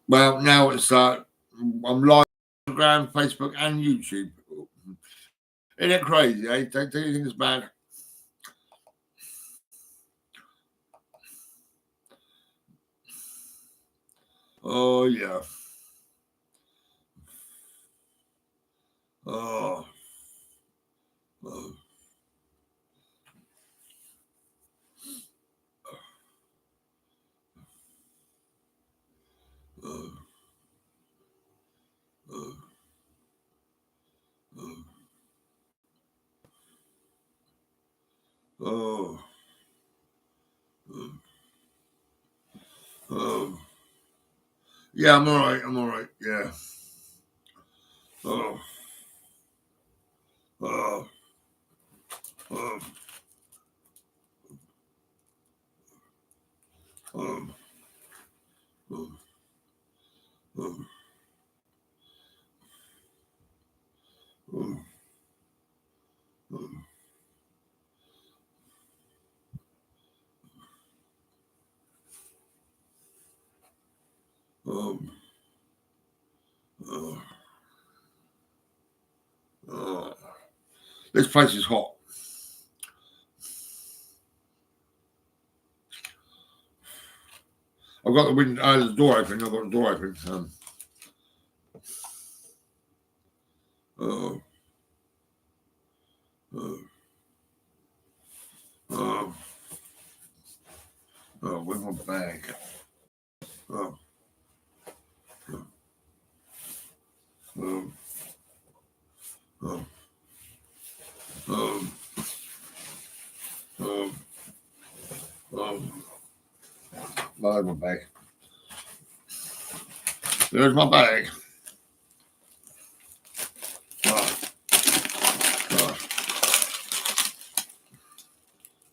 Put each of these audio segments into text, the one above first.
Well, now it's I'm live on Instagram, Facebook, and YouTube. Isn't it crazy? Eh? Don't you think it's bad? Oh yeah. Oh. Oh. Oh. Oh. Oh. Oh. Yeah, I'm all right. I'm all right. Yeah. Oh. Oh. Oh. Oh. Oh. Oh. Oh. Oh. Oh. Oh. This place is hot. I've got the window, the door open. I've got the door open. Oh. Oh. Oh. Oh. Where's my bag? Oh. Oh. Oh. Oh. Oh. Oh. There's my bag. There's my bag. Oh. Oh.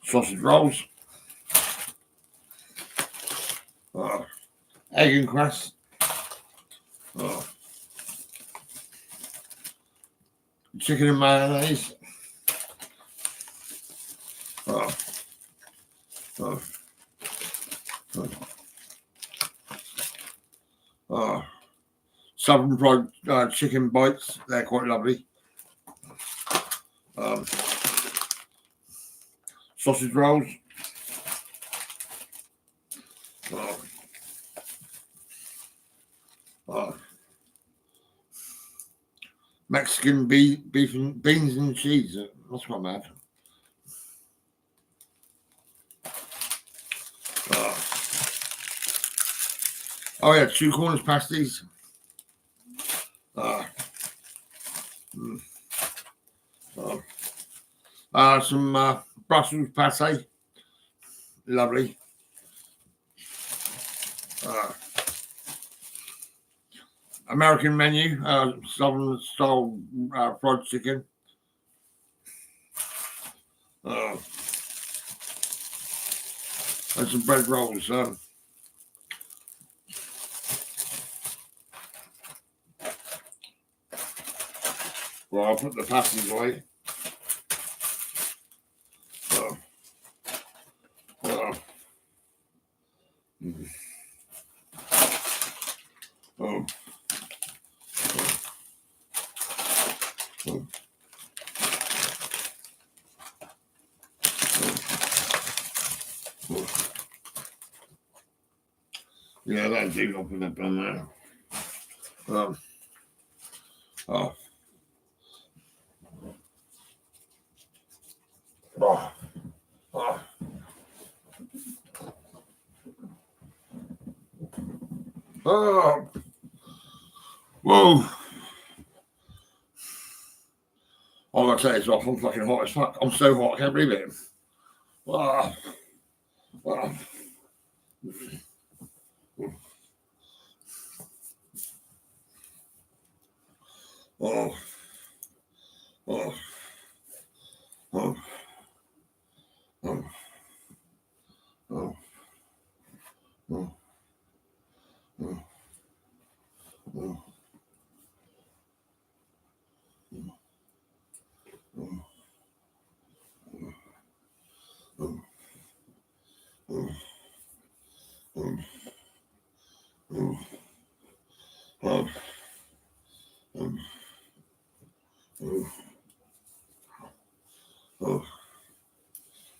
Sausage rolls. Oh. Egg and crust. Oh. Chicken and mayonnaise. Oh. Oh. Oh. Oh. Southern fried chicken bites. They're quite lovely. Sausage rolls. Oh. Oh. Mexican beef and beans and cheese. That's quite mad. Oh yeah, 2 Corners pasties. Some Brussels pâté. Lovely. American menu, Southern style fried chicken. And some bread rolls. Well, I'll put the pasties away. Yeah, that'll do. I'll put that down there. Oh. Oh. Oh. Oh. Whoa. All I say is off. I'm fucking hot as fuck. I'm so hot. I can't believe it. Oh. Oh. Oh. Oh. Oh. Oh. Oh. Oh. Oh. Oh.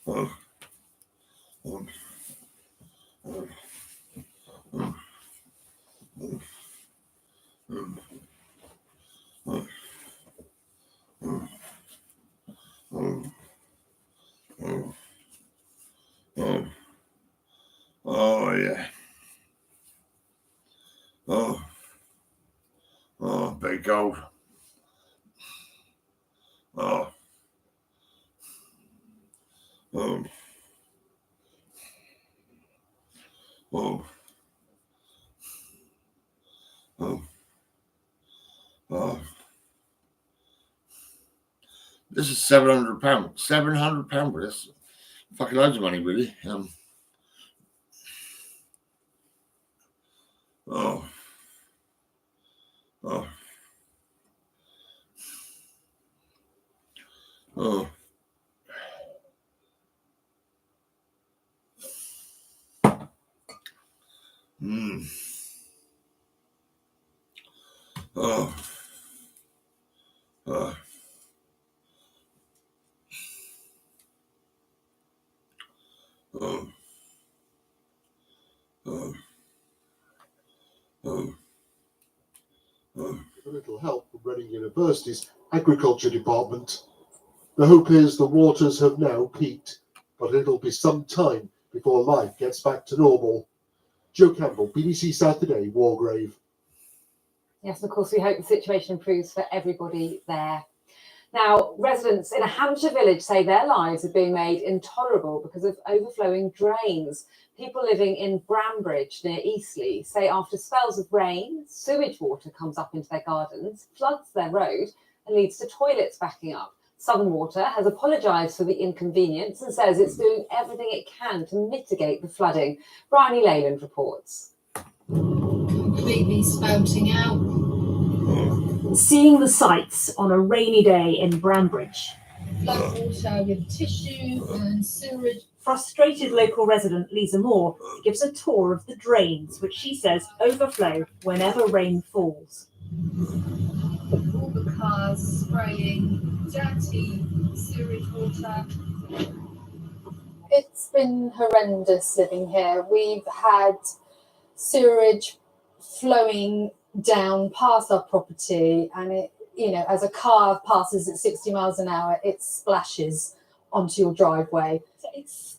Oh yeah. Big gold. Oh. This is £700. £700 for this. Fucking loads of money, really. A little help from Reading University's agriculture department. The hope is the waters have now peaked, but it'll be some time before life gets back to normal. Joe Campbell, BBC South Today, Wargrave. Yes, of course, we hope the situation improves for everybody there. Now, residents in a Hampshire village say their lives are being made intolerable because of overflowing drains. People living in Brambridge near Eastleigh say after spells of rain, sewage water comes up into their gardens, floods their road and leads to toilets backing up. Southern Water has apologised for the inconvenience and says it's doing everything it can to mitigate the flooding. Bryony Leyland reports. Completely spouting out. Seeing the sights on a rainy day in Brambridge. Flood water with tissue and sewage. Frustrated local resident Lisa Moore gives a tour of the drains, which she says overflow whenever rain falls. All the cars spraying dirty sewage water. It's been horrendous living here. We've had sewage flowing down past our property, and it, as a car passes at 60 miles an hour, it splashes onto your driveway.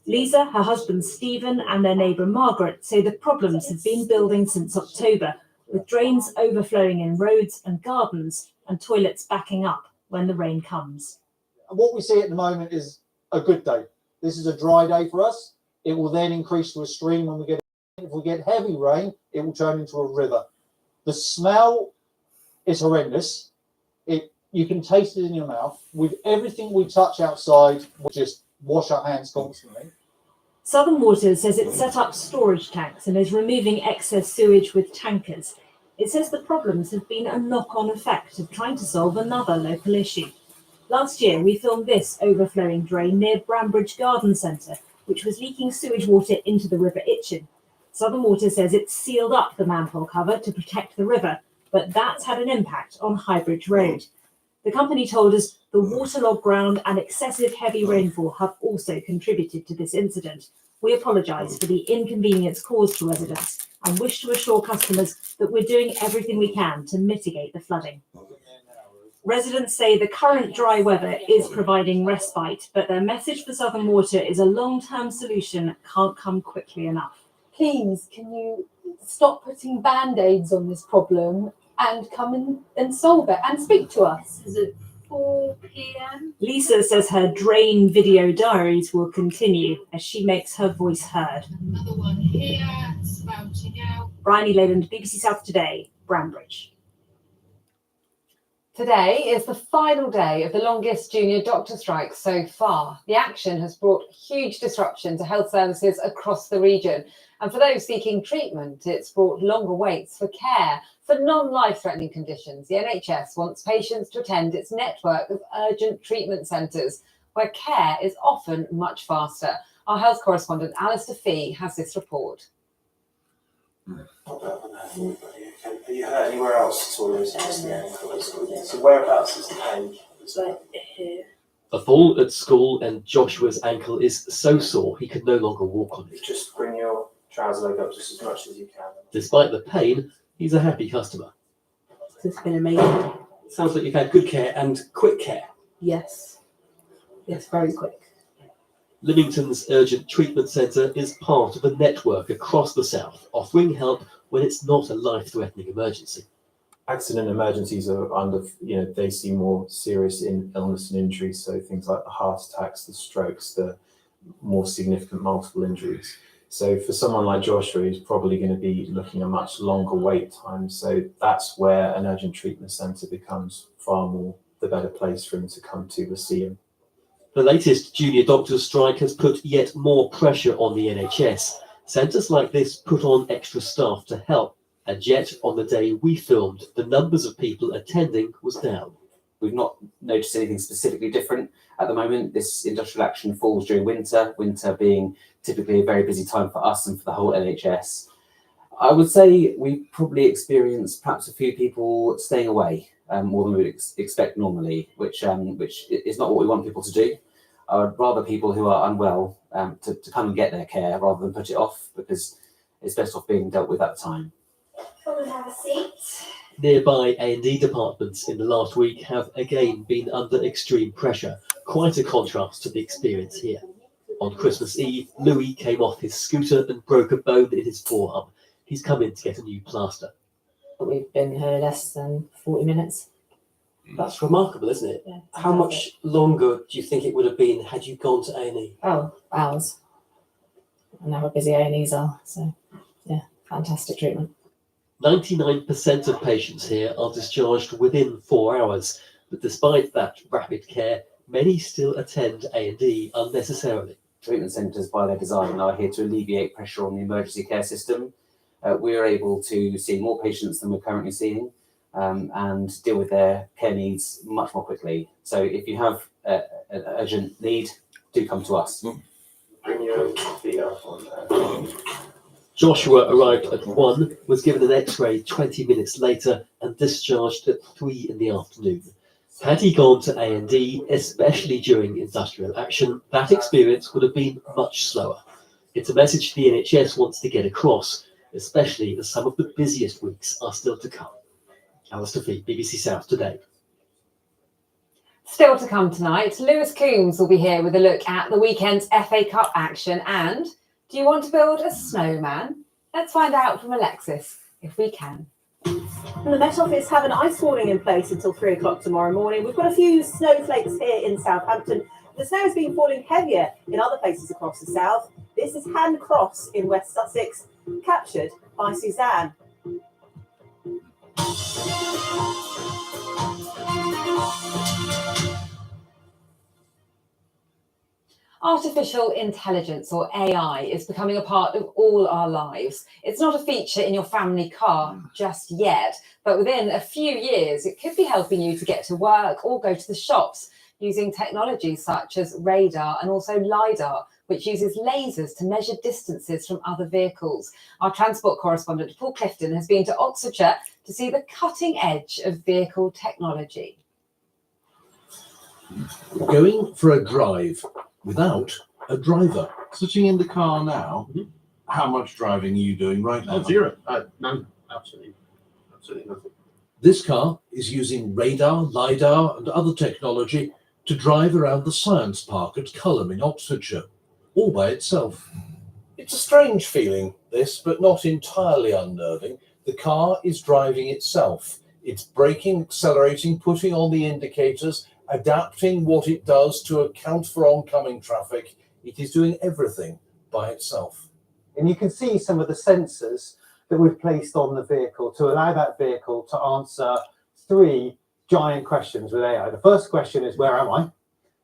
Lisa, her husband Stephen and their neighbour Margaret say the problems have been building since October, with drains overflowing in roads and gardens and toilets backing up when the rain comes. What we see at the moment is a good day. This is a dry day for us. It will then increase to a stream when we get, if we get heavy rain, it will turn into a river. The smell is horrendous. You can taste it in your mouth. With everything we touch outside, we just wash our hands constantly. Southern Water says it's set up storage tanks and is removing excess sewage with tankers. It says the problems have been a knock-on effect of trying to solve another local issue. Last year, we filmed this overflowing drain near Brambridge Garden Centre, which was leaking sewage water into the River Itchen. Southern Water says it's sealed up the manhole cover to protect the river, but that's had an impact on Highbridge Road. The company told us the waterlogged ground and excessive heavy rainfall have also contributed to this incident. We apologise for the inconvenience caused to residents and wish to assure customers that we're doing everything we can to mitigate the flooding. Residents say the current dry weather is providing respite, but their message for Southern Water is a long-term solution can't come quickly enough. Please, can you stop putting band-aids on this problem and come in and solve it and speak to us? Is it 4 p.m? Lisa says her drain video diaries will continue as she makes her voice heard. Another one here, spouting out. Bryony Leyland, BBC South Today, Brambridge. Today is the final day of the longest junior doctor strike so far. The action has brought huge disruption to health services across the region. And for those seeking treatment, it's brought longer waits for care for non-life-threatening conditions. The NHS wants patients to attend its network of urgent treatment centres, where care is often much faster. Our health correspondent Alistair Fee has this report. Have you heard anywhere else at all? Just the ankle? So whereabouts is the pain? Right here. A fall at school and Joshua's ankle is so sore he can no longer walk on it. Just bring your trouser leg up just as much as you can. Despite the pain, he's a happy customer. It's been amazing. Sounds like you've had good care and quick care. Yes. Yes, very quick. Livington's Urgent Treatment Centre is part of a network across the south, offering help when it's not a life-threatening emergency. Accident emergencies are under, they see more serious illness and injuries. So things like the heart attacks, the strokes, the more significant multiple injuries. So for someone like Joshua, he's probably going to be looking at much longer wait time. So that's where an urgent treatment centre becomes far more the better place for him to come to see him. The latest junior doctors' strike has put yet more pressure on the NHS. Centres like this put on extra staff to help, and yet on the day we filmed, the numbers of people attending was down. We've not noticed anything specifically different at the moment. This industrial action falls during winter being typically a very busy time for us and for the whole NHS. I would say we probably experienced perhaps a few people staying away more than we would expect normally, which is not what we want people to do. I would rather people who are unwell to come and get their care rather than put it off, because it's best off being dealt with at the time. Come and have a seat. Nearby A&E departments in the last week have again been under extreme pressure, quite a contrast to the experience here. On Christmas Eve, Louis came off his scooter and broke a bone in his forearm. He's come in to get a new plaster. We've been here less than 40 minutes. That's remarkable, isn't it? Yeah, How much longer do you think it would have been had you gone to A&E? Oh, hours. I know how busy A&Es are, so yeah, fantastic treatment. 99% of patients here are discharged within 4 hours, but despite that rapid care, many still attend A&E unnecessarily. Treatment centres, by their design, are here to alleviate pressure on the emergency care system. We are able to see more patients than we're currently seeing and deal with their care needs much more quickly. So if you have an urgent need, do come to us. Bring your feet up on there. Joshua arrived at 1, was given an X-ray 20 minutes later and discharged at 3 in the afternoon. Had he gone to A&E, especially during industrial action, that experience would have been much slower. It's a message the NHS wants to get across, especially as some of the busiest weeks are still to come. Alistair Fee, BBC South Today. Still to come tonight, Lewis Coombs will be here with a look at the weekend's FA Cup action. And do you want to build a snowman? Let's find out from Alexis if we can. And the Met Office have an ice warning in place until 3 o'clock tomorrow morning. We've got a few snowflakes here in Southampton. The snow has been falling heavier in other places across the south. This is Hand Cross in West Sussex, captured by Suzanne. Artificial intelligence, or AI, is becoming a part of all our lives. It's not a feature in your family car just yet, but within a few years, it could be helping you to get to work or go to the shops using technologies such as radar and also LiDAR, which uses lasers to measure distances from other vehicles. Our transport correspondent, Paul Clifton, has been to Oxfordshire to see the cutting edge of vehicle technology. Going for a drive without a driver. Sitting in the car now, how much driving are you doing right now? Zero. No, absolutely nothing. This car is using radar, LiDAR and other technology to drive around the Science Park at Culham in Oxfordshire, all by itself. It's a strange feeling, this, but not entirely unnerving. The car is driving itself. It's braking, accelerating, putting on the indicators, adapting what it does to account for oncoming traffic. It is doing everything by itself. And you can see some of the sensors that we've placed on the vehicle to allow that vehicle to answer 3 giant questions with AI. The first question is, where am I?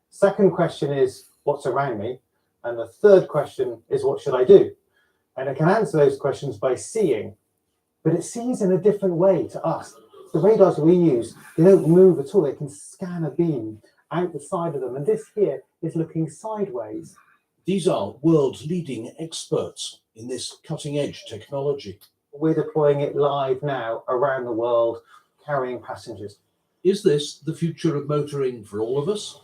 Second question is, what's around me? And the third question is, what should I do? And it can answer those questions by seeing, but it sees in a different way to us. The radars we use, they don't move at all. They can scan a beam out the side of them. And this here is looking sideways. These are world-leading experts in this cutting-edge technology. We're deploying it live now around the world, carrying passengers. Is this the future of motoring for all of us?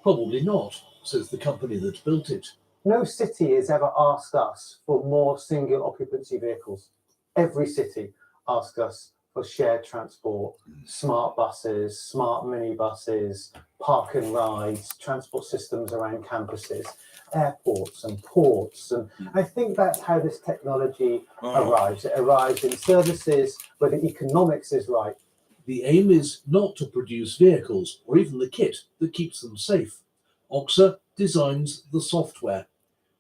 Probably not, says the company that built it. No city has ever asked us for more single occupancy vehicles. Every city asks us for shared transport, smart buses, smart minibuses, park and rides, transport systems around campuses, airports and ports. And I think that's how this technology arrives. It arrives in services where the economics is right. The aim is not to produce vehicles or even the kit that keeps them safe. Oxa designs the software,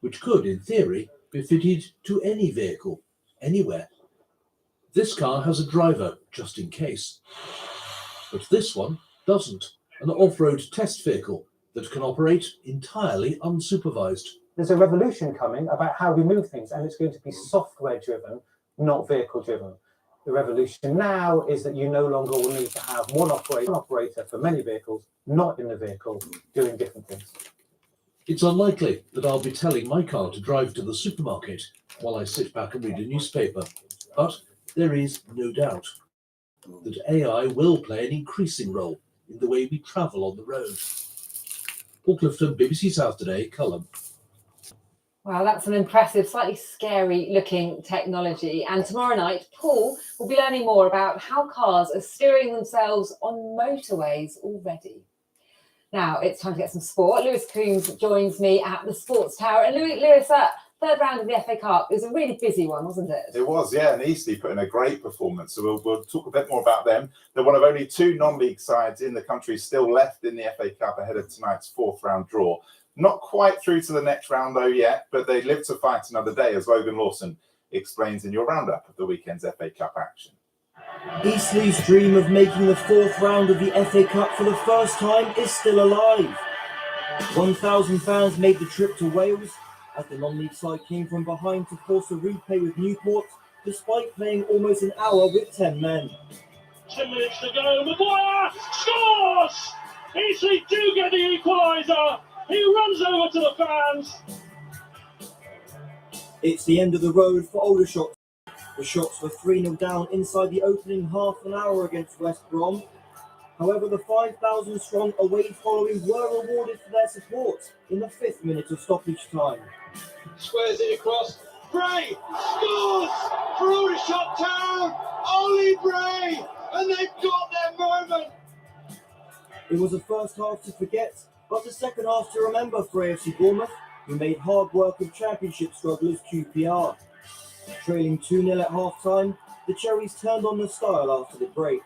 which could, in theory, be fitted to any vehicle, anywhere. This car has a driver, just in case. But this one doesn't. An off-road test vehicle that can operate entirely unsupervised. There's a revolution coming about how we move things, and it's going to be software-driven, not vehicle-driven. The revolution now is that you no longer will need to have one operator for many vehicles, not in the vehicle, doing different things. It's unlikely that I'll be telling my car to drive to the supermarket while I sit back and read a newspaper. But there is no doubt that AI will play an increasing role in the way we travel on the road. Paul Clifton, BBC South Today, Culham. Wow, that's an impressive, slightly scary looking technology. And tomorrow night, Paul will be learning more about how cars are steering themselves on motorways already. Now it's time to get some sport. Lewis Coombs joins me at the Sports Tower. And Lewis, third round of the FA Cup, it was a really busy one, wasn't it? It was, yeah, and Eastleigh put in a great performance. So we'll talk a bit more about them. They're one of only two non-league sides in the country still left in the FA Cup ahead of tonight's fourth round draw. Not quite through to the next round though yet, but they live to fight another day, as Logan Lawson explains in your roundup of the weekend's FA Cup action. Eastleigh's dream of making the fourth round of the FA Cup for the first time is still alive. 1,000 fans made the trip to Wales as the non-league side came from behind to force a replay with Newport, despite playing almost an hour with 10 men. 10 minutes to go, Maguire scores! Eastleigh do get the equaliser! He runs over to the fans! It's the end of the road for Aldershot. The shots were 3-0 down inside the opening half an hour against West Brom. However, the 5,000 strong away following were rewarded for their support in the 5th minute of stoppage time. Squares it across. Bray scores for Aldershot Town! Ollie Bray! And they've got their moment! It was a first half to forget, but the second half to remember for AFC Bournemouth, who made hard work of championship strugglers QPR. Trailing 2-0 at half-time, the Cherries turned on the style after the break.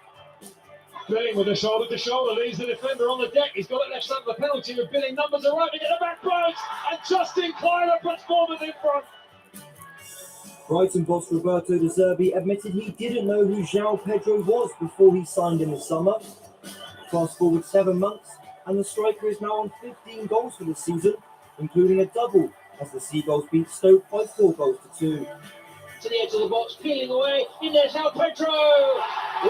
Billing with a shoulder to shoulder leaves the defender on the deck. He's got it left side of the penalty with Billing. Numbers arriving at the back post, and Justin Clymer puts Bournemouth in front. Brighton boss Roberto De Zerbi admitted he didn't know who João Pedro was before he signed in the summer. Fast forward 7 months, and the striker is now on 15 goals for the season, including a double as the Seagulls beat Stoke by 4 goals to 2. To the edge of the box, peeling away. In there's João Pedro.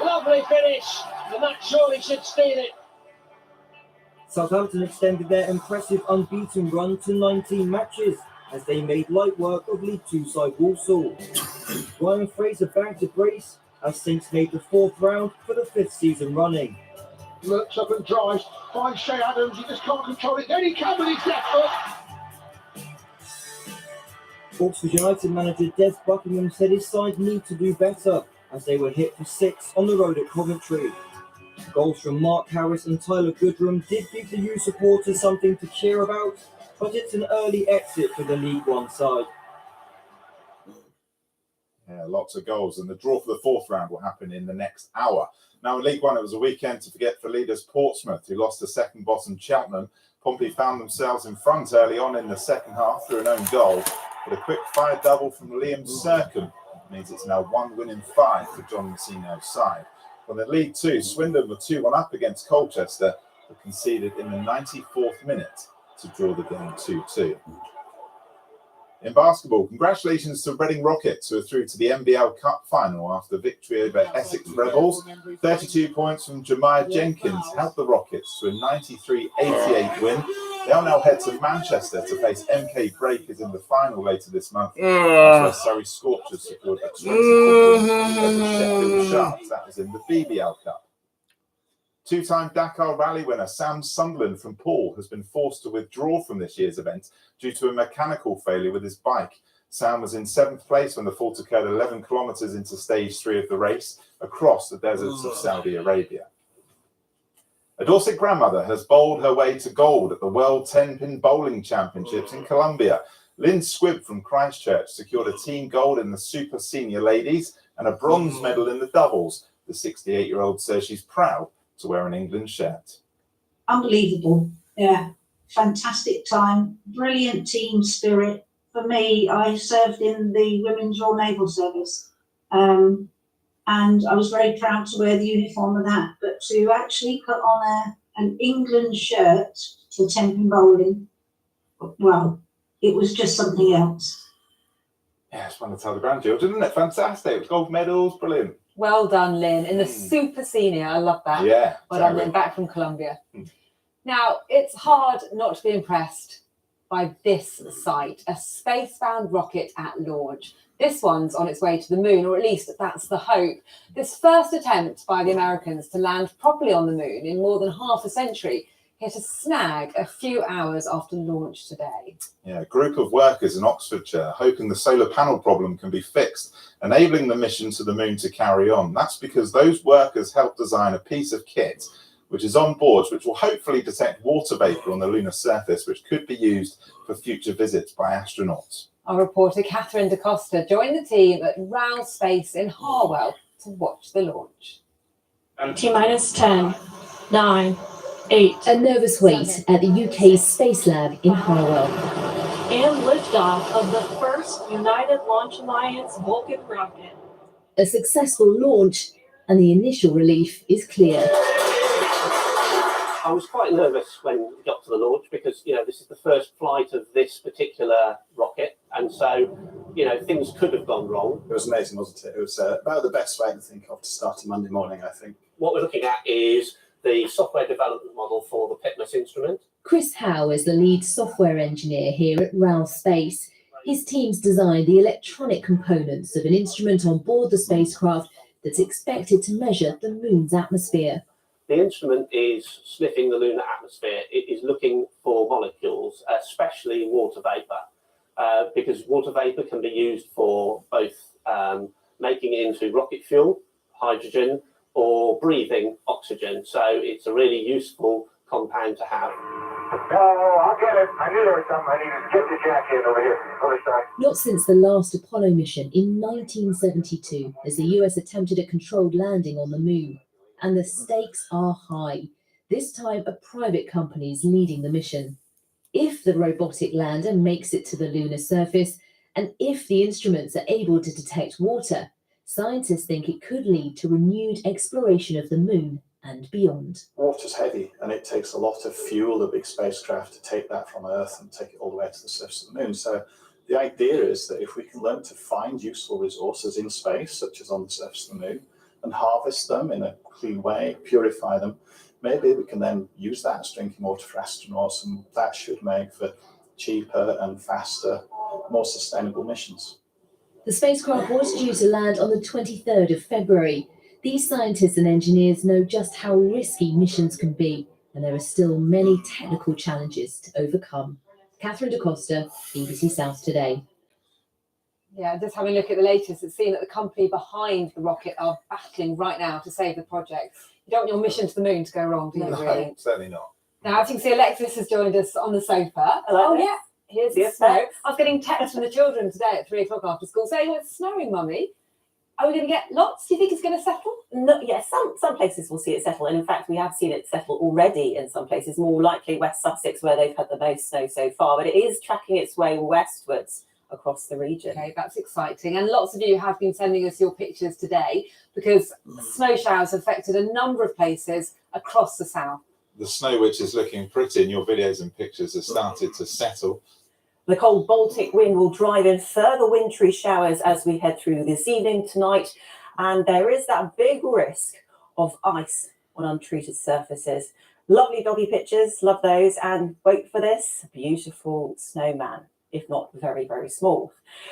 Lovely finish, and that surely should steal it. Southampton extended their impressive unbeaten run to 19 matches as they made light work of League Two side Walsall. Ryan Fraser bagged a brace as Saints made the 4th round for the 5th season running. Looks up and drives, finds Shay Adams, he just can't control it, then he can with his left foot. Oxford United manager Des Buckingham said his side need to do better as they were hit for 6 on the road at Coventry. Goals from Mark Harris and Tyler Goodrum did give the U supporters something to cheer about, but it's an early exit for the League One side. Yeah, lots of goals, and the draw for the 4th round will happen in the next hour. Now in League One, it was a weekend to forget for leaders Portsmouth, who lost to second bottom Cheltenham. Pompey found themselves in front early on in the second half through an own goal, but a quick fire double from Liam Sercombe means it's now 1 win in 5 for John Messino's side. On the League Two, Swindon were 2-1 up against Colchester, but conceded in the 94th minute to draw the game 2-2. In basketball, congratulations to Reading Rockets, who are through to the NBL Cup final after victory over Essex Rebels. 32 points from Jemiah Jenkins helped the Rockets to a 93-88 win. They'll now head to Manchester to face MK Breakers in the final later this month. That's where Surrey Scorchers secured a 20 points over Sheffield Sharks. That was in the BBL Cup. Two-time Dakar Rally winner Sam Sunderland from Poole has been forced to withdraw from this year's event due to a mechanical failure with his bike. Sam was in 7th place when the fault occurred 11 kilometres into stage 3 of the race across the deserts of Saudi Arabia. A Dorset grandmother has bowled her way to gold at the World 10-Pin Bowling Championships in Colombia. Lynn Squibb from Christchurch secured a team gold in the Super Senior Ladies and a bronze medal in the doubles. The 68-year-old says she's proud to wear an England shirt. Unbelievable. Yeah. Fantastic time. Brilliant team spirit. For me, I served in the Women's Royal Naval Service. And I was very proud to wear the uniform of that. But to actually put on an England shirt for 10-pin bowling, well, it was just something else. Yeah, it's fun to tell the grandchildren, isn't it? Fantastic. It was gold medals, brilliant. Well done, Lynn. In the Super Senior, I love that. Yeah. Well done, Lynn, back from Colombia. Now, it's hard not to be impressed by this sight, a space-bound rocket at launch. This one's on its way to the moon, or at least that's the hope. This first attempt by the Americans to land properly on the moon in more than half a century hit a snag a few hours after launch today. Yeah, a group of workers in Oxfordshire hoping the solar panel problem can be fixed, enabling the mission to the moon to carry on. That's because those workers helped design a piece of kit which is on board, which will hopefully detect water vapour on the lunar surface, which could be used for future visits by astronauts. Our reporter Catherine Da Costa joined the team at RAL Space in Harwell to watch the launch. T-minus 10, 9, 8. A nervous wait at the UK's Space Lab in Harwell. And liftoff of the first United Launch Alliance Vulcan rocket. A successful launch, and the initial relief is clear. I was quite nervous when we got to the launch because, you know, this is the first flight of this particular rocket. And so, you know, things could have gone wrong. It was amazing, wasn't it? It was about the best way to think of to start a Monday morning, I think. What we're looking at is the software development model for the PITMUS instrument. Chris Howe is the lead software engineer here at RAL Space. His team's designed the electronic components of an instrument on board the spacecraft that's expected to measure the moon's atmosphere. The instrument is sniffing the lunar atmosphere. It is looking for molecules, especially water vapour, because water vapour can be used for both making it into rocket fuel, hydrogen, or breathing oxygen. So it's a really useful compound to have. No, I'll get it. I knew there was something. I needed to get the jack in over here. Other side. Not since the last Apollo mission in 1972 has the US attempted a controlled landing on the moon. And the stakes are high. This time, a private company is leading the mission. If the robotic lander makes it to the lunar surface, and if the instruments are able to detect water, scientists think it could lead to renewed exploration of the moon and beyond. Water's heavy, and it takes a lot of fuel, the big spacecraft, to take that from Earth and take it all the way to the surface of the moon. So the idea is that if we can learn to find useful resources in space, such as on the surface of the moon, and harvest them in a clean way, purify them, maybe we can then use that as drinking water for astronauts, and that should make for cheaper and faster, more sustainable missions. The spacecraft was due to land on the 23rd of February. These scientists and engineers know just how risky missions can be, and there are still many technical challenges to overcome. Catherine Da Costa, BBC South Today. Yeah, just having a look at the latest, it's seen that the company behind the rocket are battling right now to save the project. You don't want your mission to the moon to go wrong, do you, really? No, certainly not. Now, as you can see, Alexis has joined us on the sofa. Hello. Oh, yeah, here's the snow. I was getting texts from the children today at 3 o'clock after school saying, oh, it's snowing, Mummy. Are we going to get lots? Do you think it's going to settle? No, yes, some places will see it settle, and in fact we have seen it settle already in some places, more likely West Sussex where they've had the most snow so far, but it is tracking its way westwards across the region. Okay, that's exciting. And lots of you have been sending us your pictures today because snow showers have affected a number of places across the south. The snow, which is looking pretty in your videos and pictures, has started to settle. The cold Baltic wind will drive in further wintry showers as we head through this evening tonight, and there is that big risk of ice on untreated surfaces. Lovely doggy pictures, love those, and wait for this, beautiful snowman if not very, very small.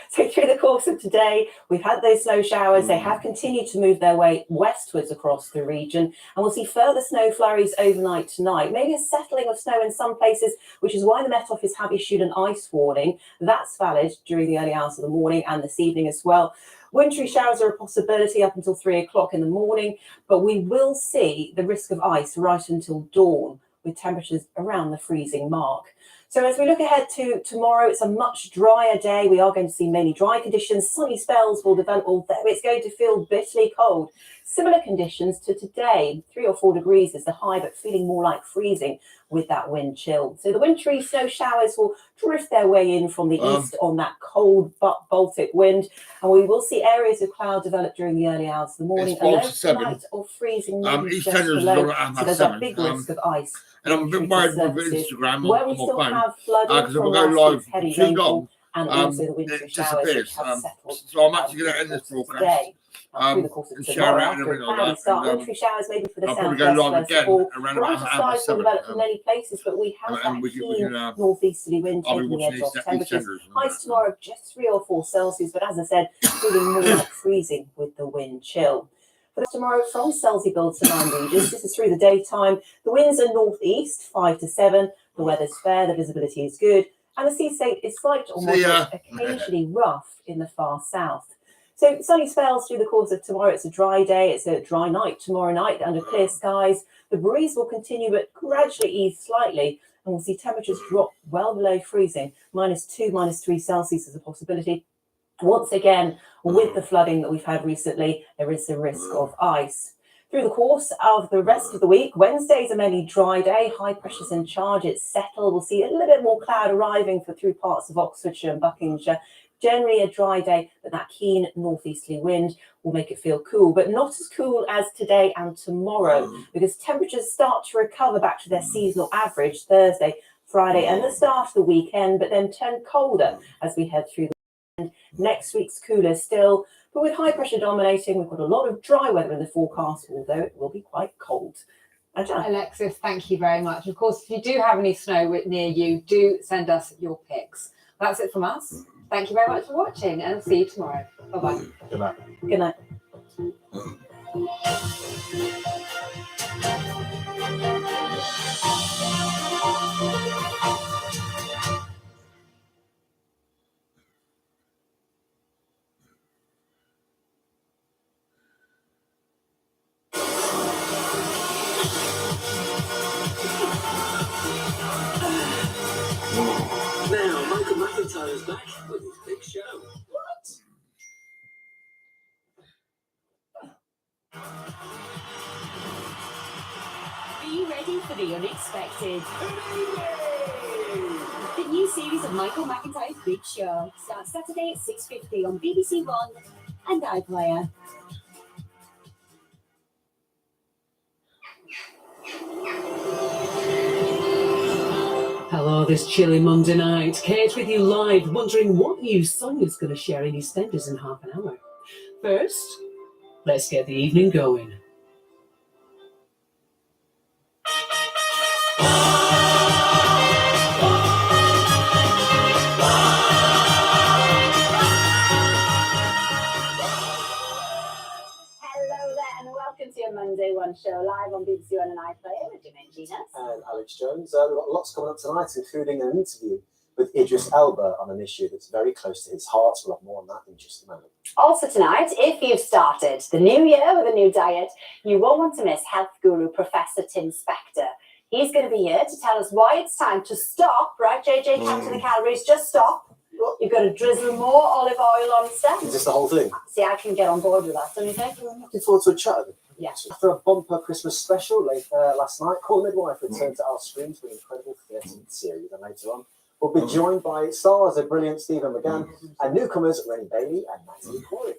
So through the course of today, we've had those snow showers. They have continued to move their way westwards across the region, and we'll see further snow flurries overnight tonight. Maybe a settling of snow in some places, which is why the Met Office have issued an ice warning. That's valid during the early hours of the morning and this evening as well. Wintry showers are a possibility up until 3 o'clock in the morning, but we will see the risk of ice right until dawn, with temperatures around the freezing mark. So as we look ahead to tomorrow, it's a much drier day. We are going to see mainly dry conditions. Sunny spells will develop, although it's going to feel bitterly cold. Similar conditions to today, 3 or 4 degrees is the high, but feeling more like freezing with that wind chill. So the wintry snow showers will drift their way in from the east on that cold Baltic wind, and we will see areas of cloud develop during the early hours of the morning. It's 5 to 7. Night or freezing East just Enders is below, not at so there's 7. a big risk of ice. And I'm a bit worried with Instagram Where on we my still phone. have flooding Because if I from go last live, week's heavy she's rainfall, gone. and also the wintry It showers which disappears. have settled So I'm actually going to end this broadcast. today. Through the course of and tomorrow, share it and after a everything like cloudy that. start, And, wintry showers maybe for the I'll probably southwest go live first again of all. around Brighter about skies will 7. develop in many places, but we have and that we keen can northeasterly wind I'll be taking the watching edge off East temperatures. Enders and Highs tomorrow of just 3 or 4 Celsius, but as I said, feeling more like freezing with the wind chill. For tomorrow from Selseyville to Lyme Regis, this is through the daytime. The winds are northeast, 5 to 7. The weather's fair, the visibility is good, and the sea state is slight or moderate, occasionally rough in the far south. So sunny spells through the course of tomorrow. It's a dry day. It's a dry night tomorrow night under clear skies. The breeze will continue but gradually ease slightly, and we'll see temperatures drop well below freezing. -2, -3 Celsius is a possibility. Once again, with the flooding that we've had recently, there is the risk of ice. Through the course of the rest of the week, Wednesday's a mainly dry day. High pressure's in charge. It's settled. We'll see a little bit more cloud arriving through parts of Oxfordshire and Buckinghamshire. Generally a dry day, but that keen northeasterly wind will make it feel cool, but not as cool as today and tomorrow, because temperatures start to recover back to their seasonal average Thursday, Friday, and the start of the weekend, but then turn colder as we head through the weekend. Next week's cooler still, but with high pressure dominating, we've got a lot of dry weather in the forecast, although it will be quite cold. Alexis, thank you very much. Of course, if you do have any snow near you, do send us your pics. That's it from us. Thank you very much for watching, and I'll see you tomorrow. Bye-bye. Good night. Good night. Now, Michael McIntyre's back with his big show. Be ready for the unexpected. The new series of Michael McIntyre's Big Show starts Saturday at 6:50 on BBC One and iPlayer. Hello, this chilly Monday night. Kate with you live, wondering what new song is going to share in EastEnders in half an hour. First, let's get the evening going. Hello there, and welcome to your Monday One show live on BBC One and iPlayer with Jermaine Genius. And Alex Jones. We've got lots coming up tonight, including an interview with Idris Elba on an issue that's very close to his heart. We'll have more on that in just a moment. Also tonight, if you've started the new year with a new diet, you won't want to miss health guru Professor Tim Spector. He's going to be here to tell us why it's time to stop, right, JJ, counting the calories, just stop. You've got to drizzle more olive oil on stuff. Is this the whole thing? See, I can get on board with that, don't you think? Looking forward to a chat with him. Yeah. After a bumper Christmas special last night, Call the Midwife returned to our screens with an incredible 13th series, and later on we'll be joined by stars of brilliant Stephen McGann and newcomers Rennie Bailey and Natalie Corey.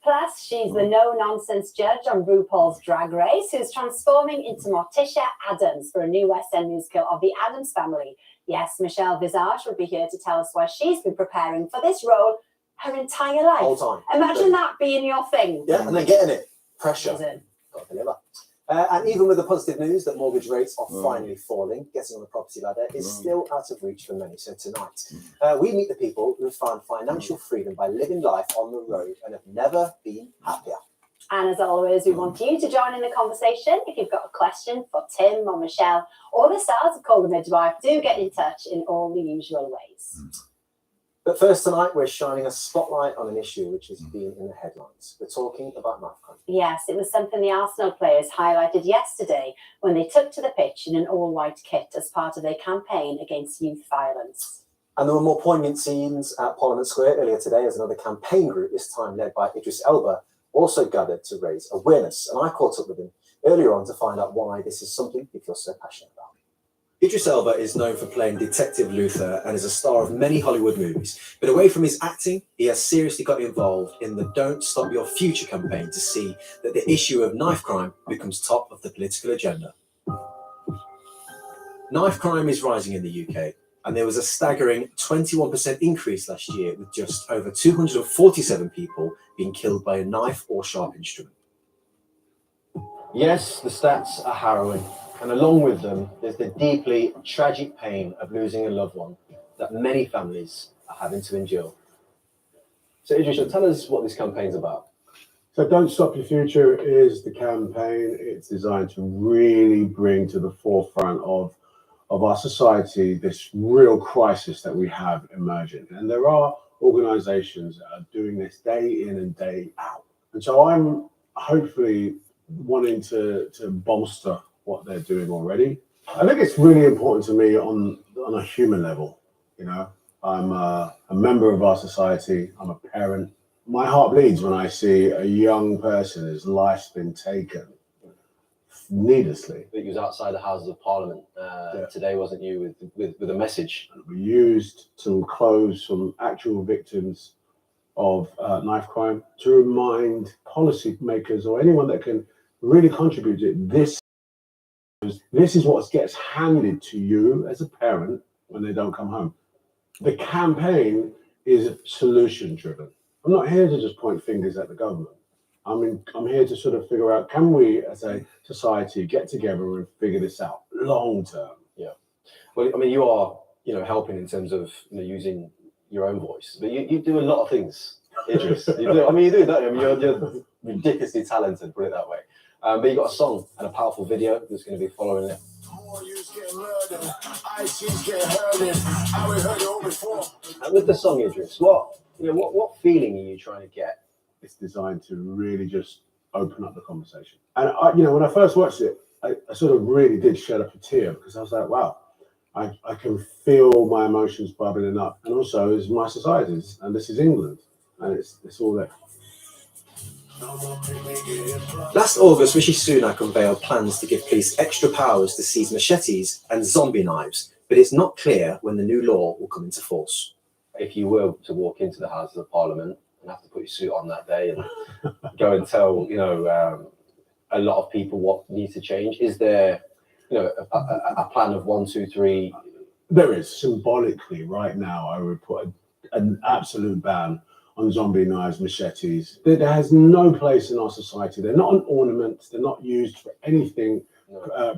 Plus, she's the no-nonsense judge on RuPaul's Drag Race, who's transforming into Morticia Addams for a new West End musical of the Addams Family. Yes, Michelle Visage will be here to tell us why she's been preparing for this role her entire life. Whole time. Imagine that being your thing. Yeah, and then getting it. Pressure. Amazing. Got to deliver. And even with the positive news that mortgage rates are finally falling, getting on the property ladder is still out of reach for many. So tonight, we meet the people who found financial freedom by living life on the road and have never been happier. And as always, we want you to join in the conversation. If you've got a question for Tim or Michelle or the stars of Call the Midwife, do get in touch in all the usual ways. But first tonight, we're shining a spotlight on an issue which has been in the headlines. We're talking about knife crime. Yes, it was something the Arsenal players highlighted yesterday when they took to the pitch in an all-white kit as part of their campaign against youth violence. And there were more poignant scenes at Parliament Square earlier today as another campaign group, this time led by Idris Elba, also gathered to raise awareness. And I caught up with him earlier on to find out why this is something he feels so passionate about. Idris Elba is known for playing Detective Luther and is a star of many Hollywood movies. But away from his acting, he has seriously got involved in the Don't Stop Your Future campaign to see that the issue of knife crime becomes top of the political agenda. Knife crime is rising in the UK, and there was a staggering 21% increase last year, with just over 247 people being killed by a knife or sharp instrument. Yes, the stats are harrowing. And along with them, there's the deeply tragic pain of losing a loved one that many families are having to endure. So Idris, tell us what this campaign's about. So Don't Stop Your Future is the campaign. It's designed to really bring to the forefront of our society this real crisis that we have emerging. And there are organizations that are doing this day in and day out. And so I'm hopefully wanting to bolster what they're doing already. I think it's really important to me on a human level. You know, I'm a member of our society. I'm a parent. My heart bleeds when I see a young person whose life's been taken needlessly. That you was outside the Houses of Parliament today, wasn't you, with a message? We used some clothes from actual victims of knife crime to remind policymakers or anyone that can really contribute to it. This is what gets handed to you as a parent when they don't come home. The campaign is solution driven. I'm not here to just point fingers at the government. I'm here to sort of figure out, can we as a society get together and figure this out long term? Yeah. Well, I mean, you are, helping in terms of using your own voice, but you do a lot of things, Idris. You do, don't you? I mean, you're ridiculously talented, put it that way. But you got a song and a powerful video that's going to be following it. And with the song, Idris, what feeling are you trying to get? It's designed to really just open up the conversation. And when I first watched it, I sort of really did shed up a tear because I was like, wow, I can feel my emotions bubbling up. And also, it's my society, and this is England, and it's all there. Last August, Rishi Sunak unveiled plans to give police extra powers to seize machetes and zombie knives, but it's not clear when the new law will come into force. If you were to walk into the Houses of Parliament and have to put your suit on that day and go and tell, a lot of people what needs to change, is there, a plan of 1, 2, 3? There is. Symbolically, right now, I would put an absolute ban on zombie knives, machetes. There has no place in our society. They're not an ornament. They're not used for anything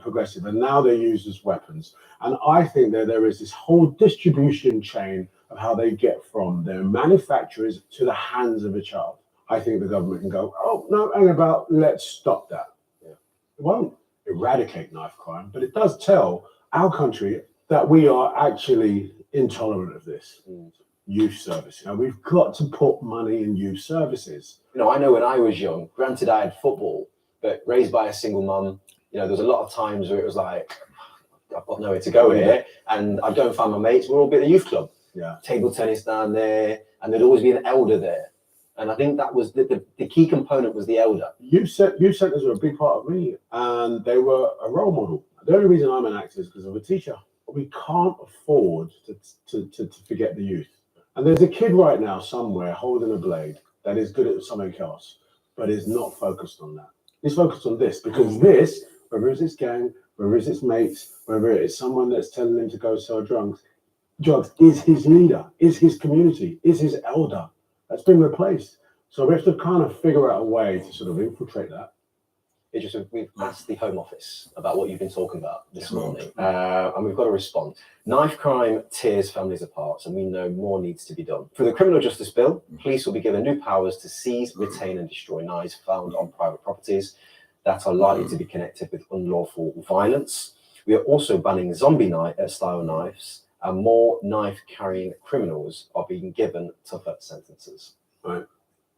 progressive. And now they're used as weapons. And I think that there is this whole distribution chain of how they get from their manufacturers to the hands of a child. I think the government can go, oh, no, hang about, let's stop that. Yeah. It won't eradicate knife crime, but it does tell our country that we are actually intolerant of this. Youth service. We've got to put money in youth services. I know when I was young, granted I had football, but raised by a single mum, there was a lot of times where it was like, I've got nowhere to go here. And I'd go and find my mates. We're all bit of a youth club. Yeah. Table tennis down there. And there'd always be an elder there. And I think that was the key component was the elder. Youth centres were a big part of me. And they were a role model. The only reason I'm an actor is because of a teacher. We can't afford to forget the youth. And there's a kid right now somewhere holding a blade that is good at something else, but is not focused on that. He's focused on this because this, whether it's his gang, whether it's his mates, whether it's someone that's telling him to go sell drugs, is his leader, is his community, is his elder. That's been replaced. So we have to kind of figure out a way to sort of infiltrate that. we've asked the Home Office about what you've been talking about this morning, and we've got a response. Knife crime tears families apart, and we know more needs to be done. Through the Criminal Justice Bill, police will be given new powers to seize, retain, and destroy knives found on private properties that are likely to be connected with unlawful violence. We are also banning zombie-style knives, and more knife-carrying criminals are being given tougher sentences. Right.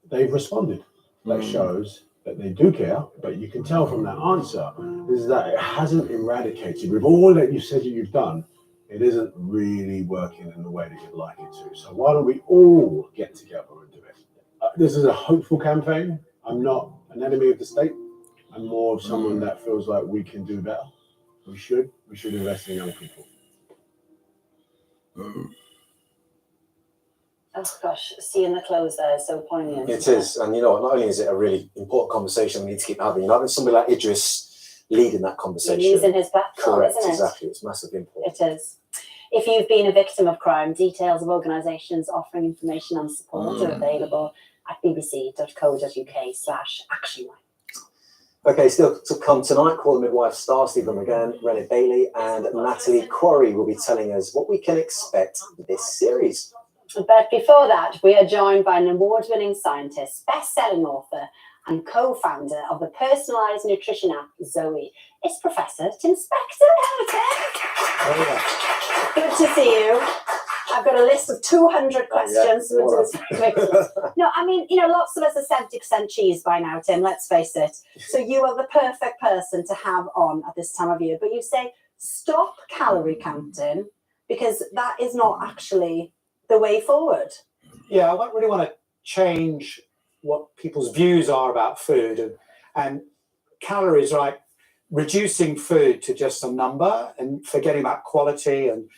They've responded. That shows that they do care, but you can tell from that answer is that it hasn't eradicated. With all that you said that you've done, it isn't really working in the way that you'd like it to. So why don't we all get together and do it? This is a hopeful campaign. I'm not an enemy of the state. I'm more of someone that feels like we can do better. We should invest in young people. Oh gosh, seeing the close there is so poignant. It is, and not only is it a really important conversation we need to keep having, having somebody like Idris leading that conversation. Using his platform, correct, isn't it? exactly. It's massively important. It is. If you've been a victim of crime, details of organisations offering information and support are available at bbc.co.uk/actionline. Okay, still to come tonight, Call the Midwife star Stephen McGann, Rennie Bailey, and Natalie Quarry will be telling us what we can expect this series. But before that, we are joined by an award-winning scientist, best-selling author, and co-founder of the personalised nutrition app Zoe. It's Professor Tim Spector. Hello, Tim. Good to see you. I've got a list of 200 questions. So we'll do this quick. No, I mean, lots of us are 70% cheese by now, Tim, let's face it. So you are the perfect person to have on at this time of year. But you say, stop calorie counting, because that is not actually the way forward. Yeah, I don't really want to change what people's views are about food, and calories, right? Reducing food to just a number and forgetting about quality, and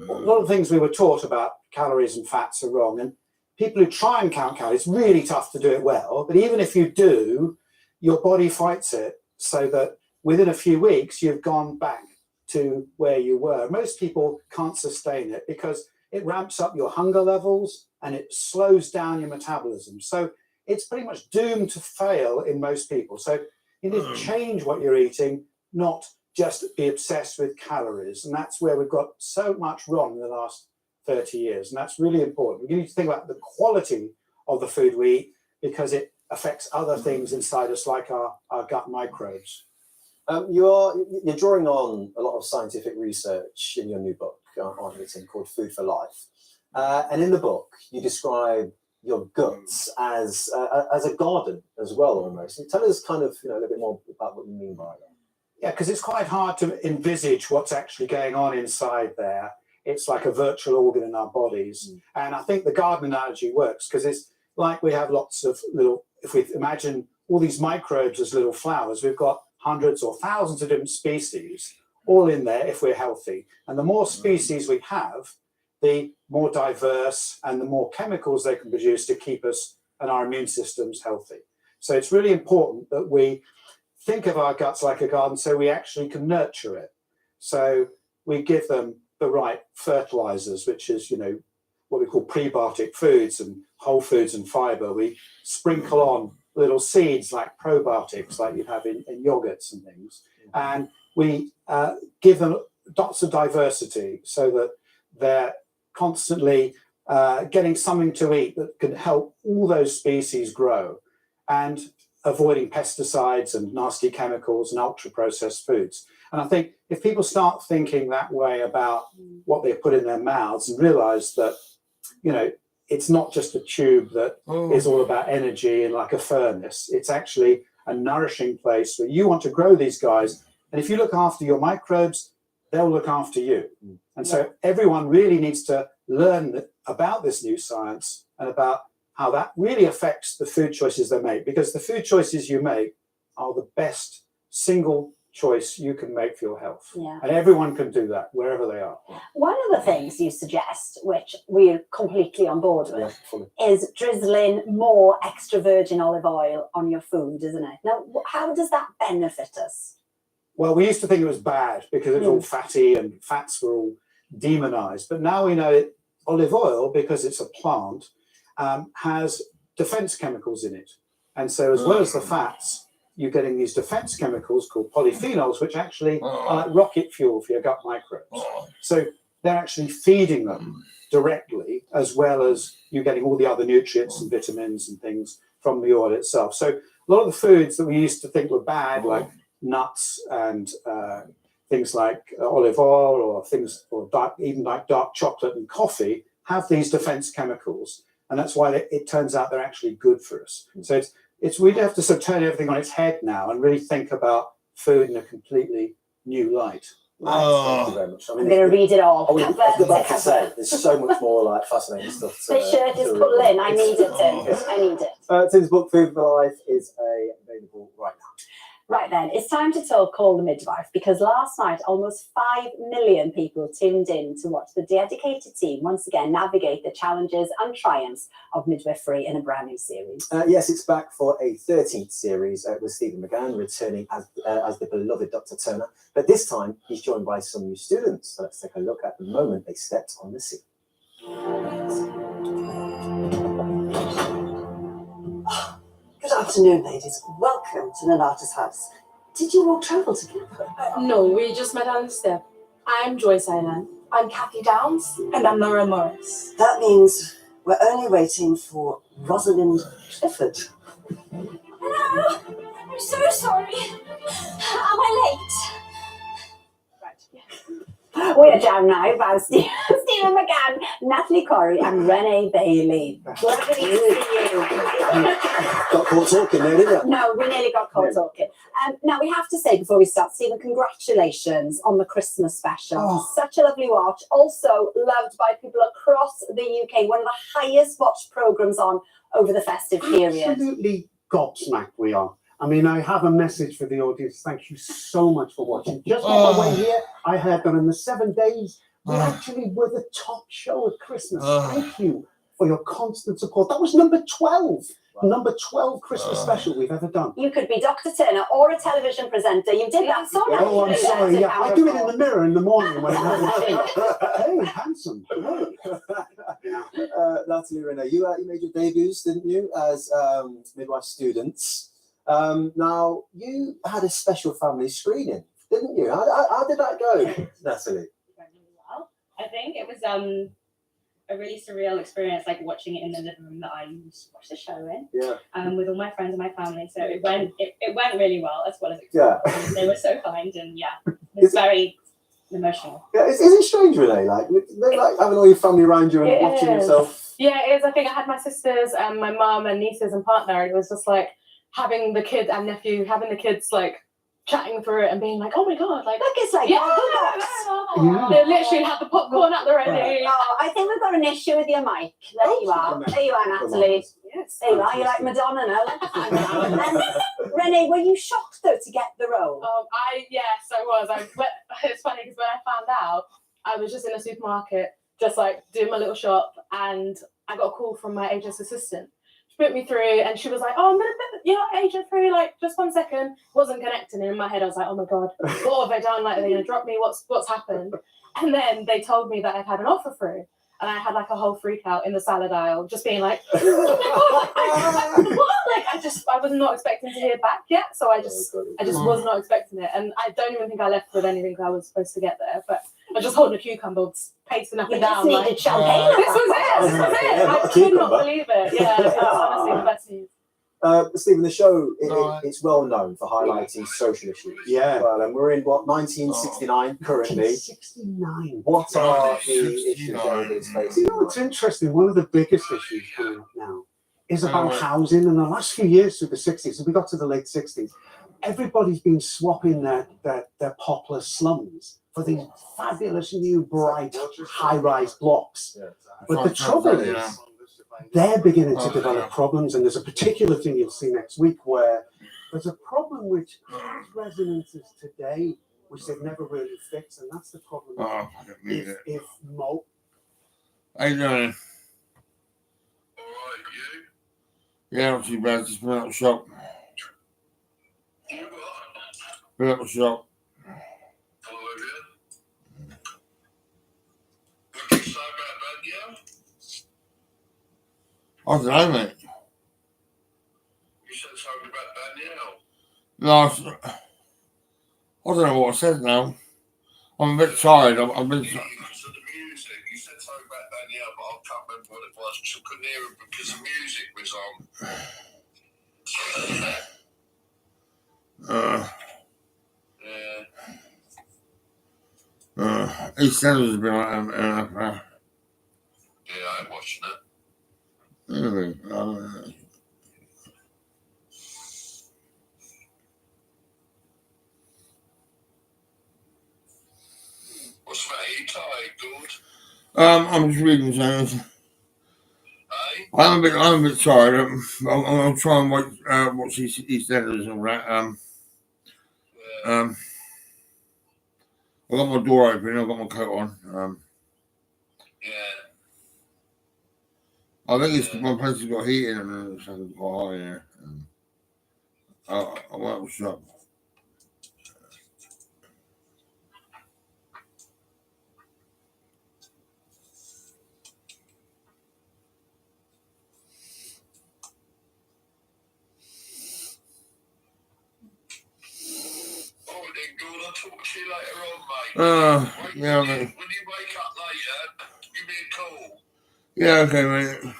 a lot of things we were taught about calories and fats are wrong. And people who try and count calories, it's really tough to do it well. But even if you do, your body fights it so that within a few weeks, you've gone back to where you were. Most people can't sustain it because it ramps up your hunger levels and it slows down your metabolism. So it's pretty much doomed to fail in most people. So you need to change what you're eating, not just be obsessed with calories. And that's where we've got so much wrong in the last 30 years. And that's really important. We need to think about the quality of the food we eat, because it affects other things inside us, like our gut microbes. You're drawing on a lot of scientific research in your new book, aren't you, Tim, called Food for Life. And in the book, you describe your guts as a garden as well, almost. And tell us kind of a little bit more about what you mean by that. Yeah, because it's quite hard to envisage what's actually going on inside there. It's like a virtual organ in our bodies. And I think the garden analogy works, because it's like we have lots of little, if we imagine all these microbes as little flowers, we've got hundreds or thousands of different species all in there if we're healthy. And the more species we have, the more diverse and the more chemicals they can produce to keep us and our immune systems healthy. So it's really important that we think of our guts like a garden so we actually can nurture it. So we give them the right fertilizers, which is, what we call prebiotic foods and whole foods and fiber. We sprinkle on little seeds like probiotics, like you have in yogurts and things. And we give them lots of diversity so that they're constantly getting something to eat that can help all those species grow, and avoiding pesticides and nasty chemicals and ultra-processed foods. And I think if people start thinking that way about what they put in their mouths and realise that, it's not just a tube that is all about energy and like a furnace. It's actually a nourishing place where you want to grow these guys. And if you look after your microbes, they'll look after you. And so everyone really needs to learn about this new science and about how that really affects the food choices they make, because the food choices you make are the best single choice you can make for your health. Yeah. And everyone can do that wherever they are. One of the things you suggest, which we're completely on board with, is drizzling more extra virgin olive oil on your food, isn't it? Now, how does that benefit us? Well, we used to think it was bad because it was all fatty and fats were all demonized. But now we know that olive oil, because it's a plant, has defense chemicals in it. And so as well as the fats, you're getting these defense chemicals called polyphenols, which actually are like rocket fuel for your gut microbes. So they're actually feeding them directly, as well as you're getting all the other nutrients and vitamins and things from the oil itself. So a lot of the foods that we used to think were bad, like nuts and things like olive oil or things, or even like dark chocolate and coffee, have these defense chemicals. And that's why it turns out they're actually good for us. So it's we have to sort of turn everything on its head now and really think about food in a completely new light. Thank you very much. I'm going to read it all. I was about to say, there's so much more like fascinating stuff. This shirt is put in. I needed it. I need it. Tim's book, Food for Life, is available right now. Right then, it's time to talk Call the Midwife, because last night almost 5 million people tuned in to watch the dedicated team once again navigate the challenges and triumphs of midwifery in a brand new series. Yes, it's back for a 13th series with Stephen McGann returning as the beloved Dr. Turner, but this time he's joined by some new students. So let's take a look at the moment they stepped on the scene. Good afternoon, ladies. Welcome to Nanata's house. Did you all travel together? No, we just met on the step. I'm Joyce Island. I'm Kathy Downs. And I'm Laura Morris. That means we're only waiting for Rosalind Clifford. Hello, I'm so sorry. Am I late? We are joined now by Stephen McGann, Natalie Corey, and Renee Bailey. Lovely to see you. Got caught talking there, didn't you? No, we nearly got caught talking. Now, we have to say before we start, Stephen, congratulations on the Christmas special. Such a lovely watch. Also loved by people across the UK. One of the highest watched programmes on over the festive period. Absolutely gobsmacked we are. I mean, I have a message for the audience. Thank you so much for watching. Just on my way here, I heard that in the 7 days, we actually were the top show at Christmas. Thank you for your constant support. That was number 12. Number 12 Christmas special we've ever done. You could be Dr. Turner or a television presenter. You did that so nicely. Oh, I'm sorry. Yeah, I do it in the mirror in the morning when hey, handsome. Natalie, Renee, you made your debuts, didn't you, as midwife students? Now, you had a special family screening, didn't you? How did that go, Natalie? Well, I think it was a really surreal experience, like watching it in the living room that I used to watch the show in. Yeah. With all my friends and my family. So it went really well, as well as Yeah. They were so kind, and it was very emotional. Yeah, is it strange, Renee? Like having all your family around you and watching yourself? Yeah, it is. I think I had my sisters and my mum and nieces and partner, and it was just like having the kid and nephew, having the kids like chatting through it and being like, oh my god, like look, it's like they literally had the popcorn at the ready. Oh, I think we've got an issue with your mic. There you are. There you are, Natalie. Yes. There you are. You're like Madonna now. Renee, were you shocked though to get the role? Yes, I was. It's funny because when I found out, I was just in a supermarket, just like doing my little shop, and I got a call from my agent's assistant. Put me through, and she was like, "Oh, I'm gonna put your agent through. Like, just 1 second." Wasn't connecting, and in my head, I was like, "Oh my god, what have they done? Like, are they gonna drop me? What's happened?" And then they told me that I'd had an offer through, and I had like a whole freak out in the salad aisle, just being like, "Oh my god, what?" Like, I was not expecting to hear back yet, so I just was not expecting it, and I don't even think I left with anything I was supposed to get there, but I was just holding a cucumber, pacing up and down. You just needed champagne. This was it. I could not believe it. Yeah, it was honestly the best news. Stephen, the show, it's well known for highlighting social issues. Yeah. Well, and we're in, 1969 currently. 69. What are the issues everybody's facing? You know, it's interesting. One of the biggest issues coming up now is about housing. In the last few years, through the 60s, and we got to the late 60s, everybody's been swapping their poplar slums for these fabulous new bright high-rise blocks. But the trouble is, they're beginning to develop problems, and there's a particular thing you'll see next week where there's a problem which has resonances today, which they've never really fixed, and that's the problem. If How you doing? Yeah, not too bad. Just been out of the shop. Been out of the shop. I don't know, mate. You said something about Danielle. last. I don't know what I said now. I'm a bit tired. I've been. You said something about Danielle, but I can't remember what it was because I couldn't hear it because the music was on. EastEnders has been like Yeah, I'm watching it. anyway, What's the matter? You tired, good? I'm just reading things. I'm a bit tired. I'll try and watch EastEnders and all that. I've got my door open. I've got my coat on. I think it's my place has got heating and it's quite hot in here. I went up shop. I'll talk to you later on, mate. Yeah, mate. When you wake up later, give me a call. Yeah, okay, mate.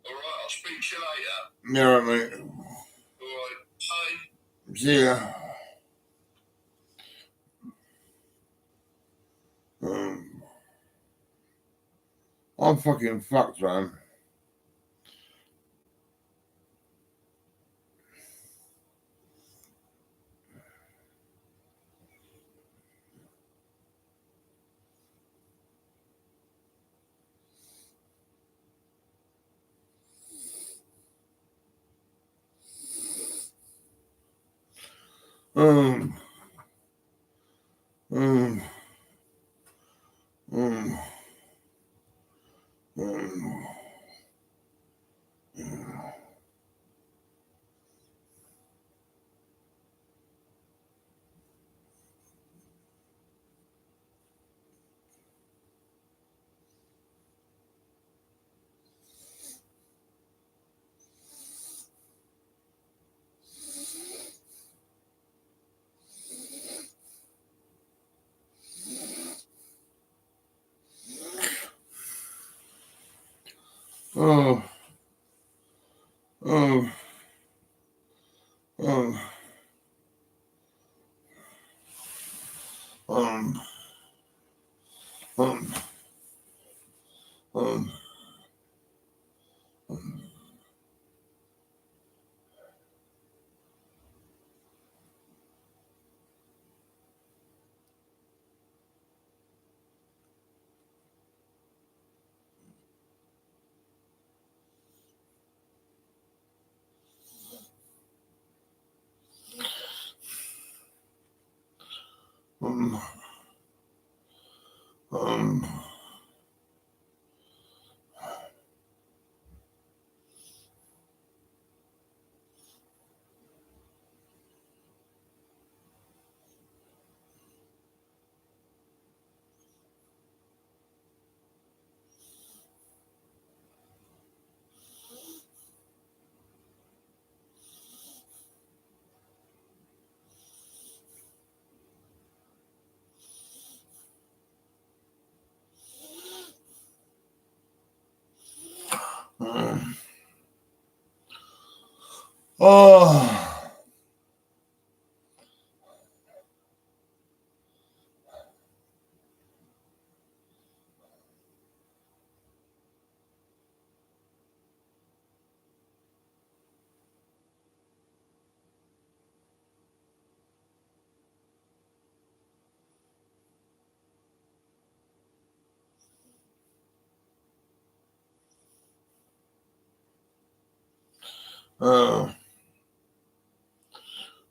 Alright, I'll speak to you later. Yeah, right, mate. Alright, bye. See ya. I'm fucking fucked, man. Um, um, um, um, oh, oh, oh, um, um, um, oh. Oh,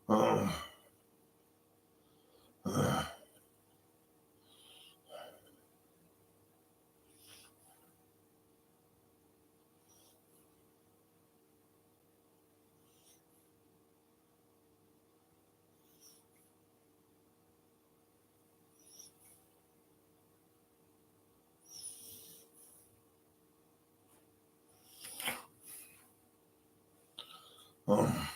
oh, oh,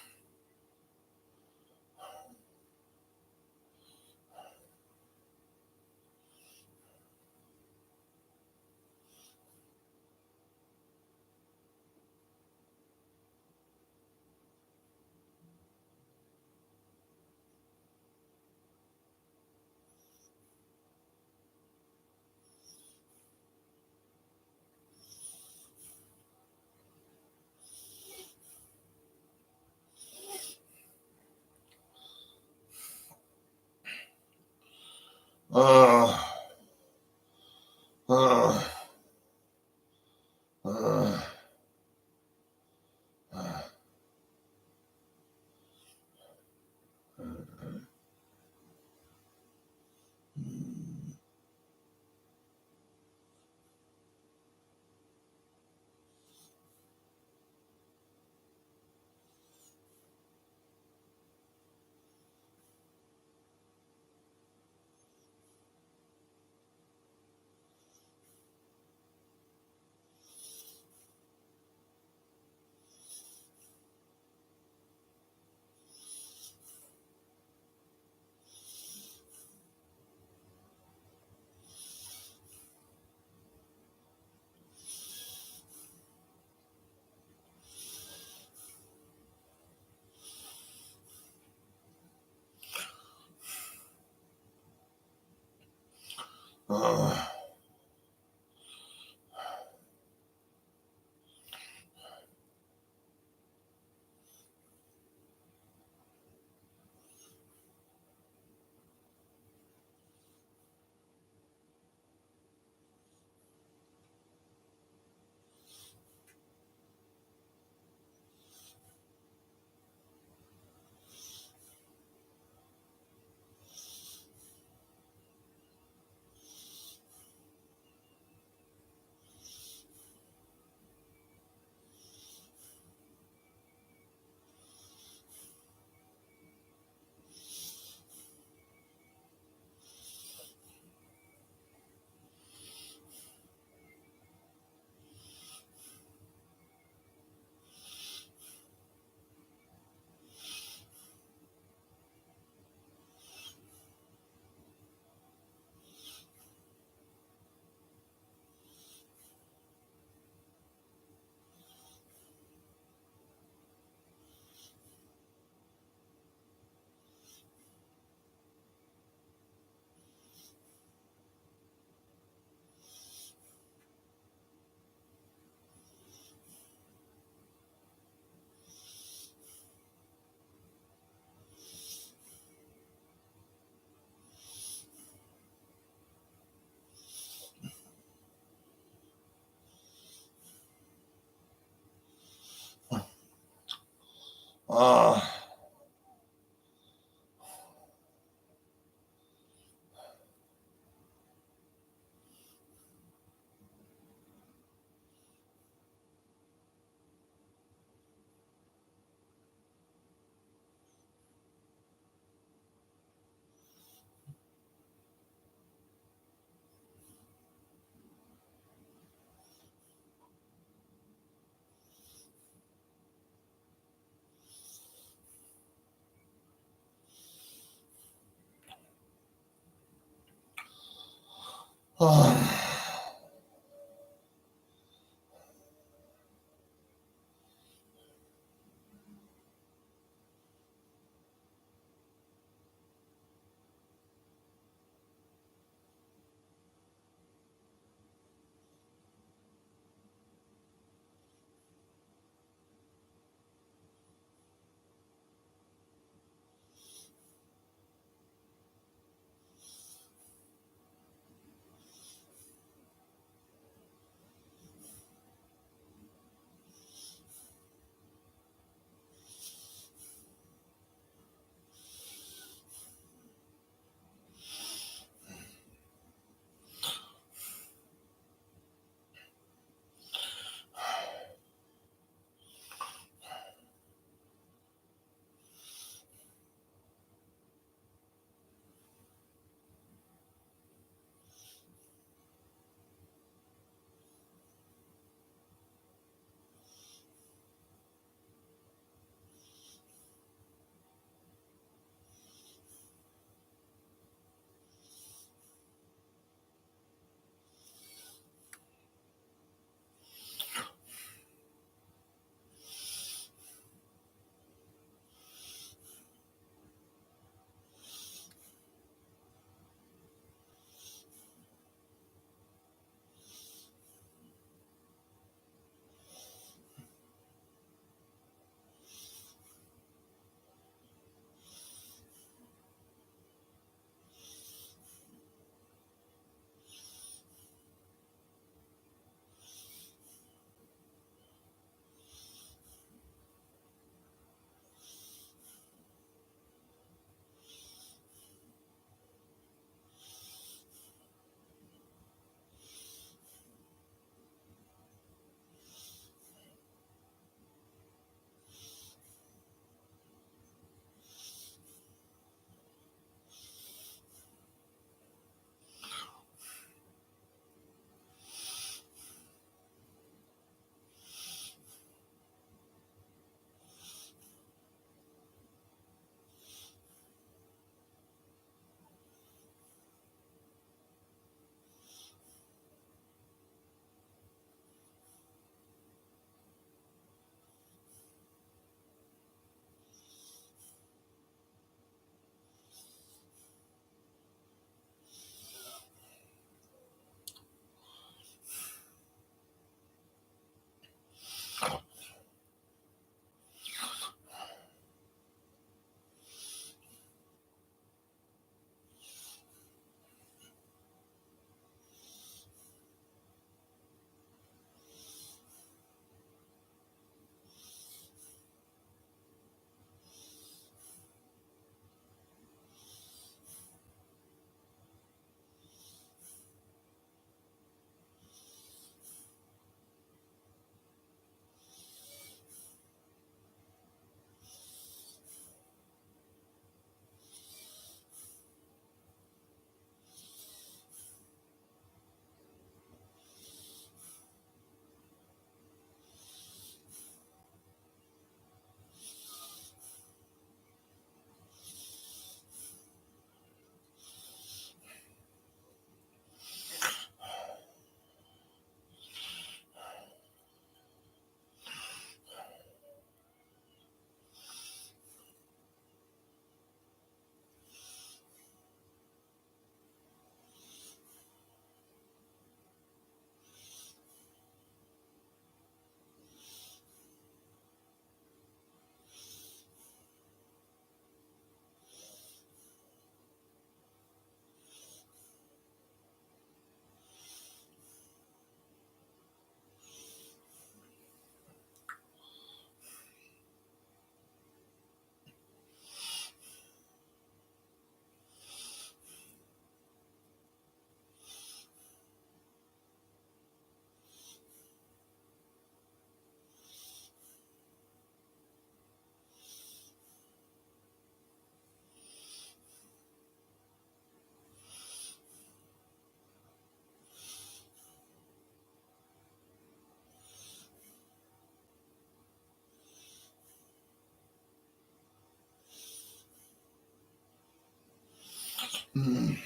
Mm.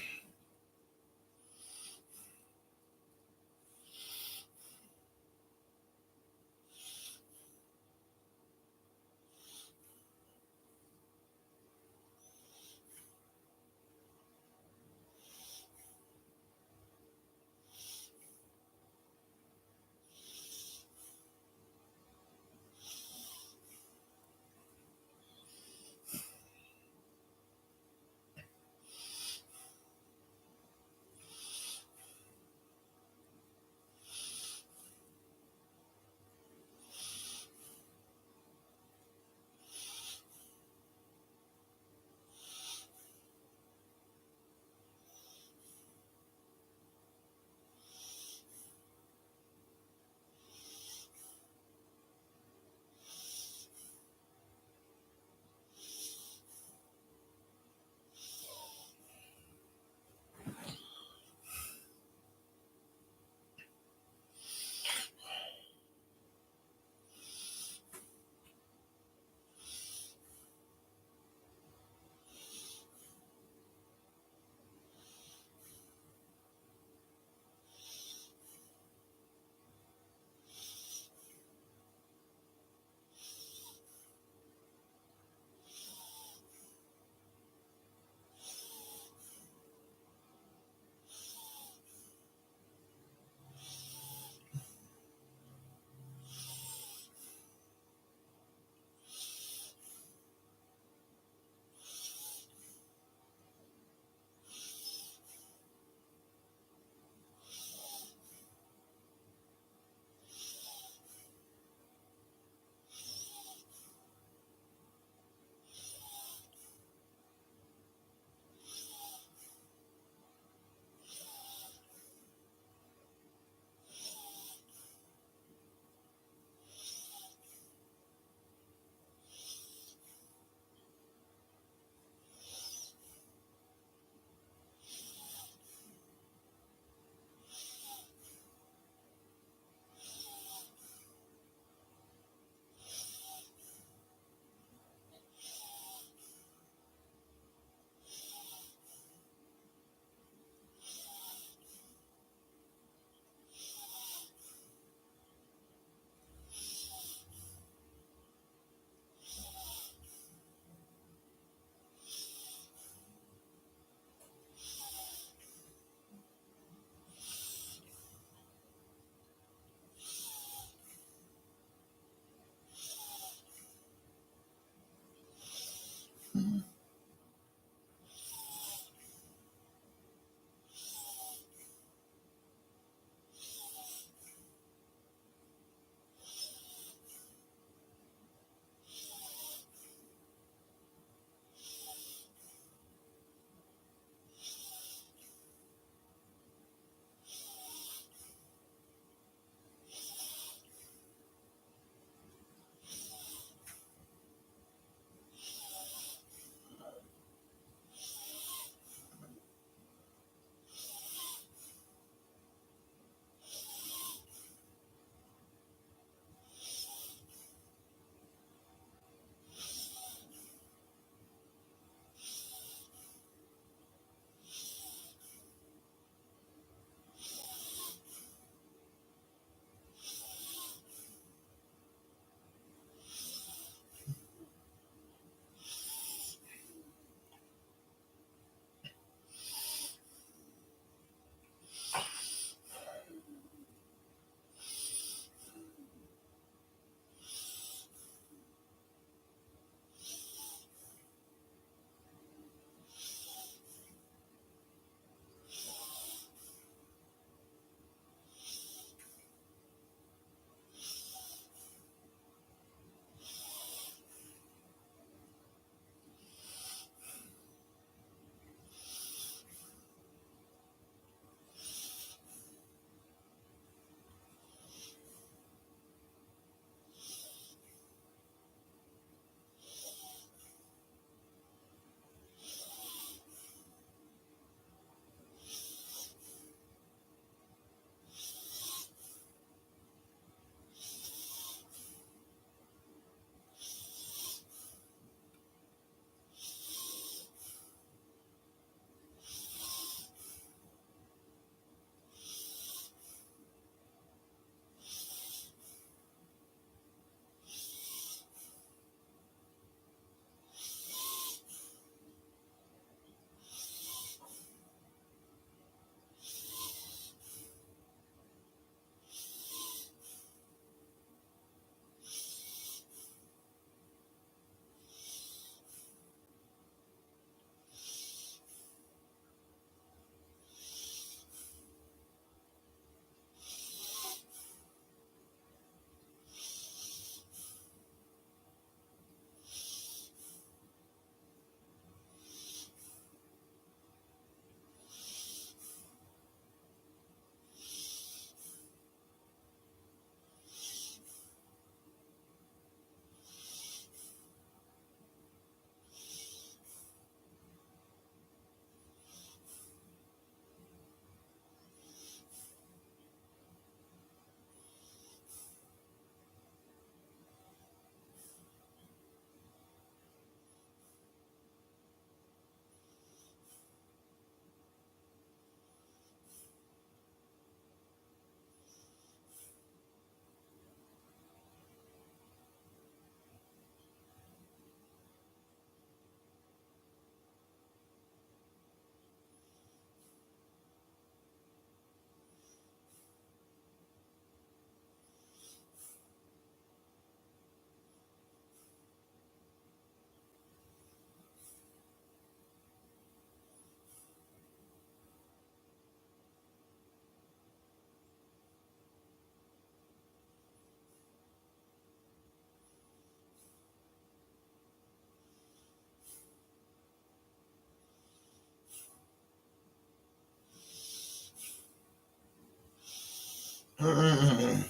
Oh,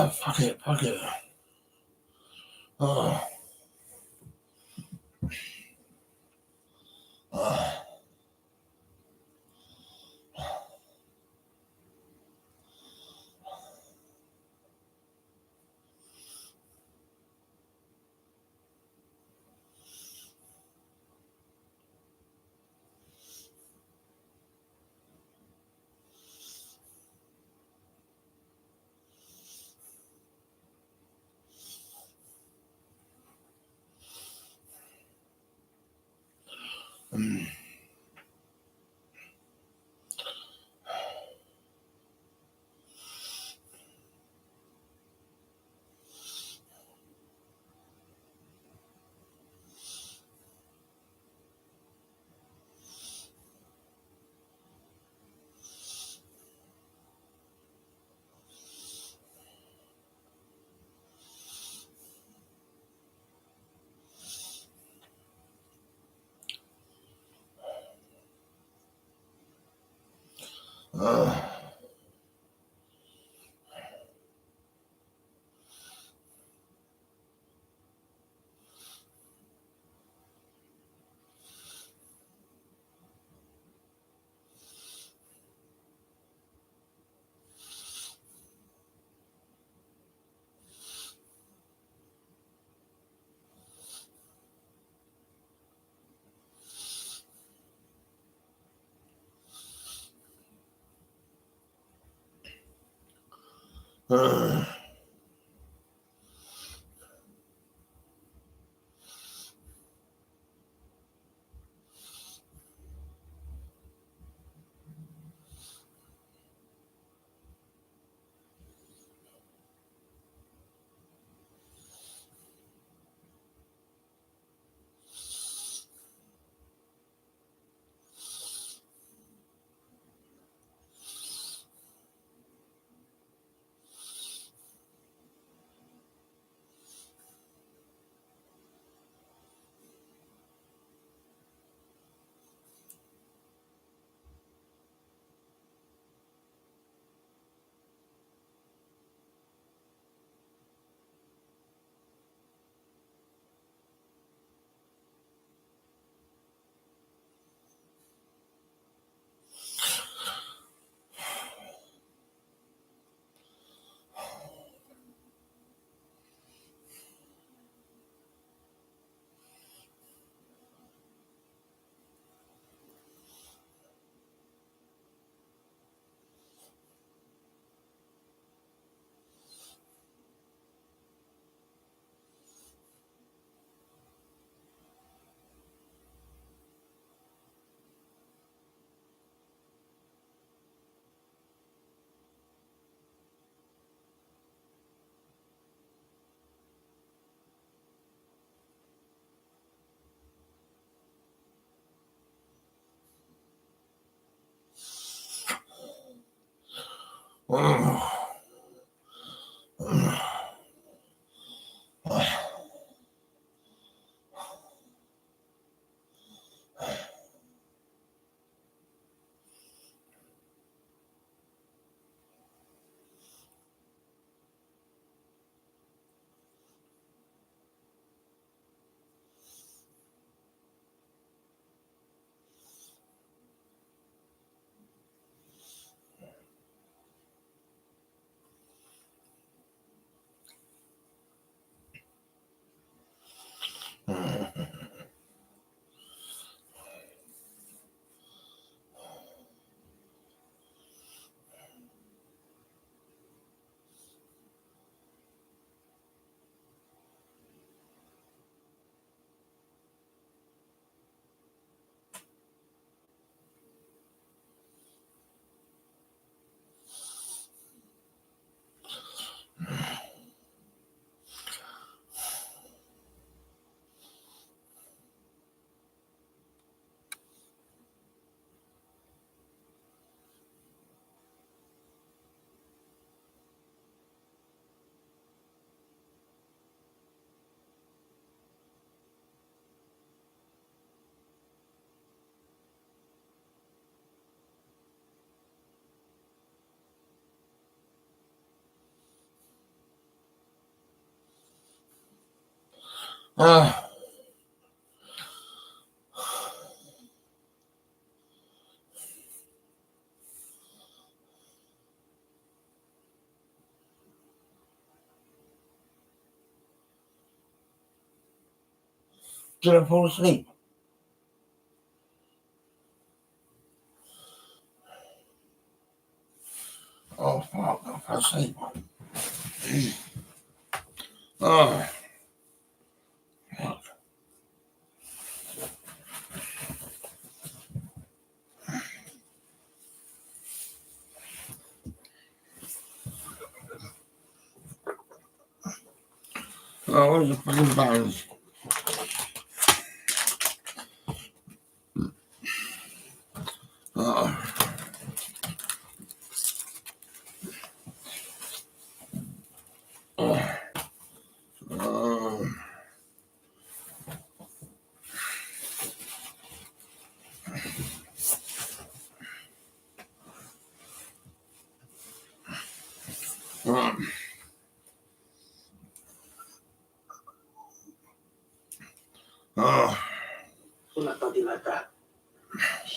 fuck it. Oh. Did I fall asleep? Oh, fuck, I fell asleep. Oh, fuck. Oh, where's the fucking balance? Oh. Oh. Well, not buddy like that.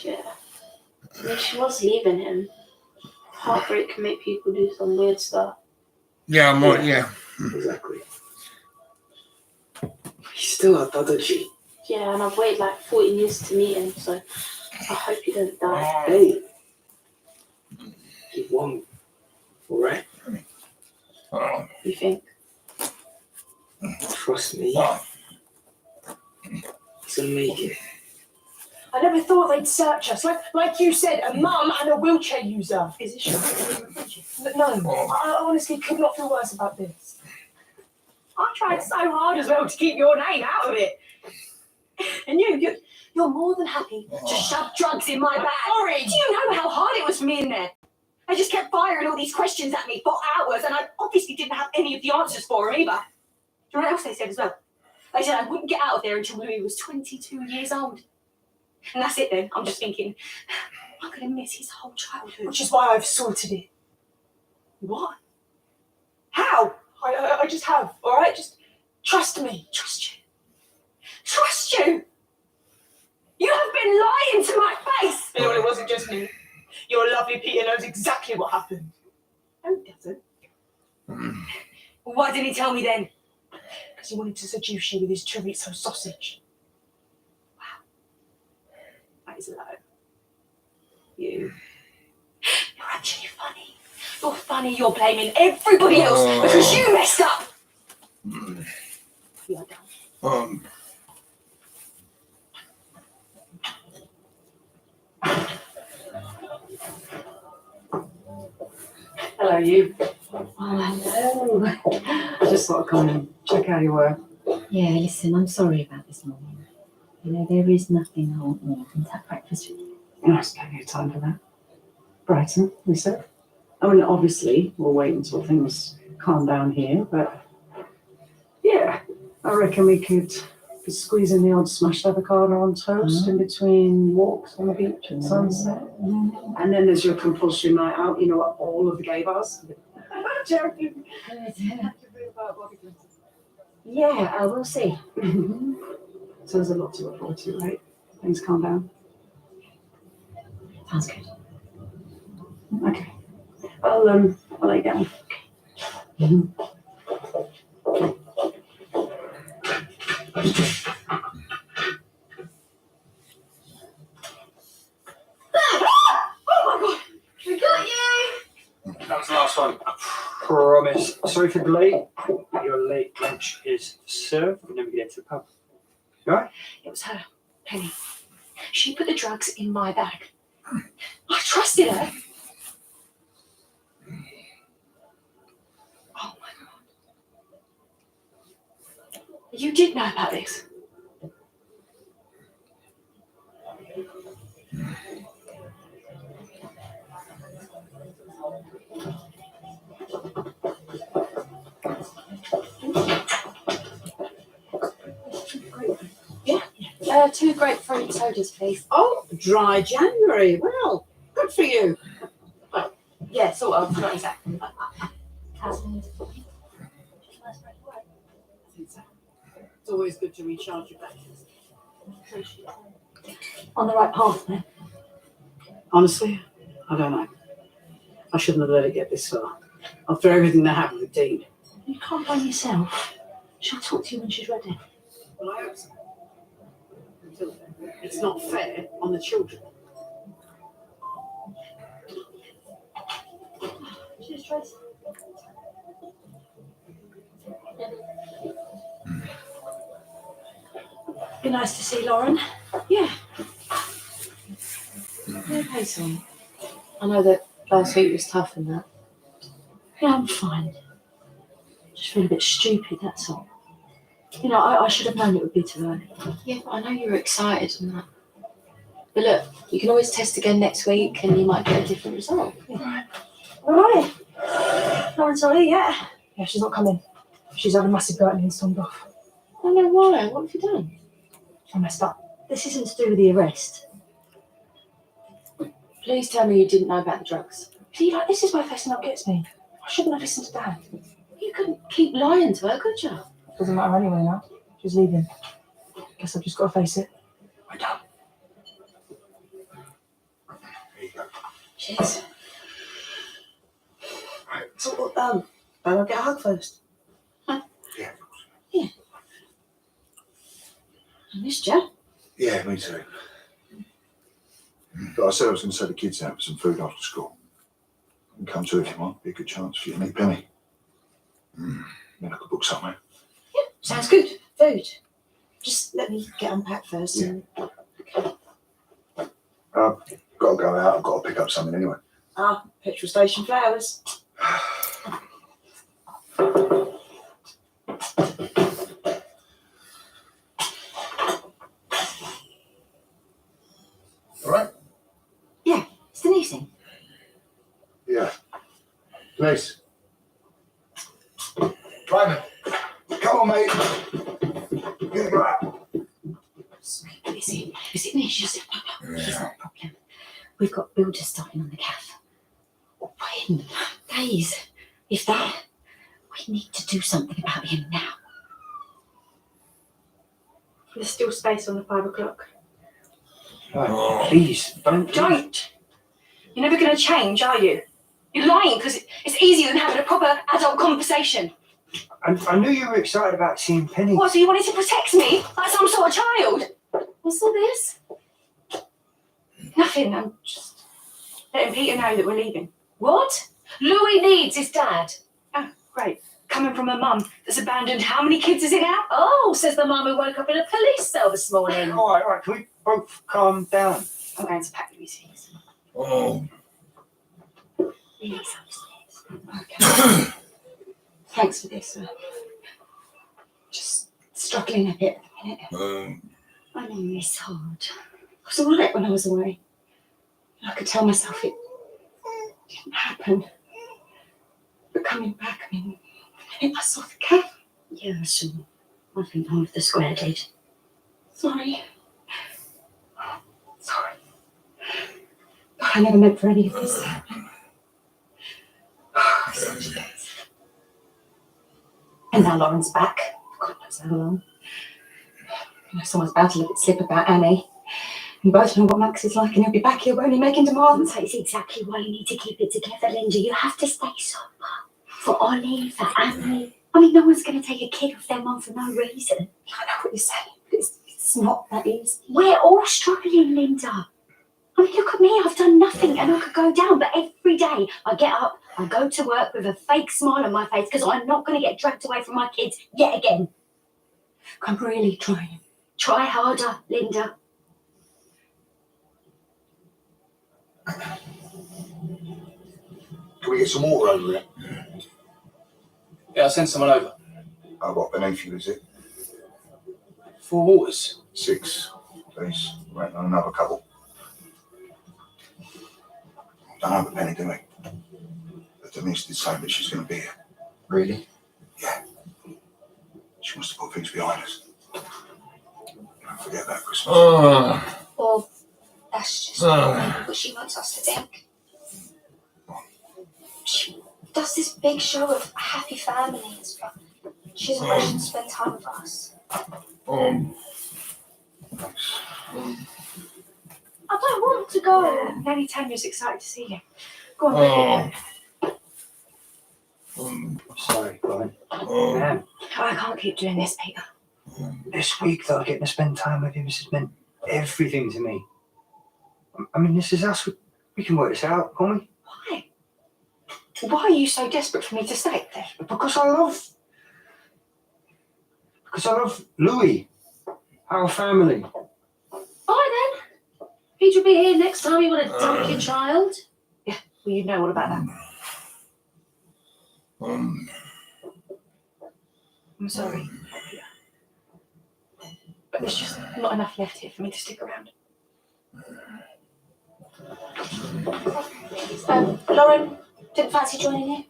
Yeah. I mean, she was leaving him. Heartbreak can make people do some weird stuff. Yeah, more, yeah. Exactly. He's still a prodigy. Yeah, and I've waited like 14 years to meet him, so I hope he doesn't die. Hey. He won't. Alright? Oh. You think? Trust me. He's gonna make it. I never thought they'd search us. Like you said, a mum and a wheelchair user. Is it true? No, I honestly could not feel worse about this. I tried so hard as well to keep your name out of it. And you're more than happy to shove drugs in my bag. Sorry. Do you know how hard it was for me in there? I just kept firing all these questions at me for hours, and I obviously didn't have any of the answers for them either. Do you know what else they said as well? They said I wouldn't get out of there until Louis was 22 years old. And that's it then. I'm just thinking, I'm going to miss his whole childhood. Which is why I've sorted it. What? How? I just have, all right? Just trust me. Trust you. Trust you? You have been lying to my face. You know, it wasn't just me. Your lovely Peter knows exactly what happened. No, he doesn't. Why didn't he tell me then? Because he wanted to seduce you with his chorizo sausage. That is low. You're actually funny. You're funny, you're blaming everybody else because you messed up. You are done. Hello, you. Oh, hello. I just thought I'd come and check how you were. Yeah, listen, I'm sorry about this morning. You know, there is nothing I want more than to have breakfast with you. There's plenty of time for that. Brighton, we said. I mean, obviously, we'll wait until things calm down here, but yeah, I reckon we could squeeze in the odd smashed avocado on toast in between walks on the beach at sunset. And then there's your compulsory night out, you know, at all of the gay bars. Joking. Yeah, we'll see. So there's a lot to look forward to, right? Things calm down. Sounds good. Okay. I'll let you go. We got you! That was the last one. I promise. Sorry for the delay. Your late lunch is served. We never get into the pub. You alright? It was her, Penny. She put the drugs in my bag. I trusted her. Oh my God. You did know about this. Yeah, 2 grapefruit sodas, please. Oh, dry January. Well, good for you. Well, yeah, sort of, not exactly. It's always good to recharge your batteries. On the right path, then? Honestly, I don't know. I shouldn't have let it get this far. After everything that happened with Dean. You can't blame yourself. She'll talk to you when she's ready. Well, I hope so. Until then, it's not fair on the children. Cheers, Trace. Be nice to see Lauren. Yeah. You okay, son? I know that last week was tough and that. Yeah, I'm fine. Just feel a bit stupid, that's all. You know, I should have known it would be too early. Yeah, but I know you were excited and that. But look, you can always test again next week and you might get a different result. All right. Lauren's not here yet. Yeah, she's not coming. She's had a massive go at me and stormed off. I know why. What have you done? I messed up. This isn't to do with the arrest. Please tell me you didn't know about the drugs. See, like, this is where fessing up gets me. I shouldn't have listened to Dad. You couldn't keep lying to her, could you? Doesn't matter anyway now. She's leaving. Guess I've just got to face it. We're done. There you go. Cheers. Right, so what, don't I get a hug first? Huh? Yeah. I missed you. Yeah, me too. But I said I was going to take the kids out for some food after school. You can come too if you want. Be a good chance for you to meet Penny. Then I could book somewhere. Yeah, sounds good. Food. Just let me get unpacked first. Yeah. And... Got to go out. I've got to pick up something anyway. Petrol station flowers. All right? Yeah, it's the new thing. Yeah. Denise. Raymond. Come on, mate. Get go out. Is it me? She's not a problem. We've got builders starting on the calf. When? Days. If that. We need to do something about him now. There's still space on the 5 o'clock. Oh, please, don't. Don't! You're never going to change, are you? You're lying because it's easier than having a proper adult conversation. I knew you were excited about seeing Penny. What, so you wanted to protect me like some sort of child? What's all this? Nothing, I'm just letting Peter know that we're leaving. What? Louis needs his dad. Oh, great. Coming from a mum that's abandoned how many kids is it now? Oh, says the mum who woke up in a police cell this morning. All right, can we both calm down? I'm going to pack these things. Oh. These upstairs. Okay. Thanks for this. Just struggling a bit at the minute. I know it's hard. I was all right when I was away. I could tell myself it didn't happen. But coming back, I mean, I saw the cat. Yeah, I saw. I think half the square did. Sorry. Sorry. God, I never meant for any of this to happen. Such a mess. And now Lauren's back. God knows how long. You know, someone's about to let it slip about Annie. You both know what Max is like, and he'll be back here, won't he, making demands? That's exactly why you need to keep it together, Linda. You have to stay sober. For Ollie, for Annie. I mean, no one's going to take a kid off their mum for no reason. I know what you're saying, but it's not that easy. We're all struggling, Linda. I mean, look at me. I've done nothing, and I could go down. But every day I get up, I go to work with a fake smile on my face because I'm not going to get dragged away from my kids yet again. I'm really trying. Try harder, Linda. Can we get some water over here? Yeah, I'll send someone over. Oh, what beneath you, is it? 4 waters. 6, please. Wait on another couple. Don't have a penny, do we? But Denise did say that she's going to be here. Really? Yeah. She wants to put things behind us. Don't forget that Christmas. Well, that's just what she wants us to think. She does this big show of happy family and stuff. She doesn't want us to spend time with us. I don't want to go. Lady Tanya's excited to see you. Go on, Sorry, Colin. I can't keep doing this, Peter. This week that I'm getting to spend time with you, this has meant everything to me. I mean, this is us. We can work this out, can't we? Why? Why are you so desperate for me to stay there? Because I love Louis, our family. Bye then. Peter will be here next time you want to dump your child. Yeah, well, you know all about that. I'm sorry, Peter. But there's just not enough left here for me to stick around. Lauren, didn't fancy joining you?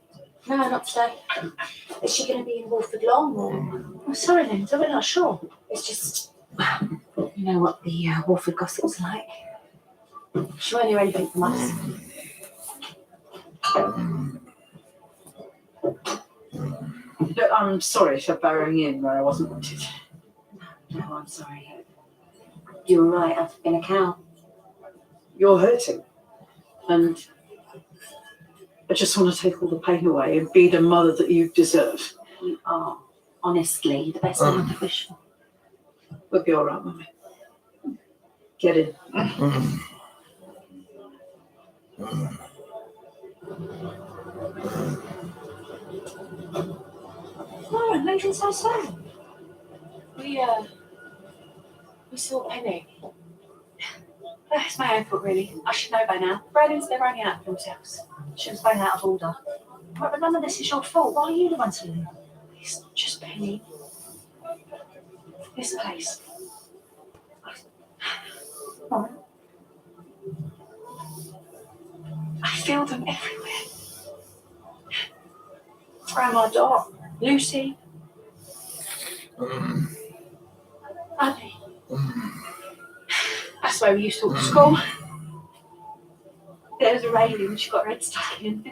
No, not today. Is she going to be in Wolford long? Or? I'm sorry, Linda, we're not sure. It's just, you know what the Wolford gossip's like. She won't hear anything from us. Look, I'm sorry for burrowing in where I wasn't wanted. No, I'm sorry. You were right, I've been a cow. You're hurting. And I just want to take all the pain away and be the mother that you deserve. You are, honestly, the best thing I could wish for. We'll be all right, Mummy. Get in. Lauren, leaving so soon. We saw Penny. It's my own fault, really. I should know by now. Brandon's never only out for themselves. She was going out of order. Right, but none of this is your fault. Why are you the one to leave? It's not just Penny. This place. Lauren. I feel them everywhere. Around my door. Lucy. Abby. That's where we used to walk to school. There was a railing she got her head stuck in.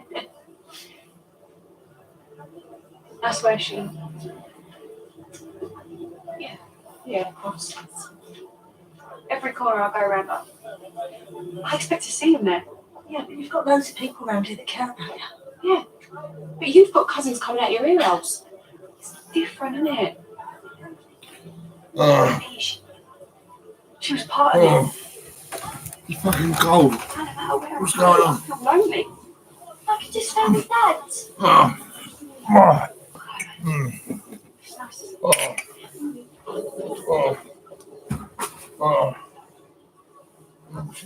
That's where she. Yeah, of course. Every corner I go around, I expect to see him there. Yeah, but you've got loads of people around here that care about you. Yeah, but you've got cousins coming out your ear holes. It's different, isn't it? She was part of it. It's fucking cold. What's going on? You're lonely. I could just stay with Dad.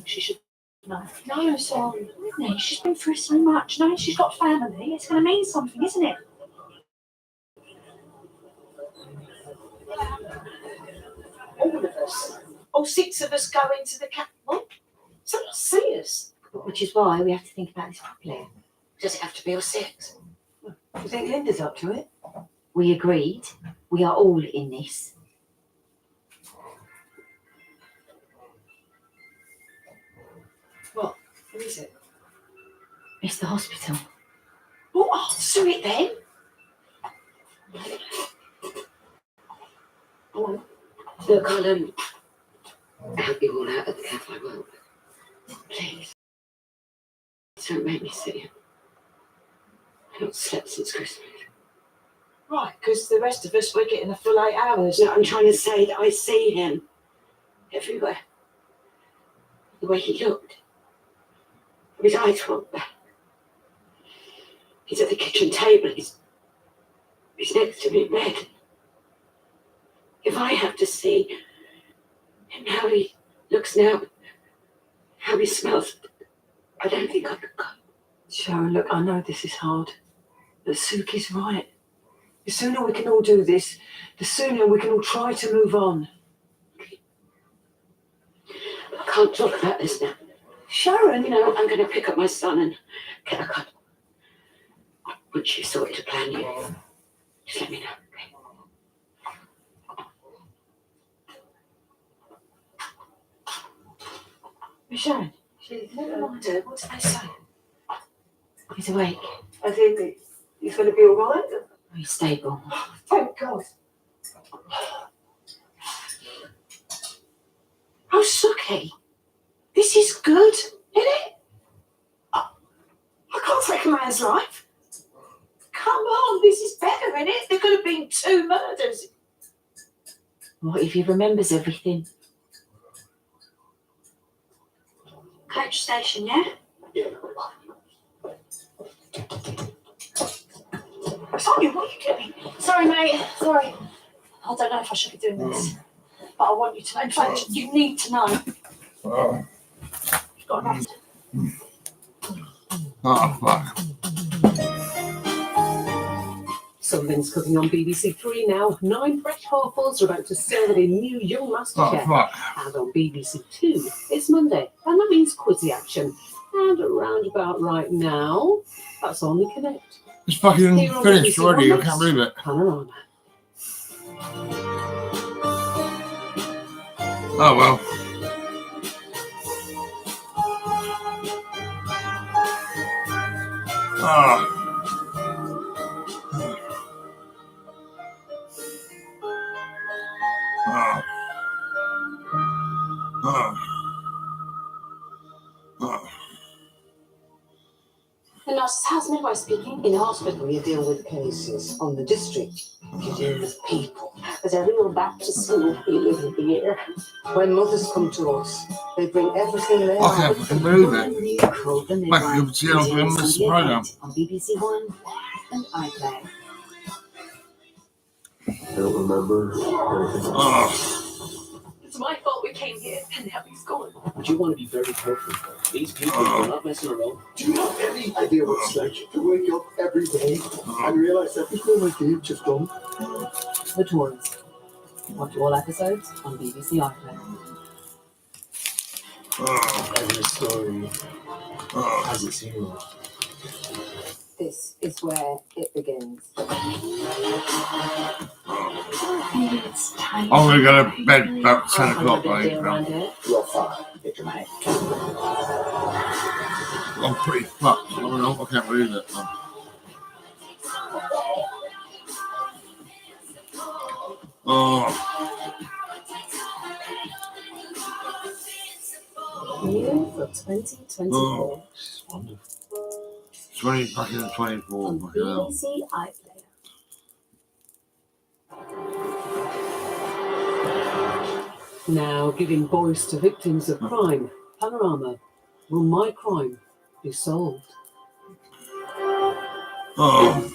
She should know. No, sorry. Whitney, she's been through so much. Knowing she's got family, it's going to mean something, isn't it? All of us. All 6 of us go into the capital. So not see us. Which is why we have to think about this properly. Does it have to be all 6? You think Linda's up to it? We agreed. We are all in this. What? Who is it? It's the hospital. Well, answer it then. Look, I'll help you all out at the cafe, I will. Please. Don't make me sit here. I've not slept since Christmas. Right, because the rest of us, we're getting a full 8 hours. No, I'm trying to say that I see him everywhere. The way he looked. His eyes rolled back. He's at the kitchen table. He's next to me in bed. If I have to see him how he looks now, how he smells, I don't think I could go. Sharon, look, I know this is hard, but Suki's right. The sooner we can all do this, the sooner we can all try to move on. I can't talk about this now. Sharon, you know, I'm going to pick up my son and get a cup. Once you've sorted a plan, you just let me know, okay? Sharon, never mind her. What did they say? He's awake. I think he's going to be all right. He's stable. Thank God. Hey, this is good, isn't it? I can't take a man's life. Come on, this is better, isn't it? There could have been 2 murders. What if he remembers everything? Coach station, yeah? Sonia, what are you doing? Sorry, mate. Sorry. I don't know if I should be doing this, but I want you to know. In fact, you need to know. Oh, You've got enough. oh fuck. Something's cooking on BBC Three now. 9 fresh half-fulls are about to serve a new young MasterChef. Oh, fuck. And on BBC Two, it's Monday, and that means quizzy action. And around about right now, that's on the Connect. It's fucking Here on finished BBC already. I One can't believe it. Panorama. Oh well. Oh. Oh. Oh. Oh. The nurse's house midwife speaking. In hospital, you deal with cases. On the district, you deal with people. There's a real back to school feeling here. When mothers come to us, they bring everything they I can't have. fucking believe it. Mate, you'll see it on this program. On BBC One and iPlayer. I don't remember anything. Oh. It's my fault we came here and now he's gone. But you want to be very careful. These people are not messing around. Do you have any idea what it's like to wake up every day and realize that this moment you've just done? The Tours. Watch all episodes on BBC iPlayer. Every story has its hero. This is where it begins. I'm gonna go to bed about 10 o'clock, mate. You're fine. Get your mind. I'm pretty fucked. I can't believe it. Oh. New for 2024. Oh. 20 fucking 24. Fucking hell. BBC iPlayer. Now giving voice to victims of crime. Panorama. Will my crime be solved? Oh.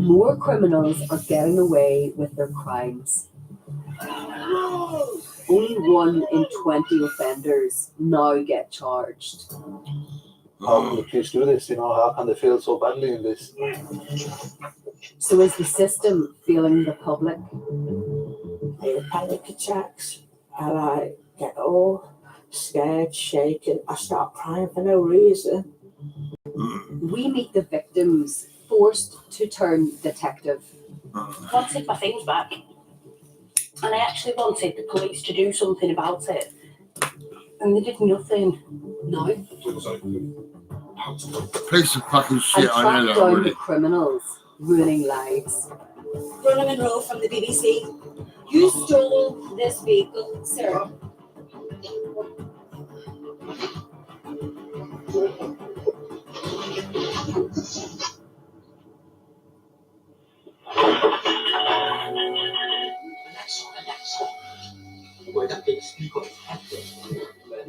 More criminals are getting away with their crimes. Only 1 in 20 offenders now get charged. How can the police do this? How can they fail so badly in this? So is the system failing the public? I have panic attacks and I get all scared, shaken. I start crying for no reason. We meet the victims forced to turn detective. I wanted my things back. And I actually wanted the police to do something about it. And they did nothing. No. Piece of fucking And shit, I track know that down already. the criminals, ruining lives. Bruna Monroe from the BBC. You stole this vehicle, sir.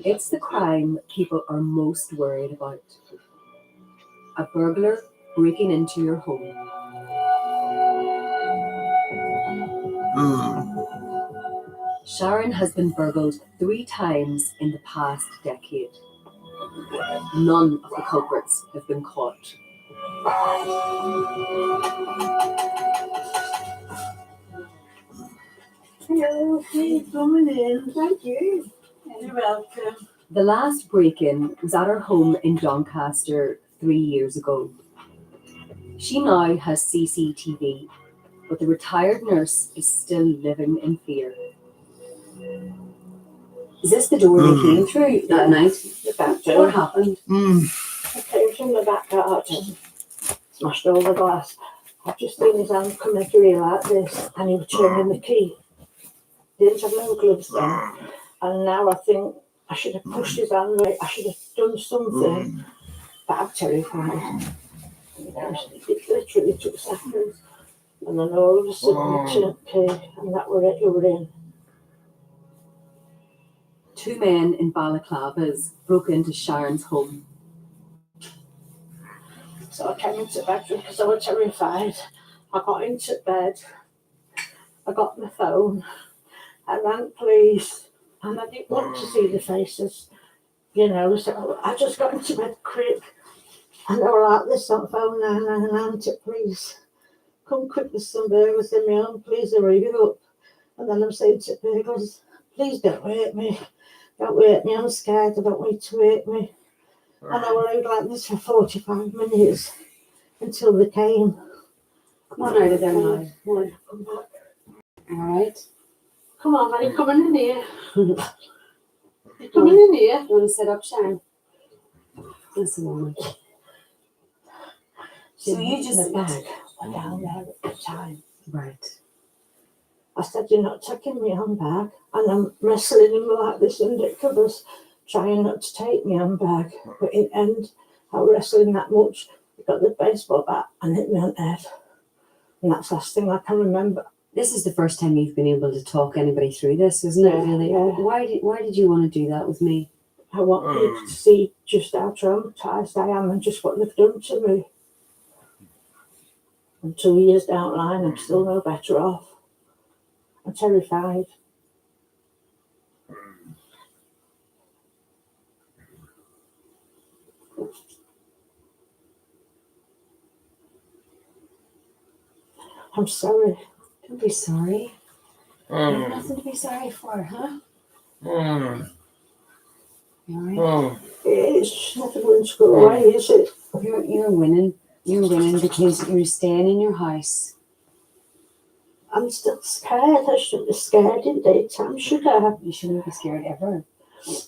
It's the crime people are most worried about. A burglar breaking into your home. Sharon has been burgled 3 times in the past decade. None of the culprits have been caught. Hello, hey, coming in. Thank you. You're welcome. The last break-in was at her home in Doncaster 3 years ago. She now has CCTV, but the retired nurse is still living in fear. Is this the door they came through that night? The back door. What happened? I came from the back garden, smashed all the glass. I've just seen his hand come into real like this, and he was turning the key. didn't have no gloves then. And now I think I should have pushed his hand right. I should have done something. But I'm terrified. It literally took seconds. And then all of a sudden it turned pink, and that were it, you were in. Two men in balaclavas broke into Sharon's home. So I came into bed because I was terrified. I got into bed. I got my phone. I rang police. And I didn't want to see the faces. You know, so I just got into bed quick. And they were like, this on phone 999, please. Come quick, there's some burglars in my home, please hurry up. And then I'm saying to burglars, please don't wake me. Don't wake me, I'm scared, I don't want you to wake me. And I was like this for 45 minutes until they came. Come on out of there now. Come on. Come back. All right. Come on, man, you're coming in here. You're coming in here. You want to sit up, Sharon? That's the woman. So you just bag were down there at the time. Right. I said, you're not taking my handbag. And I'm wrestling him like this under covers, trying not to take my handbag. But in the end, I was wrestling that much. I got the baseball bat and hit me on the head. And that's the last thing I can remember. This is the first time you've been able to talk anybody through this, isn't it? Really? Yeah. Why did you want to do that with me? I want people to see just how traumatised I am and just what they've done to me. And 2 years down the line, I'm still no better off. I'm terrified. I'm sorry. Don't be sorry. There's nothing to be sorry for, huh? You all right? It's never going to go away, is it? You're winning. You're winning because you're staying in your house. I'm still scared. I shouldn't be scared in daytime, should I? You shouldn't be scared ever.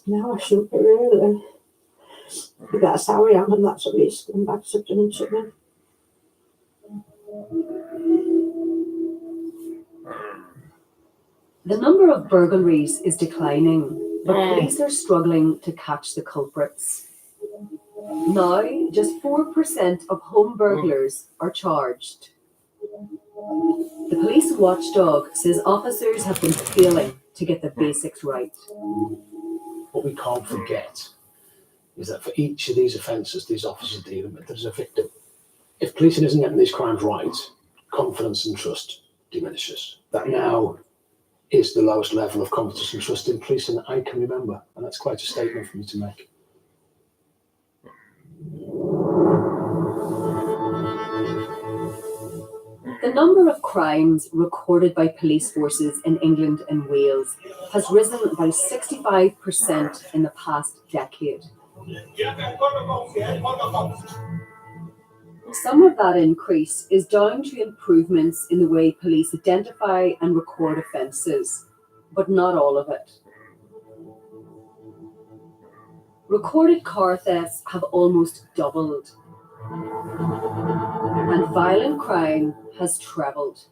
No, I shouldn't be really. But that's how I am, and that's what these scumbags have done to me. The number of burglaries is declining, but police are struggling to catch the culprits. Now, just 4% of home burglars are charged. The police watchdog says officers have been failing to get the basics right. What we can't forget is that for each of these offences these officers are dealing with, there's a victim. If policing isn't getting these crimes right, confidence and trust diminishes. That now is the lowest level of confidence and trust in policing that I can remember. And that's quite a statement for me to make. The number of crimes recorded by police forces in England and Wales has risen by 65% in the past decade. Some of that increase is down to improvements in the way police identify and record offences, but not all of it. Recorded car thefts have almost doubled, and violent crime has trebled.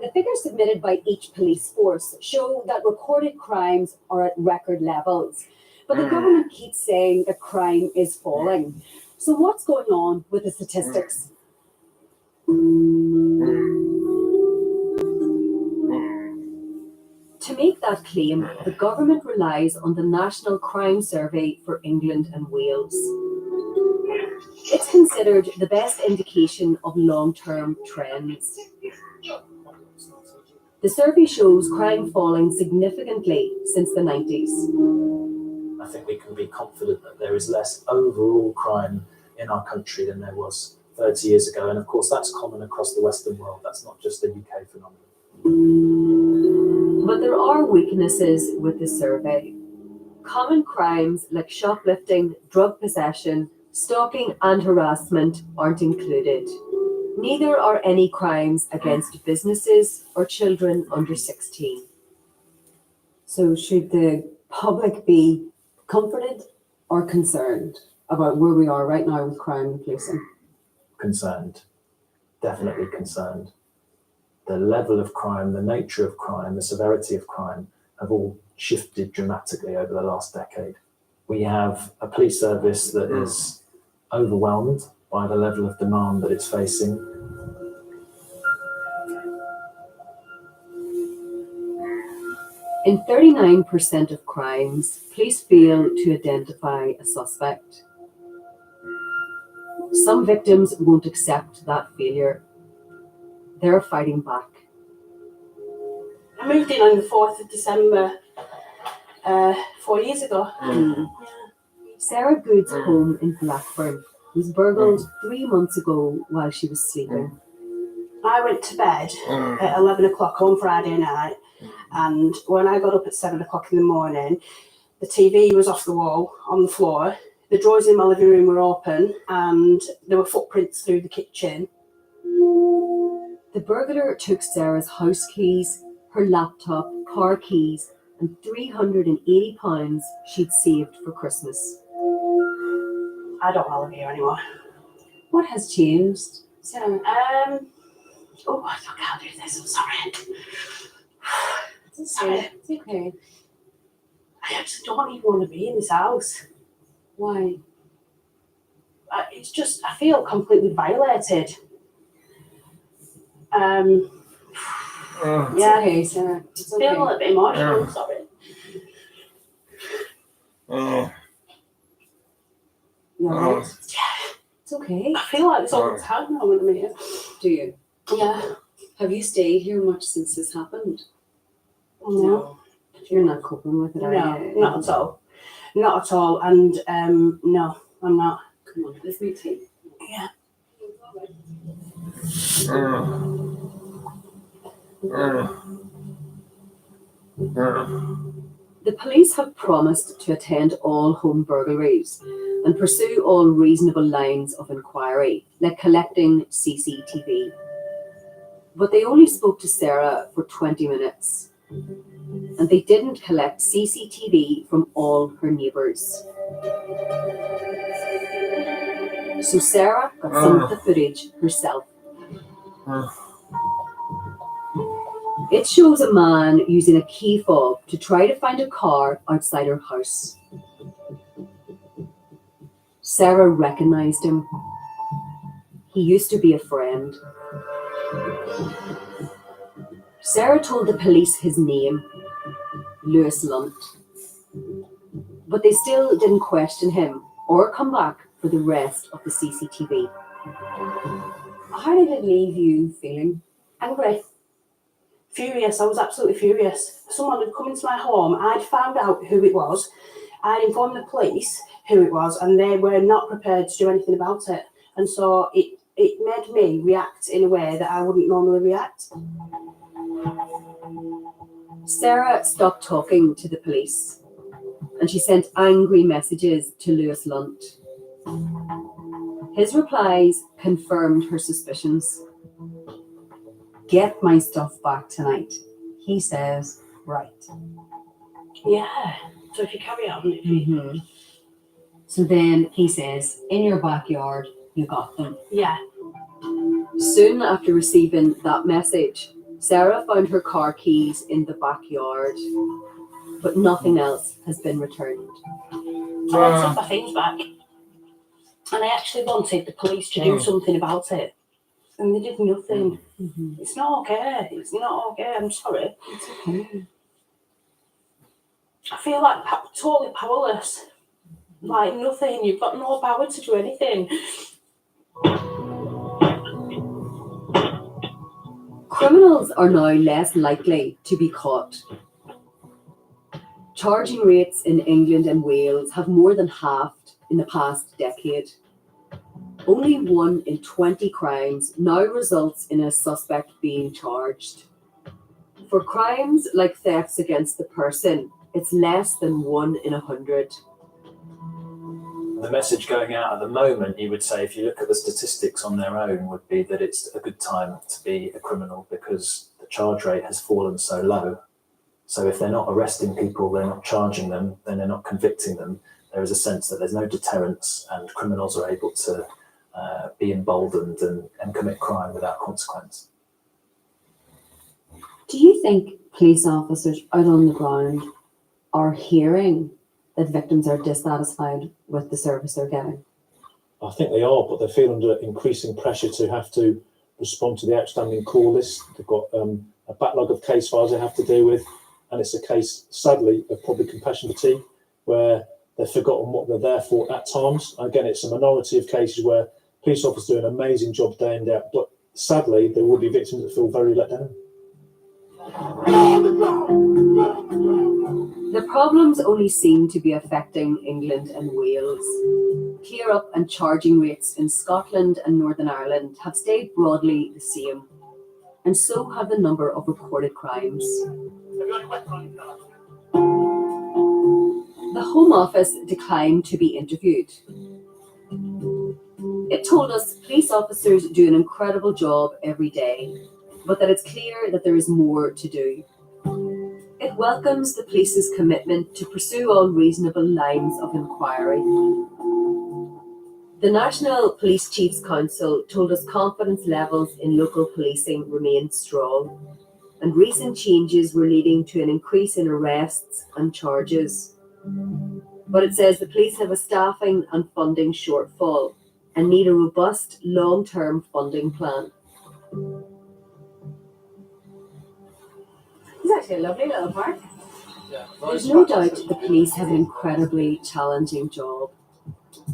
The figures submitted by each police force show that recorded crimes are at record levels, but the government keeps saying that crime is falling. So what's going on with the statistics? To make that claim, the government relies on the National Crime Survey for England and Wales. It's considered the best indication of long-term trends. The survey shows crime falling significantly since the 90s. I think we can be confident that there is less overall crime in our country than there was 30 years ago. And of course, that's common across the Western world. That's not just a UK phenomenon. But there are weaknesses with the survey. Common crimes like shoplifting, drug possession, stalking and harassment aren't included. Neither are any crimes against businesses or children under 16. So should the public be comforted or concerned about where we are right now with crime and policing? Concerned. Definitely concerned. the level of crime, the nature of crime, the severity of crime have all shifted dramatically over the last decade. We have a police service that is overwhelmed by the level of demand that it's facing. In 39% of crimes, police fail to identify a suspect. Some victims won't accept that failure. They're fighting back. I moved in on the 4th of December 4 years ago. Sarah Good's home in Blackburn was burgled 3 months ago while she was sleeping. I went to bed at 11 o'clock on Friday night, and when I got up at 7 o'clock in the morning, the TV was off the wall on the floor, the drawers in my living room were open, and there were footprints through the kitchen. The burglar took Sarah's house keys, her laptop, car keys, and £380 she'd saved for Christmas. I don't want to live here anymore. What has changed? So, oh, I can't do this. I'm sorry. Sorry. It's okay. I actually don't even want to be in this house. Why? It's just, I feel completely violated. It's Yeah. okay, Sarah. It's I feel okay. a little bit emotional. Yeah. Sorry. You all right? Yeah. It's okay. I feel like this all the time now when I'm here. Do you? Yeah. Have you stayed here much since this happened? No. You're not coping with it, are No, you? not at all. Not at all. And no, I'm not. Come on, let's make tea. Yeah. The police have promised to attend all home burglaries and pursue all reasonable lines of inquiry, like collecting CCTV. But they only spoke to Sarah for 20 minutes, and they didn't collect CCTV from all her neighbours. So Sarah got some of the footage herself. It shows a man using a key fob to try to find a car outside her house. Sarah recognized him. He used to be a friend. Sarah told the police his name, Lewis Lunt. But they still didn't question him or come back for the rest of the CCTV. How did it leave you feeling? Angry. Furious. I was absolutely furious. Someone had come into my home. I'd found out who it was. I'd informed the police who it was, and they were not prepared to do anything about it. And so it made me react in a way that I wouldn't normally react. Sarah stopped talking to the police, and she sent angry messages to Lewis Lunt. His replies confirmed her suspicions. Get my stuff back tonight, he says. Right. Yeah. So if you carry on. So then he says, in your backyard, you got them. Yeah. Soon after receiving that message, Sarah found her car keys in the backyard, but nothing else has been returned. So I took my things back, and I actually wanted the police to do something about it, and they did nothing. It's not okay. It's not okay. I'm sorry. It's okay. I feel like totally powerless. Like nothing. You've got no power to do anything. Criminals are now less likely to be caught. Charging rates in England and Wales have more than halved in the past decade. Only 1 in 20 crimes now results in a suspect being charged. For crimes like thefts against the person, it's less than 1 in 100. The message going out at the moment, you would say, if you look at the statistics on their own, would be that it's a good time to be a criminal because the charge rate has fallen so low. So if they're not arresting people, they're not charging them, then they're not convicting them. There is a sense that there's no deterrence and criminals are able to be emboldened and commit crime without consequence. Do you think police officers out on the ground are hearing that victims are dissatisfied with the service they're getting? I think they are, but they feel under increasing pressure to have to respond to the outstanding call list. They've got a backlog of case files they have to deal with, and it's a case, sadly, of probably compassion fatigue, where they've forgotten what they're there for at times. Again, it's a minority of cases where police officers do an amazing job day in, day out, but sadly, there will be victims that feel very let down. The problems only seem to be affecting England and Wales. Clear up and charging rates in Scotland and Northern Ireland have stayed broadly the same, and so have the number of reported crimes. The Home Office declined to be interviewed. It told us police officers do an incredible job every day, but that it's clear that there is more to do. It welcomes the police's commitment to pursue all reasonable lines of inquiry. The National Police Chiefs Council told us confidence levels in local policing remained strong, and recent changes were leading to an increase in arrests and charges. But it says the police have a staffing and funding shortfall and need a robust long-term funding plan. It's actually a lovely little park. There's no doubt the police have an incredibly challenging job,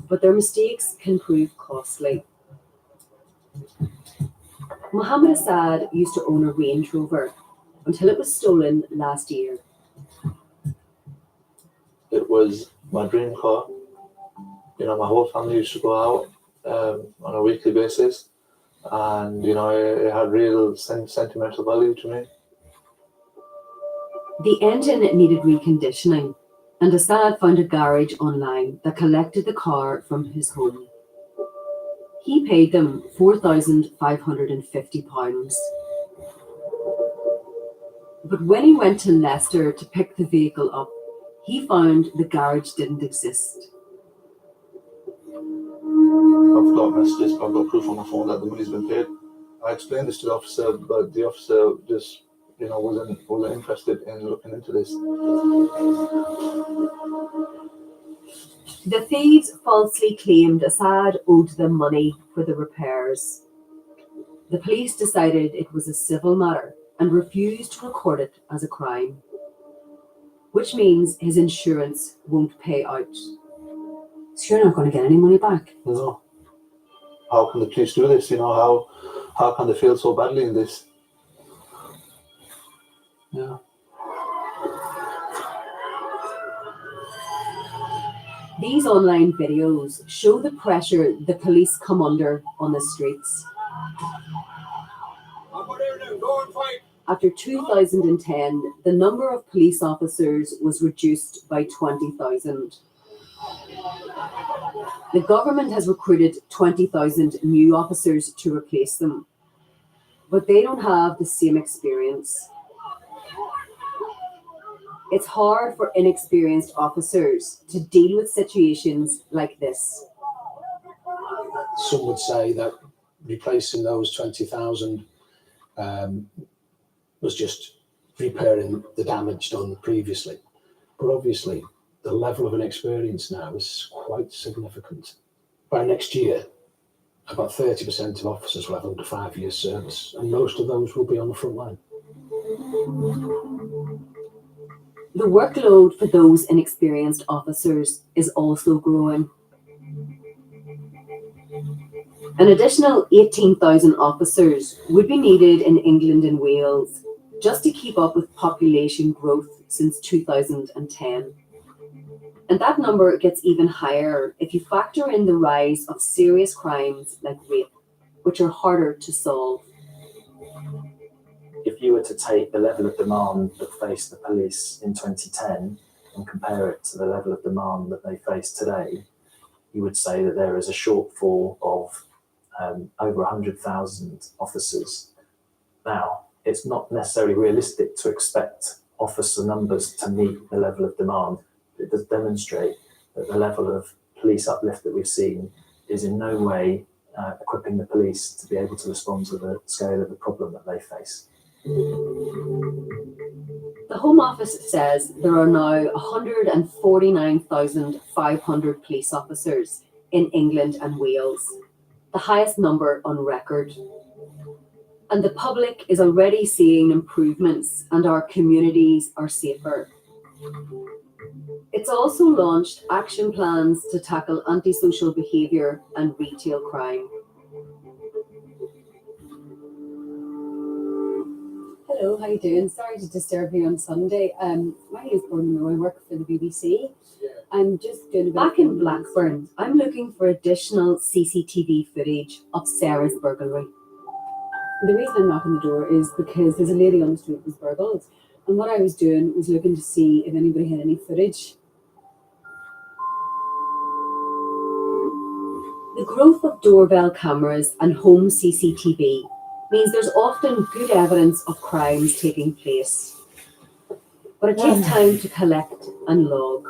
but their mistakes can prove costly. Mohammed Assad used to own a Range Rover until it was stolen last year. It was my dream car. You know, my whole family used to go out on a weekly basis, and you know, it had real sentimental value to me. The engine needed reconditioning, and Assad found a garage online that collected the car from his home. He paid them £4,550. But when he went to Leicester to pick the vehicle up, he found the garage didn't exist. I've got messages, I've got proof on my phone that the money's been paid. I explained this to the officer, but the officer just, you know, wasn't interested in looking into this. The thieves falsely claimed Assad owed them money for the repairs. The police decided it was a civil matter and refused to record it as a crime, which means his insurance won't pay out. So you're not going to get any money back? No. How can the police do this? You know, how can they fail so badly in this? Yeah. These online videos show the pressure the police come under on the streets. After 2010, the number of police officers was reduced by 20,000. The government has recruited 20,000 new officers to replace them, but they don't have the same experience. It's hard for inexperienced officers to deal with situations like this. Some would say that replacing those 20,000 was just repairing the damage done previously. But obviously, the level of inexperience now is quite significant. By next year, about 30% of officers will have under 5 years service, and most of those will be on the front line. The workload for those inexperienced officers is also growing. An additional 18,000 officers would be needed in England and Wales just to keep up with population growth since 2010. And that number gets even higher if you factor in the rise of serious crimes like rape, which are harder to solve. If you were to take the level of demand that faced the police in 2010 and compare it to the level of demand that they face today, you would say that there is a shortfall of over 100,000 officers. Now, it's not necessarily realistic to expect officer numbers to meet the level of demand. It does demonstrate that the level of police uplift that we've seen is in no way equipping the police to be able to respond to the scale of the problem that they face. The Home Office says there are now 149,500 police officers in England and Wales, the highest number on record. And the public is already seeing improvements and our communities are safer. It's also launched action plans to tackle antisocial behaviour and retail crime. Hello, how you doing? Sorry to disturb you on Sunday. My name is Gordon Roy, I work for the BBC. I'm just doing a bit back in Blackburn. I'm looking for additional CCTV footage of Sarah's burglary. The reason I'm knocking the door is because there's a lady on the street who was burgled, and what I was doing was looking to see if anybody had any footage. The growth of doorbell cameras and home CCTV means there's often good evidence of crimes taking place. But it takes time to collect and log.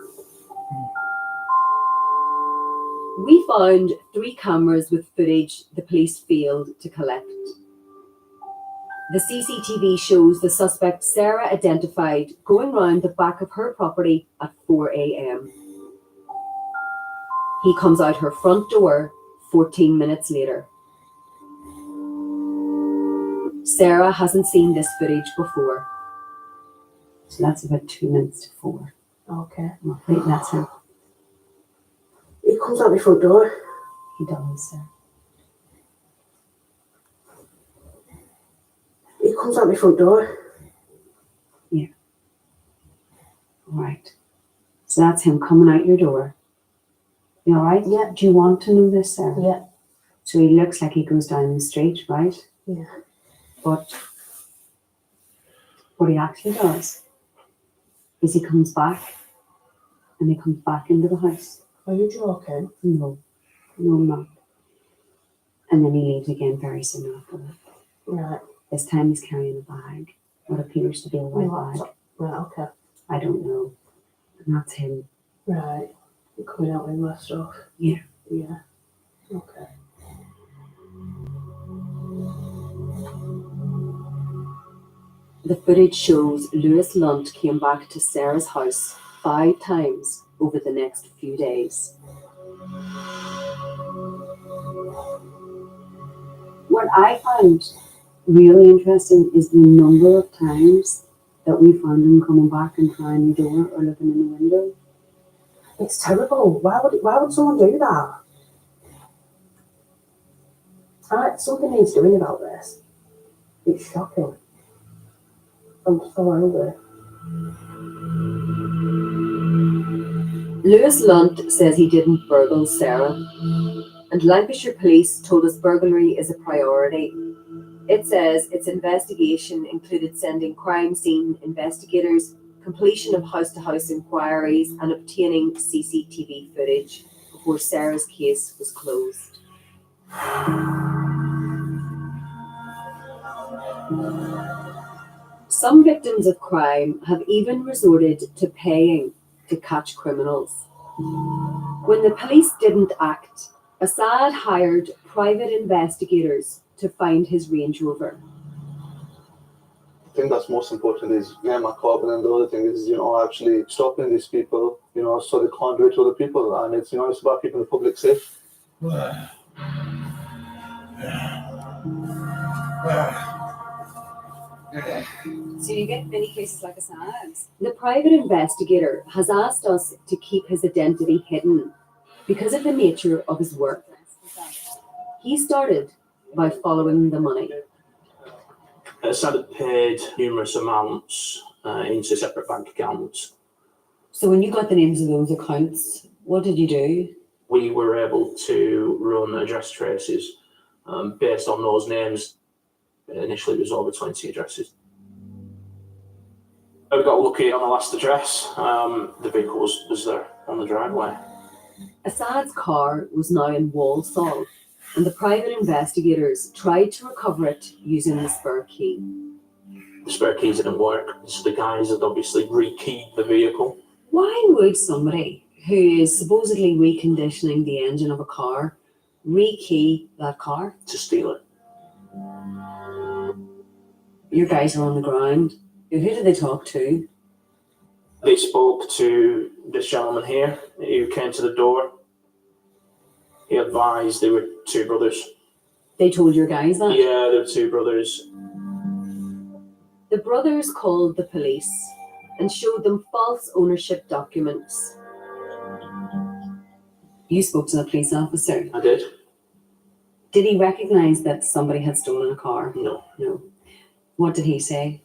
We found 3 cameras with footage the police failed to collect. The CCTV shows the suspect Sarah identified going round the back of her property at 4 a.m. He comes out her front door 14 minutes later. Sarah hasn't seen this footage before. So that's about 2 minutes to 4. Okay. I think that's him. He comes out my front door. He does, sir. He comes out my front door. Yeah. All right. So that's him coming out your door. You all right? Yeah. Do you want to know this, Sarah? Yeah. So he looks like he goes down the street, right? Yeah. But what he actually does is he comes back and he comes back into the house. Are you joking? No, I'm not. And then he leaves again very soon after that. Right. This time he's carrying a bag, what appears to be a white bag. Right, okay. I don't know. And that's him. Right. You're coming out with my stuff. Yeah. Yeah. Okay. The footage shows Lewis Lunt came back to Sarah's house 5 times over the next few days. What I found really interesting is the number of times that we found him coming back and trying the door or looking in the window. It's terrible. Why would someone do that? Something needs doing about this. It's shocking. I'm so angry. Lewis Lunt says he didn't burgle Sarah, and Lancashire Police told us burglary is a priority. It says its investigation included sending crime scene investigators, completion of house-to-house inquiries, and obtaining CCTV footage before Sarah's case was closed. Some victims of crime have even resorted to paying to catch criminals. When the police didn't act, Assad hired private investigators to find his Range Rover. I think that's most important is getting my car, but then the other thing is, actually stopping these people, so they can't do it to other people. And it's, it's about keeping the public safe. So you get many cases like Assad's. The private investigator has asked us to keep his identity hidden because of the nature of his work. He started by following the money. Assad had paid numerous amounts into separate bank accounts. So when you got the names of those accounts, what did you do? We were able to run address traces based on those names. Initially, it was over 20 addresses. We got lucky on the last address. The vehicle was there on the driveway. Assad's car was now in Walsall, and the private investigators tried to recover it using the spare key. The spare keys didn't work, so the guys had obviously re-keyed the vehicle. Why would somebody who is supposedly reconditioning the engine of a car re-key that car? To steal it. Your guys are on the ground. Who did they talk to? They spoke to this gentleman here who came to the door. He advised they were two brothers. They told your guys that? Yeah, they're two brothers. The brothers called the police and showed them false ownership documents. You spoke to the police officer. I did. Did he recognize that somebody had stolen a car? No. No. What did he say?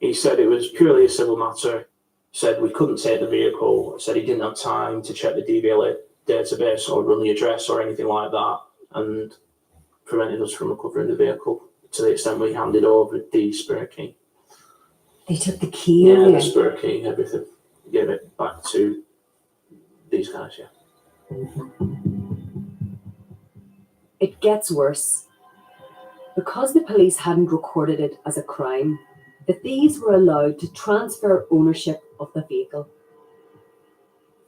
He said it was purely a civil matter. Said we couldn't take the vehicle. Said he didn't have time to check the DVLA database or run the address or anything like that, and prevented us from recovering the vehicle to the extent we handed over the spare key. They took the key Yeah, away? the spare key, everything. Gave it back to these guys, yeah. It gets worse. Because the police hadn't recorded it as a crime, the thieves were allowed to transfer ownership of the vehicle.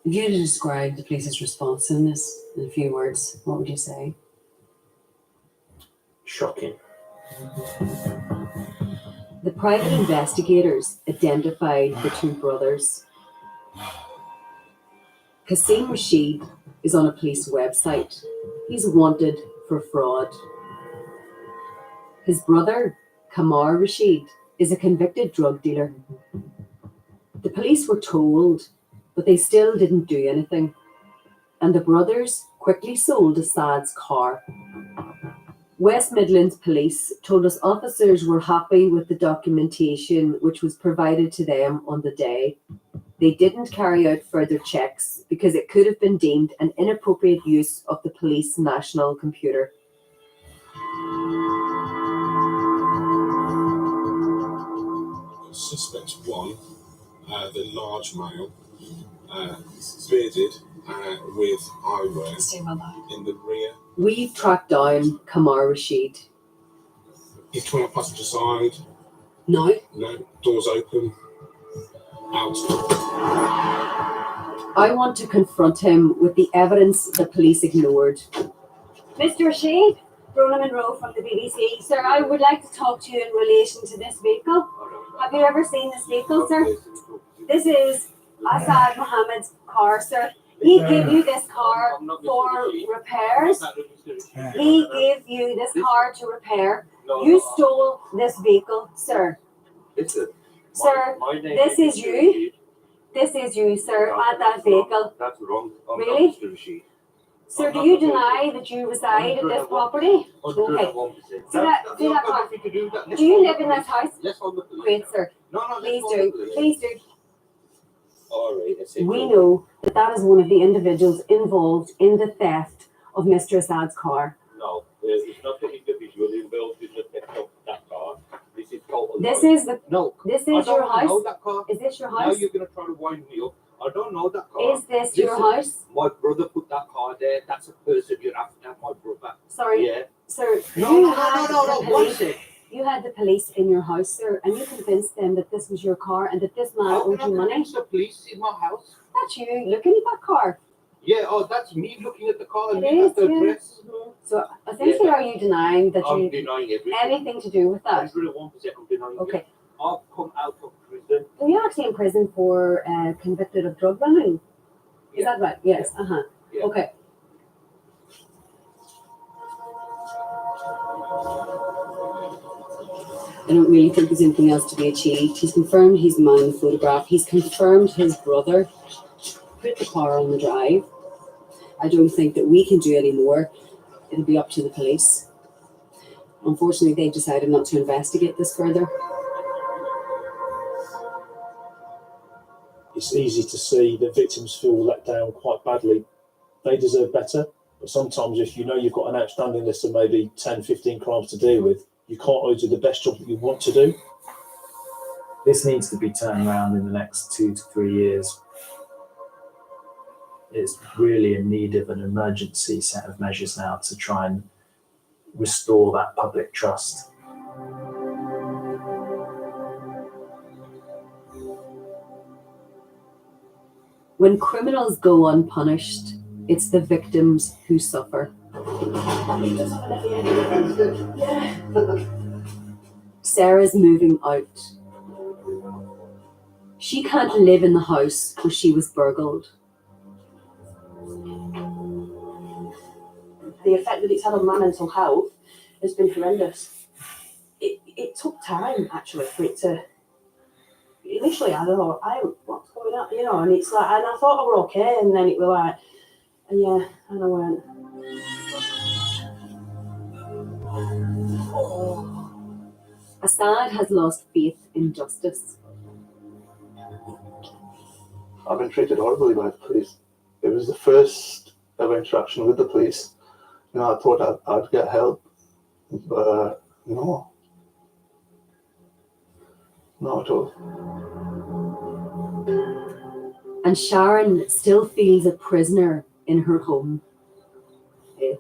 If you had to describe the police's response in this in a few words, what would you say? Shocking. The private investigators identified the two brothers. Kassim Rashid is on a police website. He's wanted for fraud. His brother, Kamar Rashid, is a convicted drug dealer. The police were told, but they still didn't do anything. And the brothers quickly sold Assad's car. West Midlands Police told us officers were happy with the documentation which was provided to them on the day. They didn't carry out further checks because it could have been deemed an inappropriate use of the police national computer. Suspect 1, the large male, bearded with eyewear in the rear. We've tracked down Kamar Rashid. He's coming up passenger side. No. No. Doors open. Out. I want to confront him with the evidence the police ignored. Mr. Rashid, Rona Monroe from the BBC. Sir, I would like to talk to you in relation to this vehicle. Have you ever seen this vehicle, sir? This is Assad Mohammed's car, sir. He gave you this car for repairs. He gave you this car to repair. You stole this vehicle, sir. Sir, this is you. This is you, sir, at that vehicle. That's wrong. Really? Sir, do you deny that you reside at this property? Okay. See that car? Do you live in this house? Great, sir. Please do. Please do. We know that that is one of the individuals involved in the theft of Mr. Assad's car. No, it's not the individual involved in the theft of that car. This is total. This is the. No. This I is don't your house. know that car. Is this your Now house? you're gonna try to wind me up. I don't know that car. Is this your house? My brother put that car there. That's a person you're after, my brother. Sorry. Yeah. Sir, No, you no, had no, the no, one police- sec. You had the police in your house, sir, and you convinced them that this was your car and that this man owed you money. The police in my house. That's you looking at that car. Yeah, oh, that's me looking at the car and It you is, have the yeah. address. So essentially, Yeah. are you denying that I'm you denying everything. anything to do with that? 101% I'm denying Okay. it. I've come out of prison. Well, you're actually in prison for convicted of drug running. Is that right? Yes. Yeah. Okay. I don't really think there's anything else to be achieved. He's confirmed he's the man in the photograph. He's confirmed his brother put the car on the drive. I don't think that we can do any more. It'll be up to the police. Unfortunately, they've decided not to investigate this further. It's easy to see the victims feel let down quite badly. They deserve better, but sometimes if you know you've got an outstanding list of maybe 10, 15 crimes to deal with, you can't always do the best job that you want to do. This needs to be turned around in the next 2 to 3 years. It's really in need of an emergency set of measures now to try and restore that public trust. When criminals go unpunished, it's the victims who suffer. Sarah's moving out. She can't live in the house where she was burgled. The effect that it's had on my mental health has been horrendous. It took time, actually, for it to... Initially, I thought, what's going on? You know, and it's like, and I thought I were okay, and then it was like, yeah, and I went... Assad has lost faith in justice. I've been treated horribly by the police. It was the first ever interaction with the police. You know, I thought I'd get help, but no. Not at all. And Sharon still feels a prisoner in her home.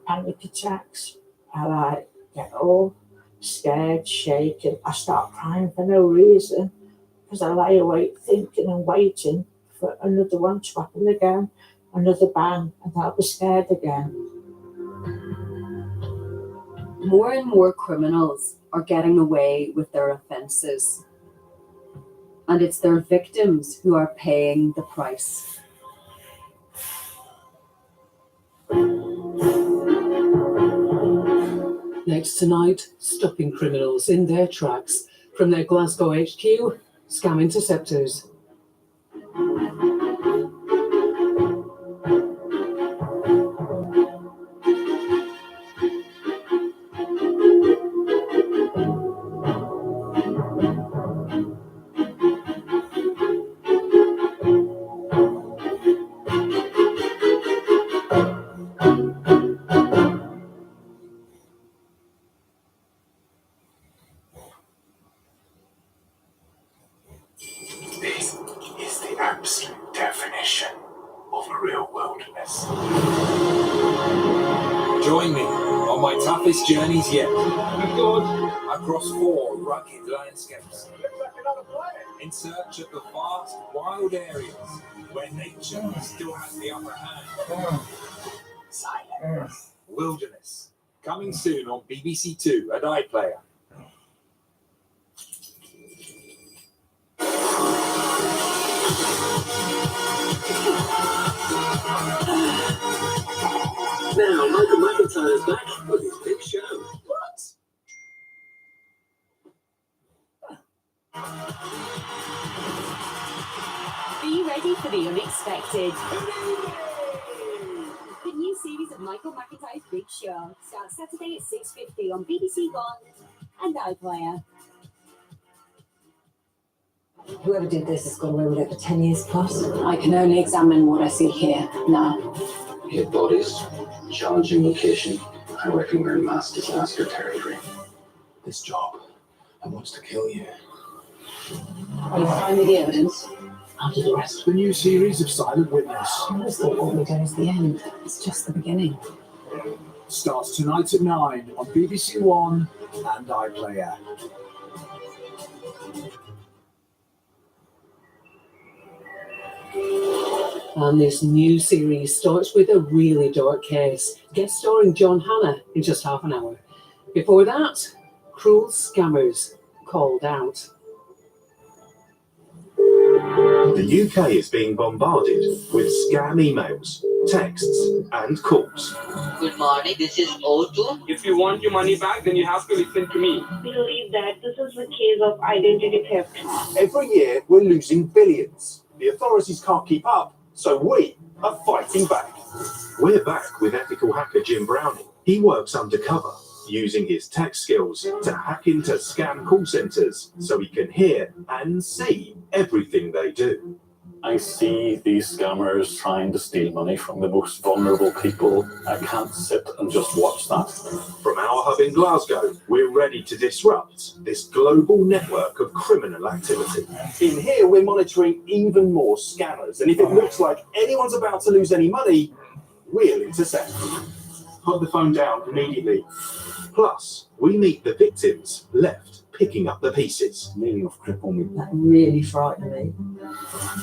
Panic attacks. I get all scared, shaking. I start crying for no reason because I lie awake thinking and waiting for another one to happen again, another bang, and I'll be scared again. More and more criminals are getting away with their offences. And it's their victims who are paying the price. Next tonight, stopping criminals in their tracks from their Glasgow HQ, Scam Interceptors. This is the absolute definition of a real wilderness. Join me on my toughest journeys yet. Across 4 rugged landscapes. In search of the vast, wild areas where nature still has the upper hand. Silence. Wilderness. Coming soon on BBC Two at iPlayer. Now, Michael McIntyre's back with his big show. What? Are you ready for the unexpected? The new series of Michael McIntyre's Big Show starts Saturday at 6:50 on BBC One and iPlayer. Whoever did this has got away with it for 10 years plus. I can only examine what I see here now. Hit bodies, challenging location. I reckon we're in mass disaster territory. This job, I wants to kill you. Are you finding the evidence? I'll do the rest. The new series of Silent Witness. I always thought what we do is the end. It's just the beginning. Starts tonight at 9 on BBC One and iPlayer. And this new series starts with a really dark case, guest starring John Hannah in just half an hour. Before that, cruel scammers called out. The UK is being bombarded with scam emails, texts, and calls. Good morning, this is O2. If you want your money back, then you have to listen to me. We believe that this is a case of identity theft. Every year, we're losing billions. The authorities can't keep up, so we are fighting back. We're back with ethical hacker Jim Browning. He works undercover, using his tech skills to hack into scam call centers so he can hear and see everything they do. I see these scammers trying to steal money from the most vulnerable people. I can't sit and just watch that. From our hub in Glasgow, we're ready to disrupt this global network of criminal activity. In here, we're monitoring even more scammers, and if it looks like anyone's about to lose any money, we'll intercept. Put the phone down immediately. Plus, we meet the victims left picking up the pieces. Nearly off grip on me. That really frightened me.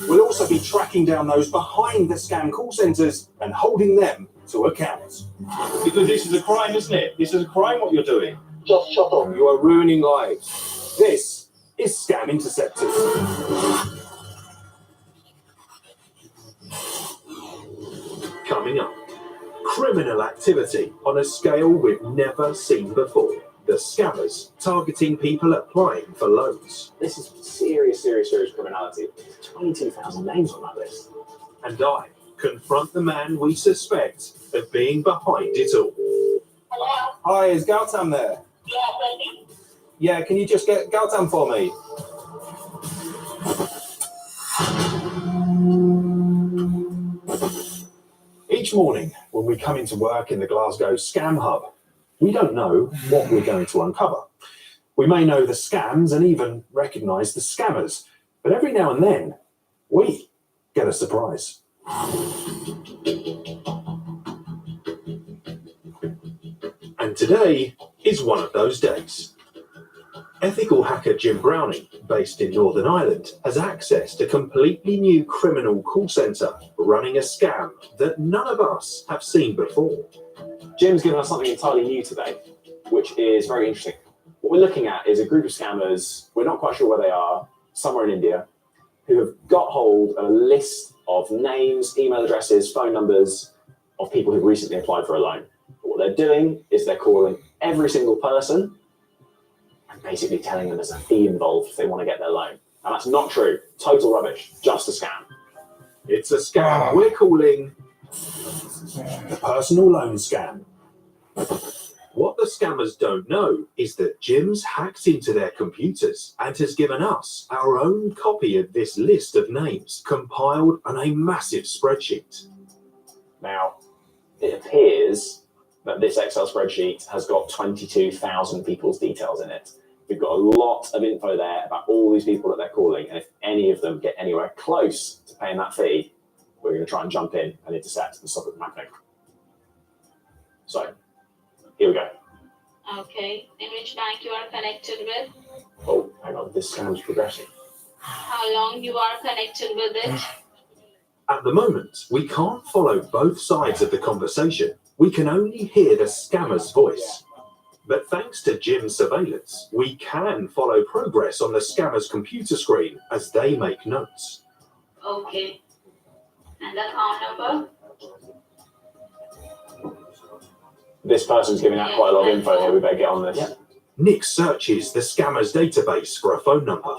We'll also be tracking down those behind the scam call centers and holding them to account. Because this is a crime, isn't it? This is a crime what you're doing. Just shut up. You are ruining lives. This is Scam Intercepted. Coming up, criminal activity on a scale we've never seen before. The scammers targeting people applying for loans. This is serious criminality. 22,000 names on that list. And I confront the man we suspect of being behind it all. Hi, is Gautam there? Yeah, can you just get Gautam for me? Each morning, when we come into work in the Glasgow Scam Hub, we don't know what we're going to uncover. We may know the scams and even recognise the scammers, but every now and then, we get a surprise. And today is one of those days. Ethical hacker Jim Browning, based in Northern Ireland, has accessed a completely new criminal call centre running a scam that none of us have seen before. Jim's given us something entirely new today, which is very interesting. What we're looking at is a group of scammers, we're not quite sure where they are, somewhere in India, who have got hold of a list of names, email addresses, phone numbers of people who've recently applied for a loan. But what they're doing is they're calling every single person and basically telling them there's a fee involved if they want to get their loan. And that's not true. Total rubbish. Just a scam. It's a scam we're calling the personal loan scam. What the scammers don't know is that Jim's hacked into their computers and has given us our own copy of this list of names compiled on a massive spreadsheet. Now, it appears that this Excel spreadsheet has got 22,000 people's details in it. We've got a lot of info there about all these people that they're calling, and if any of them get anywhere close to paying that fee, we're going to try and jump in and intercept and stop it from happening. So, here we go. Okay. In which bank you are connected with? Oh, hang on, this scam's progressing. How long you are connected with it? At the moment, we can't follow both sides of the conversation. We can only hear the scammer's voice. But thanks to Jim's surveillance, we can follow progress on the scammer's computer screen as they make notes. Okay. And the account number? This person's giving out quite a lot of info here. We better get on this. Yep. Nick searches the scammer's database for a phone number.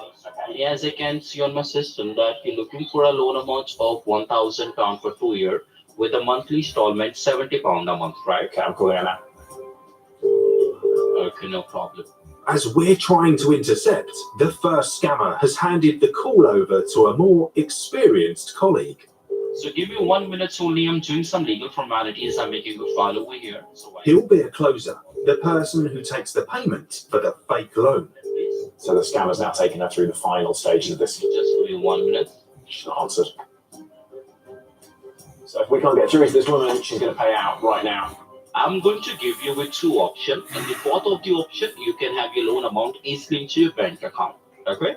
Yes, I can see on my system that you're looking for a loan amount of £1,000 for 2 years with a monthly installment £70 a month, right? Okay, I'm calling it now. Okay, no problem. As we're trying to intercept, the first scammer has handed the call over to a more experienced colleague. So give me 1 minute only. I'm doing some legal formalities. I'm making a file over here. So He'll be a closer, the person who takes the payment for the fake loan. So the scammer's now taking her through the final stages of this. Just give me 1 minute. She's not answered. So if we can't get through to this woman, she's going to pay out right now. I'm going to give you with two options. In the fourth of the option, you can have your loan amount easily into your bank account. Okay?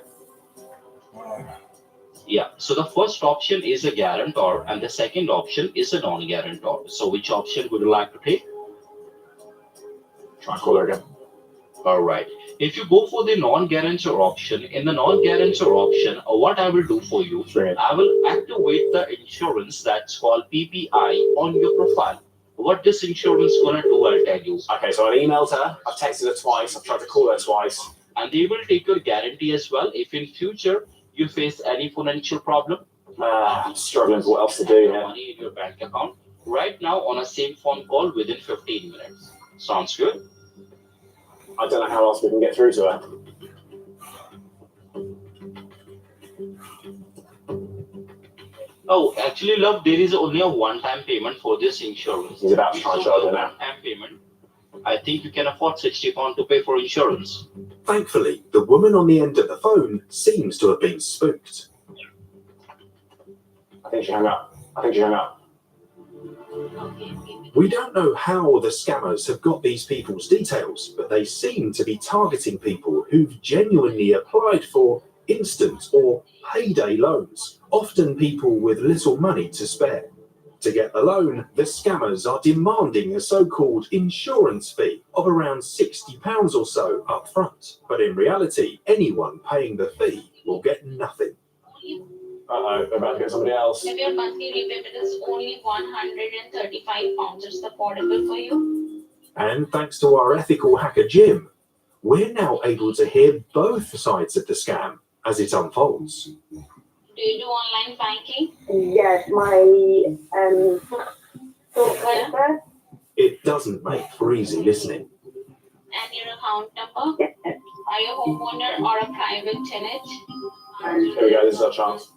Yeah. So the first option is a guarantor and the second option is a non-guarantor. So which option would you like to take? Try and call her again. All right. If you go for the non-guarantor option, in the non-guarantor option, what I will do for you, I will activate the insurance that's called PPI on your profile. What this insurance gonna do, I'll tell you. Okay, so I've emailed her, I've texted her twice, I've tried to call her twice. And they will take your guarantee as well. If in future you face any financial problem, I'm struggling for what else to do here. Money in your bank account right now on a same phone call within 15 minutes. Sounds good? I don't know how else we can get through to her. Oh, actually, love, there is only a one-time payment for this insurance. He's about to try and charge her now. One-time payment. I think you can afford £60 to pay for insurance. Thankfully, the woman on the end of the phone seems to have been spooked. I think she hung up. We don't know how the scammers have got these people's details, but they seem to be targeting people who've genuinely applied for instant or payday loans, often people with little money to spare. To get the loan, the scammers are demanding a so-called insurance fee of around £60 or so up front. But in reality, anyone paying the fee will get nothing. Uh-oh, they're about to get somebody else. If your monthly repayment is only £135, is that affordable for you? And thanks to our ethical hacker Jim, we're now able to hear both sides of the scam as it unfolds. Do you do online banking? Yes, my Yeah. It doesn't make for easy listening. And your account number? Yes. Are you a homeowner or a private tenant? Here we go, this is our chance.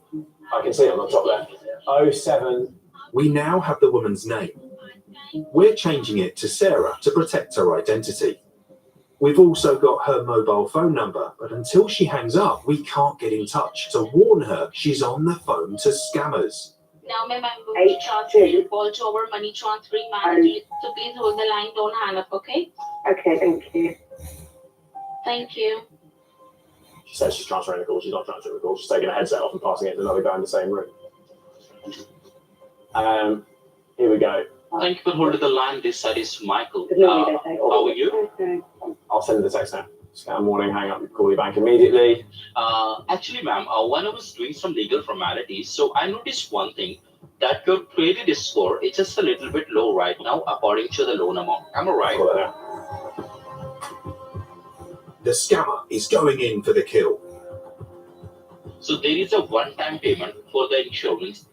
I can see it on the top left. 07. We now have the woman's name. We're changing it to Sarah to protect her identity. We've also got her mobile phone number, but until she hangs up, we can't get in touch to warn her she's on the phone to scammers. Now, ma'am, I'm going to transfer your call to our money transferring manager. So please hold the line, don't hang up, okay? Okay, thank you. Thank you. She says she's transferring the call. She's not transferring the call. She's taking a headset off and passing it to another guy in the same room. Here we go. Thank you for holding the line. This side is Michael. No, How are you? I'll send her the text now. Scam warning, hang up, call you back immediately. Actually, ma'am, when I was doing some legal formalities, so I noticed one thing, that your credit score is just a little bit low right now according to the loan amount. Am I right? The scammer is going in for the kill. So there is a one-time payment for the insurance.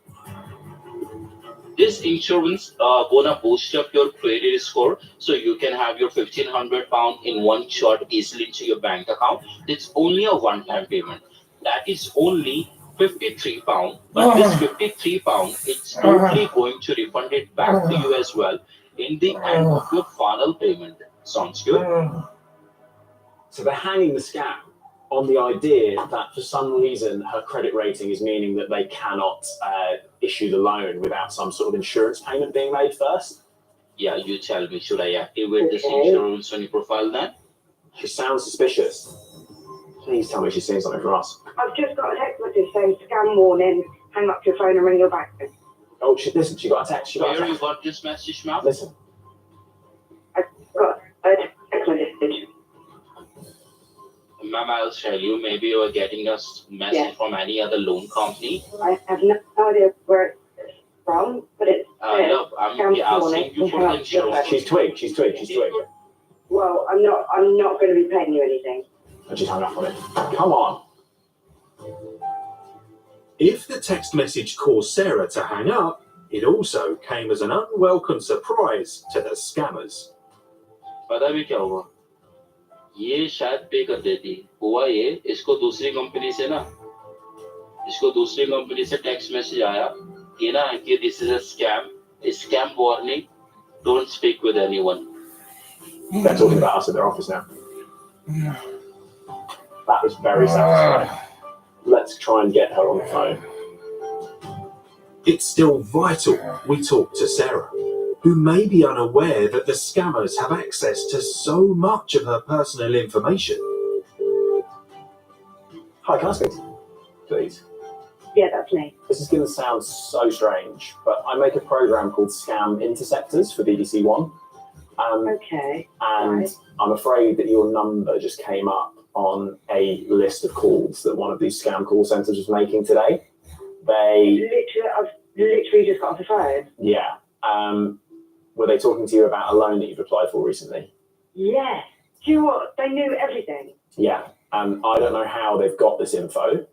This insurance gonna boost up your credit score, so you can have your £1,500 in one shot easily into your bank account. It's only a one-time payment. That is only £53, but this £53, it's totally going to refund it back to you as well in the end of your final payment. Sounds good? So they're hanging the scam on the idea that for some reason her credit rating is meaning that they cannot issue the loan without some sort of insurance payment being made first. Yeah, you tell me, should I activate this insurance on your profile then? She sounds suspicious. Please tell me she's seen something from us. I've just got a text message saying scam warning, hang up your phone and ring your back. Oh, listen, she got a text. Where you got this message, ma'am? Listen. I've got a text message. Ma'am, I'll tell you, maybe you are getting a message from any other loan company. I have no idea where it's from, but it's No, I'll send you for the insurance. She's twigged. Well, I'm not going to be paying you anything. I just hung up on it. Come on. If the text message caused Sarah to hang up, it also came as an unwelcome surprise to the scammers. पता भी क्या हुआ? ये शायद पे कर देती। हुआ ये, इसको दूसरी कंपनी से टेक्स्ट मैसेज आया कि ना कि this is a scam warning, don't speak with anyone. They're talking about us at their office now. That was very satisfying. Let's try and get her on the phone. It's still vital we talk to Sarah, who may be unaware that the scammers have access to so much of her personal information. Hi, can I speak to you, please? Yeah, that's me. This is going to sound so strange, but I make a program called Scam Interceptors for BBC One. Okay. And I'm afraid that your number just came up on a list of calls that one of these scam call centres was making today. I've literally just got off the phone. Yeah. Were they talking to you about a loan that you've applied for recently? Yeah. Do you know what? They knew everything. Yeah. I don't know how they've got this info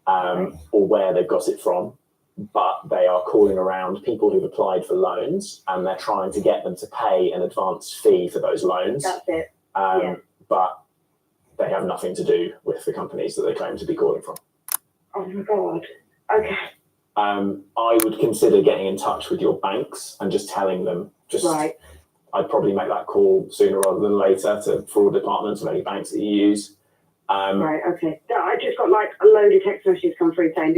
or where they've got it from, but they are calling around people who've applied for loans and they're trying to get them to pay an advance fee for those loans. That's it. But they have nothing to do with the companies that they claim to be calling from. Oh my God. Okay. I would consider getting in touch with your banks and just telling them, I'd probably make that call sooner rather than later to fraud departments of any banks that you use. Right, okay. I just got like a load of text messages come through saying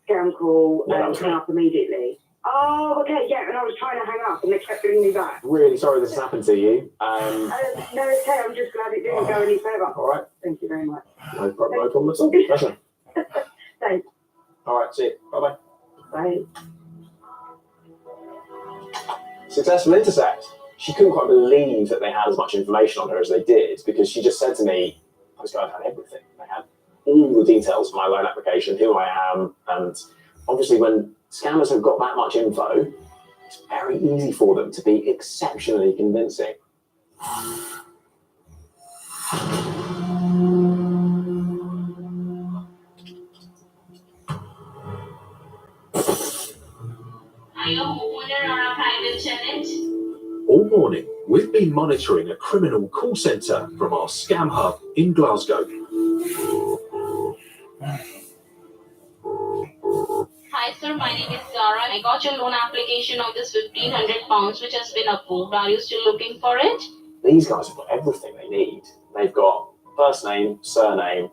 scam call, hang up immediately. Oh, okay, yeah, and I was trying to hang up and they kept ringing me back. Really sorry this has happened to you. No, it's okay, I'm just glad it didn't go any further. All right. Thank you very much. No problem at all. Pleasure. Thanks. All right, see you. Bye-bye. Bye. Successful intercept. She couldn't quite believe that they had as much information on her as they did, because she just said to me, those guys had everything. They had all the details of my loan application, who I am, and obviously when scammers have got that much info, it's very easy for them to be exceptionally convincing. Are you a homeowner or a private tenant? All morning, we've been monitoring a criminal call centre from our scam hub in Glasgow. Hi sir, my name is Zara. I got your loan application of this £1,500 which has been approved. Are you still looking for it? These guys have got everything they need. They've got first name, surname,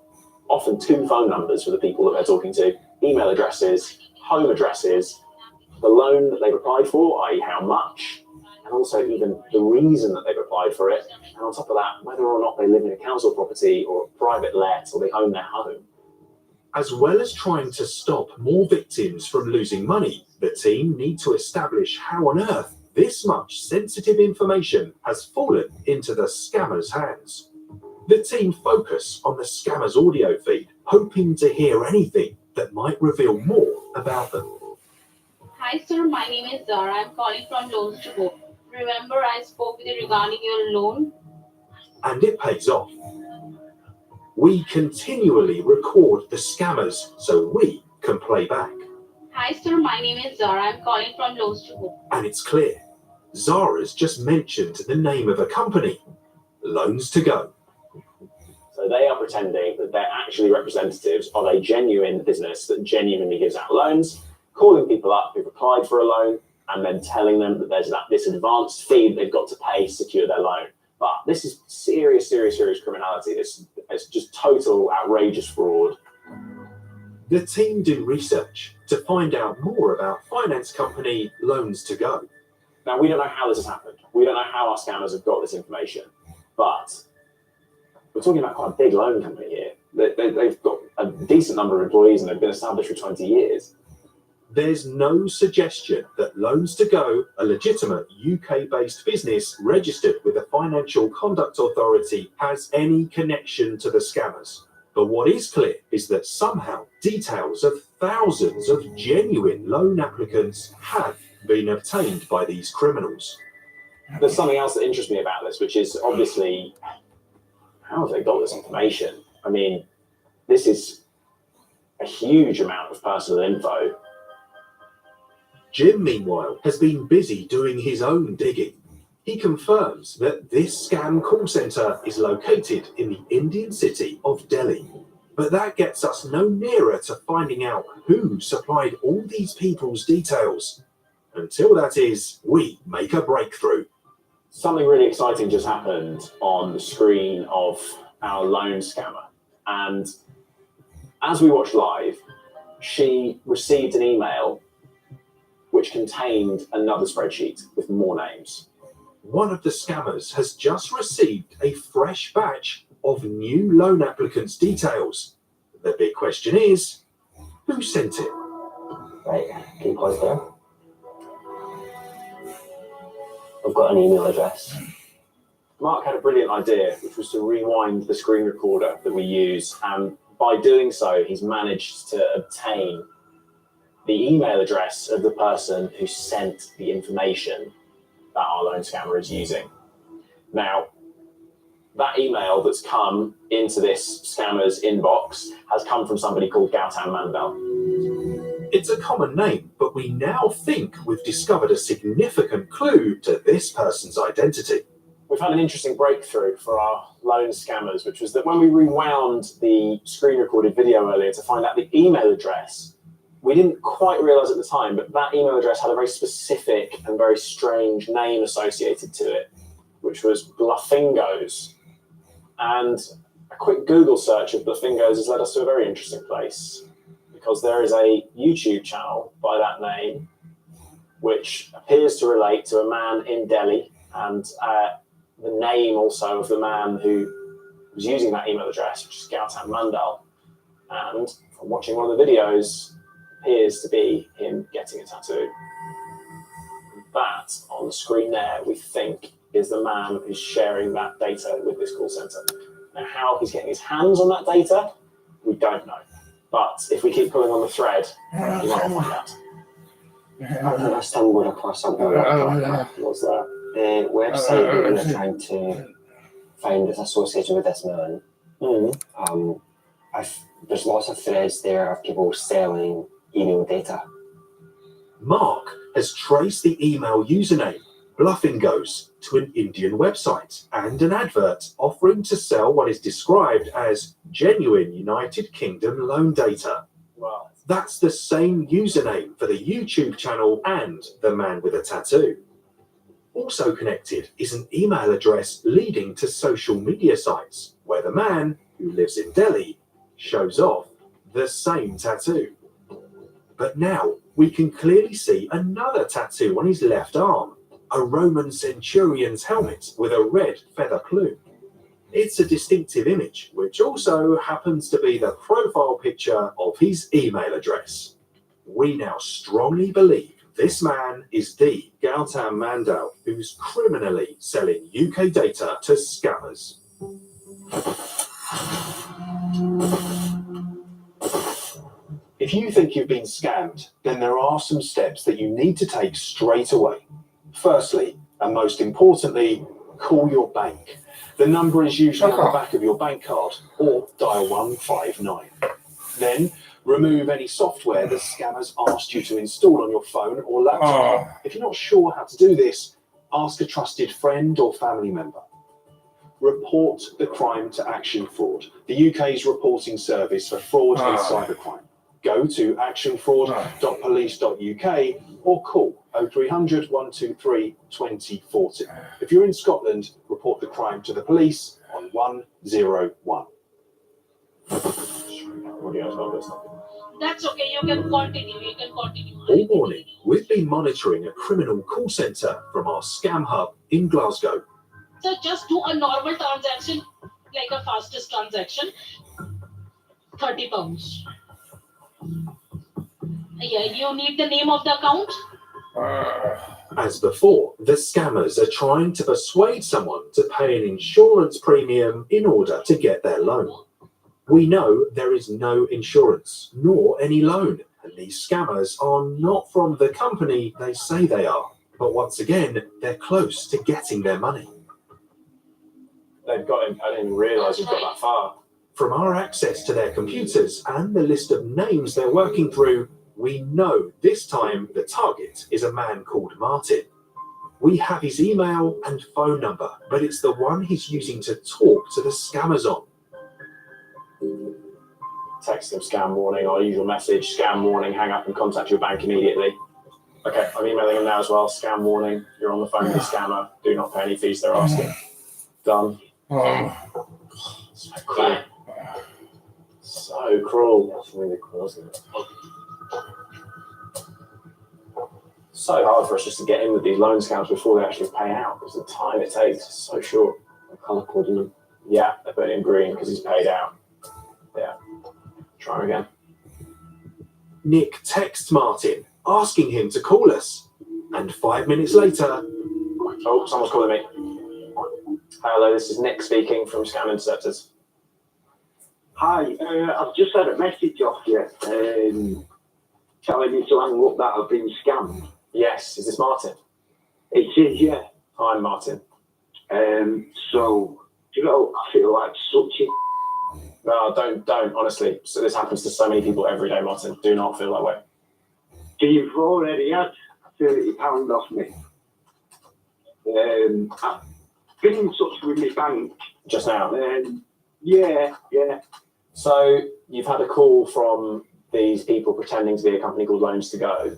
often 2 phone numbers for the people that they're talking to, email addresses, home addresses, the loan that they've applied for, i.e. how much, and also even the reason that they've applied for it, and on top of that, whether or not they live in a council property or a private let or they own their home. As well as trying to stop more victims from losing money, the team need to establish how on earth this much sensitive information has fallen into the scammers' hands. The team focus on the scammers' audio feed, hoping to hear anything that might reveal more about them. Hi sir, my name is Zara. I'm calling from Loans to Go. Remember I spoke with you regarding your loan? And it pays off. We continually record the scammers so we can play back. Hi sir, my name is Zara. I'm calling from Loans to Go. And it's clear. Zara's just mentioned the name of a company, Loans to Go. So they are pretending that they're actually representatives of a genuine business that genuinely gives out loans, calling people up who've applied for a loan and then telling them that there's this advanced fee that they've got to pay to secure their loan. But this is serious criminality. It's just total outrageous fraud. The team do research to find out more about finance company Loans to Go. Now, we don't know how this has happened. We don't know how our scammers have got this information, but we're talking about quite a big loan company here. They've got a decent number of employees and they've been established for 20 years. There's no suggestion that Loans to Go, a legitimate UK-based business registered with the Financial Conduct Authority, has any connection to the scammers. But what is clear is that somehow details of thousands of genuine loan applicants have been obtained by these criminals. There's something else that interests me about this, which is obviously, how have they got this information? I mean, this is a huge amount of personal info. Jim, meanwhile, has been busy doing his own digging. He confirms that this scam call centre is located in the Indian city of Delhi. But that gets us no nearer to finding out who supplied all these people's details. Until that is, we make a breakthrough. Something really exciting just happened on the screen of our loan scammer. And as we watched live, she received an email which contained another spreadsheet with more names. One of the scammers has just received a fresh batch of new loan applicants' details. The big question is, who sent it? Right, keep pause there. I've got an email address. Mark had a brilliant idea, which was to rewind the screen recorder that we use. And by doing so, he's managed to obtain the email address of the person who sent the information that our loan scammer is using. Now, that email that's come into this scammer's inbox has come from somebody called Gautam Mandal. It's a common name, but we now think we've discovered a significant clue to this person's identity. We've had an interesting breakthrough for our loan scammers, which was that when we rewound the screen recorded video earlier to find out the email address, we didn't quite realise at the time, but that email address had a very specific and very strange name associated to it, which was Bluffingos. And a quick Google search of Bluffingos has led us to a very interesting place, because there is a YouTube channel by that name, which appears to relate to a man in Delhi, and the name also of the man who was using that email address, which is Gautam Mandal. And from watching one of the videos, appears to be him getting a tattoo. That on the screen there, we think, is the man who's sharing that data with this call centre. Now, how he's getting his hands on that data, we don't know. But if we keep pulling on the thread, you might find out. I stumbled across something What's that? The website that we were trying to find is associated with this man. There's lots of threads there of people selling email data. Mark has traced the email username Bluffingos to an Indian website and an advert offering to sell what is described as genuine United Kingdom loan data. Wow. That's the same username for the YouTube channel and the man with a tattoo. Also connected is an email address leading to social media sites where the man, who lives in Delhi, shows off the same tattoo. But now we can clearly see another tattoo on his left arm, a Roman centurion's helmet with a red feather plume. It's a distinctive image, which also happens to be the profile picture of his email address. We now strongly believe this man is the Gautam Mandal, who's criminally selling UK data to scammers. If you think you've been scammed, then there are some steps that you need to take straight away. Firstly, and most importantly, call your bank. The number is usually on the back of your bank card, or dial 159. Then, remove any software the scammers asked you to install on your phone or laptop. If you're not sure how to do this, ask a trusted friend or family member. Report the crime to Action Fraud, the UK's reporting service for fraud and cybercrime. Go to actionfraud.police.uk or call 0300 123 2040. If you're in Scotland, report the crime to the police on 101. That's okay, you can continue. All morning, we've been monitoring a criminal call centre from our scam hub in Glasgow. So just do a normal transaction, like a fastest transaction, £30. Yeah, you need the name of the account? As before, the scammers are trying to persuade someone to pay an insurance premium in order to get their loan. We know there is no insurance, nor any loan, and these scammers are not from the company they say they are. But once again, they're close to getting their money. They've got him. I didn't even realise we've got that far. From our access to their computers and the list of names they're working through, we know this time the target is a man called Martin. We have his email and phone number, but it's the one he's using to talk to the scammers on. Text them scam warning, our usual message, scam warning, hang up and contact your bank immediately. Okay, I'm emailing him now as well, scam warning, you're on the phone with a scammer, do not pay any fees they're asking. Done. So cruel. So cruel. That's really cruel, isn't it? So hard for us just to get in with these loan scams before they actually pay out, because the time it takes is so short. I colour coding them. Yeah, they put it in green because he's paid out. Yeah. Try again. Nick texts Martin, asking him to call us. And 5 minutes later... Oh, someone's calling me. Hello, this is Nick speaking from Scam Interceptors. Hi, I've just had a message off you telling me to hang up that I've been scammed. Yes, is this Martin? It is, yeah. Hi, Martin. So, you know, I feel like such a... No, don't, honestly. So this happens to so many people every day, Martin. Do not feel that way. You've already had £30 off me. I've been in touch with my bank. Just now? Yeah. So you've had a call from these people pretending to be a company called Loans to Go.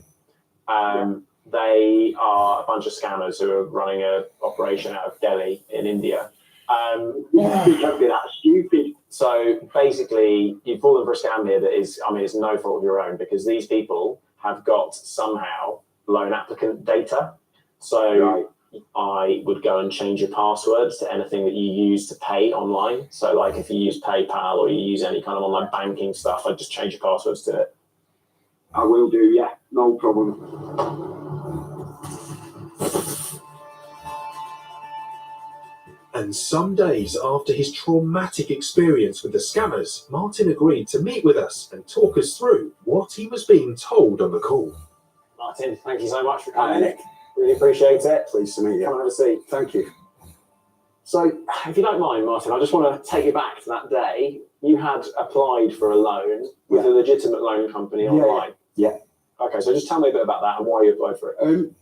They are a bunch of scammers who are running an operation out of Delhi in India. Don't be that stupid. So basically, you've fallen for a scam here that is, it's no fault of your own, because these people have got somehow loan applicant data. So I would go and change your passwords to anything that you use to pay online. So like if you use PayPal or you use any kind of online banking stuff, I'd just change your passwords to it. I will do, yeah. No problem. And some days after his traumatic experience with the scammers, Martin agreed to meet with us and talk us through what he was being told on the call. Martin, thank you so much for coming, Nick. Really appreciate it. Pleased to meet you. Come and have a seat. Thank you. So, if you don't mind, Martin, I just want to take you back to that day. You had applied for a loan with a legitimate loan company online. Yeah. Okay, so just tell me a bit about that and why you applied for it.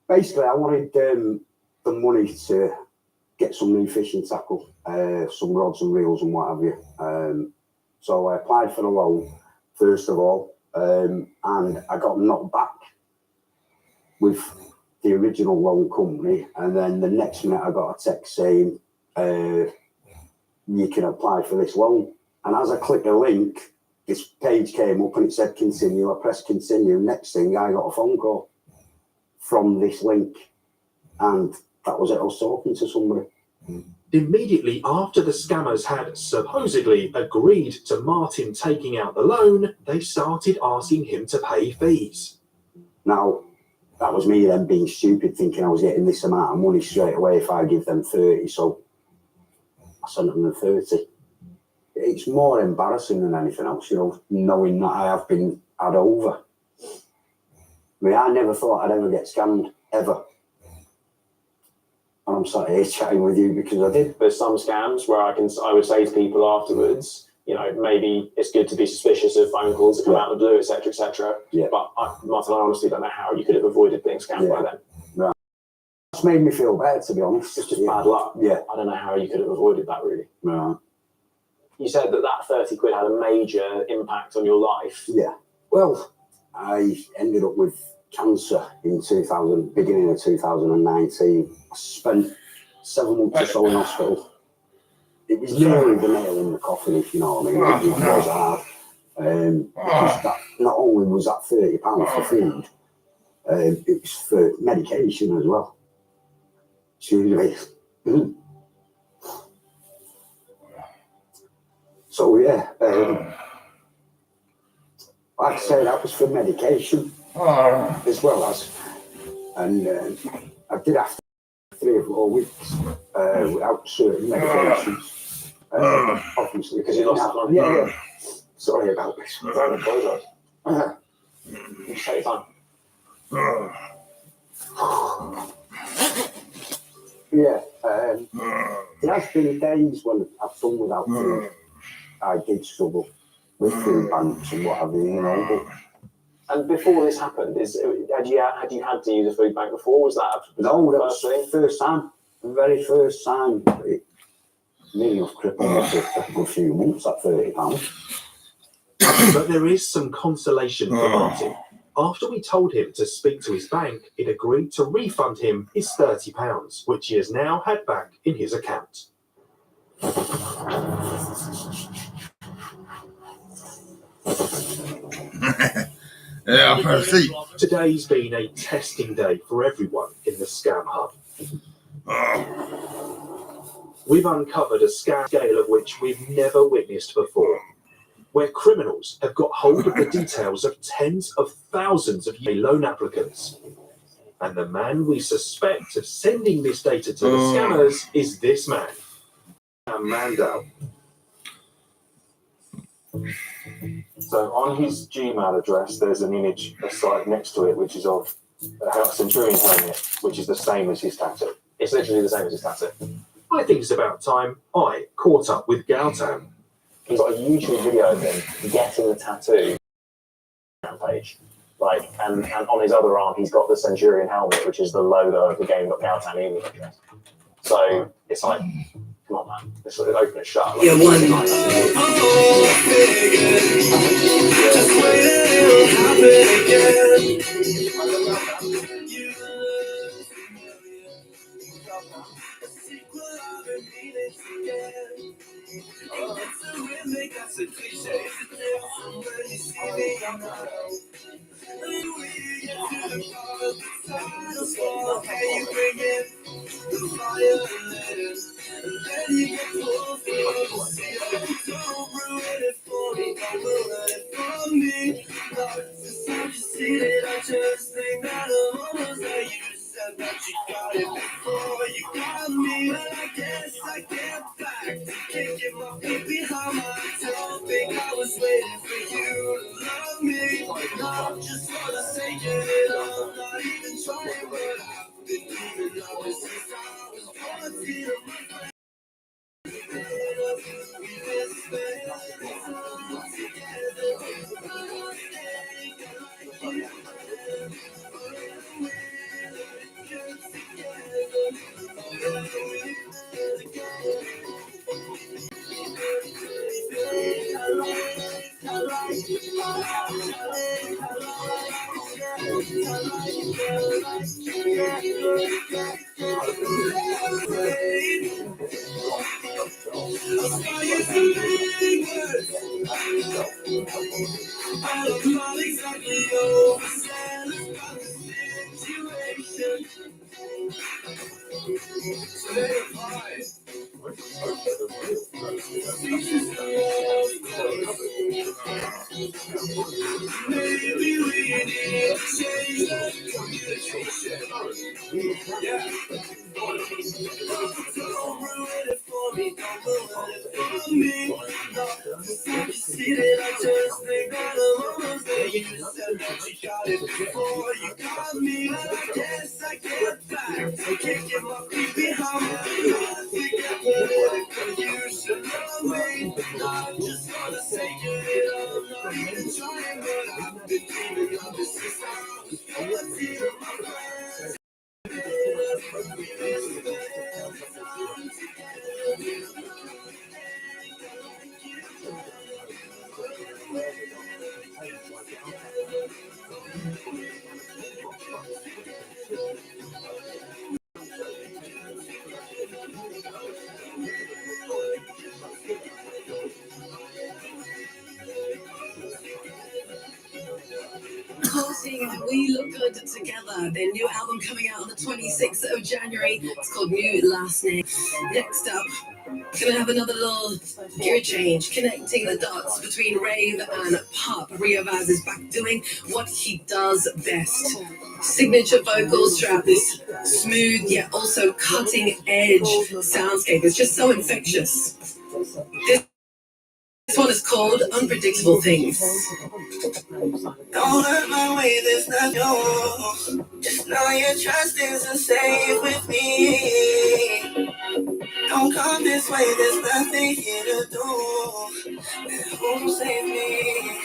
Basically, I wanted the money to get some new fishing tackle, some rods and reels and what have you. So I applied for the loan, first of all, and I got knocked back with the original loan company, and then the next minute I got a text saying, you can apply for this loan. And as I clicked the link, this page came up and it said continue. I pressed continue. Next thing, I got a phone call from this link, and that was it. I was talking to somebody. Immediately after the scammers had supposedly agreed to Martin taking out the loan, they started asking him to pay fees. Now, that was me then being stupid, thinking I was getting this amount of money straight away if I give them 30. So I sent them the 30. It's more embarrassing than anything else, you know, knowing that I have been had over. I mean, I never thought I'd ever get scammed, ever. And I'm sat here chatting with you because I did. There's some scams where I would say to people afterwards, you know, maybe it's good to be suspicious of phone calls that come out of the blue, etc., etc. Yeah. But Martin, I honestly don't know how you could have avoided being scammed by then. Right. It's made me feel better, to be honest. It's just bad luck. Yeah. I don't know how you could have avoided that, really. Right. You said that 30 quid had a major impact on your life. Yeah. Well, I ended up with cancer in beginning of 2019. I spent 7 months or so in hospital. It was nearly the nail in the coffin, if you know what I mean. It was hard. Because that, not only was that £30 for food, it was for medication as well. Excuse me. So yeah, like I say, that was for medication as well as, and I did after 3 or 4 weeks without certain medications, obviously because you lost that. Yeah. Sorry about this. Don't apologise. You take your time. Yeah, there has been days when I've done without food. I did struggle with food banks and what have you, you know. And before this happened, had you had to use a food bank before? Was that that was the first time, the very first time. It nearly enough crippled me for a good few months, that £30. But there is some consolation for Martin. After we told him to speak to his bank, it agreed to refund him his £30, which he has now had back in his account. Yeah, I see. Today's been a testing day for everyone in the Scam Hub. We've uncovered a scam scale of which we've never witnessed before, where criminals have got hold of the details of tens of thousands of loan applicants. And the man we suspect of sending this data to the scammers is this man, Mando. So on his Gmail address, there's an image, a site next to it, which is of a Centurion helmet, which is the same as his tattoo. It's literally the same as his tattoo. I think it's about time I caught up with Gautam. He's got a YouTube video of him getting the tattoo page. Like, and on his other arm, he's got the Centurion helmet, which is the logo of the game.Gautam email address. So it's like, come on, man. It's sort of open and shut. Like, peek behind my don't think I was waiting for you to love me. Not just for the sake of it, I'm not even trying, but I've been dreaming of it since I was 14. We've been spending time I'm not exactly overstand about the situation. Maybe we need to change the communication. Yeah. Don't ruin it for me, don't ruin it for me. No, I can see that I just think that I'm almost there. You said that you got it before you got me, and I guess I get back. I can't get my feet behind my eyes. Think I put it in confusion of me. Not just for the sake of it, I'm not even trying, but I've been dreaming of this since I was 14. Posting We Look Good Together, their new album coming out on the 26th of January. It's called New Last Name. Next up, gonna have another little gear change, connecting the dots between rave and pop. Rio Vaz is back doing what he does best. Signature vocals throughout this smooth yet also cutting edge soundscape. It's just so infectious. This one is called Unpredictable Things. Don't hurt my way, there's nothing wrong. Just know your trust isn't safe with me. Don't come this way, there's nothing here to do. At home, save me.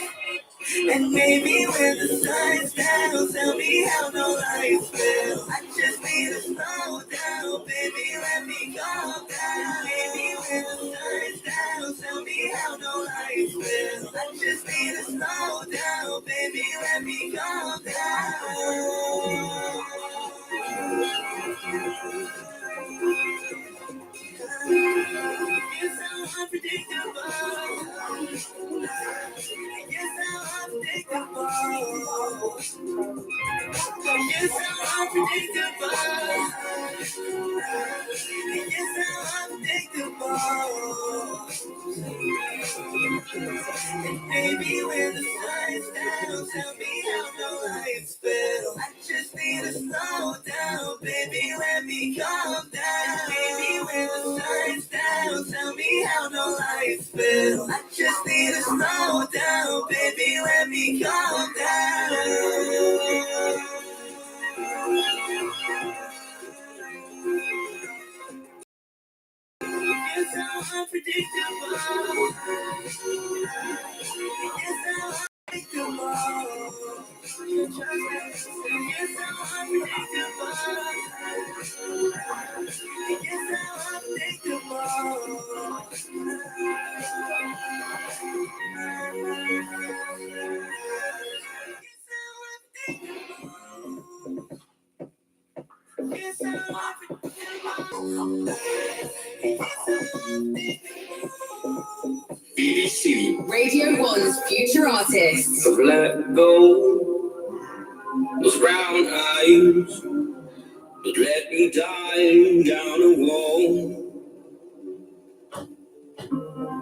And maybe when the sun's down, tell me how no life feels. I just need to slow down, baby, let me calm down. Maybe when the sun's down, tell me how no life feels. I just need to slow down, baby, let me calm down. You're so unpredictable. You're so unpredictable. You're so unpredictable. You're so unpredictable. And baby, when the sun's down, tell me how no life feels. I just need to slow down, baby, let me calm down. Baby, when the sun's down, tell me how no life feels. I just need to slow down, baby, let me calm down. You're so unpredictable. You're so unpredictable. You're so unpredictable. You're so BBC Radio 1's Future Artists. I've let go those brown eyes that let me die down a wall.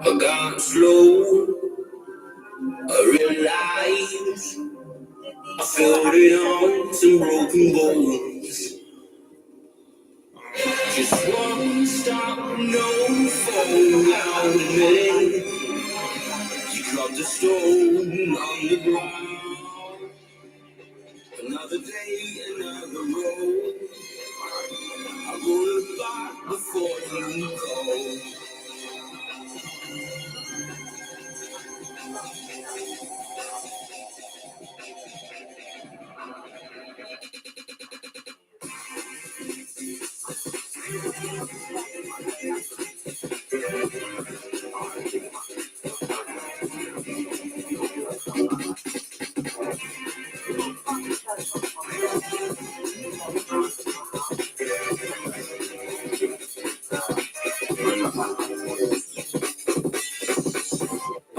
I got slow, I realized I felt it on some broken bones. Just one stop, no phone, loud minute. You dropped a stone on the ground. Another day, another road. I will look back before you go.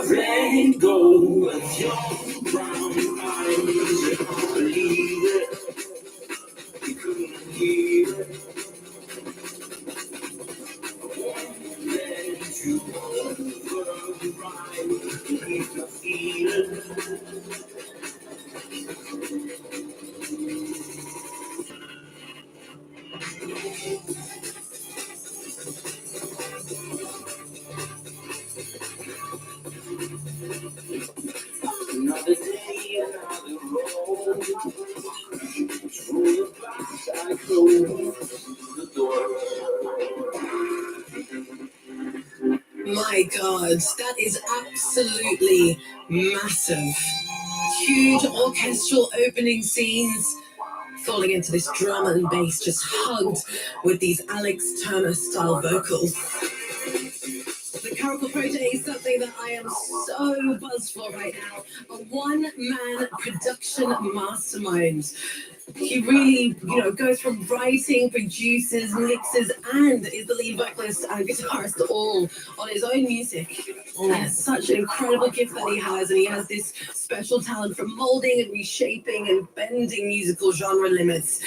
Let go of your brown eyes. I believe it. You couldn't hear it. Let you override. Keep your feeling. Another day, another road. Through the glass, I close the door. My God, that is absolutely massive. Huge orchestral opening scenes falling into this drum and bass, just hugged with these Alex Turner style vocals. The Caracal Project is something that I am so buzzed for right now. A one-man production mastermind. He really, goes from writing, produces, mixes, and is the lead vocalist and guitarist all on his own music. And it's such an incredible gift that he has, and he has this special talent for molding and reshaping and bending musical genre limits.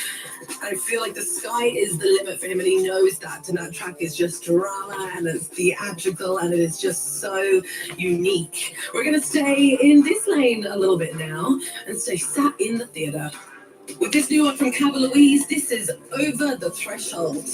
I feel like the sky is the limit for him, and he knows that. And that track is just drama, and it's theatrical, and it is just so unique. We're going to stay in this lane a little bit now and stay sat in the theatre. With this new one from Cava Louise, this is Over the Threshold.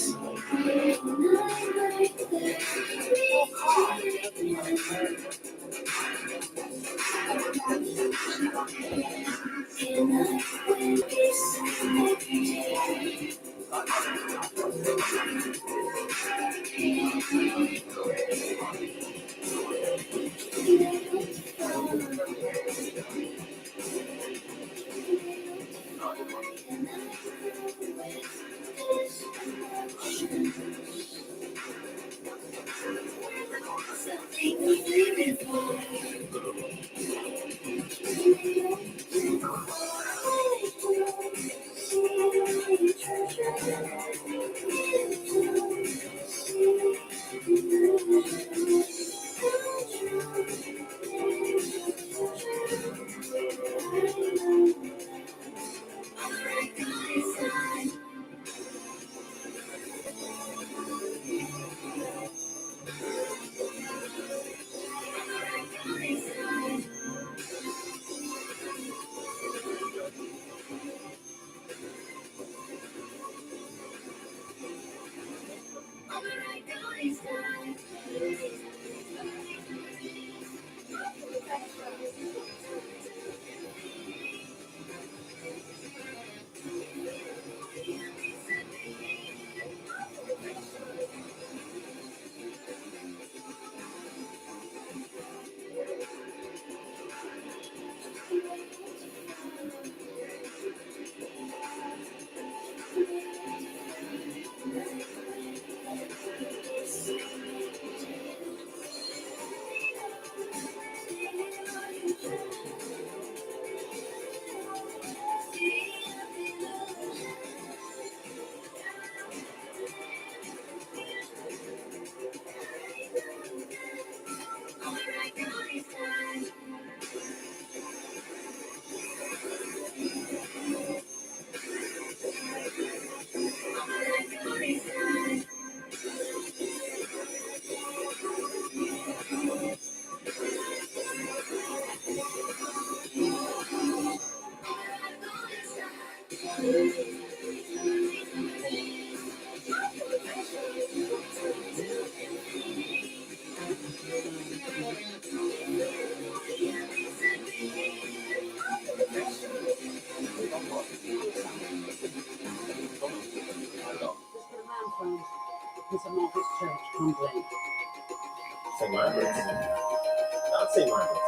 marvelous. That seemed marvelous.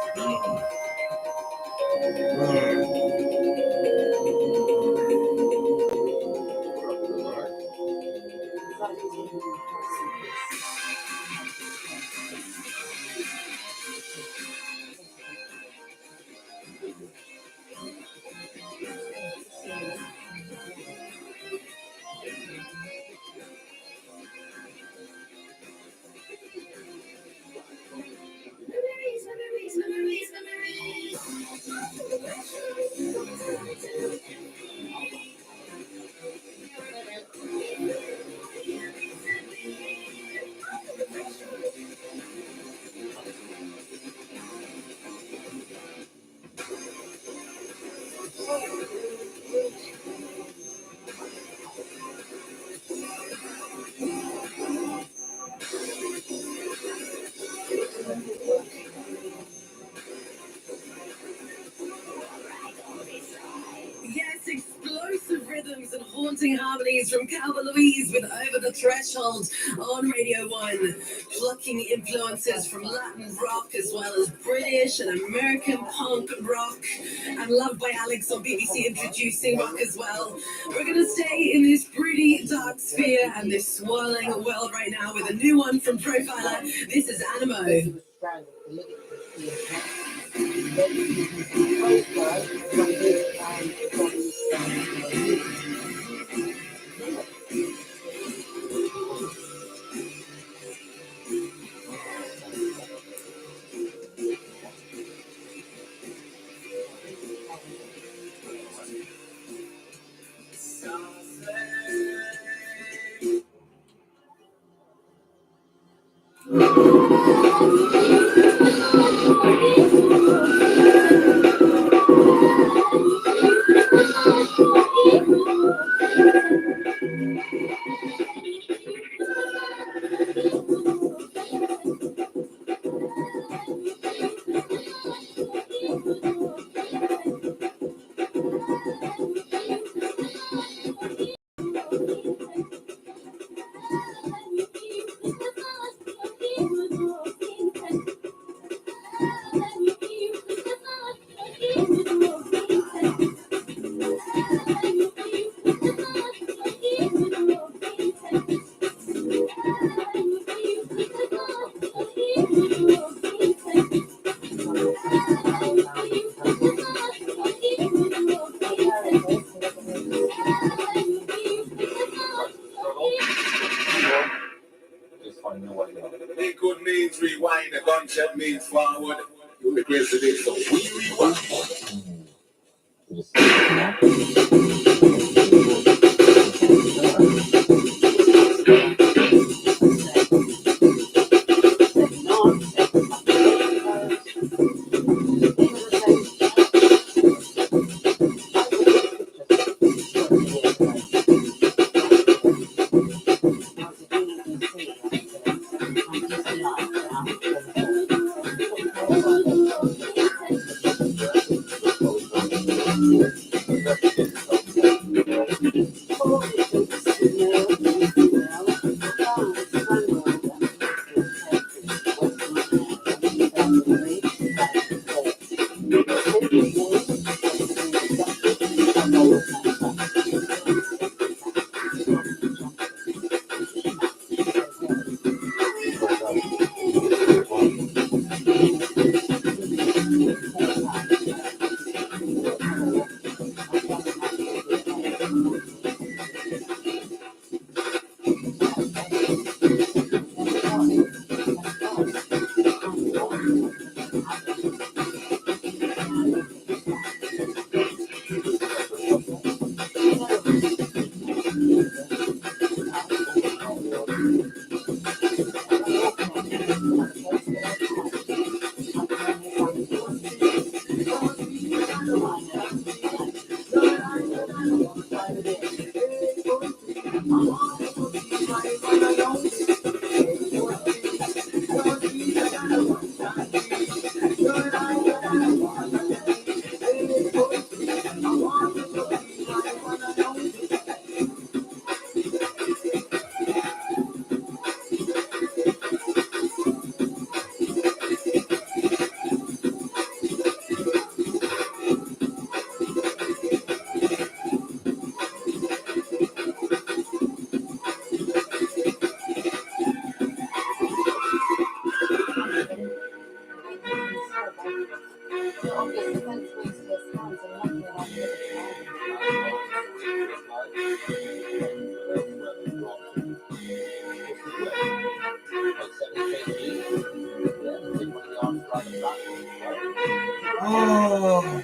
Yes, explosive rhythms and haunting harmonies from Calvin Louise with Over the Threshold on Radio 1. Plucking influences from Latin rock as well as British and American punk rock. And Loved by Alex on BBC introducing rock as well. We're going to stay in this pretty dark sphere and this swirling world right now with a new one from Profiler. This is Animo. Liquid means rewind, a gunshot means forward. You request this, so we rewind. Oh.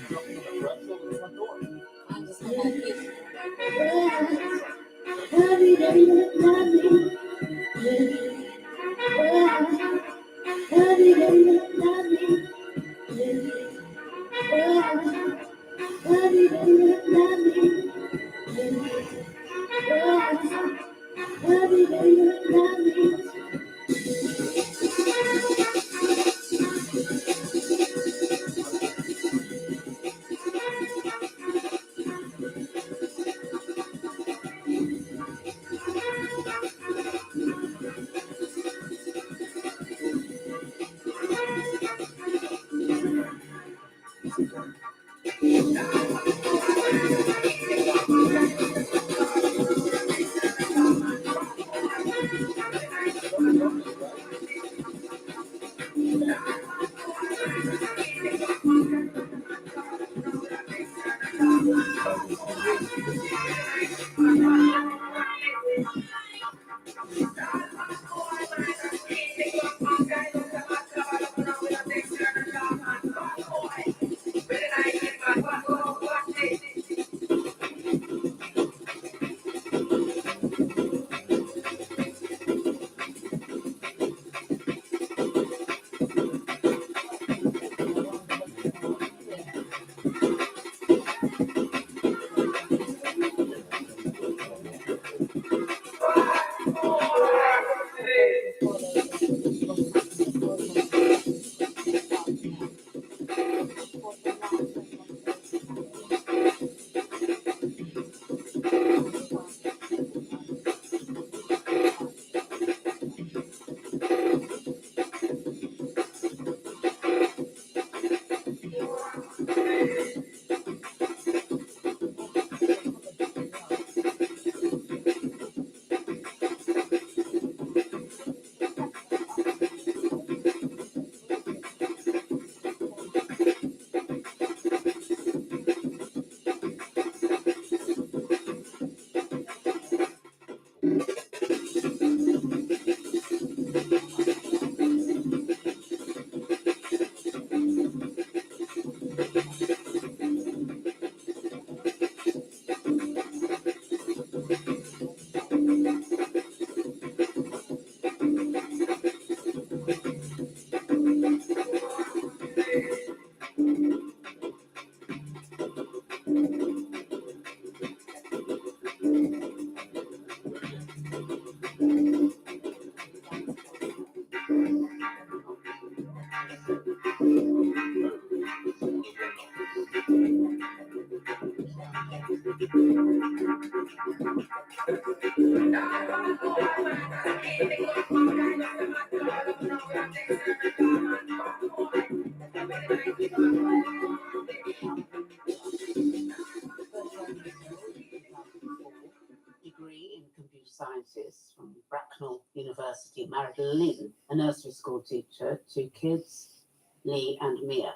Degree in computer sciences from Bracknell University, married Lynn, a nursery school teacher, 2 kids, Lee and Mia.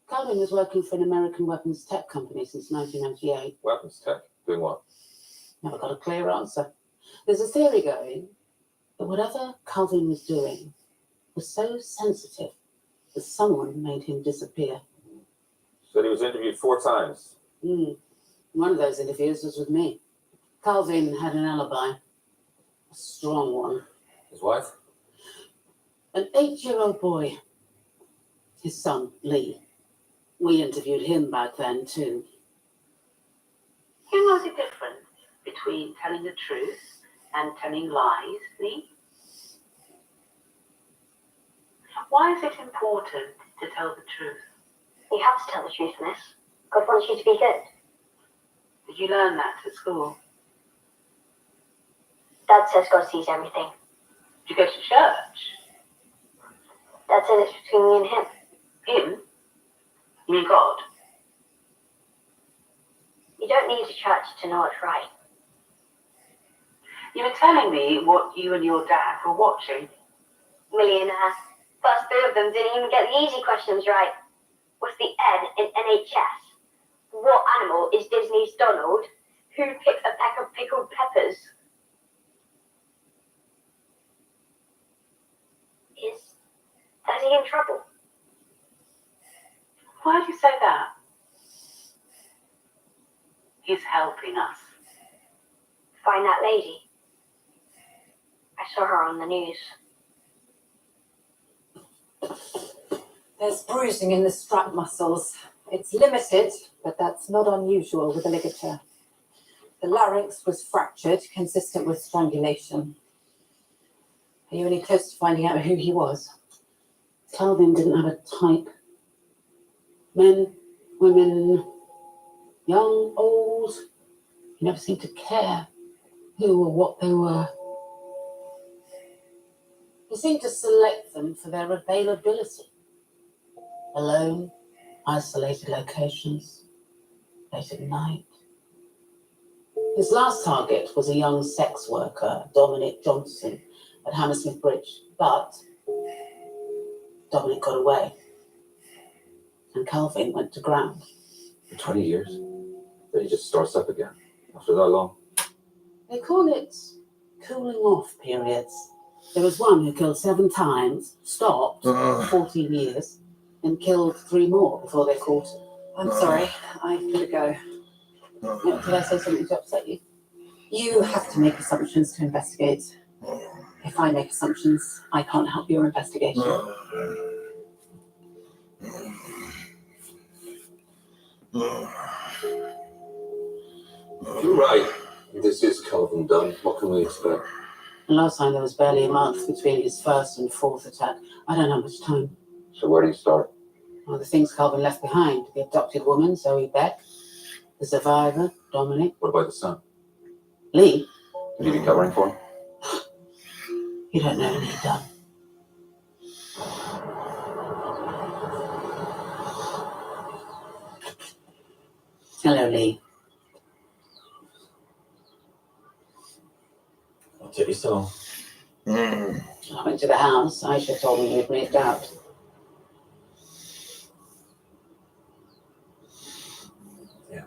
Calvin was working for an American weapons tech company since 1998. Weapons tech? Doing what? Never got a clear answer. There's a theory going that whatever Calvin was doing was so sensitive that someone made him disappear. Said he was interviewed 4 times. One of those interviews was with me. Calvin had an alibi, a strong one. His wife? An 8-year-old boy. His son, Lee. We interviewed him back then, too. Here was the difference between telling the truth and telling lies, Lee. Why is it important to tell the truth? You have to tell the truth, miss. God wants you to be good. Did you learn that at school? Dad says God sees everything. Did you go to church? Dad said it's between me and him. Him? You mean God? You don't need a church to know what's right. You were telling me what you and your dad were watching. Millionaire. First 3 of them didn't even get the easy questions right. What's the N in NHS? What animal is Disney's Donald? Who picks a peck of pickled peppers? Is Daddy in trouble? Why do you say that? He's helping us. Find that lady. I saw her on the news. There's bruising in the strap muscles. It's limited, but that's not unusual with a ligature. The larynx was fractured, consistent with strangulation. Are you any close to finding out who he was? Calvin didn't have a type. Men, women, young, old. He never seemed to care who or what they were. He seemed to select them for their availability. Alone, isolated locations, late at night. His last target was a young sex worker, Dominic Johnson, at Hammersmith Bridge, but Dominic got away, and Calvin went to ground. For 20 years? Then he just starts up again after that long. They call it cooling off periods. There was one who killed 7 times, stopped for 14 years, and killed 3 more before they caught him. I'm sorry, I've got to go. Did I say something to upset you? You have to make assumptions to investigate. If I make assumptions, I can't help your investigation. You're right. This is Calvin Dunn. What can we expect? The last time there was barely a month between his first and 4th attack. I don't have much time. So where do you start? Well, the things Calvin left behind. The abducted woman, Zoe Beck. The survivor, Dominic. What about the son? Lee. Will you be covering for him? You don't know Lee Dunn. Hello, Lee. What took you so long? I went to the house. Aisha told me you'd moved out. Yeah.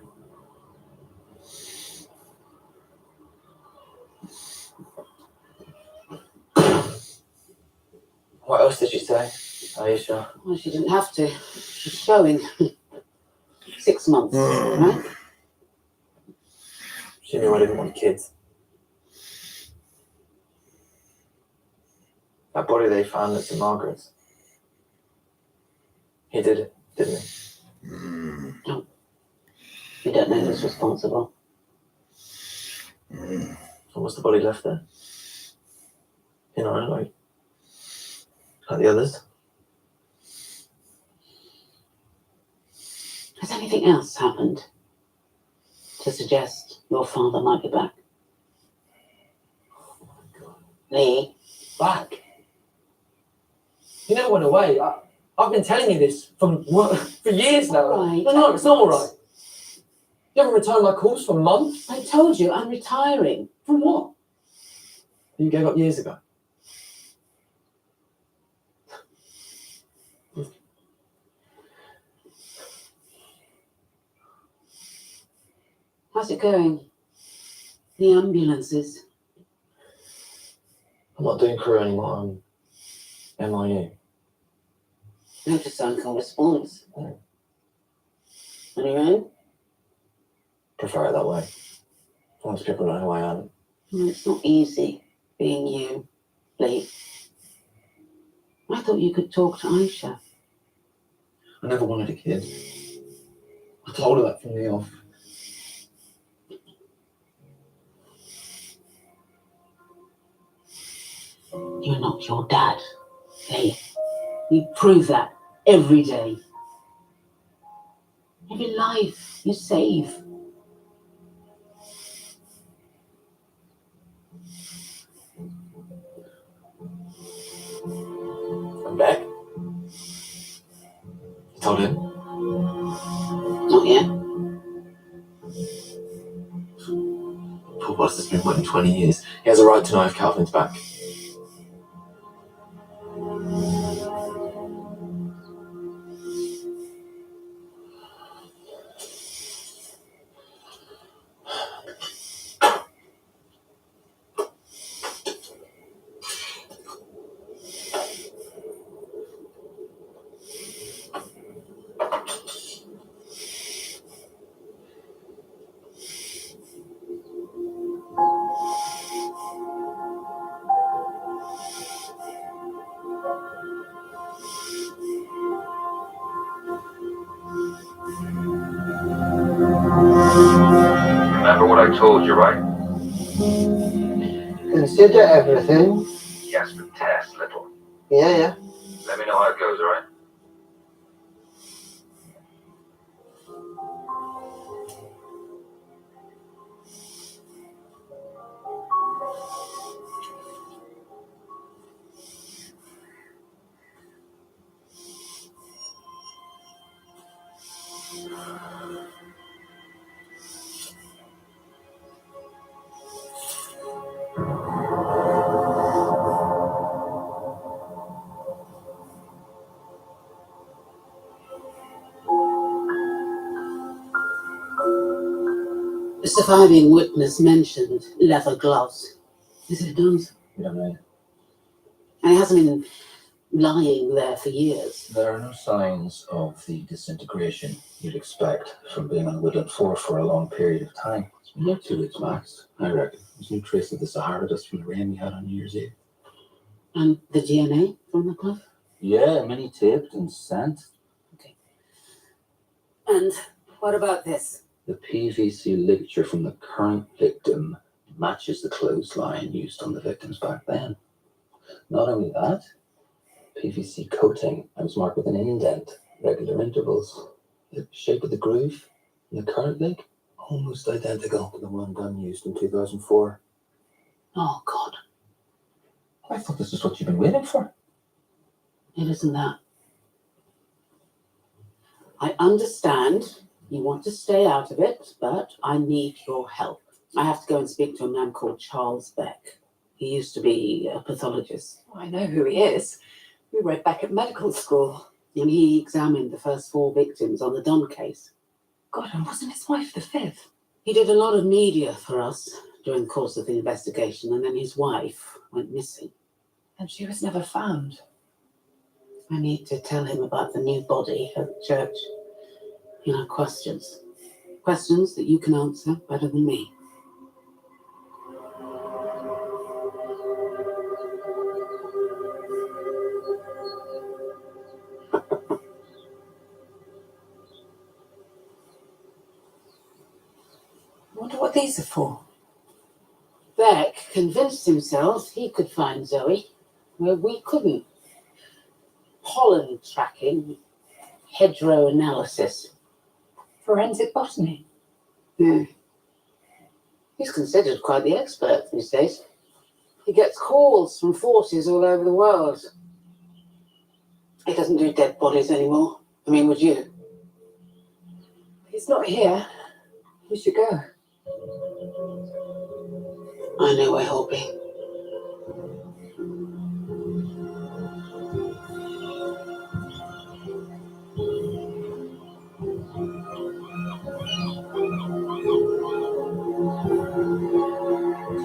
What else did she say, Aisha? Well, she didn't have to. She's showing. 6 months, right? She knew I didn't want kids. That body they found at St Margaret's. He did it, didn't he? No. You don't know who's responsible. So what's the body left there? You know, like the others? Has anything else happened to suggest your father might be back? Lee? Back? He never went away. I've been telling you this for years now. Right. No, it's not all right. You haven't returned my calls for months. I told you I'm retiring. From what? You gave up years ago. How's it going? The ambulances. I'm not doing crew anymore. I'm MIA. Motorcycle response. On your own? Prefer it that way. Once people know who I am. Well, it's not easy being you, Lee. I thought you could talk to Aisha. I never wanted a kid. I told her that from the off. You're not your dad, Lee. You prove that every day. Every life you save. I'm back. You told him? Not yet. Poor boss has been waiting 20 years. He has a right to know if Calvin's back. remember what I told you, right? Consider everything. Yes, but test little. Yeah. Let me know how it goes, alright? The surviving witness mentioned leather gloves. Is it done? You don't know. And he hasn't been lying there for years. There are no signs of the disintegration you'd expect from being on woodland floor for a long period of time. It's been about 2 weeks max, I reckon. There's no trace of the Sahara dust from the rain we had on New Year's Eve. And the DNA from the glove? Yeah, many taped and sent. And what about this? The PVC ligature from the current victim matches the clothesline used on the victims back then. Not only that, PVC coating was marked with an indent, regular intervals. The shape of the groove in the current link, almost identical to the one Dunn used in 2004. Oh, God. I thought this is what you've been waiting for. It isn't that. I understand you want to stay out of it, but I need your help. I have to go and speak to a man called Charles Beck. He used to be a pathologist. I know who he is. We read back at medical school. And he examined the first 4 victims on the Dunn case. God, and wasn't his wife the 5th? He did a lot of media for us during the course of the investigation, and then his wife went missing. And she was never found. I need to tell him about the new body at the church. You know, questions. Questions that you can answer better than me. I wonder what these are for. Beck convinced himself he could find Zoe where we couldn't. Pollen tracking, hedgerow analysis. Forensic botany. Yeah. He's considered quite the expert these days. He gets calls from forces all over the world. He doesn't do dead bodies anymore. I mean, would you? He's not here. We should go. I know where he'll be.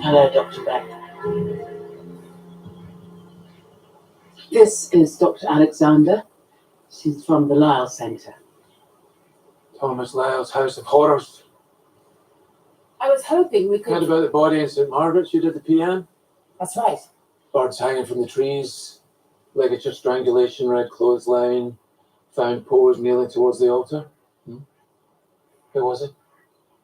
Hello, Dr. Beck. This is Dr. Alexander. She's from the Lyle Centre. Thomas Lyle's House of Horrors. I was hoping we could... Heard about the body in St. Margaret's you did the PM? That's right. Birds hanging from the trees, ligature strangulation, red clothesline, found paws kneeling towards the altar. Who was it?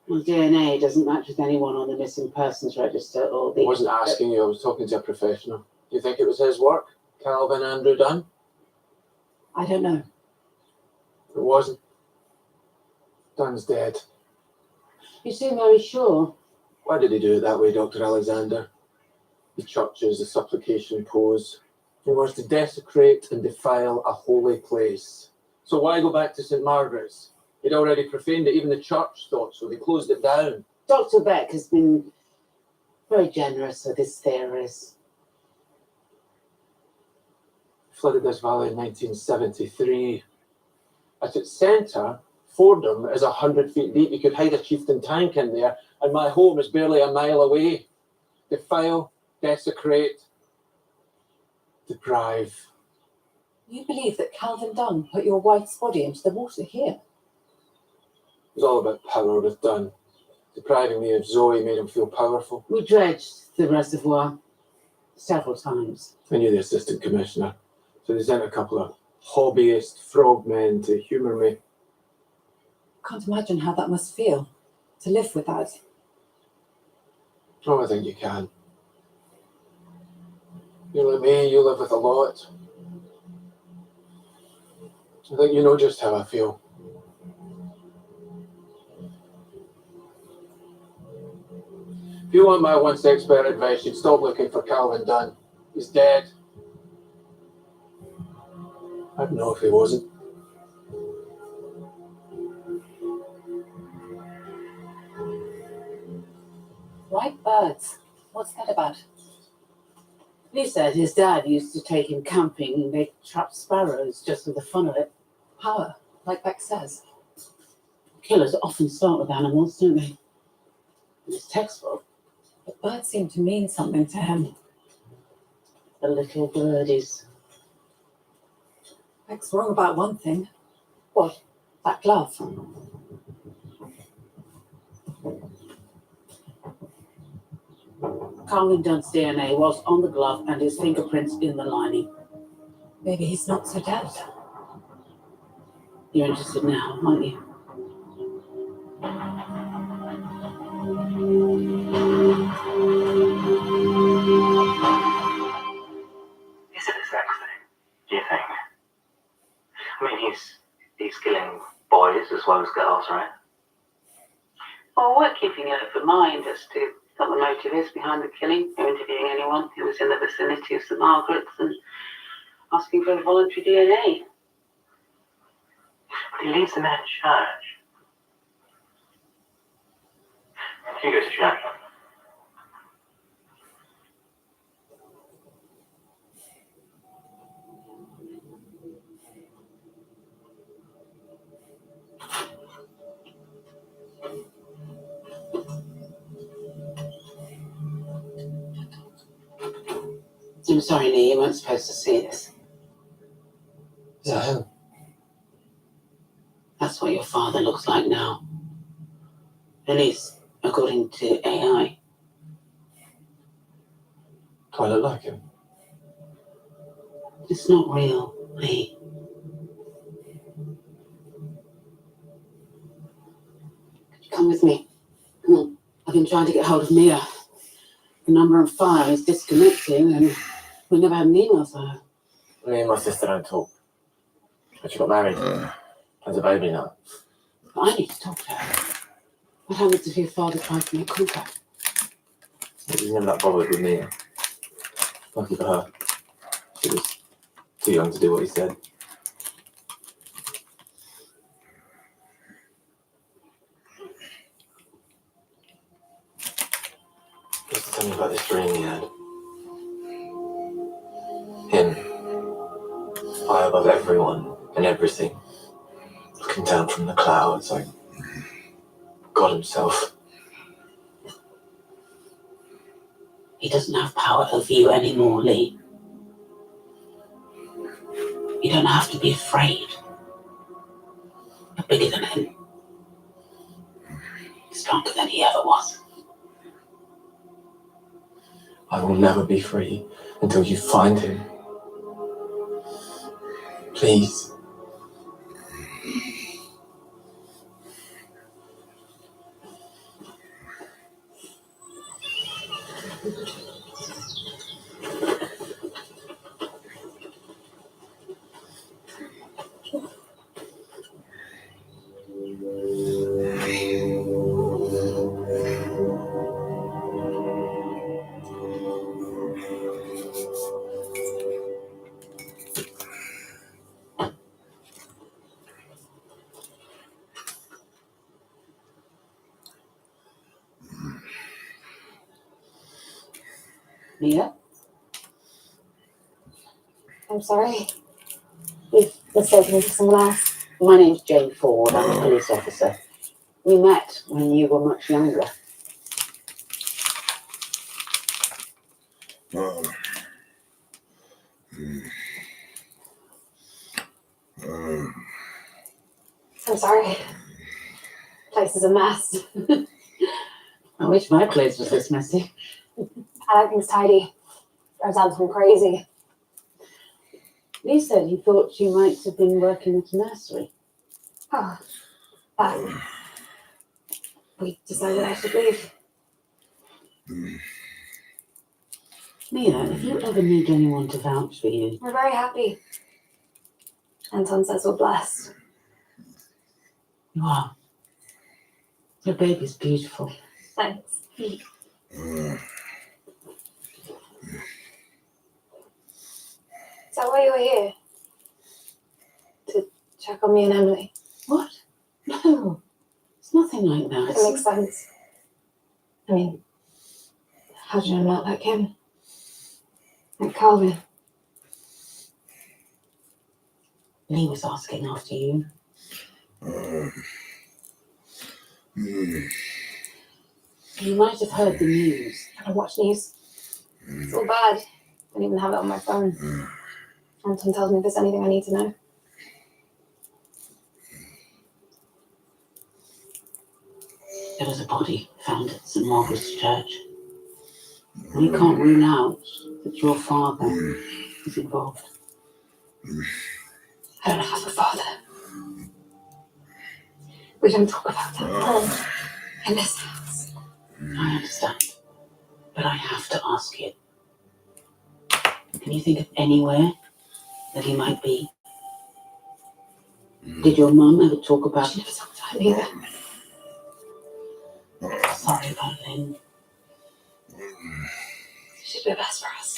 Well, DNA doesn't match with anyone on the missing persons register or the... I wasn't asking you, I was talking to a professional. Do you think it was his work? Calvin Andrew Dunn? I don't know. It wasn't. Dunn's dead. You seem very sure. Why did he do it that way, Dr. Alexander? The churches, the supplication pose. He wants to desecrate and defile a holy place. So why go back to St. Margaret's? He'd already profaned it. Even the church thought so. They closed it down. Dr. Beck has been very generous with his theories. Flooded this valley in 1973. At its centre, Fordham is 100 feet deep. You could hide a chieftain tank in there, and my home is barely a mile away. Defile, desecrate, deprive. You believe that Calvin Dunn put your wife's body into the water here? It was all about power with Dunn. Depriving me of Zoe made him feel powerful. We dredged the reservoir several times. I knew the assistant commissioner, so they sent a couple of hobbyist frogmen to humour me. Can't imagine how that must feel, to live with that. Oh, I think you can. You're like me, you live with a lot. I think you know just how I feel. If you want my once expert advice, you'd stop looking for Calvin Dunn. He's dead. I'd know if he wasn't. White birds. What's that about? He said his dad used to take him camping and they trapped sparrows just for the fun of it. Power, like Beck says. Killers often start with animals, don't they? In his textbook. But birds seem to mean something to him. The little birdies. Beck's wrong about one thing. What? That glove. Calvin Dunn's DNA was on the glove and his fingerprints in the lining. Maybe he's not so dead. You're interested now, aren't you? Is it a sex thing, do you think? I mean, he's killing boys as well as girls, right? Well, we're keeping an open mind as to what the motive is behind the killing. We're interviewing anyone who was in the vicinity of St Margaret's and asking for a voluntary DNA. But he leaves them in a church. You go to church. I'm sorry, Lee, you weren't supposed to see this. Is that him? That's what your father looks like now. At least, according to AI. Do I look like him? It's not real, Lee. Could you come with me? Come on. I've been trying to get hold of Mia. The number on file is disconnecting and we never had an email for her. Me and my sister don't talk. But she got married. Has a baby now. But I need to talk to her. What happens if your father tries to make contact? He's never that bothered with me. Lucky for her. She was too young to do what he said. He used to tell me about this dream he had. Him, high above everyone and everything, looking down from the clouds like God himself. He doesn't have power over you anymore, Lee. You don't have to be afraid. You're bigger than him. Stronger than he ever was. I will never be free until you find him. Please. Mia? I'm sorry. You've mistaken me for someone else. My name's Jane Ford. I'm a police officer. We met when you were much younger. I'm sorry. Place is a mess. I wish my place was this messy. I like things tidy. Roseanne's been crazy. Lee said he thought you might have been working at a nursery. Oh, we decided I should leave. Mia, if you ever need anyone to vouch for you, We're very happy. Anton says we're blessed. you are. Your baby's beautiful. Thanks. Is that why you were here? To check on me and Emily? What? No, it's nothing like that. It makes sense. I mean, how do you know not like him? Like Calvin? Lee was asking after you. You might have heard the news. I don't watch news. It's all bad. Don't even have it on my phone. Anton tells me if there's anything I need to know. There was a body found at St. Margaret's Church. We can't rule out that your father is involved. I don't have a father. We don't talk about that in this house. I understand, but I have to ask you. Can you think of anywhere that he might be? Did your mum ever talk about She never talked about him either. Sorry about Lynn. She'd be best for us.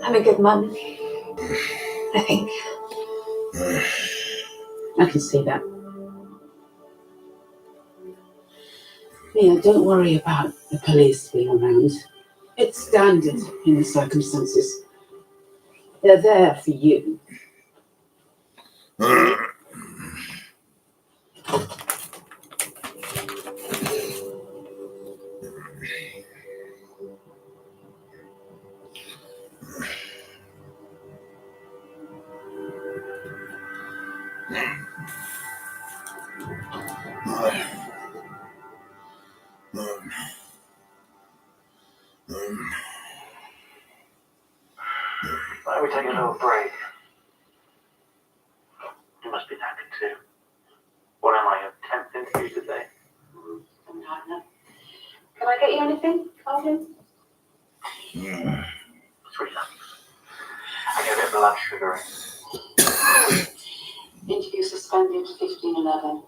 I'm a good mum. I think. I can see that. Mia, don't worry about the police being around. It's standard in the circumstances. They're there for you. Why don't we take a little break? You must be knackered too. What am I, your 10th interview today? Can I get you anything, Calvin? Relax. I get a bit of blood sugar in. Interview suspended 15:11.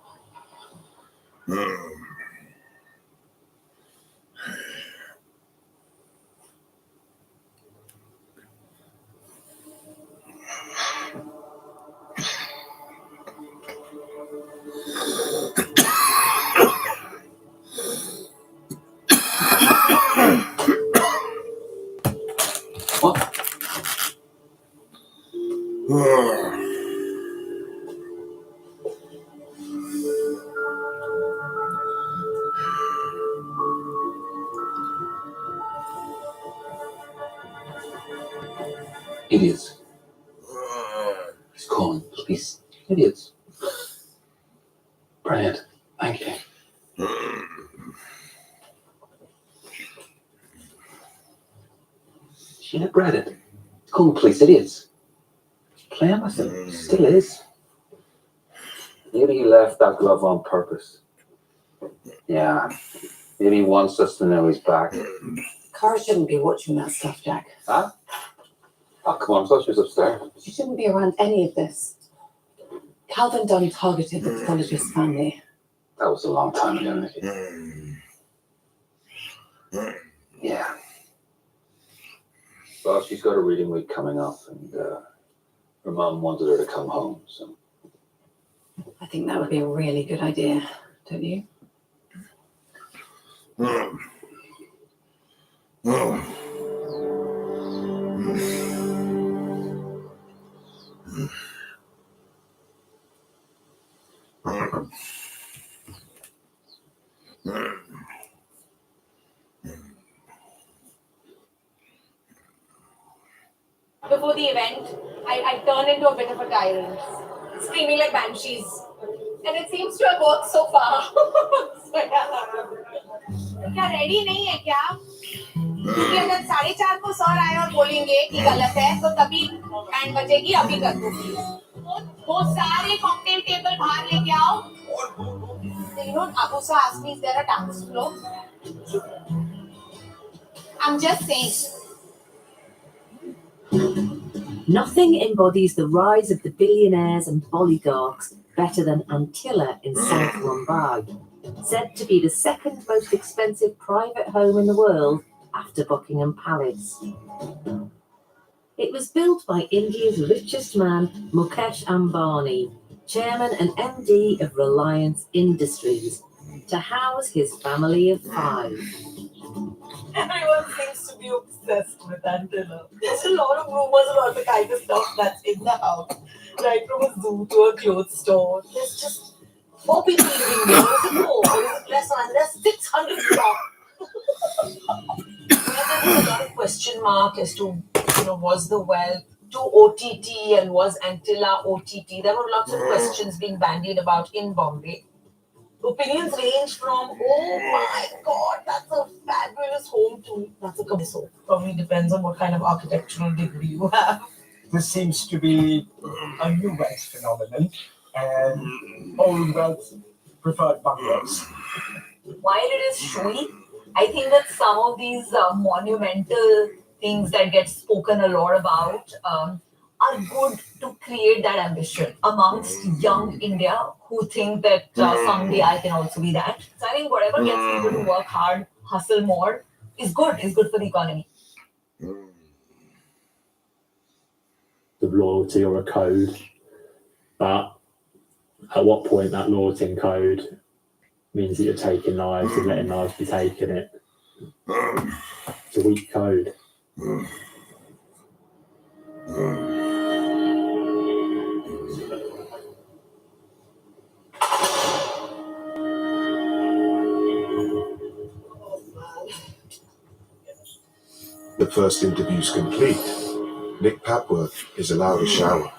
Idiots. He's calling. Please. Idiots. Brilliant. Thank you. She had read it. Calling the police idiots. Playing with him. Still is. Maybe he left that glove on purpose. Yeah. Maybe he wants us to know he's back. Cara shouldn't be watching that stuff, Jack. Huh? Oh, come on. I thought she was upstairs. She shouldn't be around any of this. Calvin Dunn targeted the pathologist's family. That was a long time ago, Nikki. Yeah. Well, she's got a reading week coming up, and her mum wanted her to come home, so. I think that would be a really good idea, don't you? Before the event, I turned into a bit of a tyrant, screaming like banshees. And it seems to have worked so far. So, yeah. क्या ready नहीं है क्या? क्योंकि अगर 4:30 को sir आए और बोलेंगे कि गलत है तो तभी बैंड बजेगी, अभी कर दो प्लीज। वो सारे कॉकटेल टेबल बाहर लेके आओ। You know, Abusa asked me, is there a dance floor? I'm just saying. Nothing embodies the rise of the billionaires and oligarchs better than Antilla in South Lombard, said to be the second most expensive private home in the world after Buckingham Palace. It was built by India's richest man, Mukesh Ambani, chairman and MD of Reliance Industries, to house his family of 5. Everyone seems to be obsessed with Antilla. There's a lot of rumors about the kind of stuff that's in the house. Right from a zoo to a clothes store. There's just 4 people living there. Is it more? Or is it less? And there's 600 blocks. There's a lot of question mark as to, was the wealth to OTT and was Antilla OTT? There were lots of questions being bandied about in Bombay. Opinions range from, oh my god, that's a fabulous home, to that's a commercial. Probably depends on what kind of architectural degree you have. This seems to be a new wealth phenomenon, and old wealth preferred bungalows. While it is showy, I think that some of these monumental things that get spoken a lot about are good to create that ambition amongst young India who think that someday I can also be that. So I think whatever gets people to work hard, hustle more, is good for the economy. The loyalty or a code, but at what point that loyalty and code means that you're taking lives and letting lives be taken, it's a weak code. The first interview's complete. Nick Papworth is allowed a shower.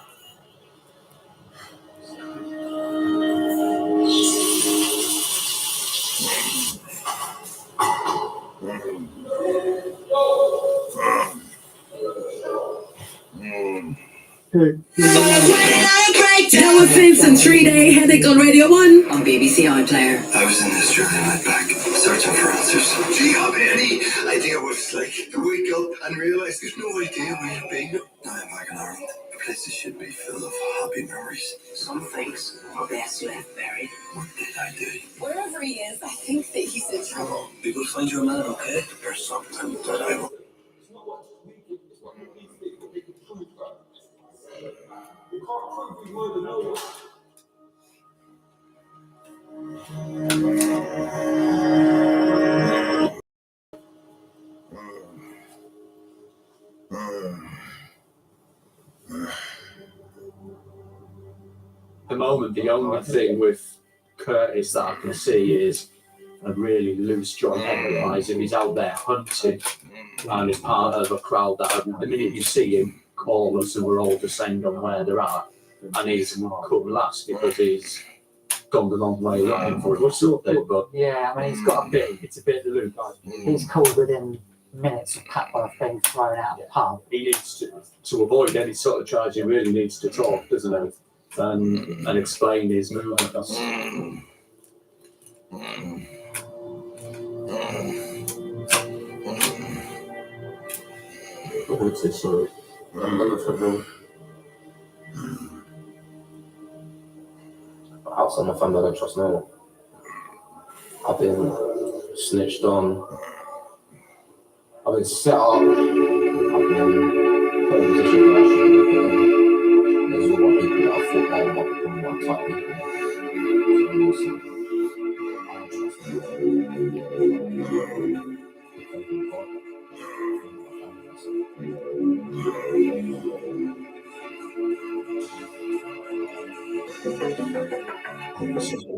That was Vincent 3-Day Headache on Radio 1 on BBC iPlayer. I was in this during the night back, searching for answers. Do you have any idea what it's like to wake up and realise there's no idea where you've been? I'm back in Ireland. The place should be full of happy memories. Some things are best left buried. What did I do? Wherever he is, I think that he's in trouble. People find your man okay? There's something that I will. The moment, the only thing with Curtis that I can see is a really loose joint enterprise. If he's out there hunting and is part of a crowd that the minute you see him, all of us will all descend on where they're at, and he's come last because he's gone the long way looking for it. But yeah, I mean, he's got it's a bit loose. He's called within minutes of Papworth being thrown out of the pub. He needs to avoid any sort of charge. He really needs to talk, doesn't he? And explain his movements. I would say sorry. I'm never forgiven. Outside my family, I don't trust no one. I've been snitched on. I've been set up. I've been put in a position where I shouldn't have been. There's all my people that I thought they were my type people. I don't trust no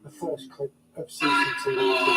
The first clip of CCTV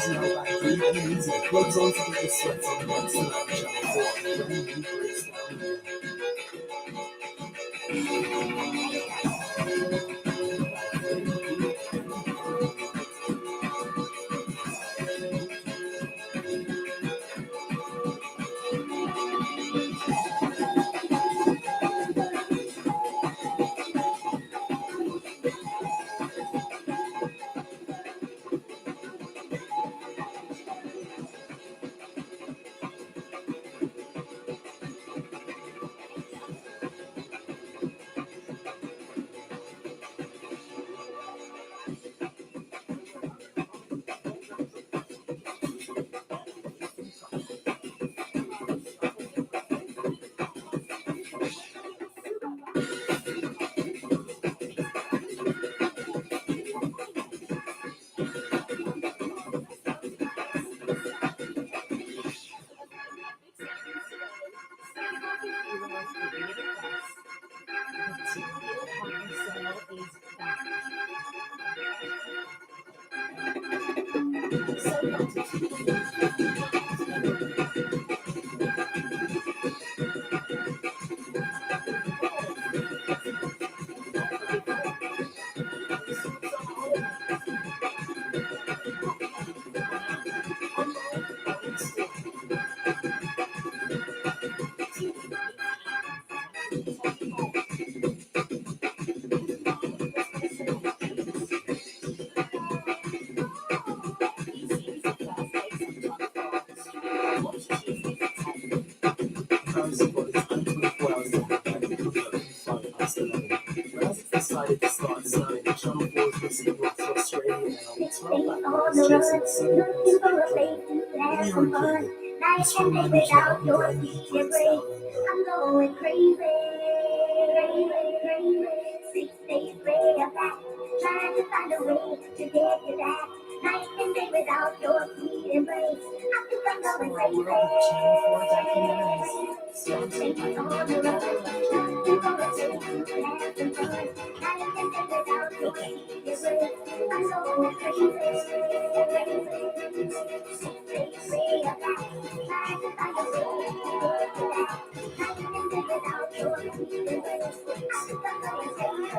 using our vacuum and easy plugs on to get the sweats on once and out channel 4 when you breaks down. Decided to start snowing. Channel 4's whiskey rocks Australia now. It's well back when I was chasing the sun. It's from my mission out and down the place down. I'm going crazy. 6 days way up back, trying to find a way to get you back. Night and day without your sweet embrace. I think I'm going crazy. Still taking on the road. I'm gonna take you and have some fun. Night and day without your sweet embrace. I'm going crazy. 6 days way up back, trying to find a way to get you back. Night and day without your sweet embrace. I think I'm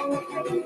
going crazy.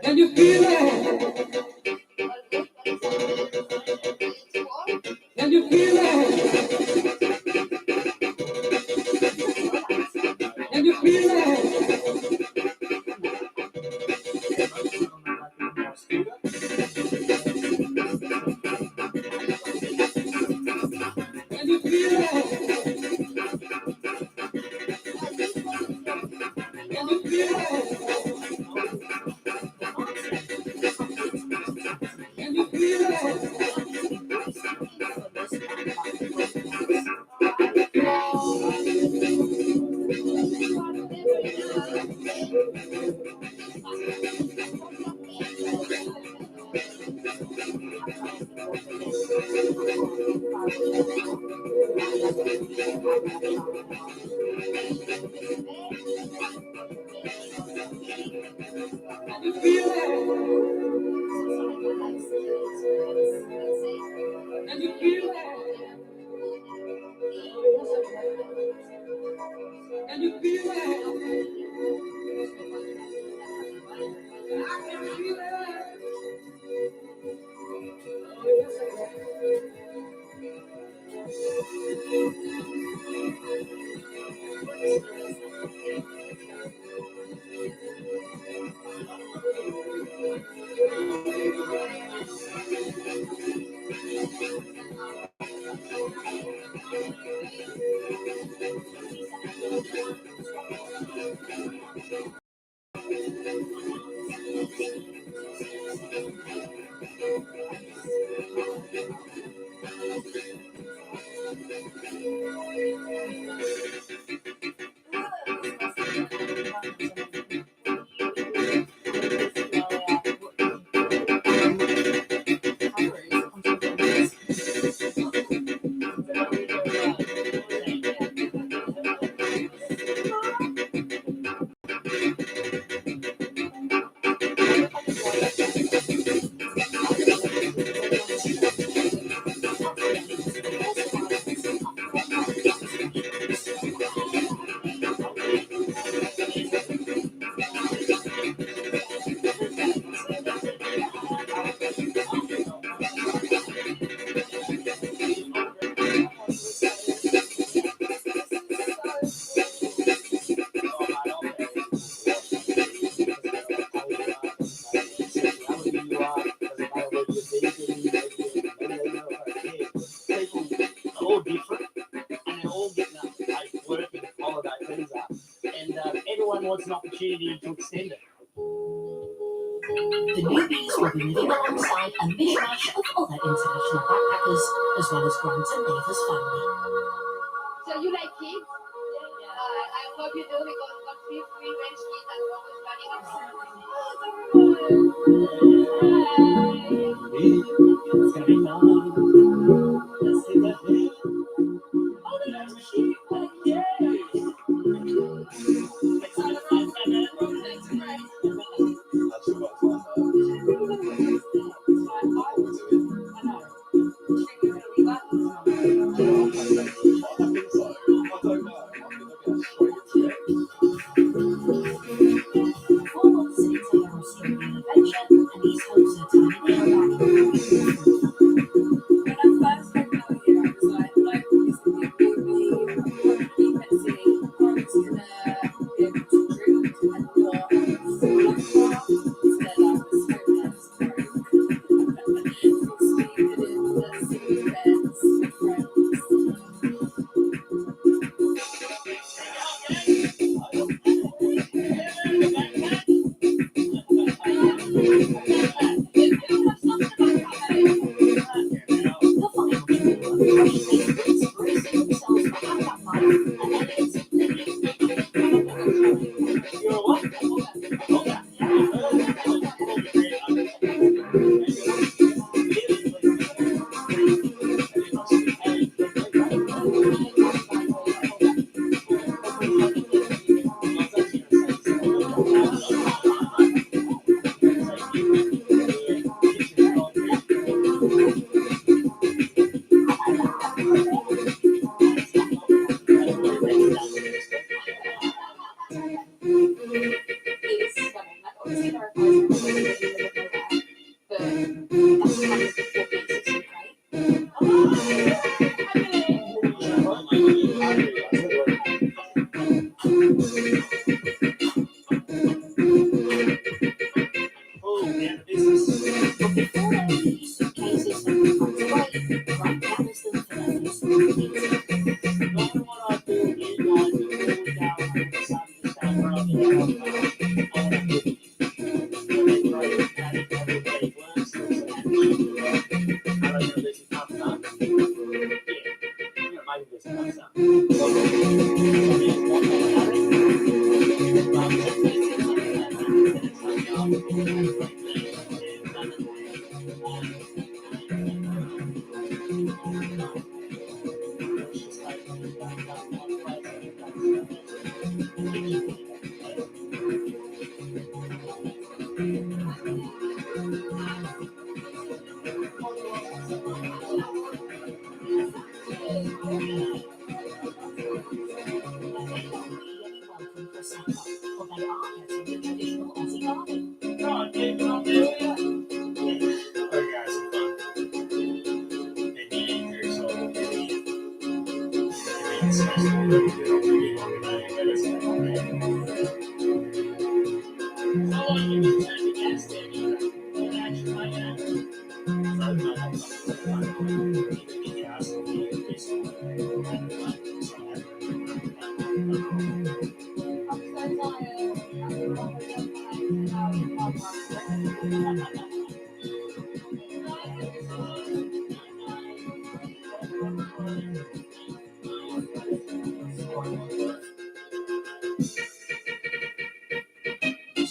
Can you feel it? Can you feel it? Can you feel it? Can you feel it? Can you feel it? Can you feel it? us an opportunity to extend it. The newbies will be living alongside a mishmash of other international backpackers, as well as Grant and Neva's family. So you like kids? I hope you do because got 3 free range kids and always running around. It's gonna be fun. Let's see that thing. Oh, that's cute. Yay! Excited about that, man. That's great.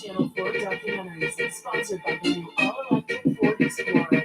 Channel 4 documentaries is sponsored by the new all-electric Ford Explorer.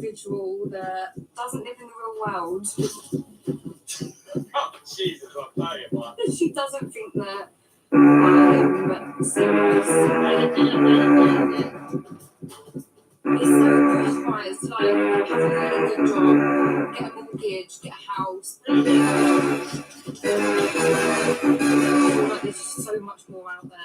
individual that doesn't live in the real world. Oh, Jesus, I'll tell you what. She doesn't think that I'm serious. It's so pressurized, like have a really good job, get a mortgage, get a house. I feel like there's just so much more out there.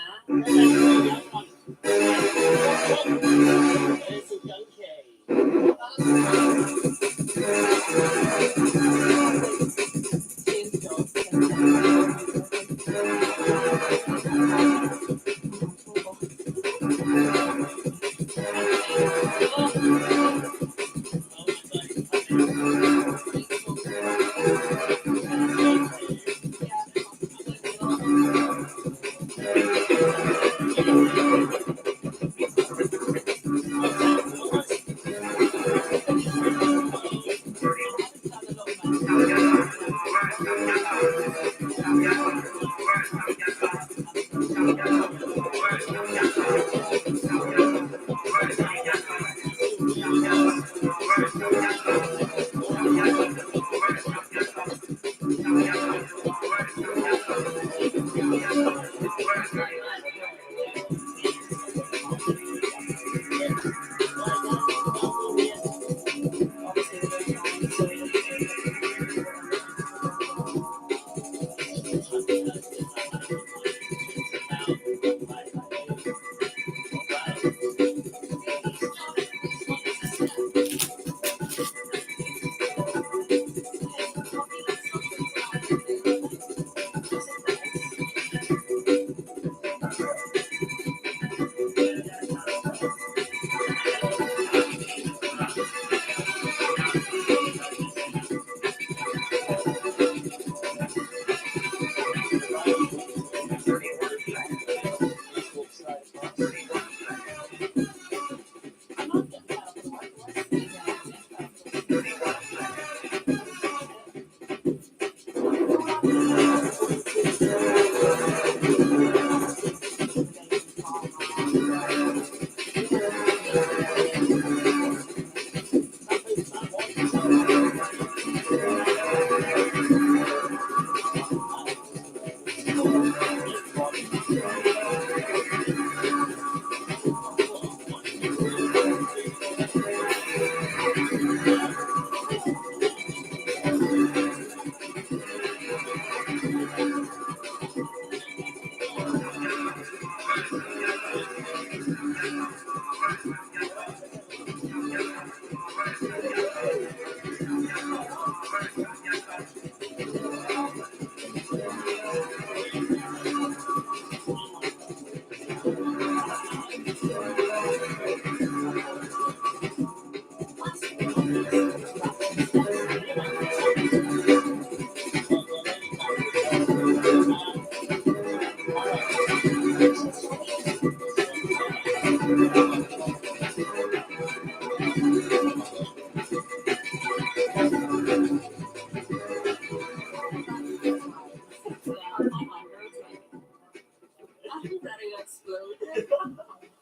Daddy exploded.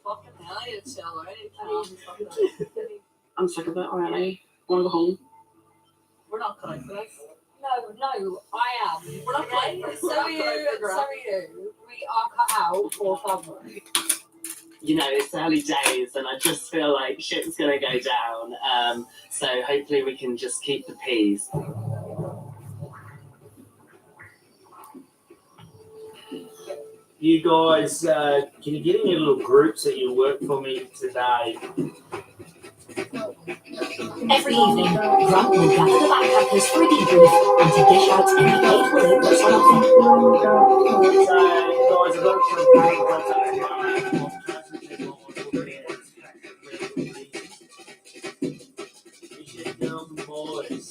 Fucking hell, you chill, right? I'm sick of it already. Want to go home? We're not cut out for this. No, I am. We're not cut out for this. So are you. We are cut out for February. You know, it's early days and I just feel like shit's gonna go down. So hopefully we can just keep the peace. You guys, can you get in your little groups that you work for me today? Every evening, Grant will gather the backpackers for a debrief and to dish out any aid balloons on offer. Guys, I've got some girls and boys.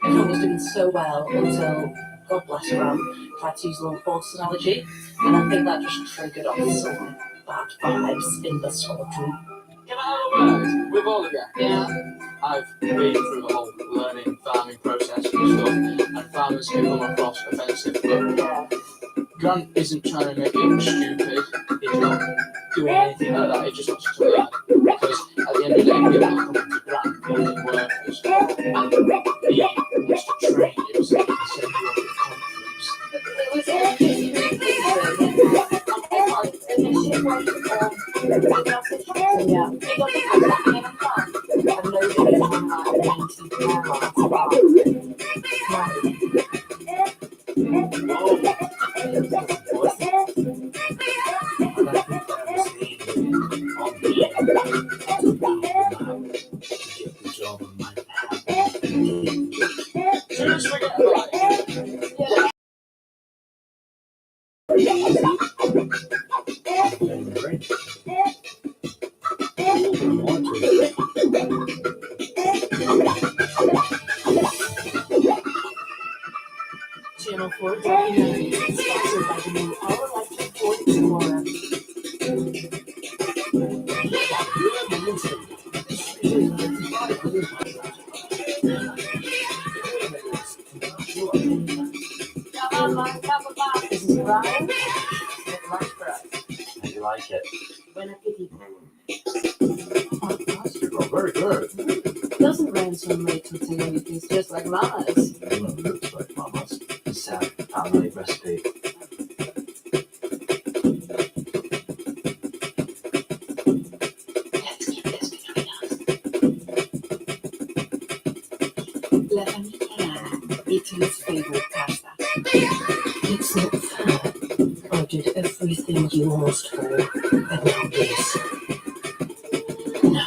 Everyone was doing so well until, God bless Grant, tried to use a little horse analogy, and I think that just triggered off some bad vibes in the squadron. Can I have a word with all of you? Yeah. I've been through the whole learning farming process and stuff, and farmers can come across offensive, but Grant isn't trying to make you stupid. He's not doing anything like that. He just wants you to learn. Because at the end of the day, people come to Grant wanting workers, and he wants to train you so he can send you up with confidence. Channel 4 documentary sponsored by the new Our Electric Ford Explorer. This is Ryan. How do you like it? When a pity. Oh, very good. Doesn't ransom rate until it's just like Mama's. Everyone looks like Mama's. It's a family recipe. La Famiglia, Italy's favorite pasta. It's not fair. I did everything you asked for, and now this. No.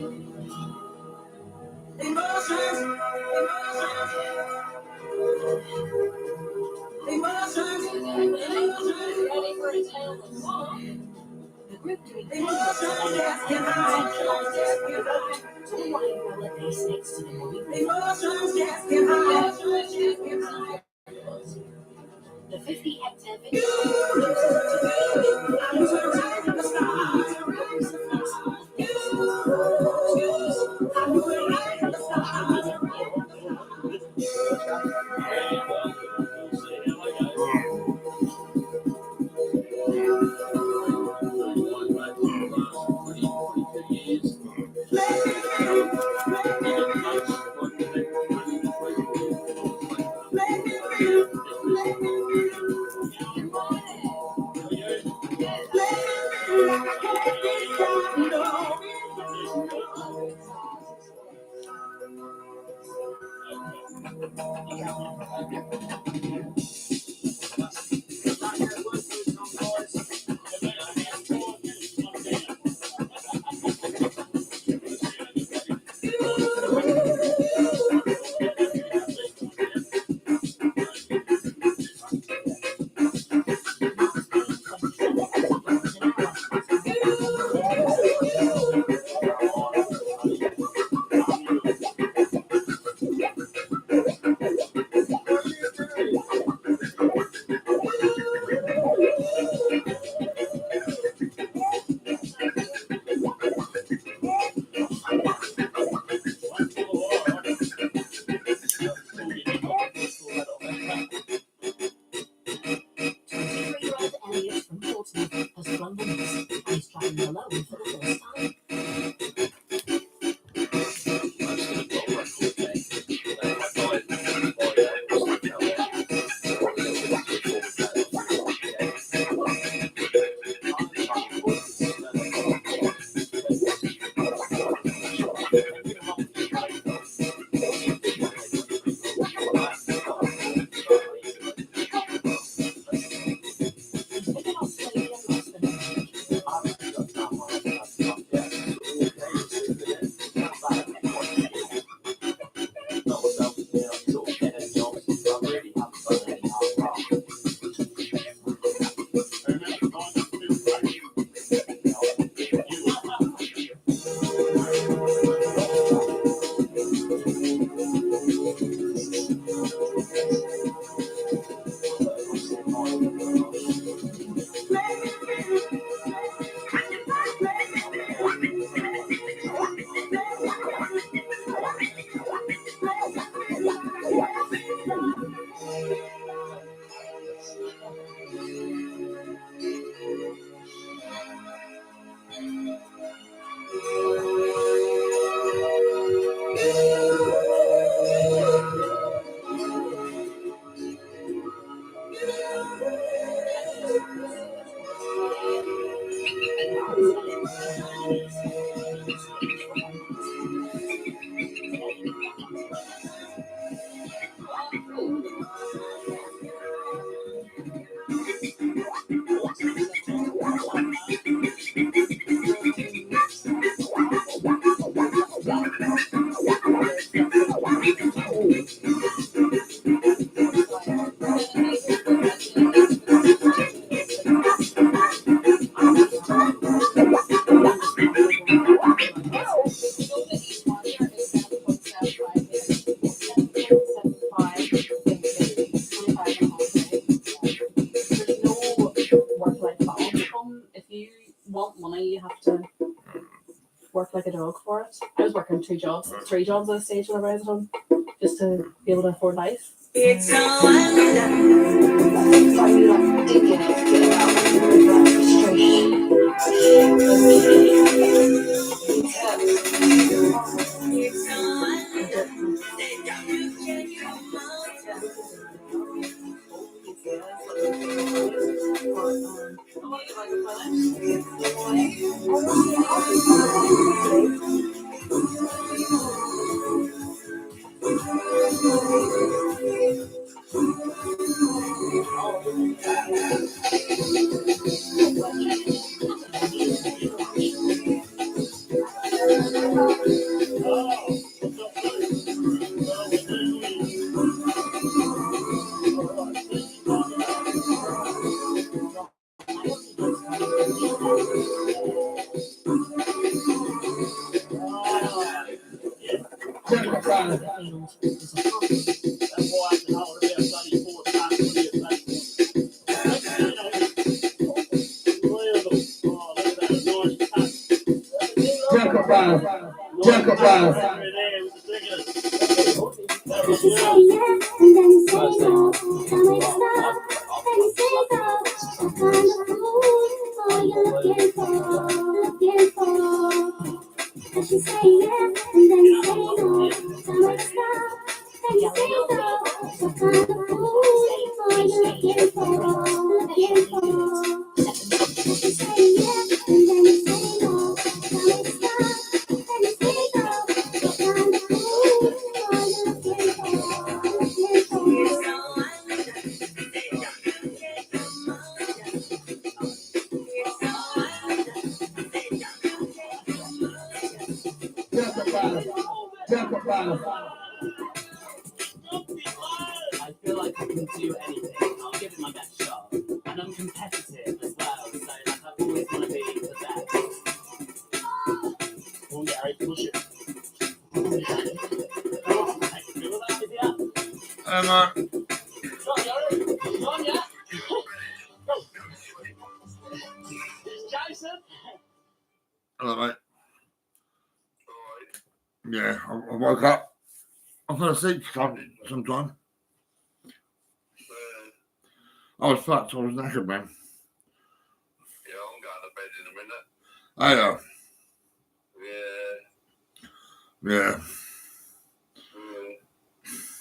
The group doing to the wine cellar base next to the Murray River. The 50-hectare like a dog for it. I was working 3 jobs at a stage whenever I was at home, just to be able to afford life. It's I feel like I can do anything. I'll give it my best shot. And I'm competitive as well, so like, I always want to be the best. Come on, Gary, push it. Come on. Come on, yeah. Jason. Hello, mate. Yeah, I woke up. I fell asleep sometime. I was fucked. I was knackered, man. Yeah, I'm going to bed in a minute. Oh, yeah. Yeah. Yeah.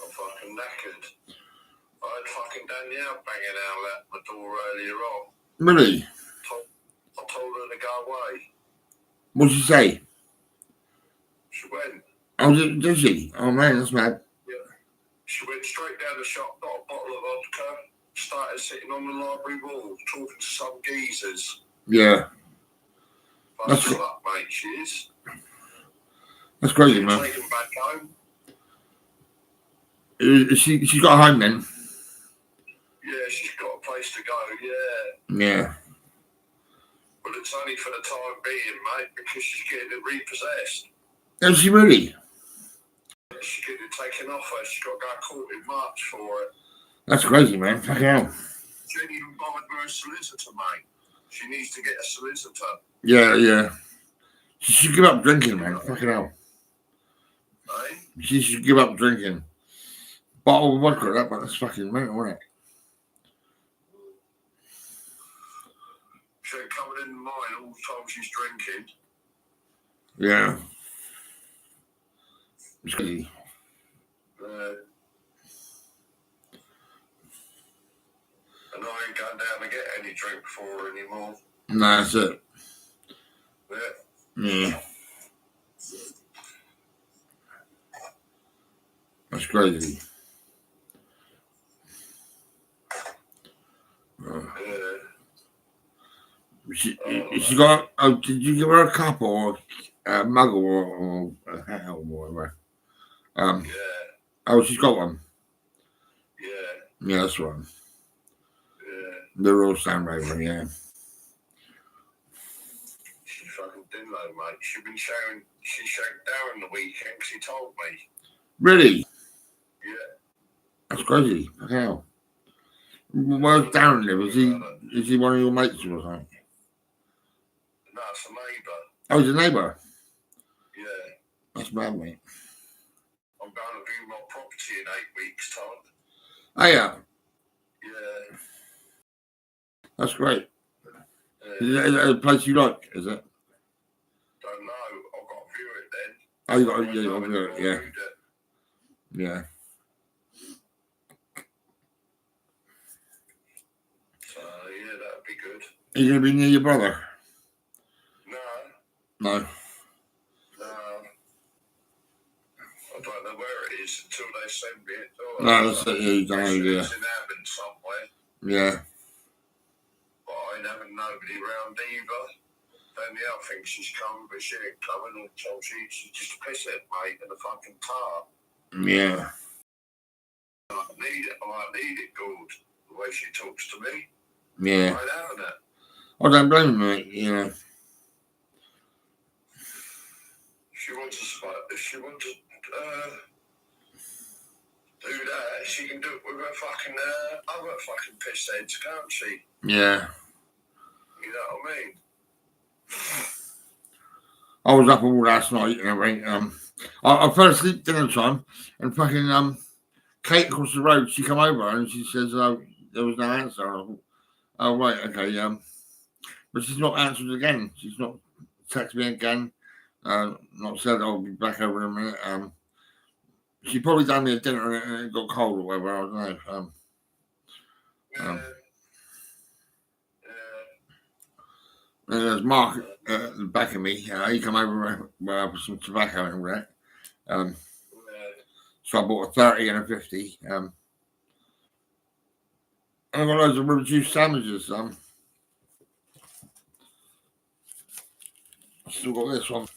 I'm fucking knackered. I had fucking Danielle banging out at my door earlier on. Really? I told her to go away. What did she say? She went. Oh, did she? Oh, man, that's mad. Yeah. She went straight down the shop, got a bottle of vodka, started sitting on the library wall, talking to some geezers. Yeah. That's up, mate, she is. That's crazy, man. Take him back home. She's got a home then? Yeah, she's got a place to go, yeah. Yeah. But it's only for the time being, mate, because she's getting it repossessed. Is she really? She's getting it taken off her. She's got to go to court in March for it. That's crazy, man. Fucking hell. She ain't even bothered with a solicitor, mate. She needs to get a solicitor. Yeah, yeah. She should give up drinking, man. Fucking hell. Eh? She should give up drinking. Bottle of vodka, that's fucking mental, isn't it? She ain't coming in mine all the time she's drinking. Yeah. It's crazy. And I ain't going down to get any drink for her anymore. No, that's it. Yeah. That's crazy. She got. Oh, did you give her a cup or a mug or a hat or whatever? Oh, she's got one. Yeah, that's one. They're all sound over, yeah. She fucking didn't know, mate. She showed Darren the weekend because he told me. Really? Yeah. That's crazy. Fucking hell. Where's Darren live? Is he one of your mates or something? No, it's a neighbour. Oh, he's a neighbour? Yeah. That's mad, mate. I'm going to view my property in 8 weeks' time. Oh, yeah. Yeah. That's great. Is it a place you like, is it? Don't know. I've got to view it then. Oh, you got to view it, yeah. Yeah. So, yeah, that'd be good. Are you going to be near your brother? No. No. No. I don't know where it is until they send me it. No, that's it, yeah, you don't know, yeah. It's in Aberdeen somewhere. Yeah. But I ain't having nobody round either. then the other thinks she's coming, but she ain't coming. And so she's just a pisshead, mate, and a fucking tar. Yeah. I need it good, the way she talks to me. Yeah. Right having it. I don't blame him, mate. You know. She wants to do that. She can do it with her fucking other fucking piss heads, can't she? Yeah. You know what I mean? I was up all last night and everything. I fell asleep dinner time, and fucking Kate across the road, she come over and she says, there was no answer. I thought, oh right, okay. But she's not answered again. She's not texted me again. Not said I'll be back over in a minute. She probably done me a dinner and it got cold or whatever. I don't know. And there's Mark at the back of me. He come over with some tobacco and all that. So I bought a 30 and a 50. And I got loads of ribs juice sandwiches. Still got this one.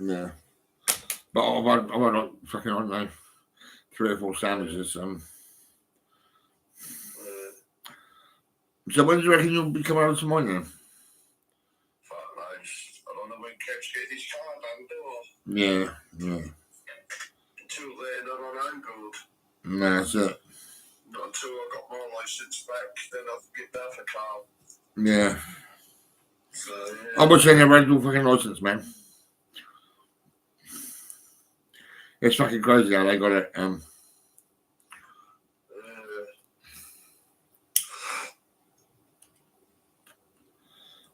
Yeah. But I've had like fucking, I don't know, 3 or 4 sandwiches. So when do you reckon you'll be coming over to mine then? Fuck knows. I don't know when Kev's getting his car done, do I? Yeah. Until then, I don't good. No, that's it. Not until I got my licence back, then I'll get that for car. Yeah. So, yeah. I'm watching a rental fucking license, man. It's fucking crazy how they got it.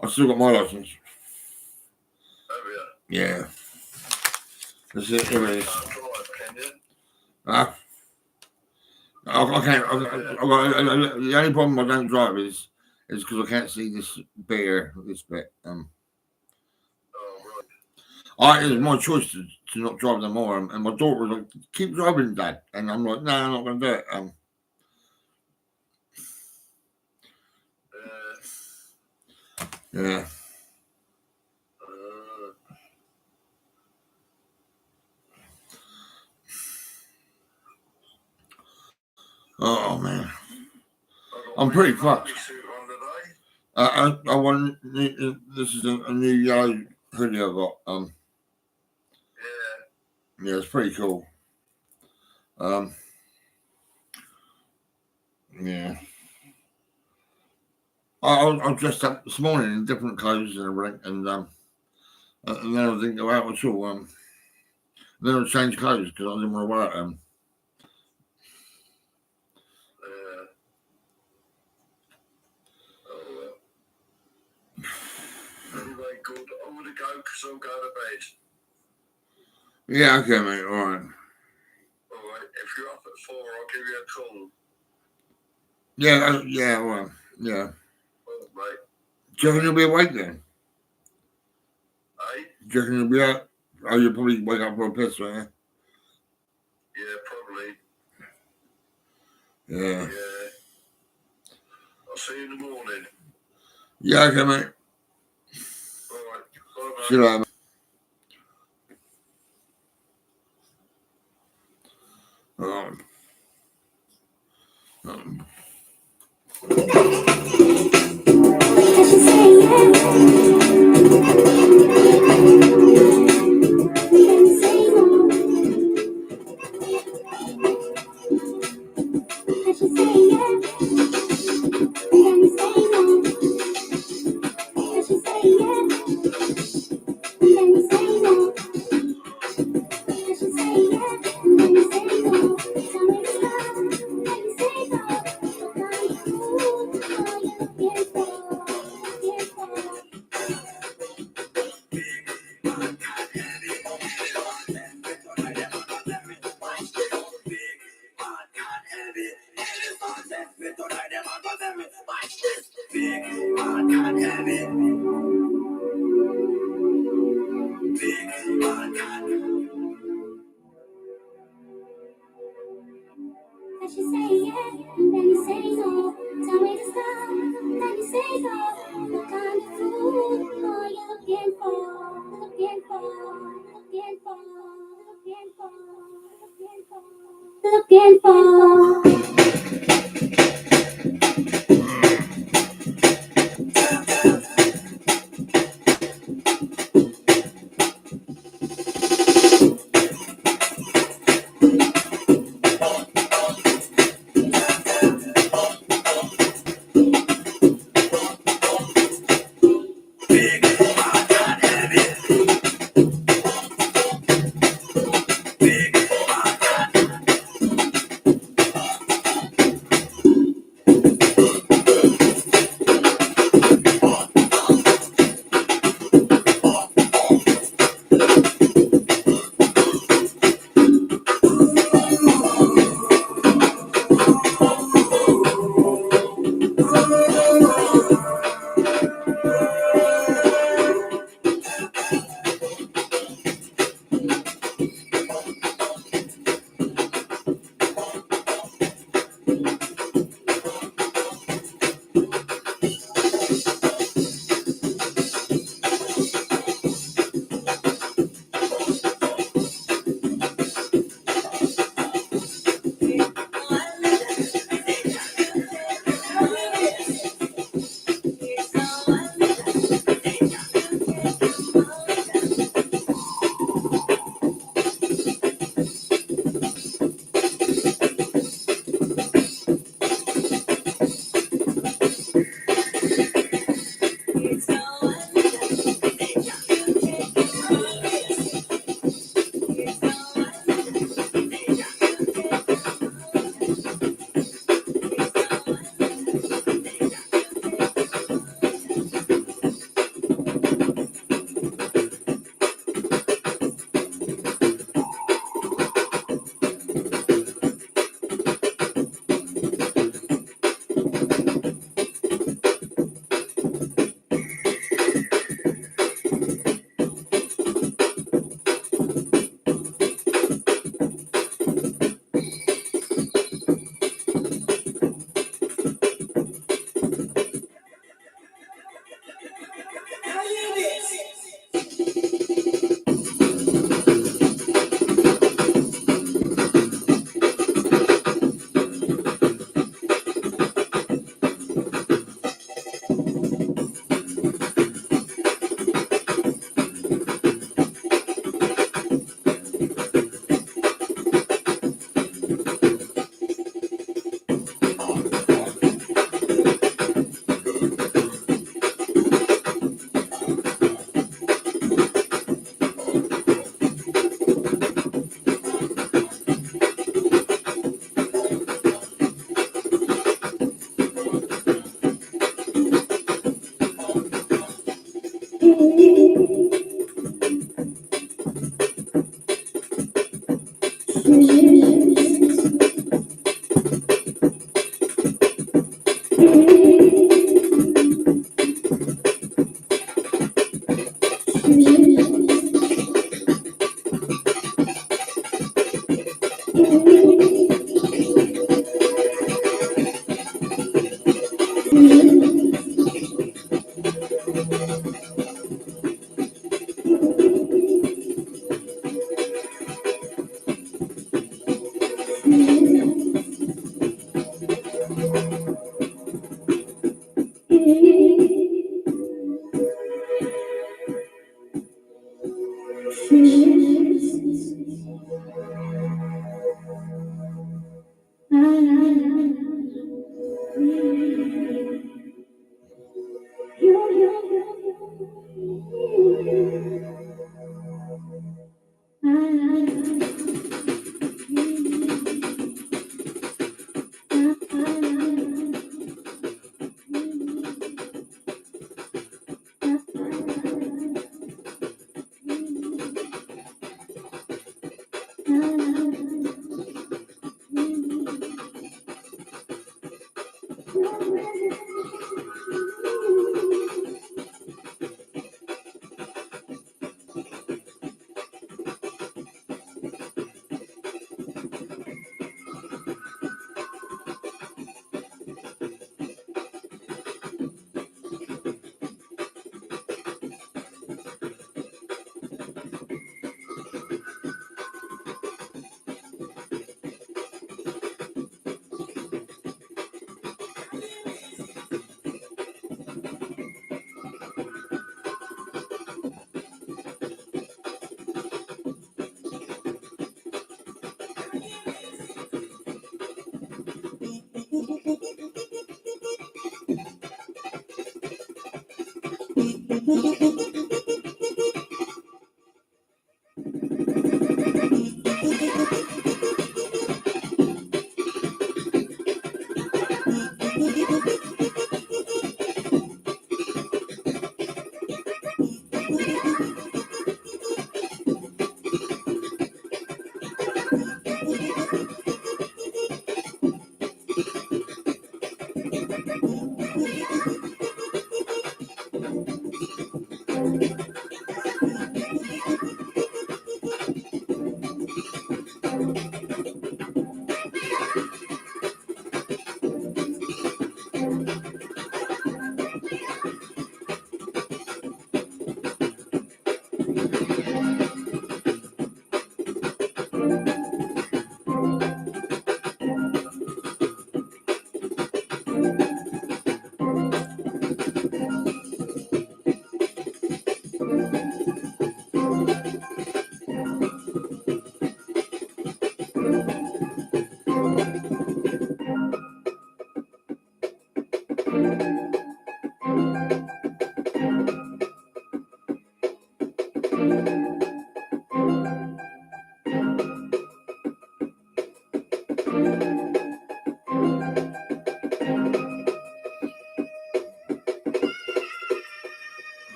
I still got my license. Oh Yeah. That's it. Here it is. I can't. The only problem I don't drive is because I can't see this bit. It was my choice to not drive no more, and my daughter was like, "Keep driving, Dad," and I'm like, "No, I'm not going to do it." Yeah. Oh man, I'm pretty fucked. I want. This is a new yellow hoodie I got. Yeah, it's pretty cool. Yeah. I dressed up this morning in different clothes and everything, and then I didn't go out at all. Then I changed clothes because I didn't want to wear it. Anyway, good. I'm going to go because I'm going to bed. Yeah, okay, mate. All right. If you're up at 4, I'll give you a call. Yeah, well, yeah. Well, mate. Do you reckon you'll be awake then? Hey? Do you reckon you'll be out? Oh, you'll probably wake up for a piss, won't you? Yeah, probably. Yeah. I'll see you in the morning. Yeah, okay, mate. All right. Bye, See you later, mate. She say yeah, and then you say no. looking for.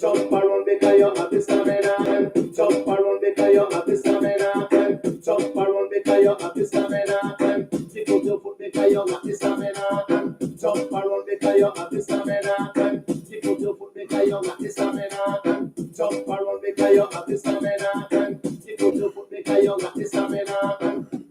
jump around because you have the stamina, and jump around because you have the stamina, and jump around because you have the stamina, and kick out your foot because you have the stamina, and jump around because you have the stamina, and kick out your foot because you have the stamina, and jump around because you have the stamina, and kick out your foot because you have the stamina, and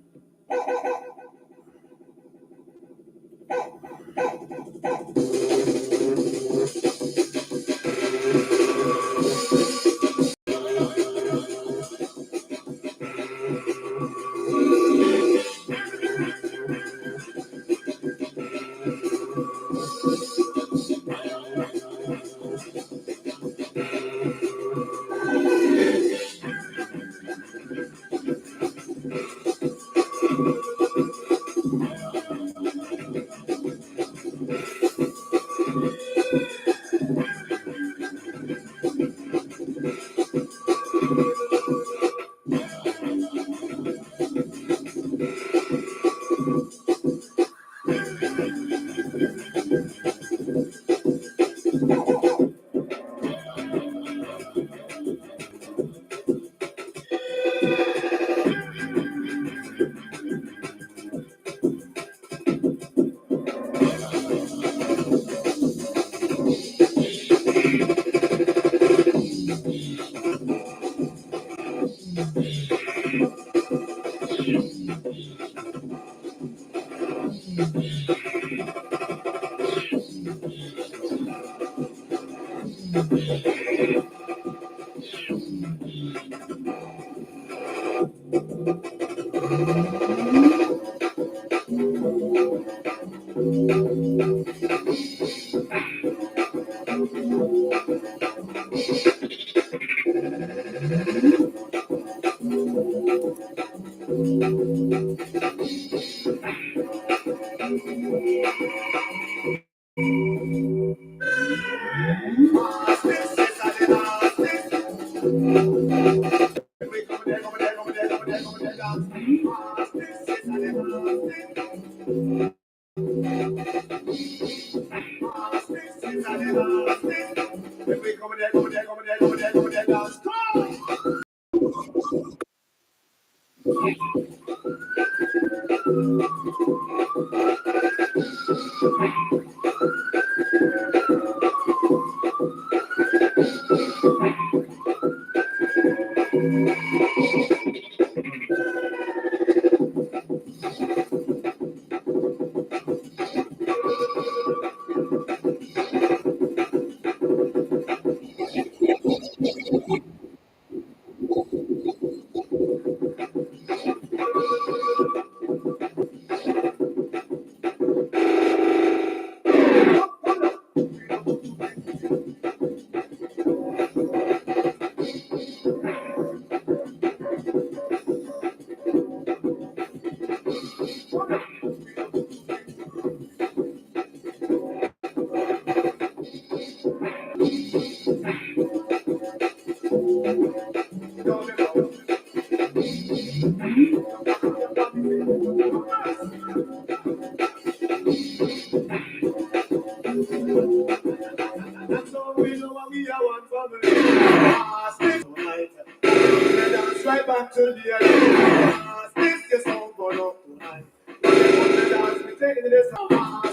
right back to the other. This is all going up tonight. We taking this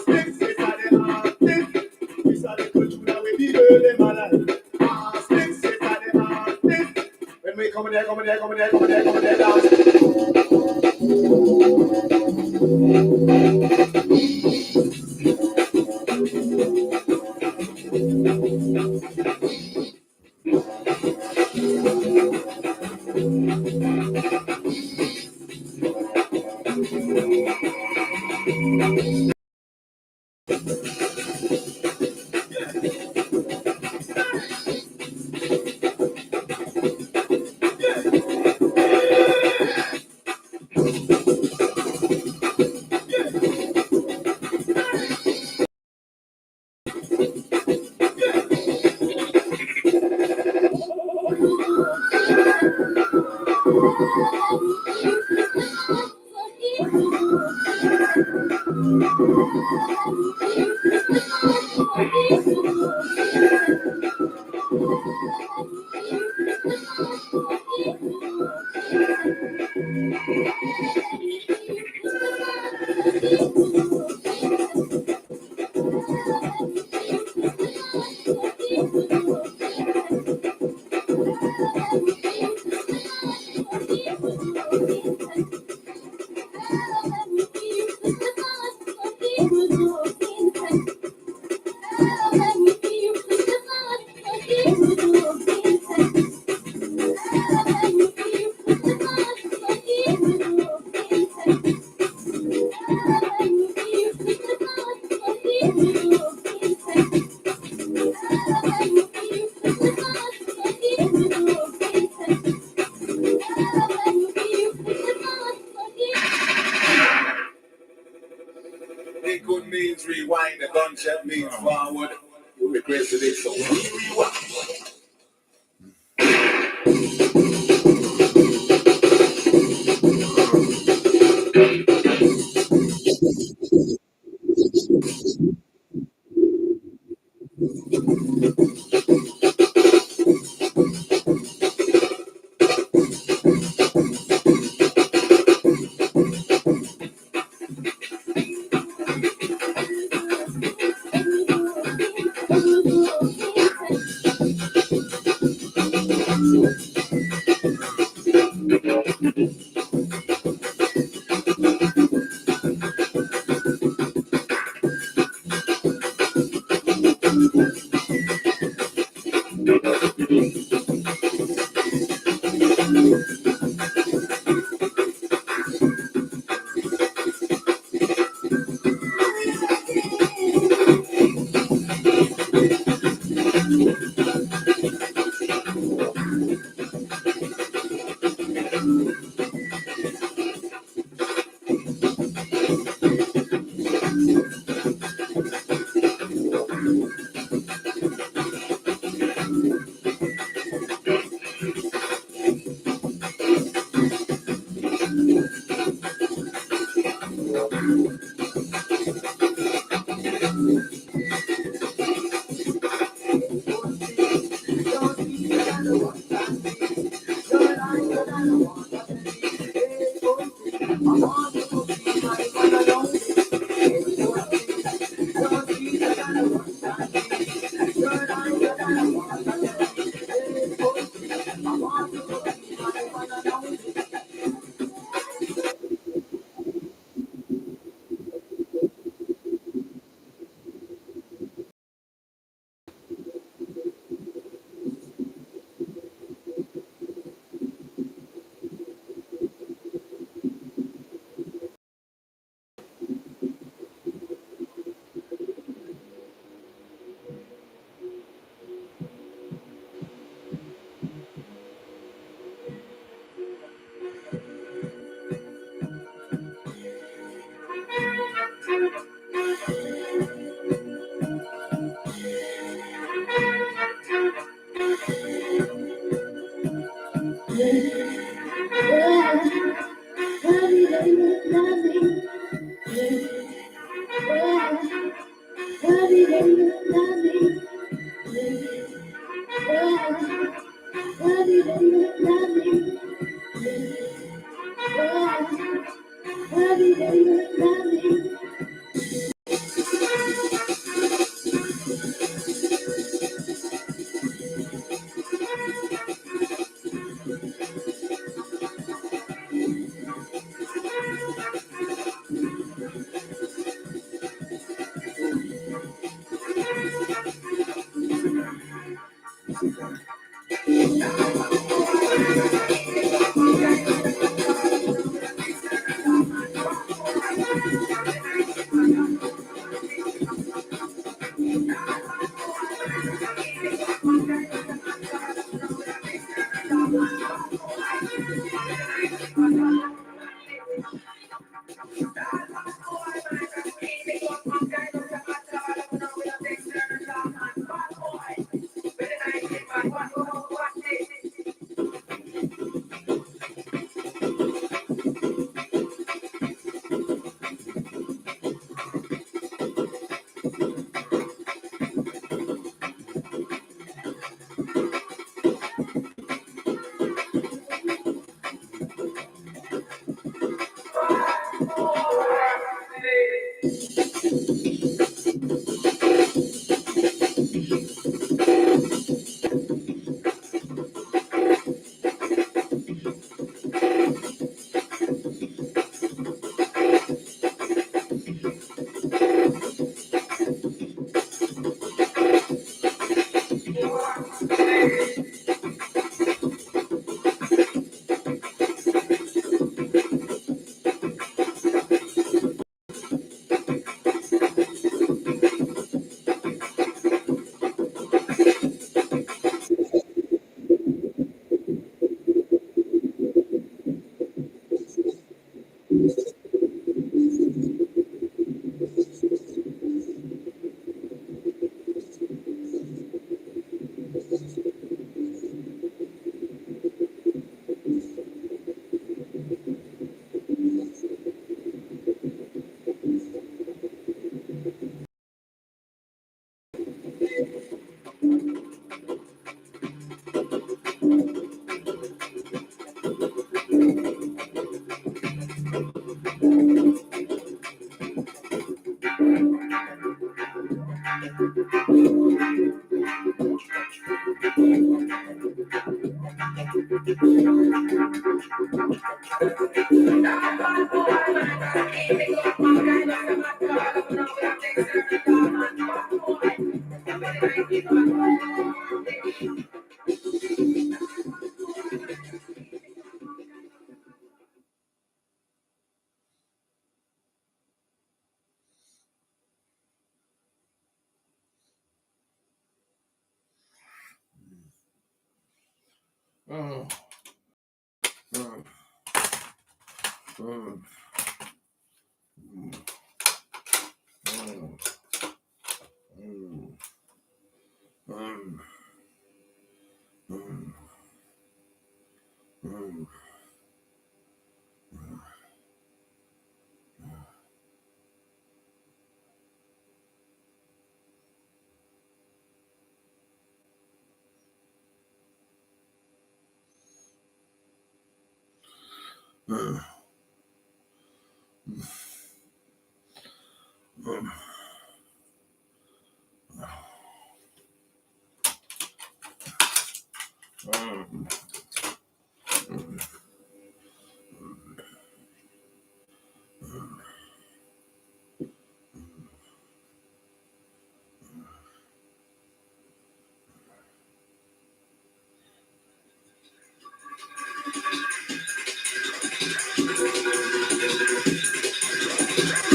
this is how they are. This is how they put you down with the girl in my life. This is how they are. When we come there, Good means rewind, the gunshot means forward. You requested it, so rewind.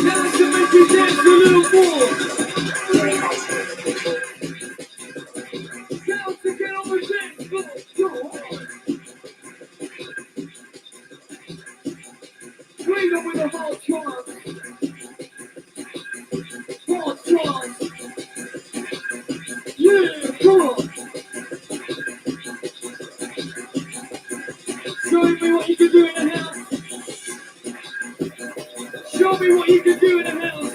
Now to make you dance a little more. Now to get on the dance floor. Go on. Freedom with a Voltron. Voltron. Yeah, come on. Show me what you can do in the house. Show me what you can do in the house.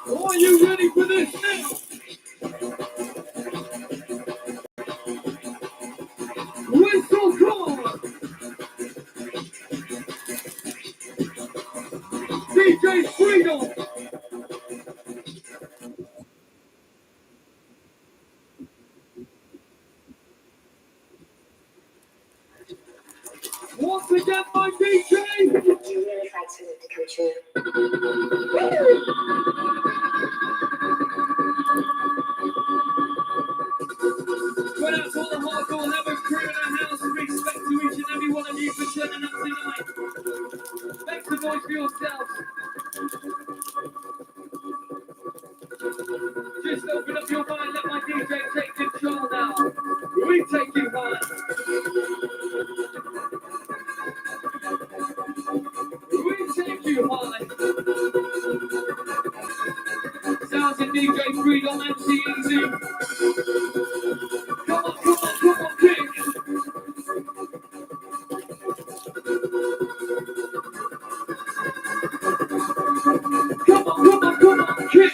Are you ready for this now? Whistle call! DJ Freedom! Once again, my DJ! You really tried to live to come true. Going out to all the hardcore lovers crew in the house. Respect to each and every one of you for turning up tonight. Make some noise for yourselves. Just open up your mind, let my DJ take control now. We take you high. We take you high. Sounds of DJ Freedom, MC Easy. Come on, come on, come on, kick. Come on, come on, come on, kick.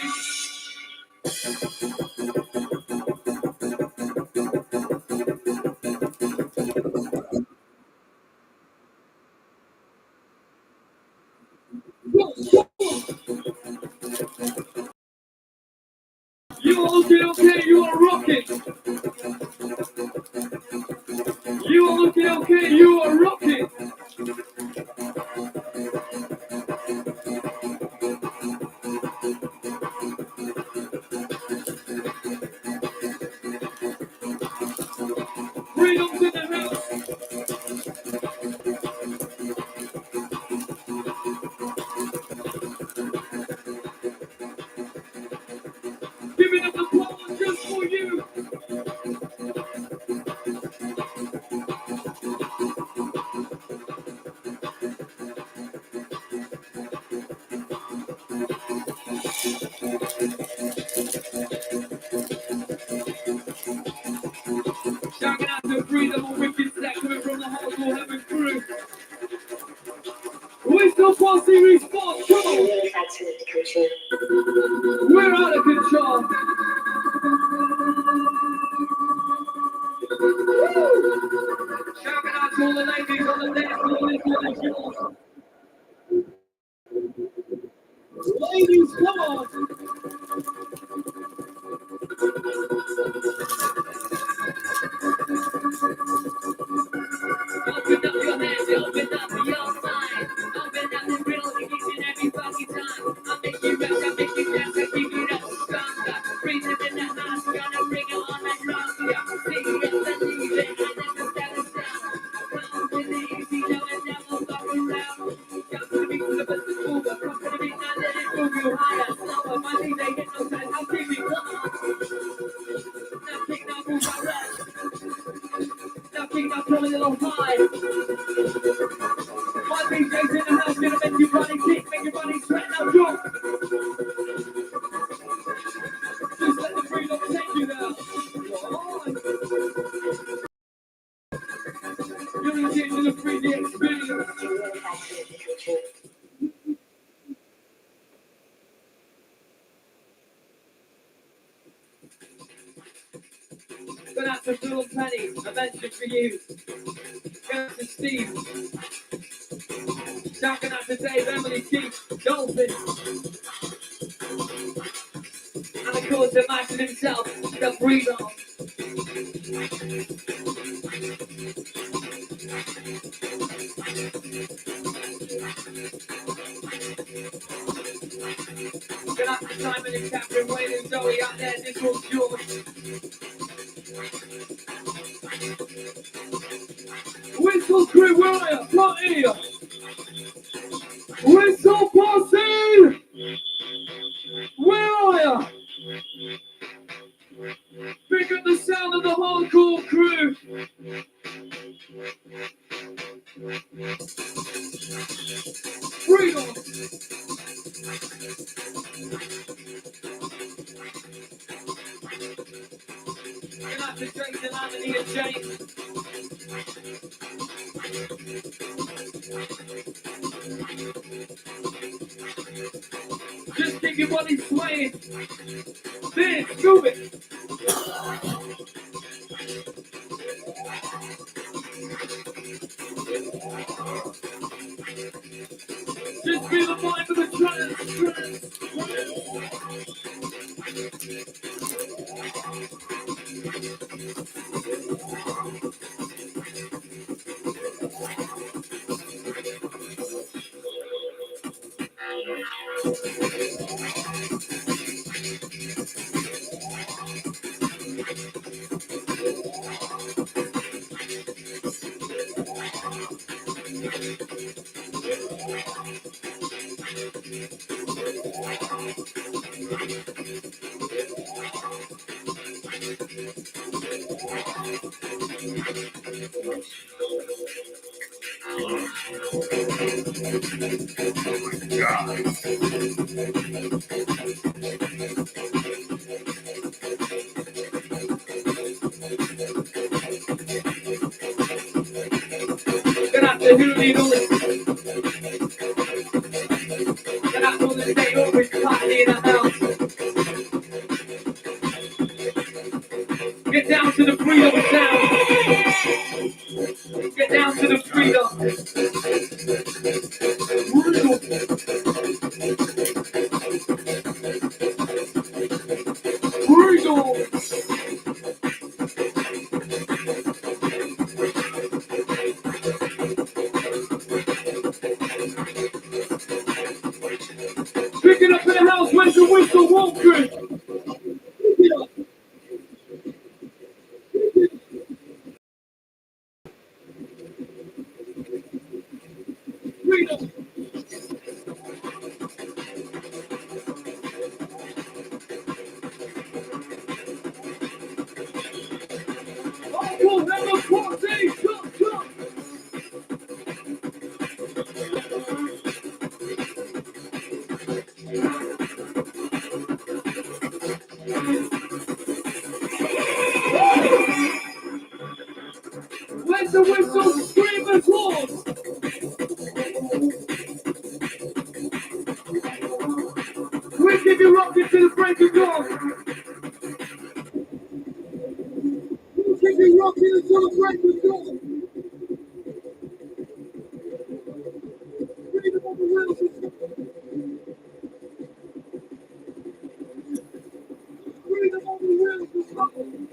rocking. You are looking okay. You are rocking. Freedom's in the house. Giving up the applause just for you. Shouting out to Freedom on Wicked Stack coming from the Hardcore Heaven crew. Whistle Posse response, come on! We're out of control. Woo! Shouting out to all the ladies on the dance floor, this one is yours. Ladies, come on! Open up your hands, open up your mind. Open up the riddle each and every fucking time. I make you rest, I make you dance, I keep you up stronger. Breathing in the house, gonna bring it on and rock ya. See it, believe it, I never stand us down. Come to the easy, know it never go around. Come to me, the best is over. Come to me, now let it move you higher, slower. My DJ hit no time, how can we come on? Now kick, now move my rest. Now kick, now pull a little high. My DJ's in the house, gonna make you body kick, make your body sweat, now jump. Just let the freedom take you now. Come on. You're listening to the 3D experience. Going out to Bill and Penny, a mention for you. Going out to Steve. Shouting out to Dave, Emily, Keith, Dolphin. And of course the man himself, the Freedom. Good out to Simon and Captain Wayne and Zoe out there, this one's yours. Whistle crew, where are you? Right here. Whistle Posse! Where are you? Pick up the sound of the hardcore crew. Freedom! Good night to Jason, Anthony and James. Just keep your body swaying. Then, move it. Just feel the mind of the trance. Good afternoon, who need all this? Good afternoon, day over, party in the house. Get down to the freedom sound. Get down to the freedom. Freedom. Pick it up in the house, where's the whistle, Walker? Where's the whistle? Scream applause! We keep you rocking to the break of dawn. We keep you rocking until the break of dawn. Freedom on the wheels is freedom on the wheels is coming.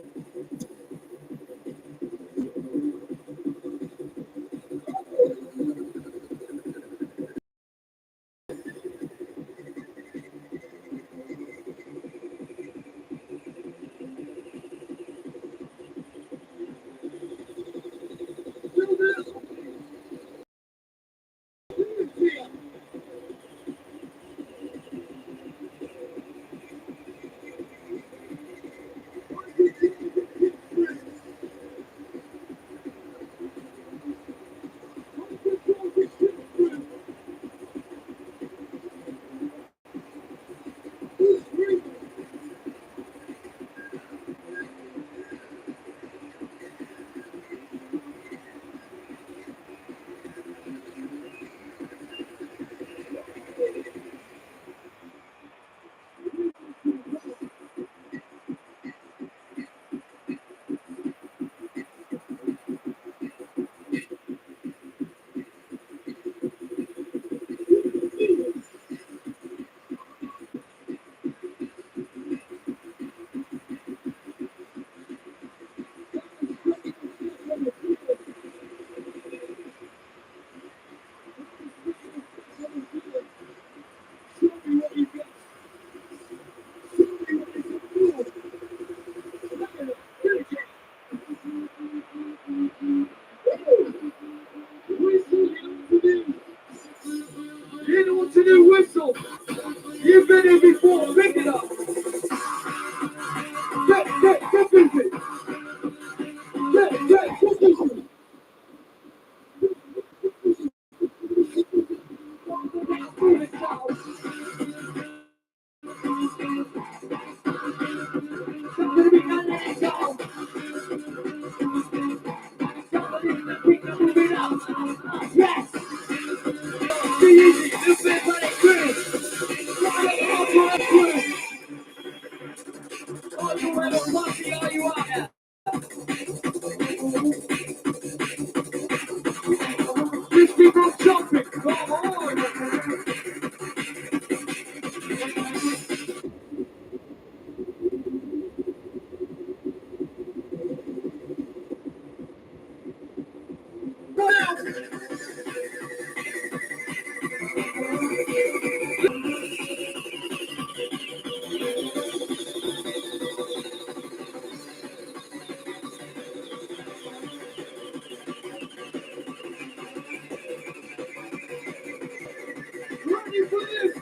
You know what to do, whistle. You've been here before, pick it up. Get busy. Get busy. Yes. Be easy. This is what it's good. Are you at a party? Are you out there? Just keep on jumping. Come on. Ready for this?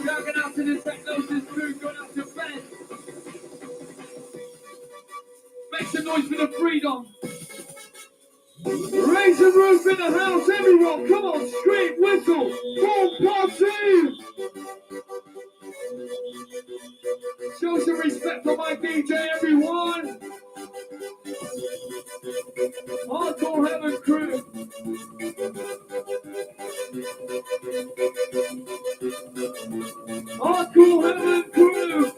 Shouting out to the Technosis crew, going out to Ben. Make some noise for the freedom. Raise the roof in the house, everyone. Come on, scream, whistle. Boom, party. Show some respect for my DJ, everyone. Hardcore Heaven crew. Hardcore Heaven crew.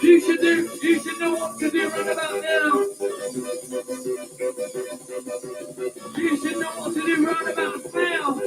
You should know what to do right about now. You should know what to do right about now.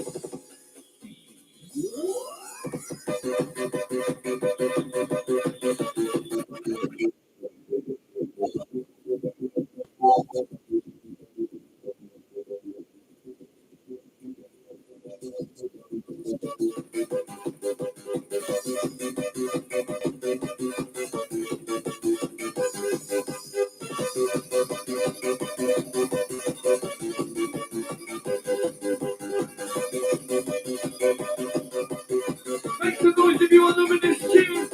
Make some noise if you want them in this tune.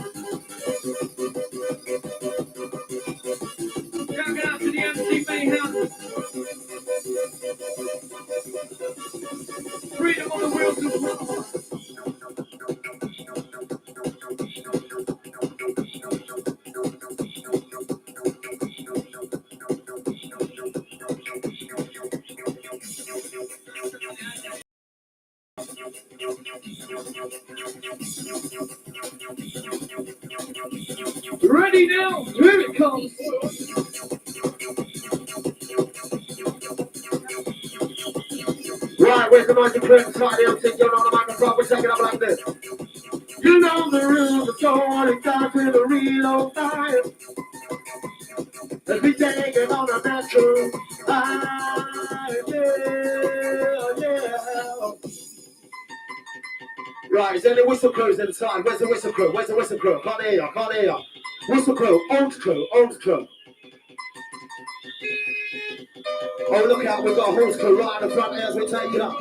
Shout out to the MC Mayhem. Freedom on the wheels of power. Ready now, here it comes. Right, where's the mic and clear inside the MC? You're on the microphone, we're taking up like this. You know the rules, the sword, it's time for the reload time. Let's be taking on a natural high, yeah. Right, is there any whistle crews inside? Where's the whistle crew? Where's the whistle crew? Can't hear you, can't hear you. Whistle crew, old crew, old crew. Oh, look out, we've got a horse crew right in the front here as we take it up.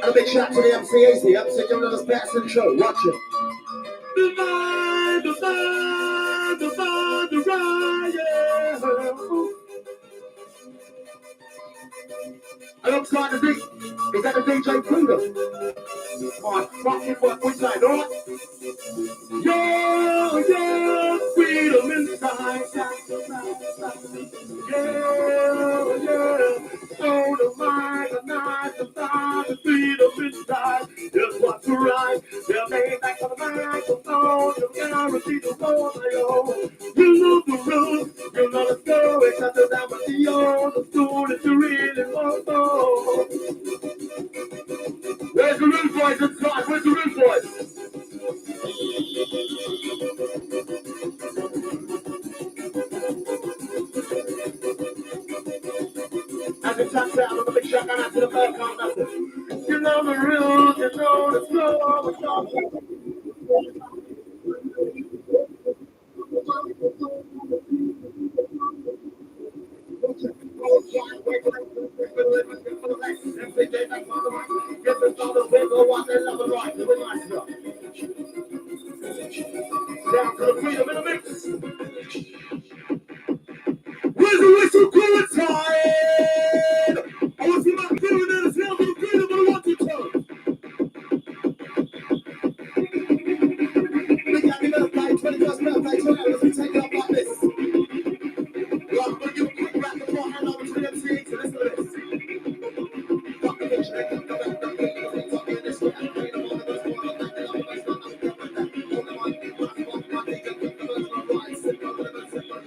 And a big shout to the MCAs here, MC Jonathan's best in the show. Watch it. Alongside the beat, is that the DJ Freedom? My fucking work inside, alright? Yeah, freedom inside. Yeah. So the mind, the night, the time, the freedom inside. Just what's right. They'll make back on the microphone. You'll guarantee the phone I own. You know the rules. You know the story. Cut it down with the old. The school that you really want to know. Where's the rude boys inside? Where's the rude boys? As it taps out on the big shotgun out to the bird count method. You know the rules, you know the score, we're talking. Down to the freedom in the mix. Where's the whistle crew inside? I want you not doing it as hell for the freedom, but I want you to. Big happy birthday, 21st birthday to Aaron as we take it up like this. Right, I'm going to give a quick rap before I hand over to the MC to listen to this. Fuck the bitch, nigga. Go back, go back, go back, talk in this way. I'm afraid I'm on the best one. I'm back and I'm the best one. I'm the best one. Hold the mic, I'm the best one. My nigga, the best one. Right, sit down to the best one.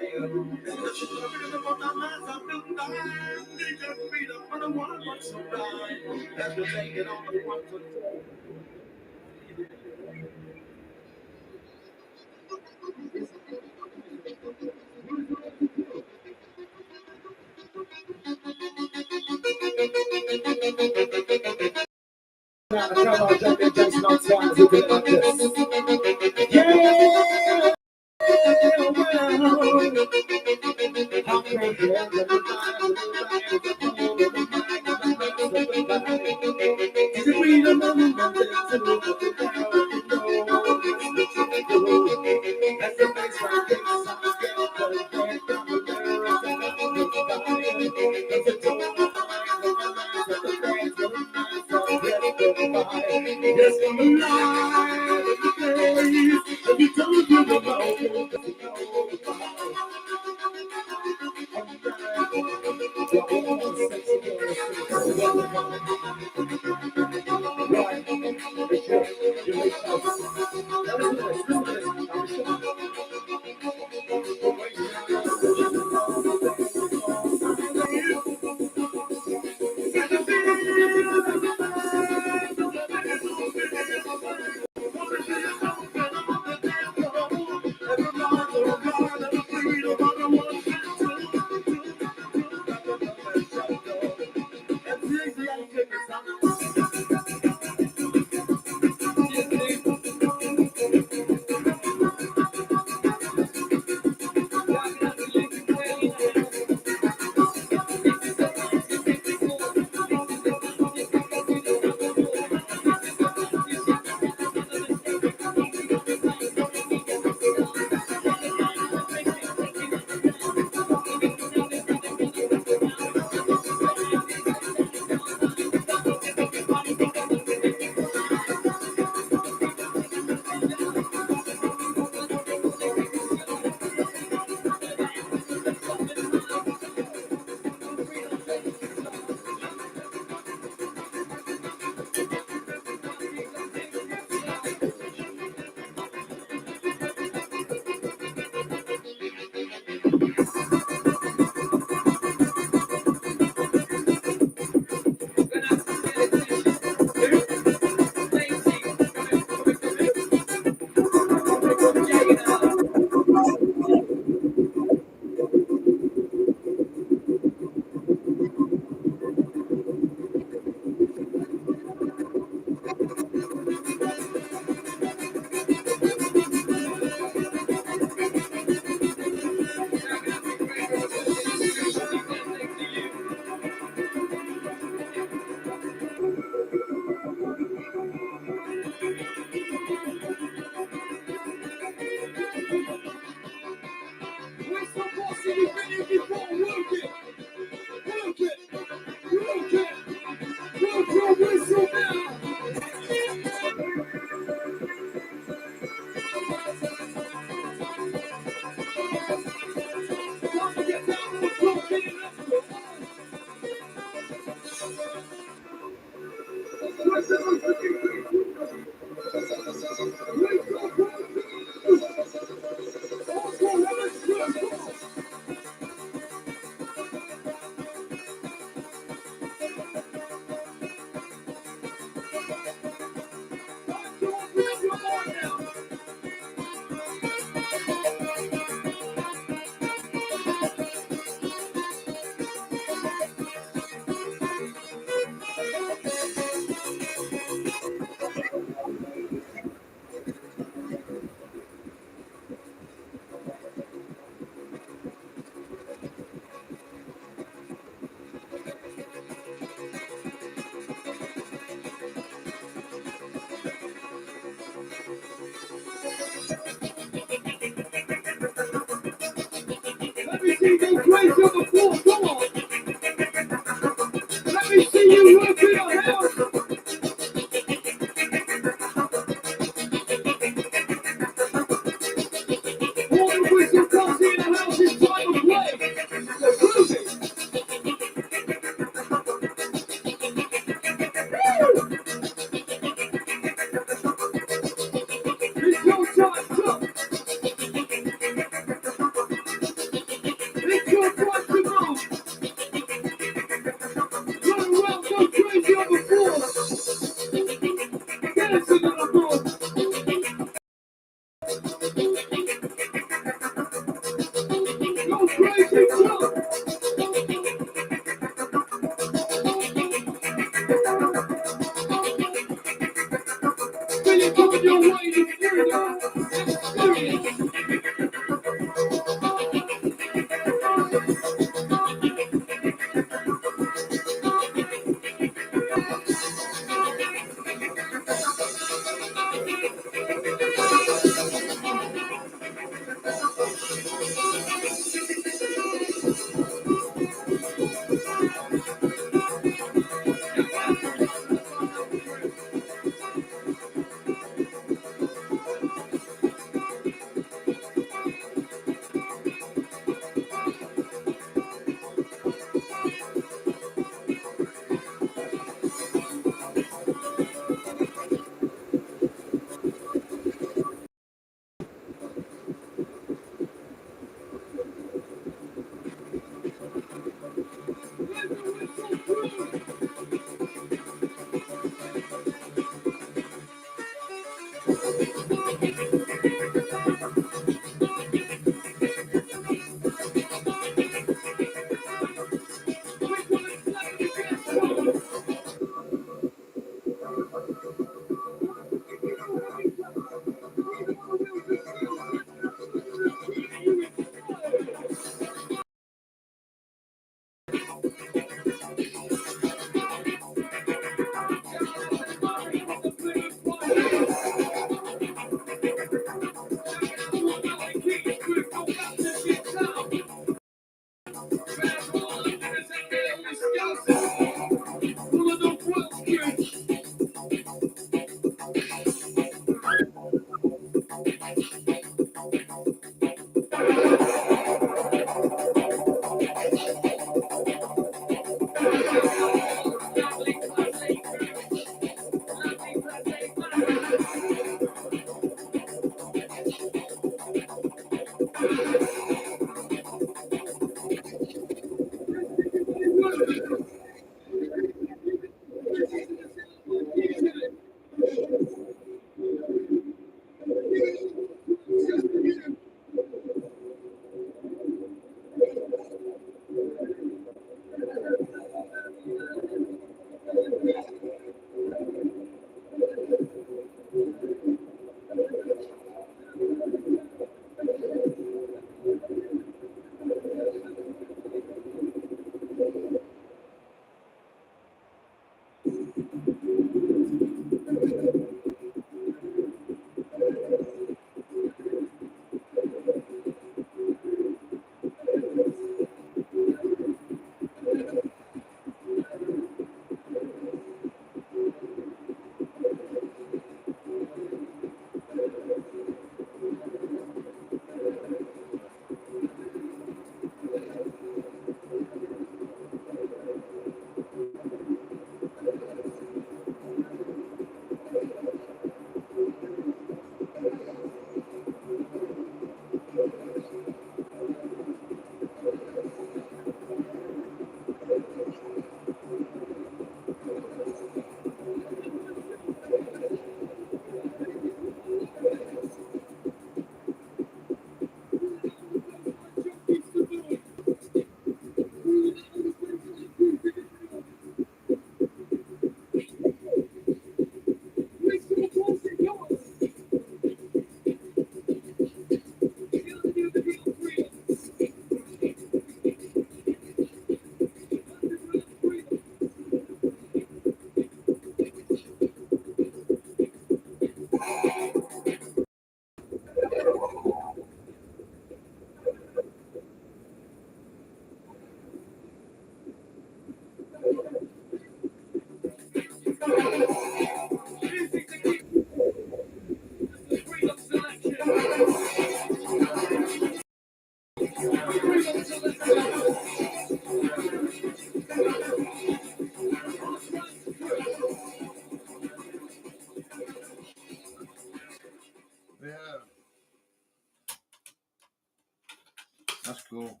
That's cool.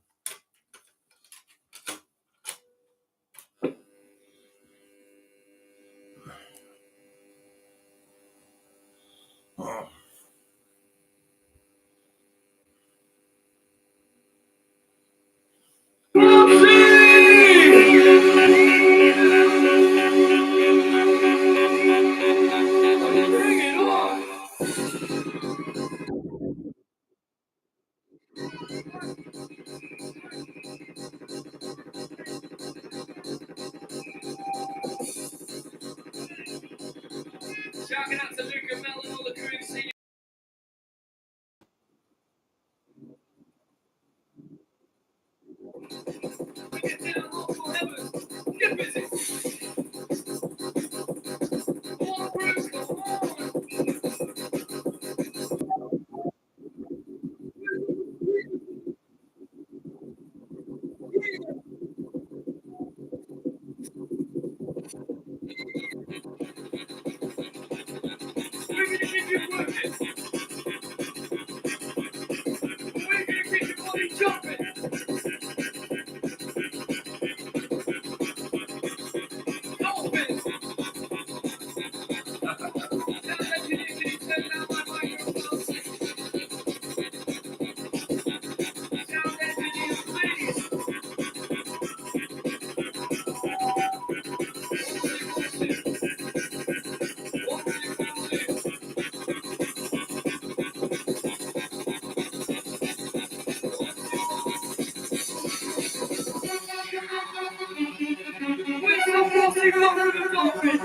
Shouting out to Luca Mel and all the crew singing. Get down, look for heaven. Get busy. Come on, Bruce, come on. We're gonna keep you working. We're gonna keep your body jumping. Dolphins. Sound engineer, can you turn down my microphone? Sound engineer, please. Where's the bossy got with the Dolphins?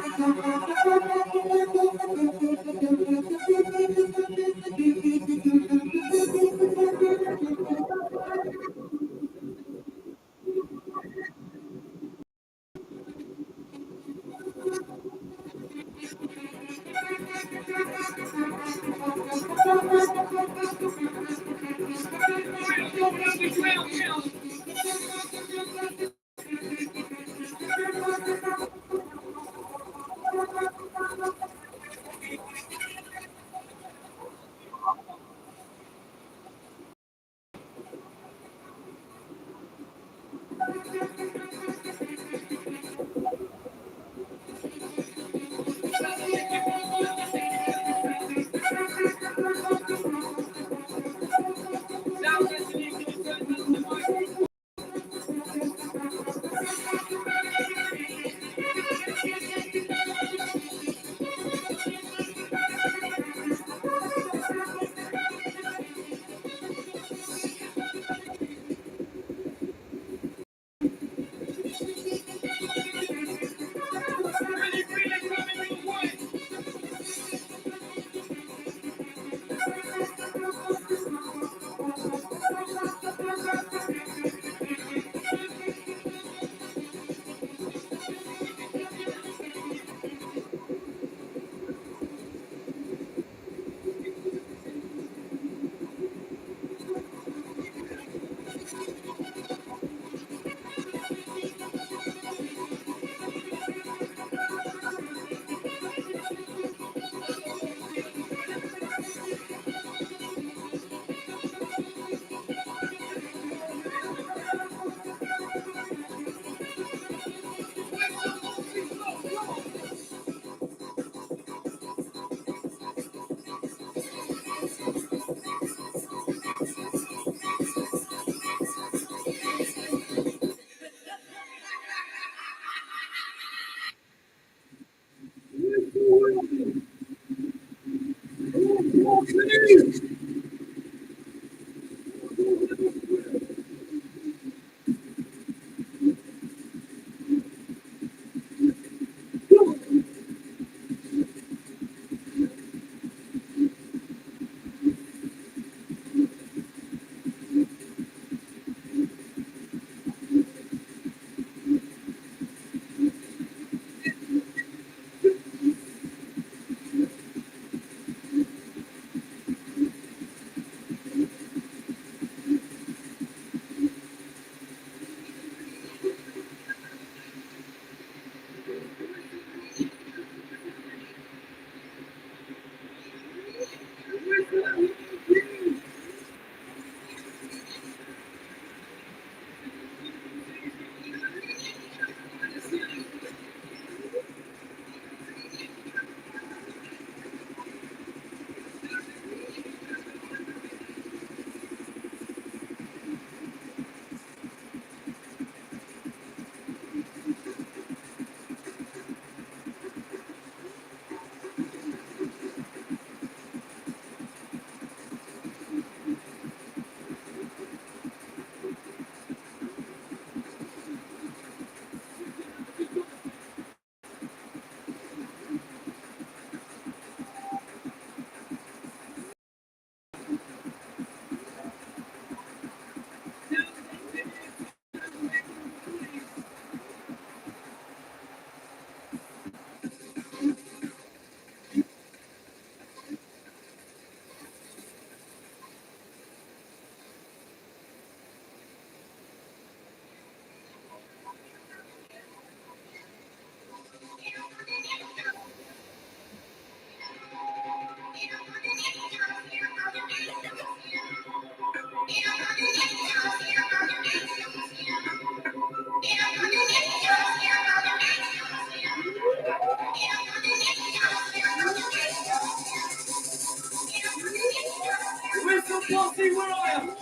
Darcy, where are you?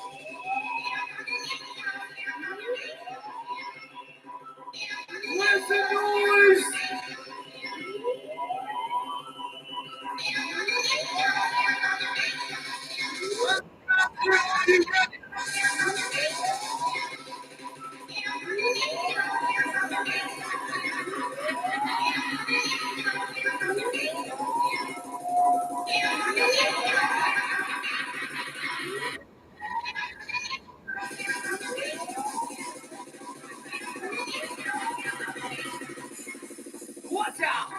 Where's the noise? Watch out!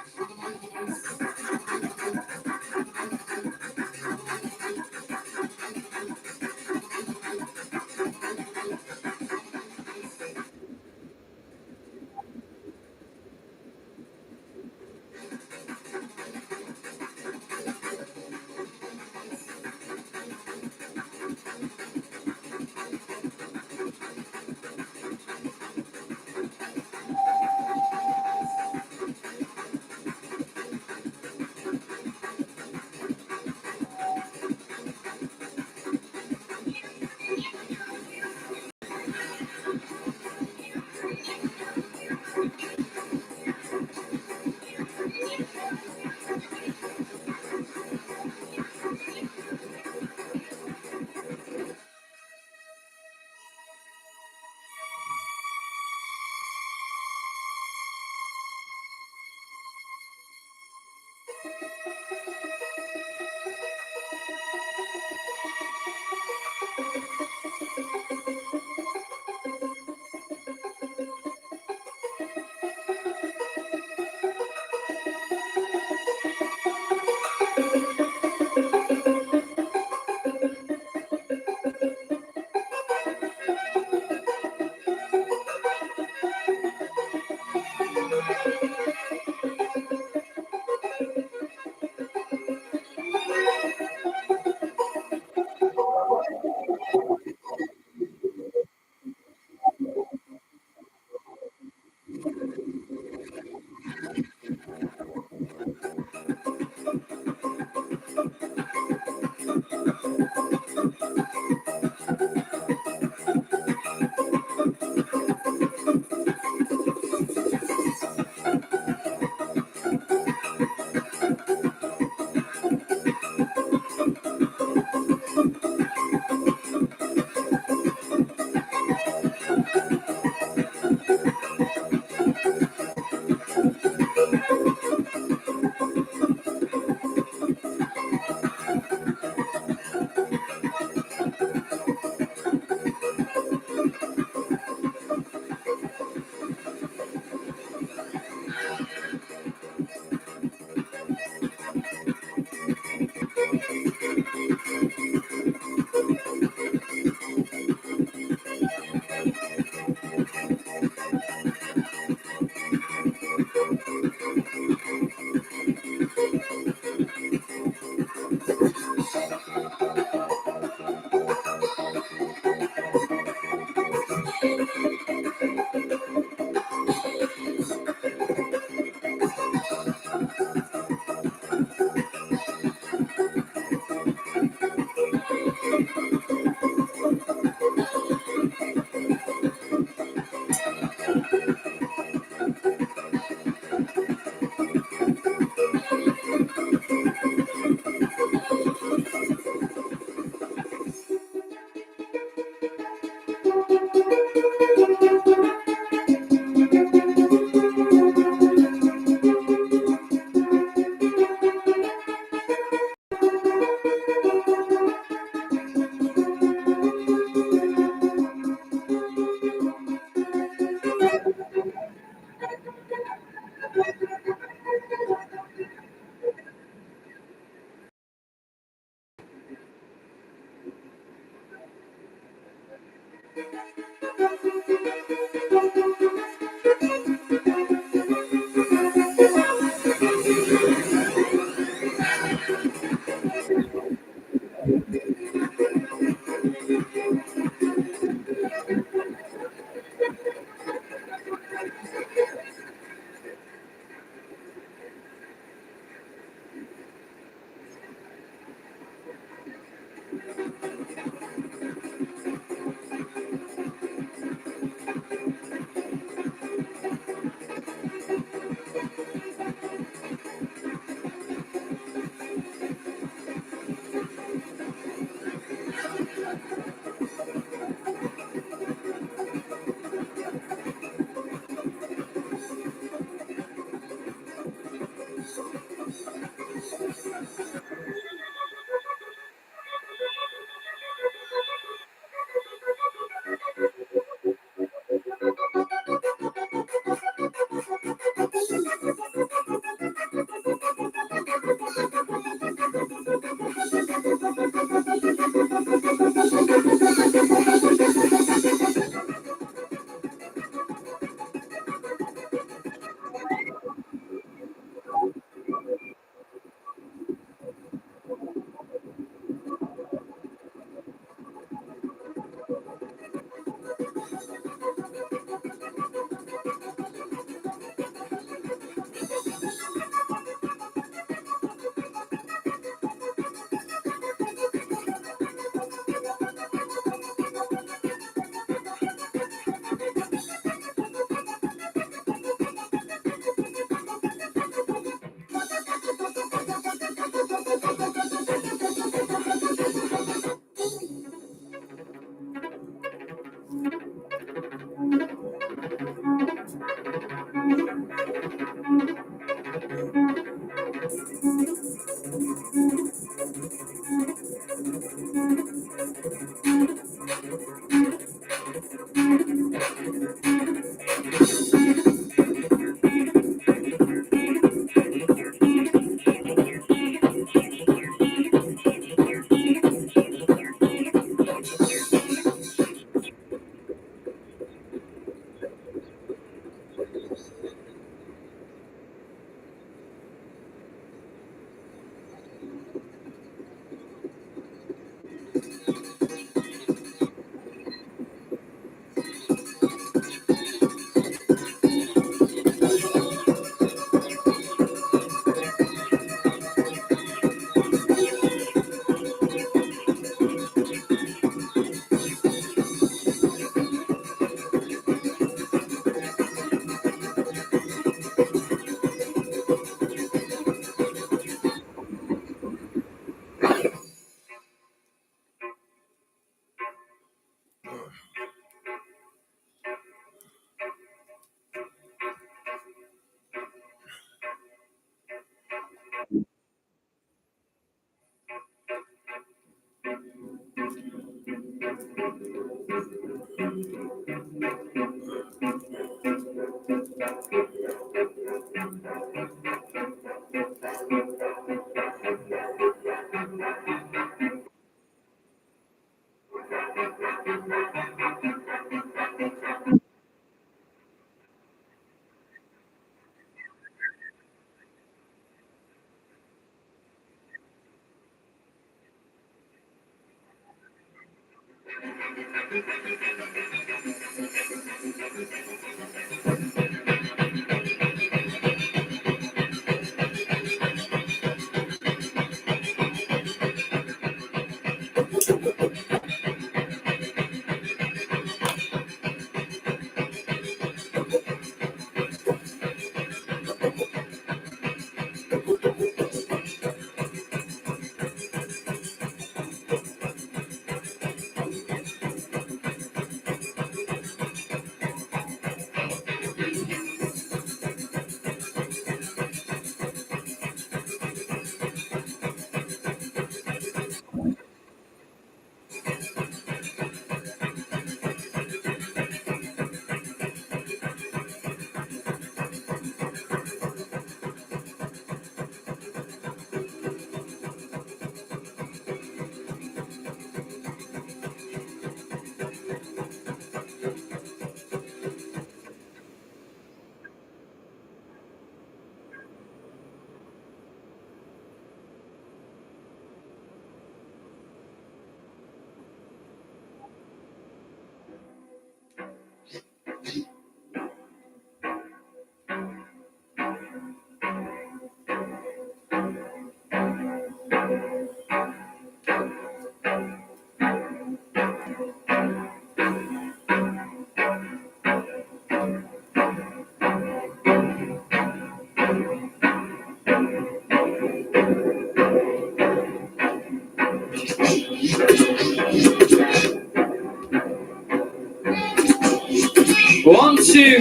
1, 2.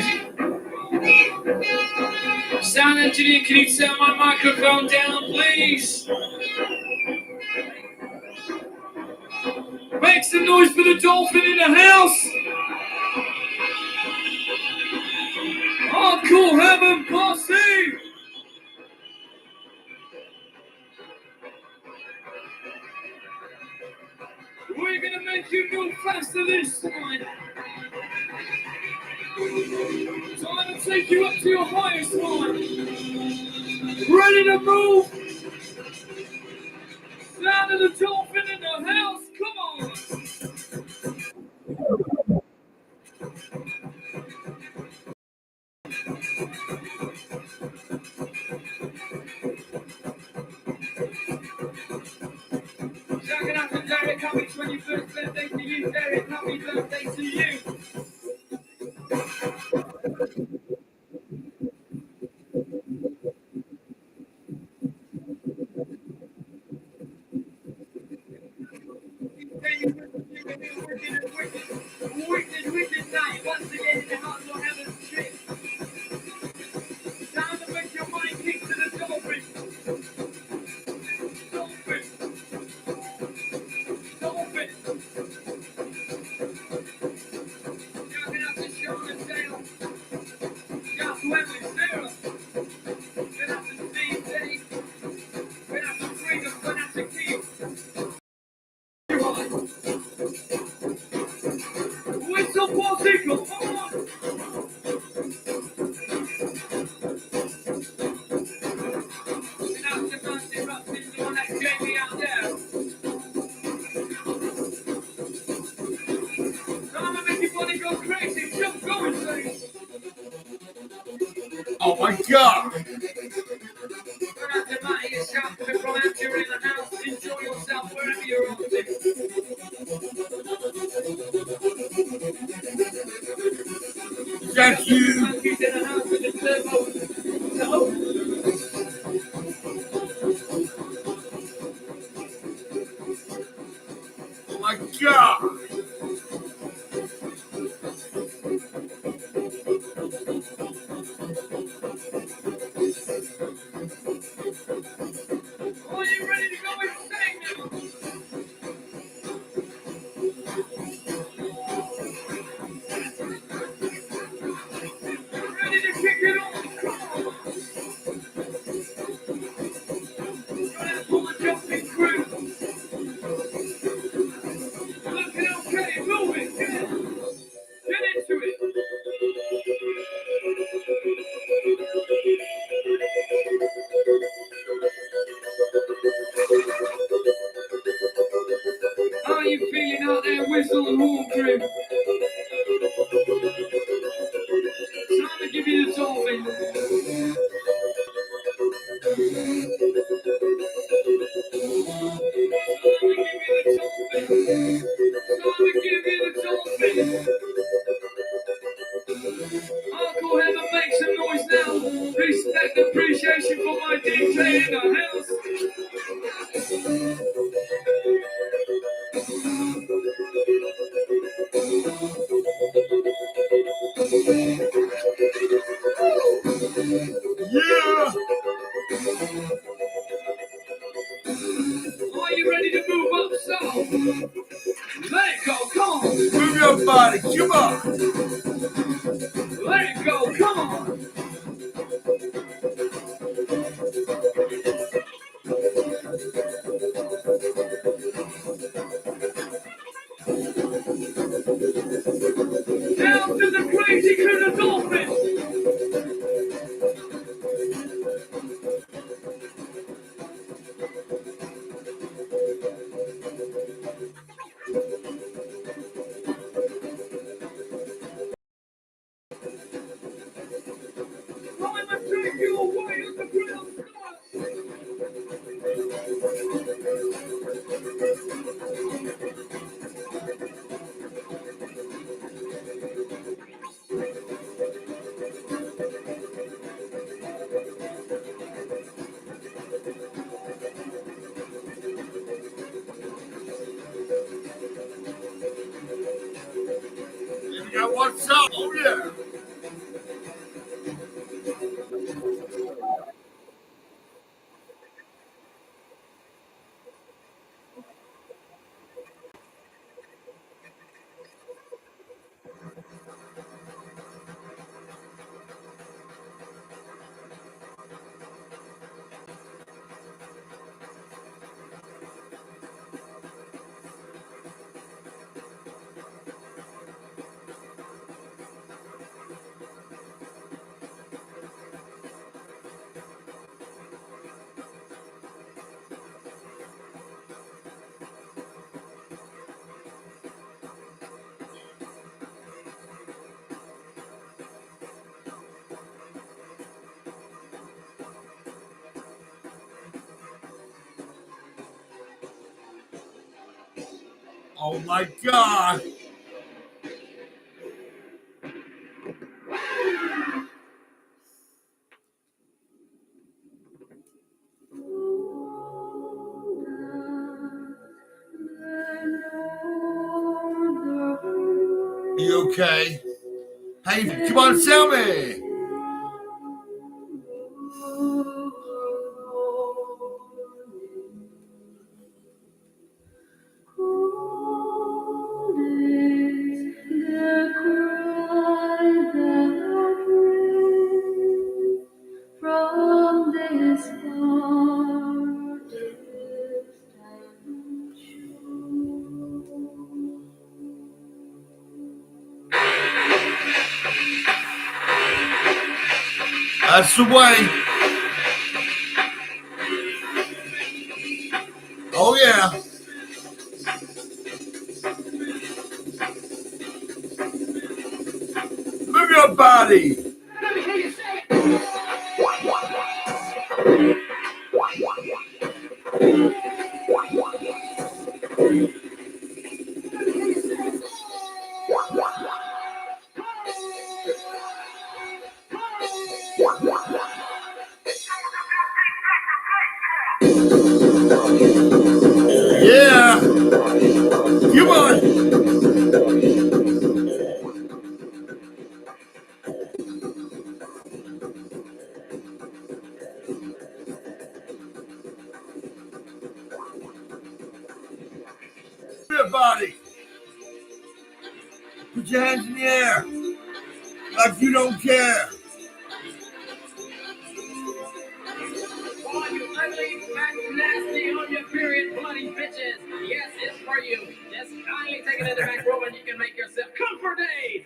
Stand and Julian, can you turn my microphone down, please? Make some noise for the dolphin in the house. Hardcore Heaven Posse. We're gonna make you move faster this time. Time to take you up to your highest one. Ready to move? Sound of the dolphin in the house, come on! Shout out to Derek, happy 21st birthday to you, Derek, happy birthday to you! Wicked night, once again in the Hardcore Heaven trip. Time to make your mind kick to the dolphin. Dolphin. Dolphin. Shouting out to Sean and Dale. Shout to Emily Sarah. Shout out to Steve Dave. Shout out to Freedom, shout out to Keith. Whistle Posse, come on! Oh my god! Enjoy yourself wherever you're on to. Thank you! Oh my god! Are you ready to go insane now? Ready to kick it off? Come on! Right up on the jumping crew. Looking okay, move it, get into it. How are you feeling out there, Whistle and Horn crew? Time to give you the dolphin. Hardcore Heaven, make some noise now. Respect and appreciation for my DJ in the house. Yeah! Are you ready to move up south? Let it go, come on. Move your body, come on! Let it go, come on. Down to the crazy crew, the dolphin. Time to take you away on the ground. Yeah, what's up? Oh yeah! Oh my God. You okay? Hey, come on, tell me. From this far That's the way. Oh yeah. Move your body. Yeah. Come on. Everybody, put your hands in the air like you don't care. All you ugly, fat, nasty, on your period, bloody bitches. Yes, it's for you. Just kindly take it in the back room and you can make yourself comfort aid.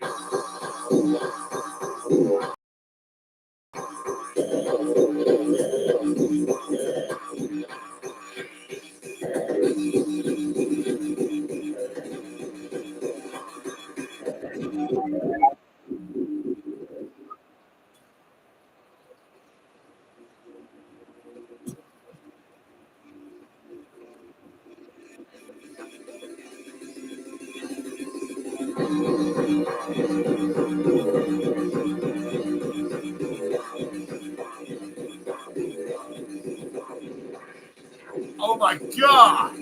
Oh my God.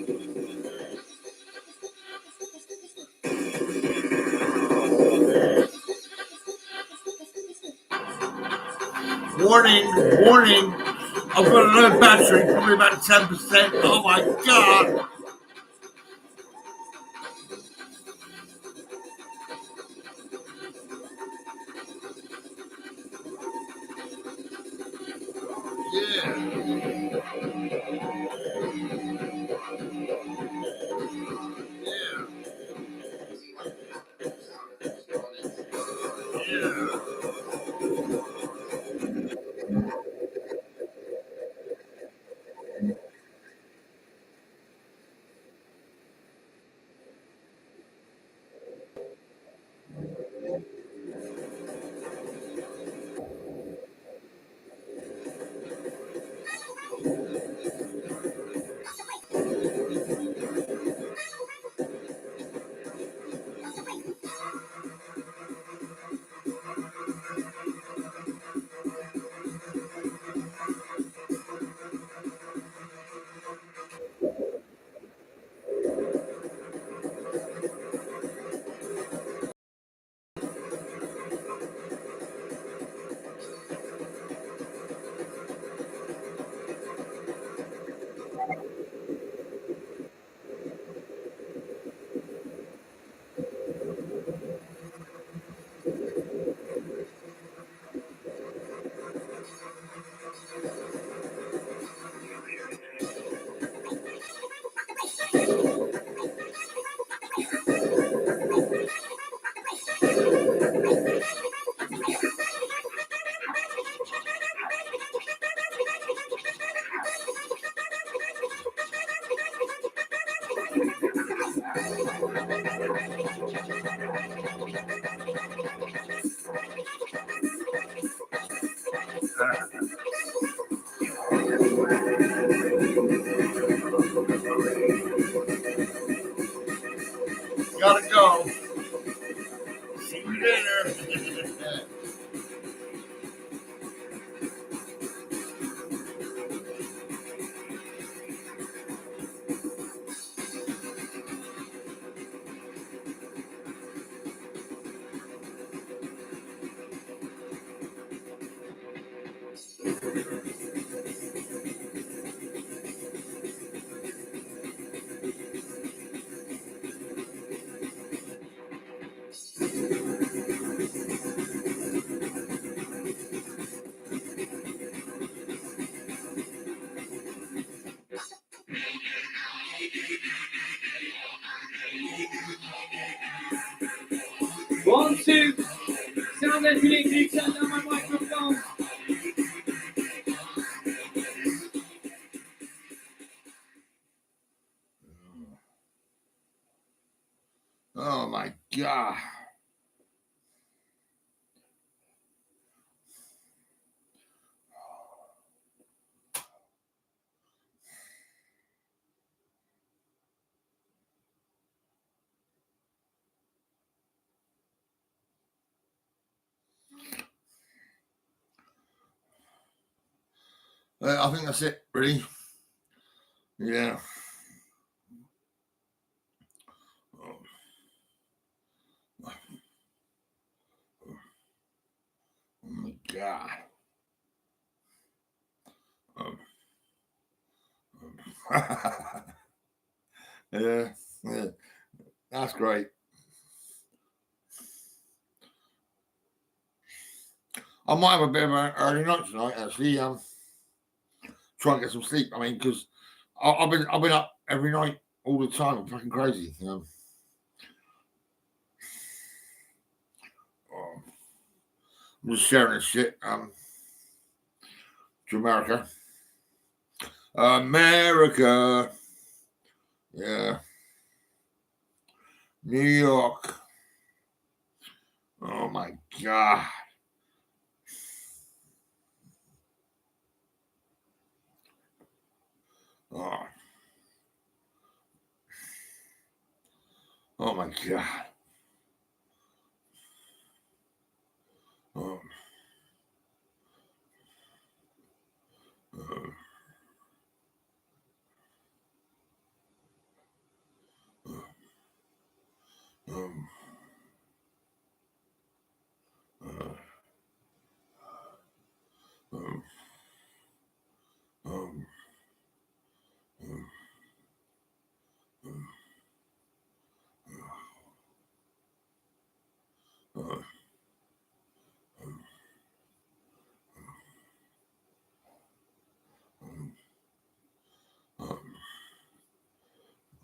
Warning, warning. I've got another battery, probably about 10%. Oh my God. Gotta go. See you later. One, two. Sound engineer, can you turn down my microphone? Oh my God. I think that's it, really. Yeah. Oh my God. Yeah, yeah, that's great. I might have a bit of an early night tonight, actually. Try and get some sleep. I mean, because I've been up every night all the time. I'm fucking crazy. I'm just sharing this shit. To America. America. Yeah. New York. Oh my God. Oh my God. Oh.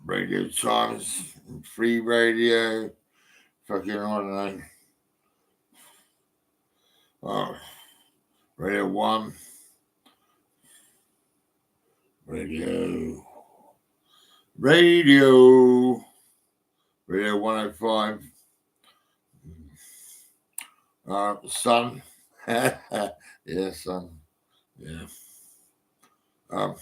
Radio Times, free radio, fucking, I don't know. Radio 1, Radio 105, Sun, yeah, Sun, yeah. Yeah.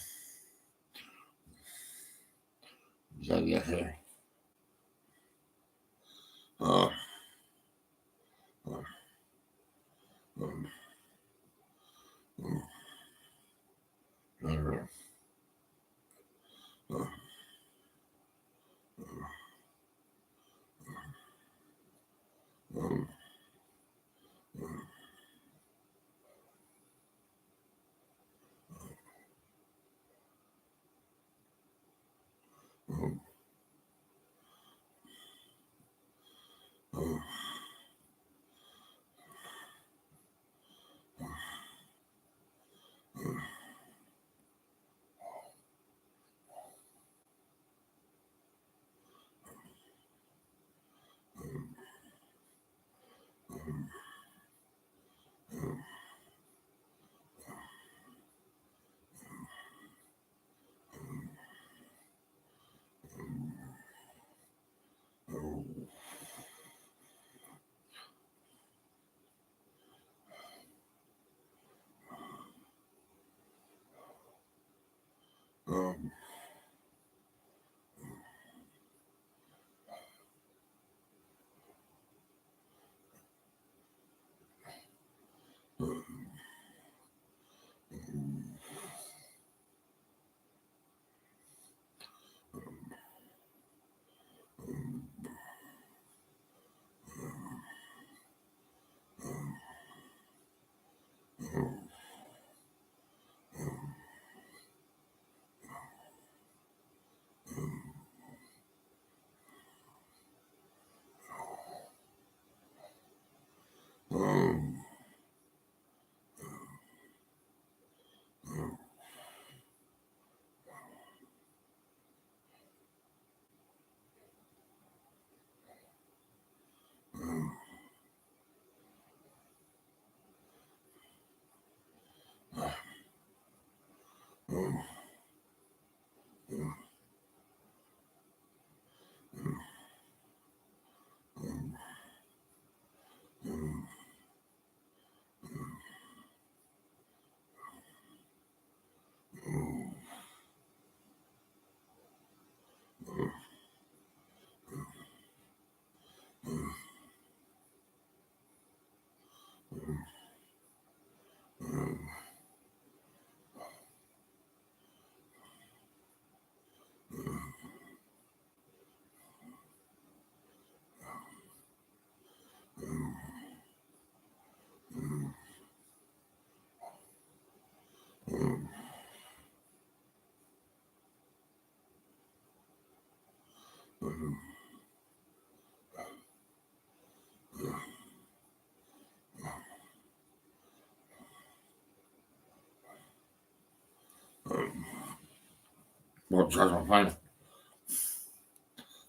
What charge my phone?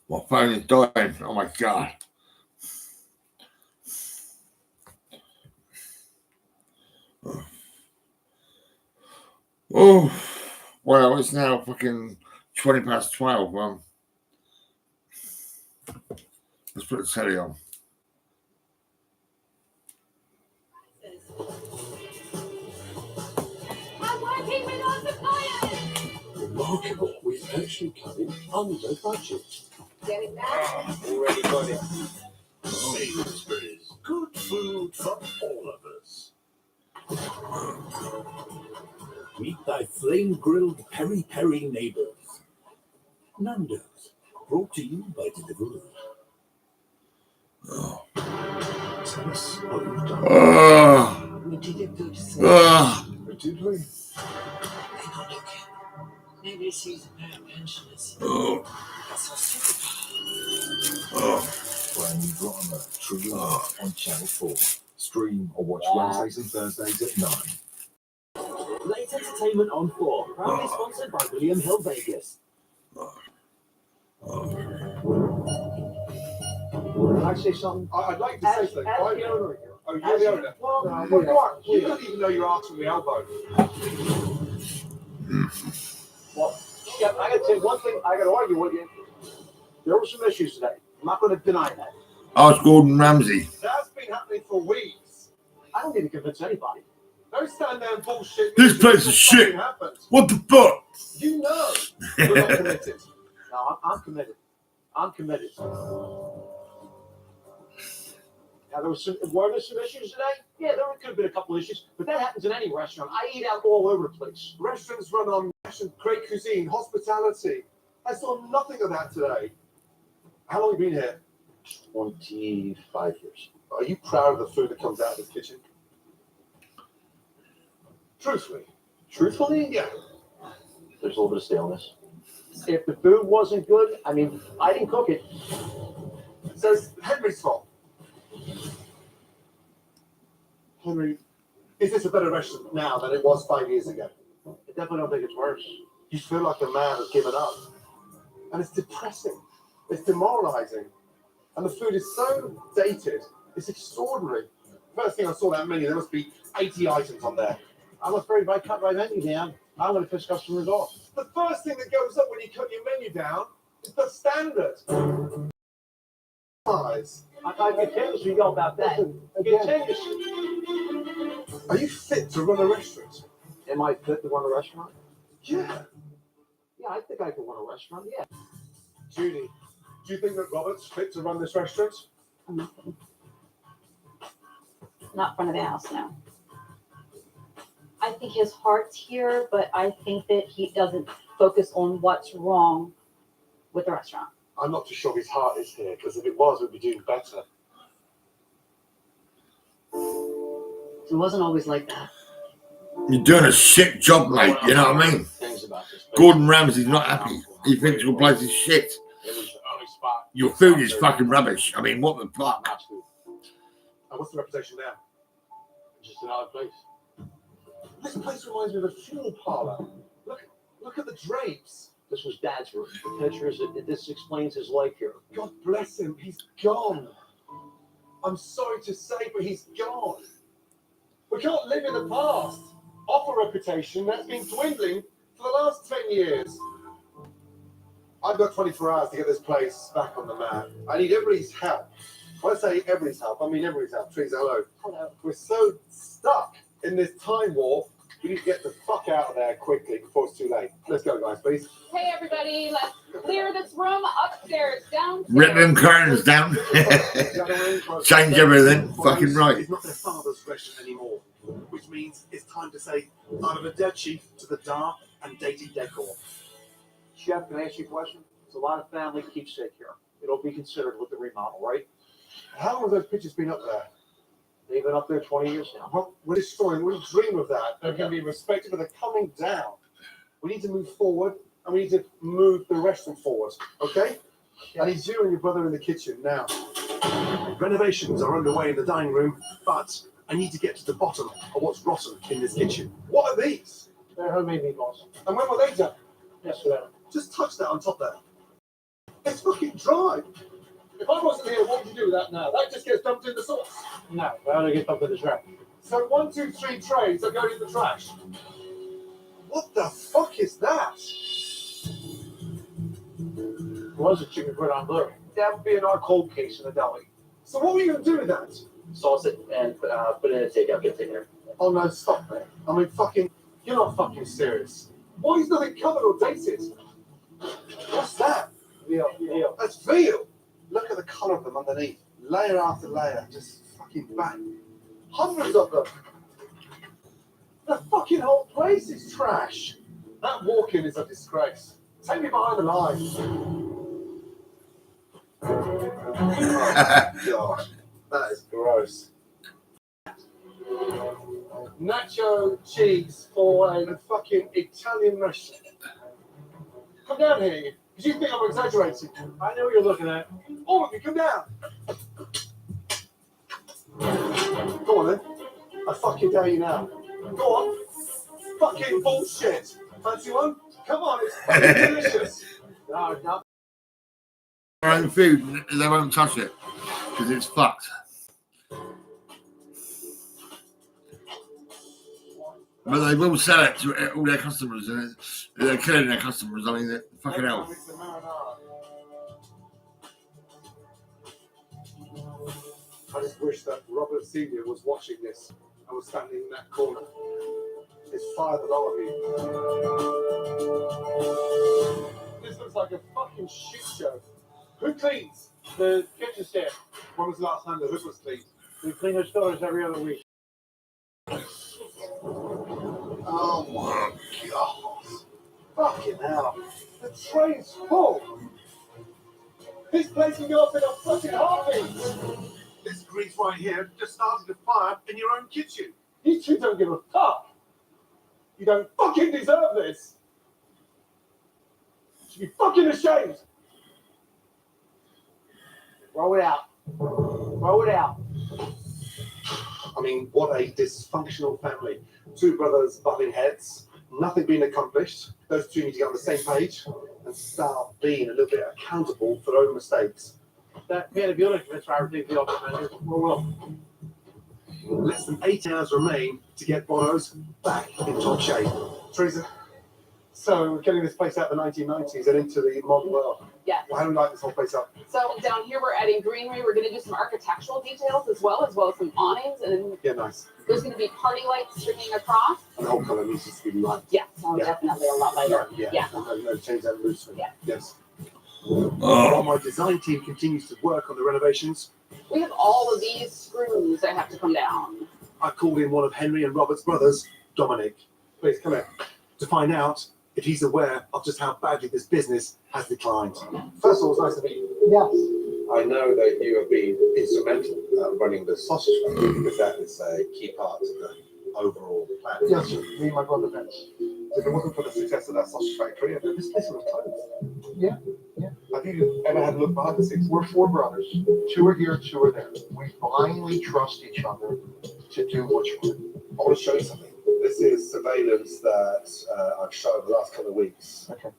My phone is dying. Oh my god. Oh, well, it's now fucking 20 past 12. Let's put the telly on. I'm working with our suppliers. Remarkable. We've actually come in under budget. Get it back. Already got it. Sainsbury's. Good food for all of us. Meet thy flame-grilled peri-peri neighbours. Nando's. Brought to you by Deliveroo. Tell us what you've done. We did a good thing. Did we? Hang on, you can. Maybe she's a pair of pensioners. That's so Brand new drama, True Love on Channel 4. Stream or watch Wednesdays and Thursdays at 9. Late Entertainment on 4, proudly sponsored by William Hill Vegas. Can I say something? I'd like to say something. As the owner. Oh, you're the owner. Well, You don't even know your arse from the elbow. Well, yeah, I gotta say one thing, I gotta argue with you. There were some issues today. I'm not gonna deny that. Ask Gordon Ramsay. That's been happening for weeks. I don't need to convince anybody. Don't stand there and bullshit. This place is shit. What the fuck? You know we're not committed. No, I'm committed. I'm committed. Now, were there some issues today? Yeah, there could have been a couple issues, but that happens in any restaurant. I eat out all over the place. Restaurants run on great cuisine, hospitality. I saw nothing of that today. How long have you been here? 25 years. Are you proud of the food that comes out of the kitchen? Truthfully. Truthfully? Yeah. There's a little bit of staleness. If the food wasn't good, I mean, I didn't cook it. So it's Henry's fault. Henry, is this a better restaurant now than it was 5 years ago? I definitely don't think it's worse. You feel like a man has given up. And it's depressing. It's demoralizing. And the food is so dated. It's extraordinary. First thing I saw that menu, there must be 80 items on there. I'm afraid if I cut my menu down, I'm going to piss customers off. The first thing that goes up when you cut your menu down is the standard. I continuously yell about that. Continuously. Are you fit to run a restaurant? Am I fit to run a restaurant? Yeah. Yeah, I think I can run a restaurant, yeah. Judy, do you think that Robert's fit to run this restaurant? Not front of the house, no. I think his heart's here, but I think that he doesn't focus on what's wrong with the restaurant. I'm not too sure his heart is here, because if it was, we'd be doing better. It wasn't always like that. You're doing a shit job, mate. You know what I mean? Gordon Ramsay's not happy. He thinks your place is shit. Your food is fucking rubbish. I mean, what the fuck? And what's the reputation now? Just another place. This place reminds me of a funeral parlor. Look at the drapes. This was Dad's room. The pictures, this explains his life here. God bless him. He's gone. I'm sorry to say, but he's gone. We can't live in the past. Off a reputation that's been dwindling For the last 10 years, I've got 24 hours to get this place back on the map. I need everybody's help. When I say everybody's help, I mean everybody's help. Teresa, hello. Hello. We're so stuck in this time warp. We need to get the fuck out of there quickly before it's too late. Let's go, guys, please. Hey, everybody, let's clear this room upstairs, downstairs. Rip them curtains down. Change everything. Fucking right. It's not their father's question anymore, which means it's time to say out of a dead chief to the dark and dated decor. Chef, can I ask you a question? There's a lot of family keepsake here. It'll be considered with the remodel, right? How long have those pictures been up there? They've been up there 20 years now. Well, we're destroying, we dream of that. They're going to be respected, but they're coming down. We need to move forward, and we need to move the rest of them forward, okay? I need you and your brother in the kitchen now. Renovations are underway in the dining room, but I need to get to the bottom of what's rotten in this kitchen. What are these? They're homemade meatballs. And when were they done? Yesterday. Just touch that on top there. It's fucking dry. If I wasn't here, what would you do with that now? That just gets dumped in the sauce. No, I only get dumped in the trash. So 1, 2, 3 trays are going in the trash. What the fuck is that? It was a chicken put on blue. That would be in our cold case in the deli. So what were you going to do with that? Sauce it and put it in a takeout container. Oh no, stop there. I mean, fucking, you're not fucking serious. Why is nothing covered or dated? What's that? Veal. That's veal. Look at the colour of them underneath. Layer after layer, just fucking bang. Hundreds of them. The fucking whole place is trash. That walk-in is a disgrace. Take me behind the lines. Oh, God, that is gross. Nacho cheese for a fucking Italian restaurant. Come down here, because you think I'm exaggerating. I know what you're looking at. All of you, come down. Go on then. I fucking dare you now. Go on. Fucking bullshit. Fancy one? Come on, it's fucking delicious. No, no. Their own food, they won't touch it because it's fucked. But they will sell it to all their customers, and they're killing their customers. I mean, fucking hell. I just wish that Robert Senior was watching this and was standing in that corner. It's fire the lot of you. This looks like a fucking shit show. Who cleans the kitchen stair? When was the last time the hood was cleaned? We clean those stores every other week. Oh my God. Fucking hell. The train's full. This place can go up in a fucking heartbeat. This grease right here just started a fire in your own kitchen. You two don't give a fuck. You don't fucking deserve this. You should be fucking ashamed. Roll it out. Roll it out. I mean, what a dysfunctional family. Two brothers butting heads, nothing being accomplished. Those two need to get on the same page and start being a little bit accountable for their own mistakes. That man, if you're looking for try to take the office manager, well. Less than 8 hours remain to get Bono's back in top shape. Teresa, so we're getting this place out of the 1990s and into the modern world. Yeah. Well, how do we like this whole place up? So down here we're adding greenery. We're going to do some architectural details as well as some awnings, and then Yeah, nice. there's going to be party lights stringing across. And the whole colour needs to be light. Yeah, so definitely a lot lighter. Yeah. No, change that loose. Yeah. Yes. While my design team continues to work on the renovations, We have all of these screws that have to come down. I called in one of Henry and Robert's brothers, Dominic. Please come here. To find out if he's aware of just how badly this business has declined. First of all, it's nice to meet you. I know that you have been instrumental at running the sausage factory because that is a key part of the overall plan. Yes, me and my brother Vince. If it wasn't for the success of that sausage factory, this place would have closed. Yeah. Have you ever had a look behind the scenes? We're four brothers. Two are here, two are there. We blindly trust each other to do what's right. I want to show you something. This is surveillance that I've shown the last couple of weeks. Okay.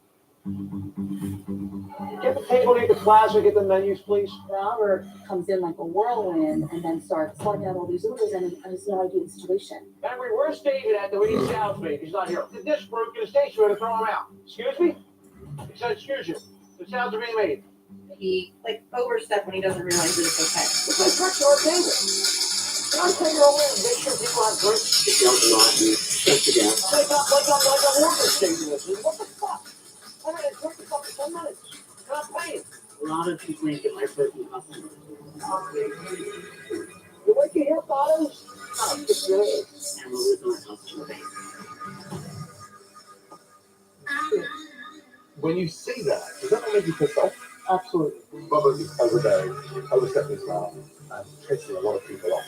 Get the table, get the plaza, get the menus, please. Robert comes in like a whirlwind and then starts sorting out all these orders and has no idea the situation. Henry, where's David at that we need sound speed? He's not here. This broke in the station, we're gonna throw him out. Excuse me? He said, excuse you. The sounds are being made. He overstepped when he doesn't realize that it's okay. It's like tricks our table. Can I take it over and make sure people have drinks? It comes to life, you shut it down. Like I'm orchestrating this. What the fuck? I'm gonna drink the fucking 10 minutes. I'm not paying. A lot of people ain't get my broken customers. You like your hair bottoms? Oh, it's your head. And we're losing our customer base. When you see that, does that not make you pissed off? Absolutely. Probably overstepping his line and pissing a lot of people off.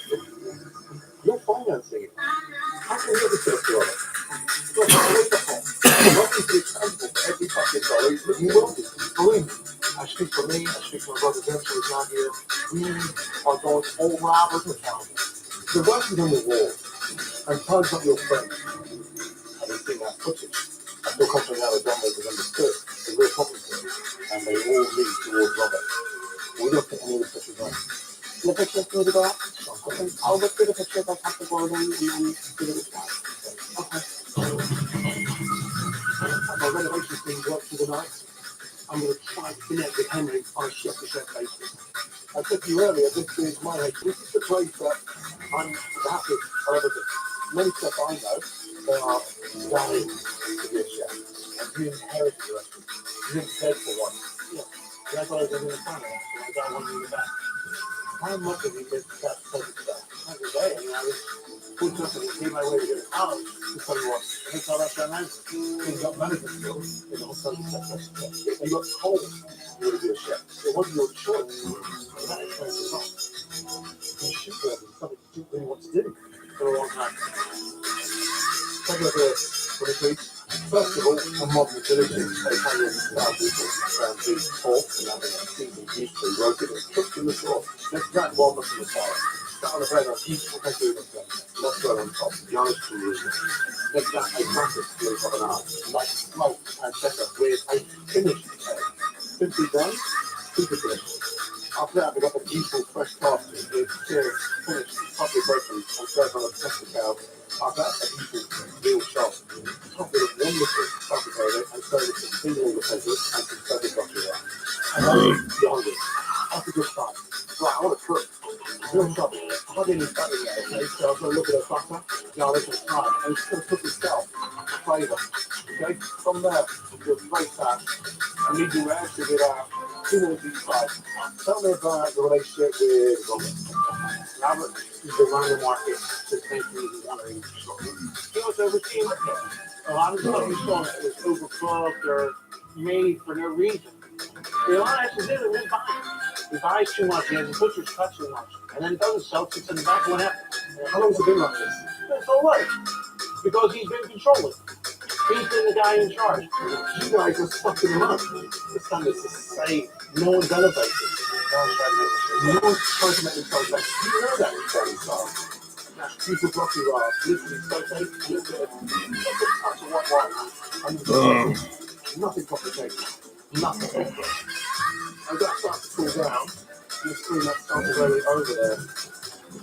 You're financing it. How can you ever say to others? Look, nobody's responsible for every fucking dollar that you will be. Believe me, I speak for me, I speak for my brother Vince who's not here. We are going all robbers accountable. The writing's on the wall, and time's not your friend. Having seen that footage, I feel confident now the dominators have understood the real problem here, and they all lead towards Robert. We don't think any of the pictures right. The pictures need to go up? Okay. I'll look through the pictures, I'll talk to Gordon, and then see what it's like. Okay. My renovation's being worked through the night. I'm going to try to connect with Henry on a chef-to-chef basis. I said to you earlier, this is my house. This is the place that I'm the happiest I've ever been. Many chefs I know, they are dying to be a chef. And you inherited the restaurant. You didn't beg for one. Yeah. That's why I was in the family, and I don't want you back. How much have you missed that perfect stuff? Every day, I mean, I was fortunate to see my way to get a college to tell you what, and that's how that's done now. You got management skills, you know, so you got told you were to be a chef. It wasn't your choice. And that explains it wrong. You should be able to something you didn't really want to do for a long time. Take a look at this, please. First of all, a modern utility, they handle style people around being pork and having a seasoned beef to roasted and cooked in the sauce. Let's drag walnuts in the fire. Start on the bread on each potato in the front. Let's go on top. Garnish from the Let's add a massive split of an arm, like smoked and pepper with a finished egg. Simply done, super delicious. After that, we've got the beautiful fresh pasta with cured, finished, puffy broccoli and served on a pasta cow. After that, a beautiful veal chop. Top with a wonderful pasta potato and serve it with single potatoes and some served broccoli rice. And then you're hungry. That's a good sign. Right, I want to cook. Real trouble. I haven't even started yet, okay? So I'm going to look at the butter, garlic and thyme, and it's going to cook itself. Flavour. Okay? From there, you'll place that and medium rare to get out 2 minutes each side. Tell me about the relationship with Robert. Robert is the running the market to make me wondering. He was overseeing it. A lot of stuff you saw that was overcooked or made for no reason. The honest is it, we buy too much, and the butchers cut too much, and then it doesn't sell, it's in the back one happens. How long has it been like this? It's all right. Because he's been controlling. He's been the guy in charge. You guys are sucking him up. It's time to say no one's elevated. No one's trying to make themselves better. You know that with Johnny Star. That's beautiful broccoli raw, literally so tasty. Look at it. Just a touch of white wine. Nothing complicated. Nothing. As that starts to cool down, you'll see that starts to roll over there.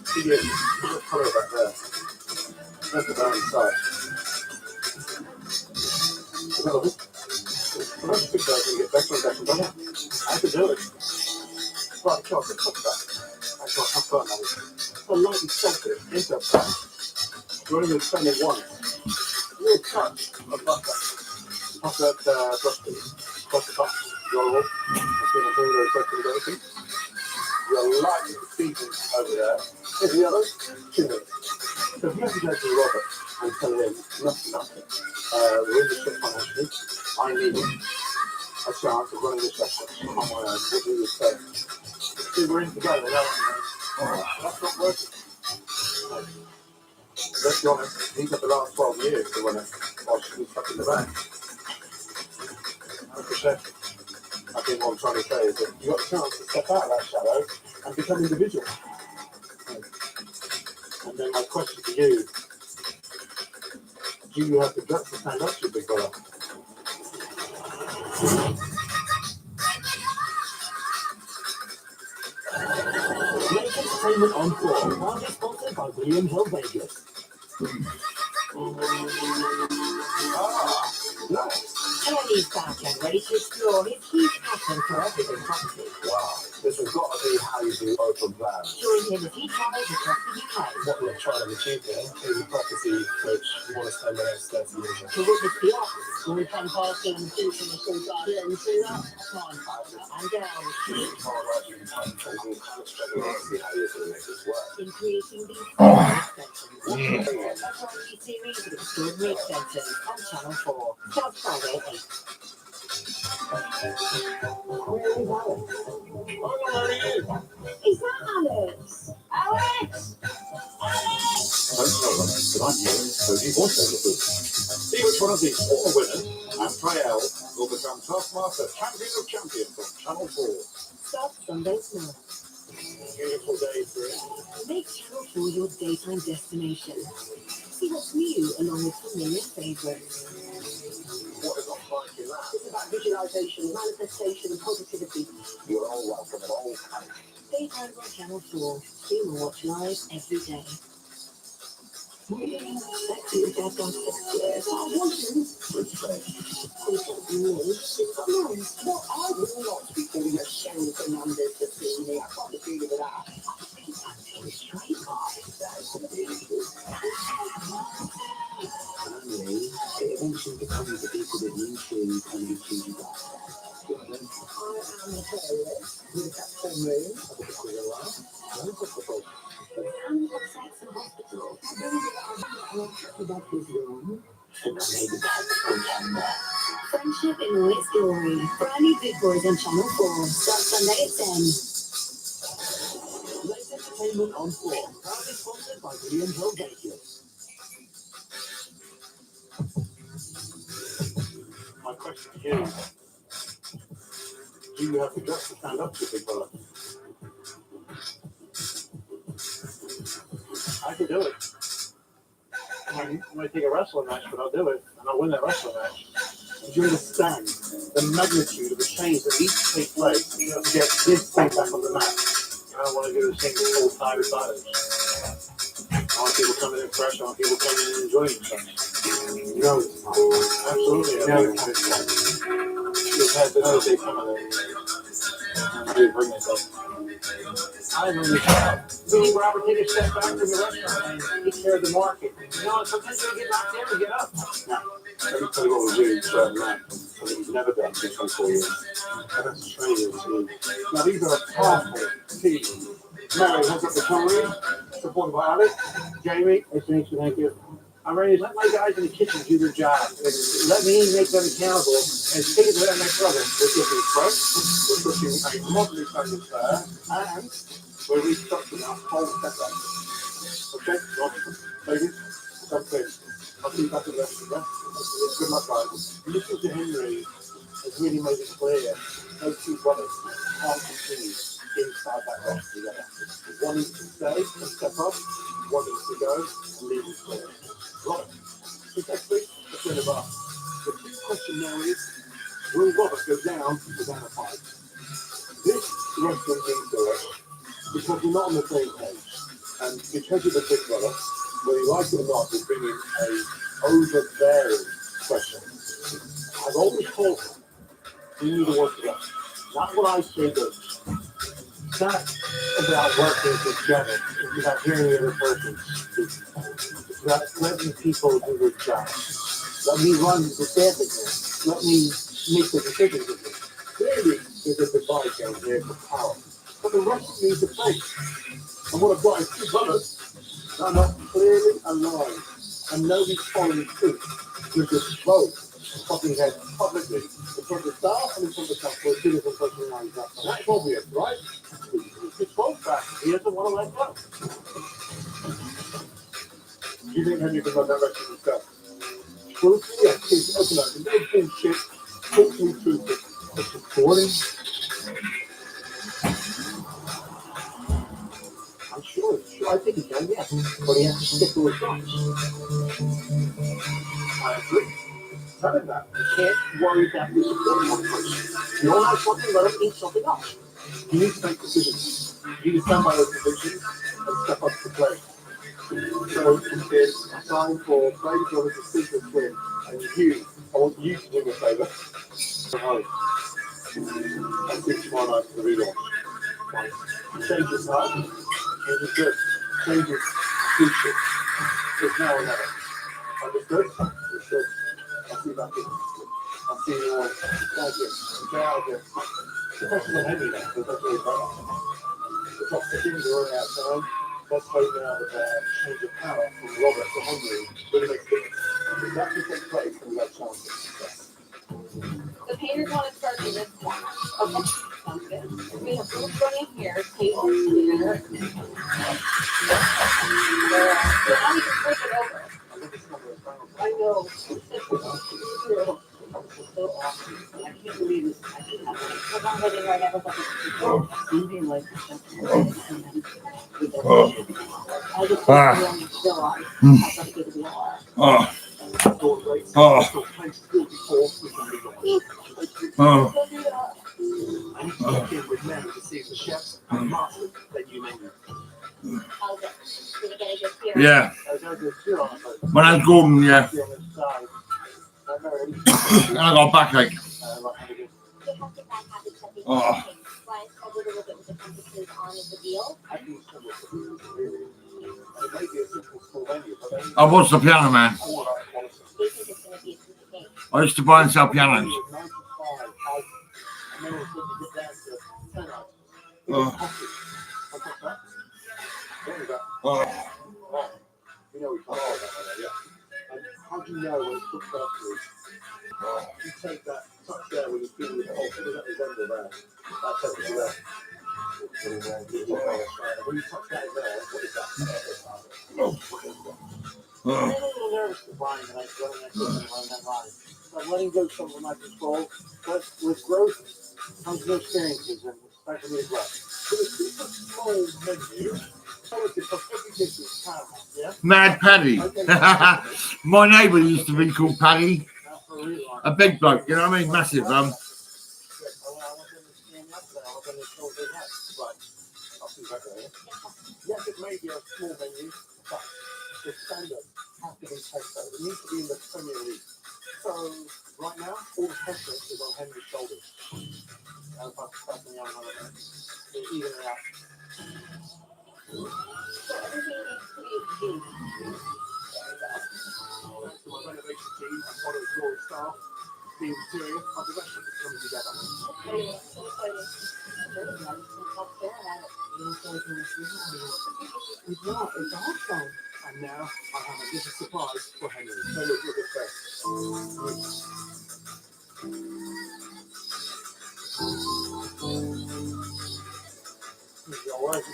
See the colour back there. That's the brown side. The rest of the guys will get better and better, don't you? I can do it. Right, chocolate, what's that? I can't have fun, so lightly salted into a pan. You're only going to spend it once. A little touch of butter. Pop that broccoli. Across the top. You're all. I'm feeling very quickly with everything. You're lightly seasoned over there. Here's the others. 2 minutes. So if you have to go to Robert and tell him nothing. We're in the ship financially. I need a chance of running this restaurant on my own. What do you say? See, we're in together. That's not working. Let's be honest, he's got the last 12 years to run it while she's stuck in the back. 100%. I think what I'm trying to say is that you've got a chance to step out of that shadow and become individual. And then my question to you, do you have the guts to stand up to your big brother? Lake Entertainment on 4, proudly sponsored by William Hill Vegas. Tony's back and ready to explore his huge passion for everything property. Wow, this has got to be how you do open plan. Join him as he travels across the UK What we're trying to achieve here is a property which we want to spend the next 30 years on. To witness the art, when we come past and see from the street out here, we see that time passes and girls See how you're going to make this work. in creating these extensions. Authority series of extraordinary extensions on Channel 4. Just Friday at 8. Is that Alex? Alex! Don't tell them that I'm here so you also look good. See which one of these four winners and Trail will become Taskmaster Champion of Champions on Channel 4. Start Sundays now. Beautiful day for it. Make Channel 4 your daytime destination. See what's new along with familiar favorites. What is not liking that? It's about visualization, manifestation, and positivity. You're all welcome at all times. Daytimes on Channel 4. Stream or watch live every day. Sexy as I've done 6 years. I want you. Well, I will not be calling a show for numbers to see me. I can't agree with that. I'm straight that's really good. Family, it eventually becomes the people that you choose and you choose you back. I am a terrorist with a capital moon. I think it's a lot. Don't put the boat. And got sex in hospital. I'm happy about his room. And I made the bad Friendship in all its glory. Brand new Big Boys on Channel 4. Start Sunday at 10. Lake Entertainment on 4, proudly sponsored by William Hill Vegas. My question to you, do you have the guts to stand up to Big Brother? I could do it. I'm going to take a wrestling match, but I'll do it, and I'll win that wrestling match. Do you understand the magnitude of the change that needs to take place to get this thing back on the map? I don't want to do the same full time with others. I want people coming in fresh. I want people coming in and enjoying something. You know, absolutely. I know it's fun. You've had another day coming in. I'm really bring myself. I know you we need Robert to take a step back from the restaurant and take care of the market. You know, sometimes you get back there and get up. Now, every time what we do is certain man, something he's never done for 24 years. And that's a training team. Now, these are a powerful team. Mary has up the summary, supported by Alex, Jamie, nice to meet you, thank you. I'm ready to let my guys in the kitchen do their job. And let me make them accountable and take it to that next level. We're pushing fresh, we're pushing a moderately funded fair, and we're restructuring our whole setup. Okay, ladies, come please. I'll see you back at the rest of the Good luck, guys. Listening to Henry has really made it clear those two brothers can't continue inside that box together. One needs to stay and step up, one needs to go and leave it clear. Right. So next week, let's go to the bar. The big question now is, will Robert go down without a fight? This wrestling means to us because we're not on the same page. And because of the big brother, whether you like it or not, we bring in a overbearing question. I've always told them, you need to work together. Not what I say goes. It's not about working together. It's about hearing the other person speak. It's about letting people do their job. Let me run the business. Let me make the decisions with it. Clearly, there's a divide down there for power. But the rest needs to play. And what I've got is two brothers that are not clearly aligned. And nobody's following suit. We're just both fucking heads publicly in front of staff and in front of council with two different personalities. And that's obvious, right? It's both back. He doesn't want to let go. Do you think Henry can run that rest of himself? Well, yeah, please open up. No bullshit. Talk to me truthfully. It's recording. I'm sure. I think he can, yes. But he has to stick to his guns. I agree. tell him that. You can't worry about this approach. You don't like something, let him eat something else. You need to make decisions. You need to stand by those convictions and step up to the plate. So, it's time for Brady Brothers to speak with Quinn, and you, I want you to do me a favour. Go home. I'll see you tomorrow night for the relaunch. Fine. Change your heart. Change your good. Change your future. It's now or never. Understood? Understood. I'll see you back in. I'll see you all. Thank you. Get out of here. The question is heavy now, so that's really better. The top seconds are running out of time. Let's hope now that change of power from Robert to Henry really makes a difference. If that can take place, then we have chances of success. The painters want to start in this corner. Okay, sounds good. We have little running here, table here. So now we can flip it over. I know. So awesome. I can't believe this. I can't have it. Because I'm living right now with moving like I just realized I gotta go to the OR. I need to check in with Mary to see if the chefs and masters that you menu. Yeah. My name's Gordon, yeah. And I got a backache. Oh. I was the piano man. I used to buy and sell pianos. Oh. Oh. You know, how do you know when it's cooked afterwards? You take that touch there when you feel the whole thing that is under there. That takes you there. When you touch that in there, what is that? I'm a little nervous to Brian tonight, running that line. I'm letting go some of my control, but with growth comes new experiences, and especially as well. So it's a small menu. Mad Paddy. My neighbour used to be called Paddy. A big bloke, you know what I mean? Massive. Yes, it may be a small menu, but the standard has to be takeover. It needs to be in the Premier League. So right now, all the pressure is on Henry's shoulders. And if I'm passing the other minute, even out. So everything needs to be clean. Thanks to my renovation team and one of the glory staff, the interior of the restaurant is coming together. It's awesome. And now I have a little surprise for Henry. So look at this. All right.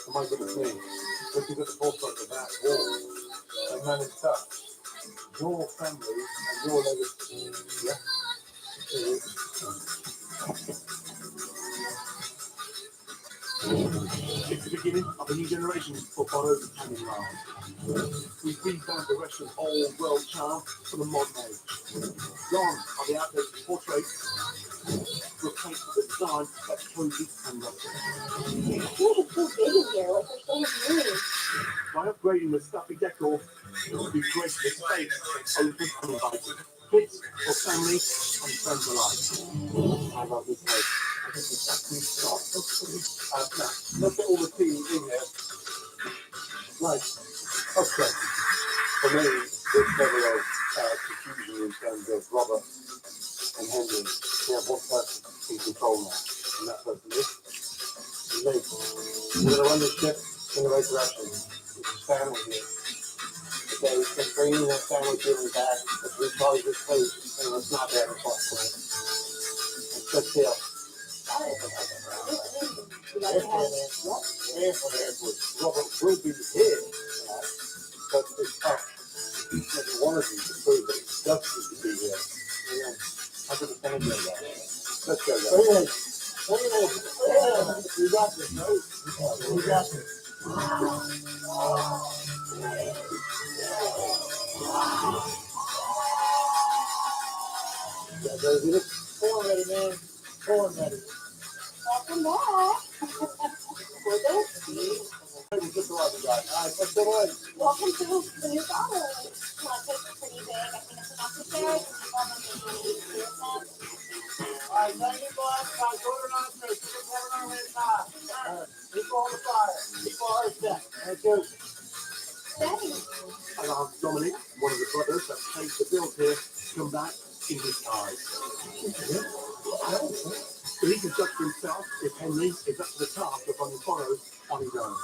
Oh my goodness me. Looking at the forefront of that wall, and man, it's tough. Your family and your legacy. Yeah. It's the beginning of a new generation for Burroughs and Canning Line. We've revamped the restaurant's old world charm for the modern age. Gone are the outdated portraits, replaced with the design that's cozy and rustic. It's so big in here, like there's so much room. By upgrading the stuffy decor, it will be great for space and open and inviting. Kids or family and friends alike. I love this place. I think it's actually now, let's get all the team in here. Right. Okay. For me, this level of confusion in terms of Robert and Henry, we have one person in control now, and that person is me. We're going to run this ship in the right direction. It's family here. Okay, let's bring in that family feeling back. Let's recharge this place, and let's not have a fuss tonight. Let's chill. Robert will be here, but it's up to every one of you to prove that he does need to be here. How can the family know that? Let's go, guys. We got this, right? We got this. Corn ready, man. Corn ready. Welcome back. Welcome to the new bottle. It's pretty big. I think it's enough to share. Alright, thank you, boys. Guys, order on the street. Just have an arm in time. People on the fire. People are set. Thank you. Allowed Dominic, one of the brothers that paid the bill here, to come back in disguise. So he can judge for himself if Henry is up to the task of running borrows on his own.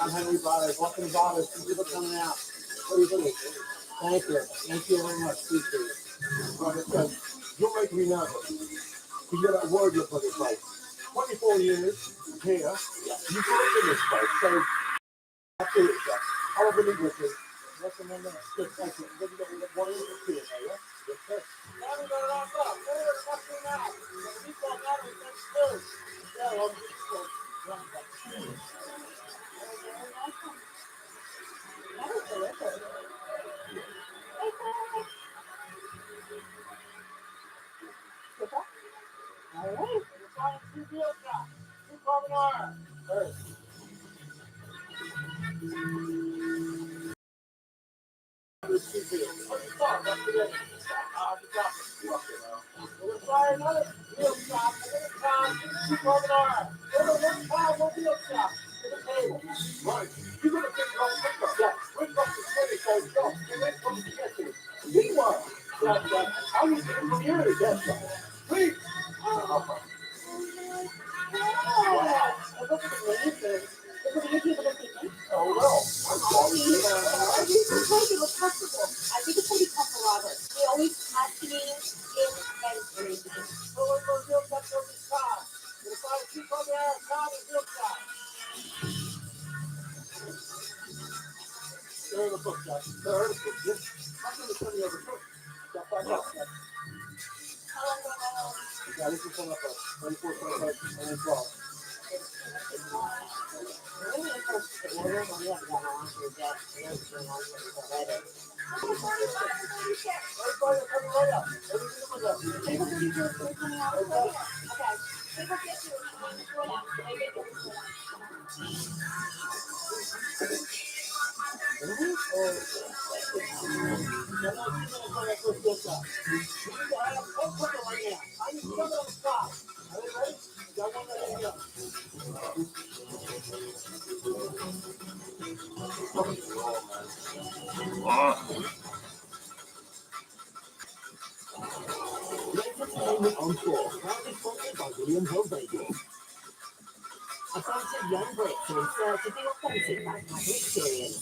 I'm Henry Brothers. Welcome to Brothers. People coming out. What do you think? Thank you. Thank you very much. Appreciate it. Brother says, you're making me nervous. You got that word you put in place. 24 years here, you put it in this place. So, absolutely, sir. I'll believe with you. Listen, one minute. Good, thank you. Good, what is it here, yeah? Yes, sir. Now we got it all up. There, what's going on? The people are not in this too. Yeah, I'm just going to run back. All right. We're trying to do deals now. Two carbonara. First. We'll try another deal shop. Another time, two carbonara. One time, we'll deal shop to the table. Right. You're going to take it all quicker. Yeah. We've got the 20 stop. And then come to get you. Meanwhile, I need to get from you. Yes, sir. Please. Oh, well. I think it's going to look comfortable. I think it's going to be comfortable, Robert. We always have to be in medicine. So we're going to do that for this time. We'll try to keep on there. Time is real time. There are the book, guys. There are the book. I'm going to send you over the book. Step back up. Yeah, this is one of us. 24, 25, and 12. Entertainment on tour, proudly sponsored by William Hill Bagel. A bunch of young Brits are in search of the authentic backpacker experience.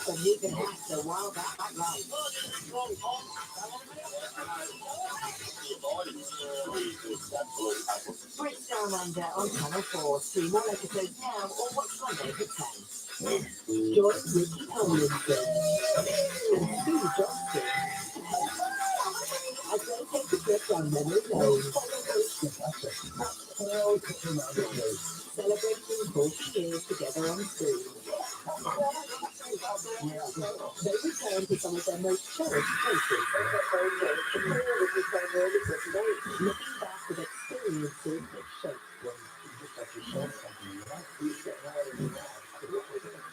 So you can have the wild backpack life. Brits Down Under on Channel 4. Stream all episodes now or watch Sunday at 10. Join Ricky Tomlinson and Sue Johnston as they take a trip down memory lane. Celebrating 40 years together on screen. They return to some of their most cherished places. Looking back with experiences that shape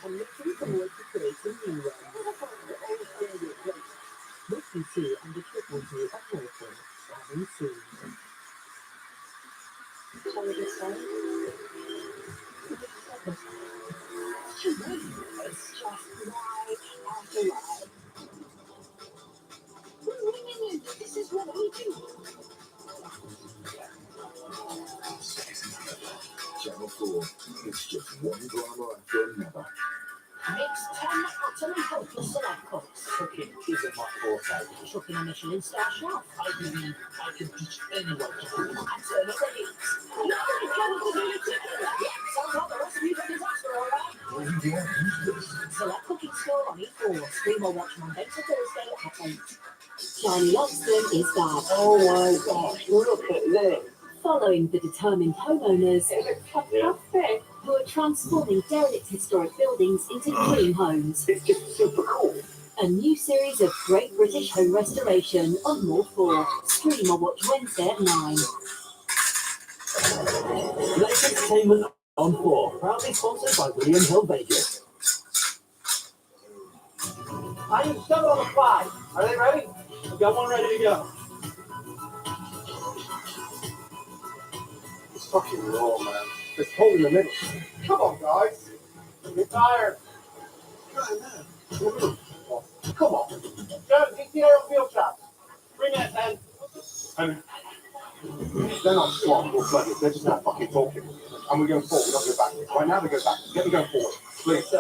and looking forward to creating new ones. Listen to and the triple G of Norton, having soon. Shall we just say? It's just lie after lie. What do you mean? This is what we do. Channel 4, it's just one drama after another. Mix 10 utterly hopeless select cooks. Cooking isn't my forte. Cooking a Michelin star chef. I believe I can teach anyone to cook and turn up their heats. No, you can't do it. Sounds like the recipe for disaster, all right? Select cooking store on E4. Stream or watch Monday to Thursday at 8. Charlie Loxton is back. Oh my gosh, look at this. Following the determined homeowners, It's a fantastic. who are transforming derelict historic buildings into dream homes. It's just super cool. A new series of Great British Home Restoration on More 4. Stream or watch Wednesday at 9. Lake Entertainment on 4, proudly sponsored by William Hill Vegas. I need 7 on the 5. Are they ready? We've got one ready to go. It's fucking raw, man. There's hole in the middle. Come on, guys. You're tired. Come on. Joe, DTR field shop. 3 minutes, and They're not smart or clever. They're just not fucking talking. And we're going forward. We're not going back. Right now, they go back. Get me going forward. Please.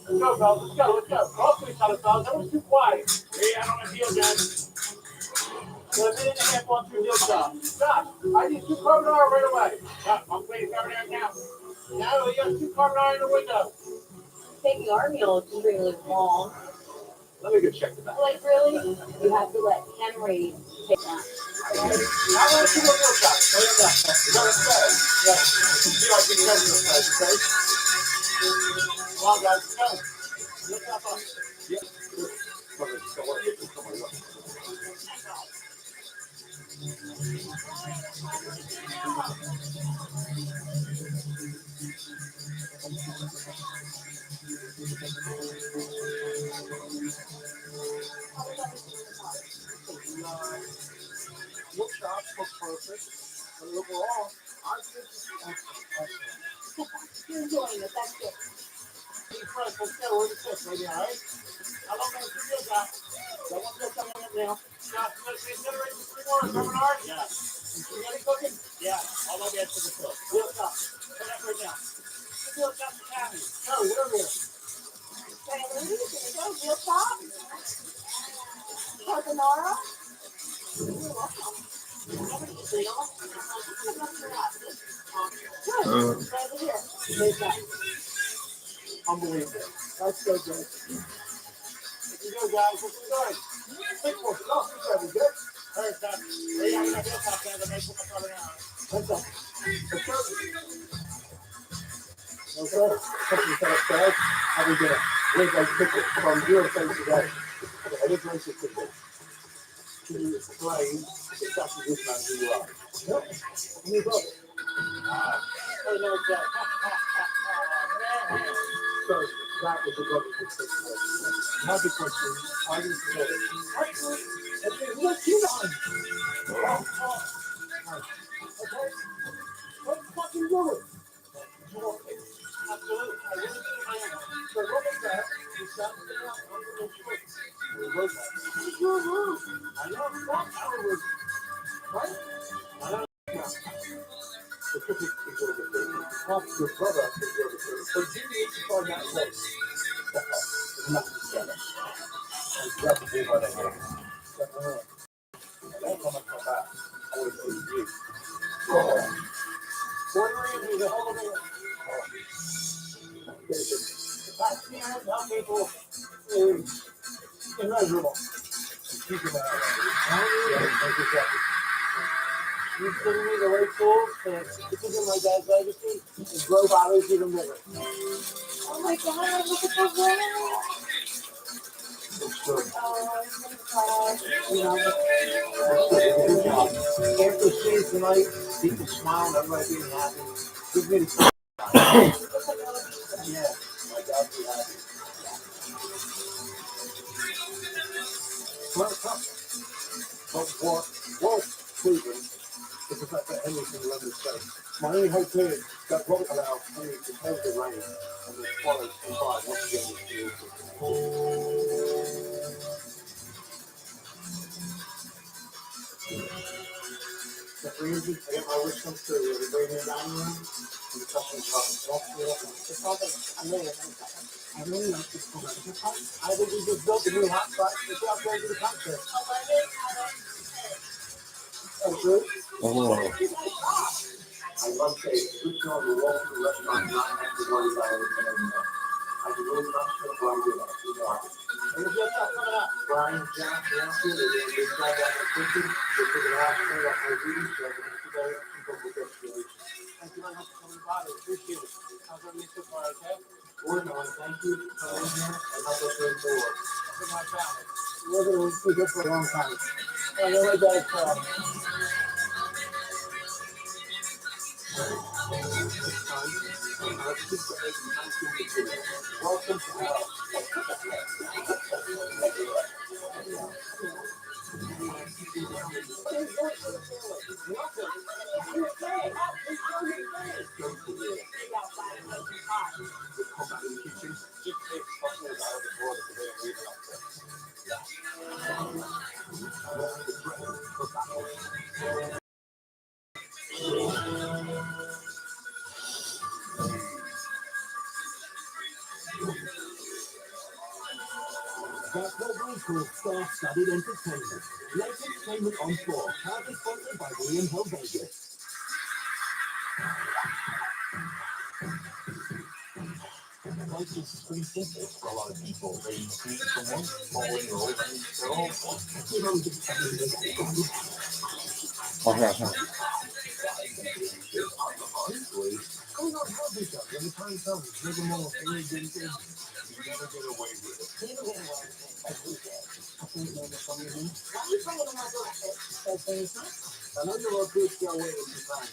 let's go, fellas. Let's go. Let's go. Talk to each other, fellas. Everyone's too quiet. Yeah, I don't have field, guys. Got a minute and a half on through field shop. Josh, I need 2 carbonara right away. Yeah, I'm waiting carbonara now. Now we got 2 carbonara in the window. Taking our meal extremely long. Let me go check the back. Like, really? You have to let Henry take that. I want to see what field shop. Oh, yeah, yeah. Let's go. Yeah. See like it's ready for us, okay? Come on, guys. Let's go. Look up on. Yeah. Come on, look. Look sharp, look perfect. But overall, I think You're enjoying it, that's good. let's go. Where's the fish? Right here, all right? How long has you did that? That one's just coming up now. Josh, let's consider it 3 more carbonara. Yeah. You ready cooking? Yeah. All the way to the cook. We'll stop. Put that right now. We'll stop the cabin. No, we're here. Family, here we go. Real top. Carbonara. You're welcome. Good. Right over here. There's that. Unbelievable. That's so good. Here you go, guys. What's we doing? 6 more. No, 6 every good. First up. Hey, I'm going to get top there to make my carbonara. Let's go. Let's go. Okay. Something set upstairs. How we doing? We're going to pick it from your face today. I did race it today. To explain exactly this man who you are. Yep. And you got it. Oh, no, Jack. So that was a very good situation. Now the question, I need to know. Actually, look, you on. Okay. Let's fucking do it. Absolutely. I really do. So what was that? You sat there under the tree. We wrote that. It's your room. I know. That's our room. Right? I don't know. The critic is over there. Half your brother is over there. So you need to find that place. There's nothing together. And grab the ball by the hair. Step around. Don't come and come back. I will see you. Go on. Ordering is a whole other. Capacity and help people is immeasurable. Keep them out. You've given me the right tools to keep in my dad's legacy and grow values even bigger. Oh my God, look at the rain. It's good. Oh, I'm gonna cry. You know, good job. After seeing tonight, people smiling, everybody being happy. Give me the yeah, my dad be happy. Well, what Cleveland is the fact that Henry can love his space. My only hope is that Robert allows Henry to hold the reins and then follow and fight once again with the that brings me to get my wish come true. We'll be bringing it down room and the customer's I really like this program. I think we just built a new hot spot. It's out there to the concert. Oh, good. Oh. I love to say, good job to walk to the restaurant, not have to worry about it. I can really not sure what I'm doing. And if you're not coming up, Brian, Jack, Nancy, they're going to drive down the kitchen. They're going to have to clean up my views. So I'm going to go with this. Thank you. very much for coming by. I appreciate it. How's everything so far, okay? Good, man. Thank you for being here and help us move forward. Look at my family. We're going to be here for a long time. I really got it. Welcome to hell. That's what we call star-studded entertainment. Late entertainment on tour, proudly sponsored by William Hill Vegas. Life is pretty simple for a lot of people. They see someone, fall in love, and they're all fun. You don't get We don't have each other. The time comes, live them all, and you never get away with it. never get away with it. I think maybe some of them. Why are you bringing them on door? I know you're a good girl waiting for time.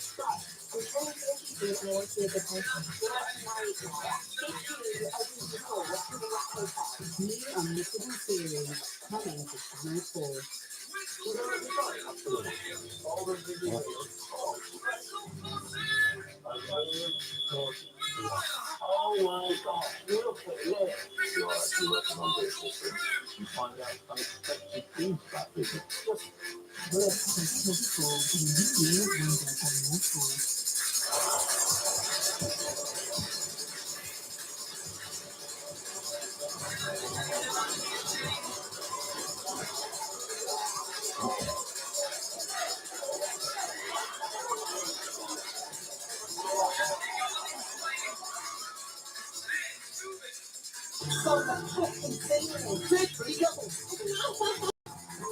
I'm trying to introduce more to the person. You're married now. Me and Mr. Theory coming to Channel 4. Oh my God, look at this. You are too much on this system. You find out unexpected things about business. Just Let's take the call in the Channel 4.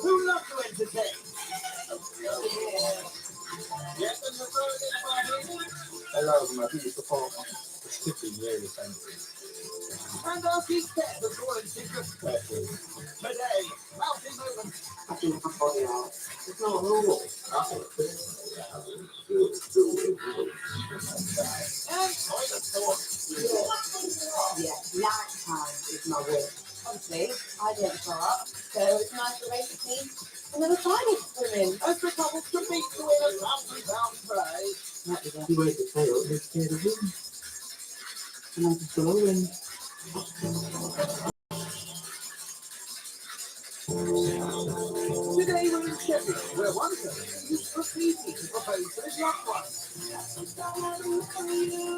Who loves to entertain? hello, my beautiful partner. It's typically really fancy. And our key step the foreign secret. Today, Mountain Movement. I think my body art. It's not normal. I think it's And toilet talk. Yeah, night time is my work. Honestly, I didn't grow up, so it's nice to basically another Friday swimming. As the couples compete to win a £1,000 prize. That is a way to fail. Let's get a win. And I'm just going. Today we're in Sheffield, where one person used graffiti to propose to his loved one.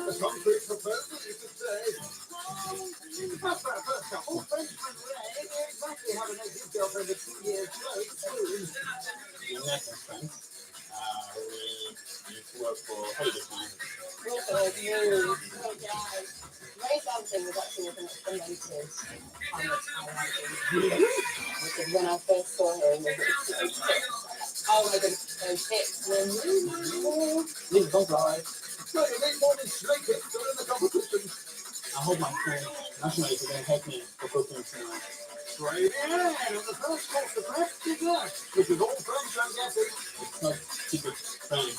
The concrete proposal, you could say. As for our first couple, Frenchman Ray knew exactly how to make his girlfriend of 2 years late swoon. we used to work for Holodesign. Ray Dancing was actually one of the most which is when I first saw him. Oh my goodness, those hips were Leave don't lie. So you need more than straight hips during the competition. I hope my friend nationally is going to help me for cooking tonight. Straight in, and the first course, the French dessert, which is all French, I'm guessing. It's not typical French.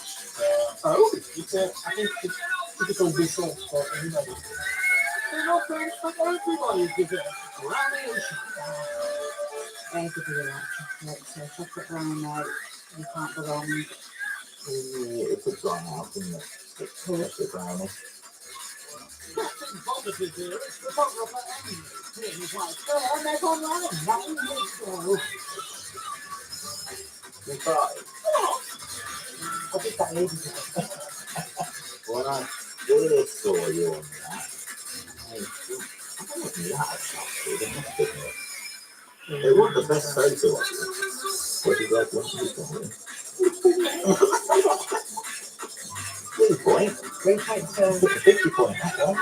Oh? It's I think it's typical dessert for everybody. They're not French, but everybody's dessert. Brownie and Everybody likes chocolate, so chocolate brown note, you can't go wrong. It's a dry out, isn't it? It's a brownie. Captain Positive here is photographer Andy. He and his wife Claire met online 9 years ago. You tried? I did that ages ago. When I first saw you on that, I wasn't that excited, I must admit. It wasn't the best photo of you. What did you guys want to be doing? Good point. Great point, sir. 50 point, that one.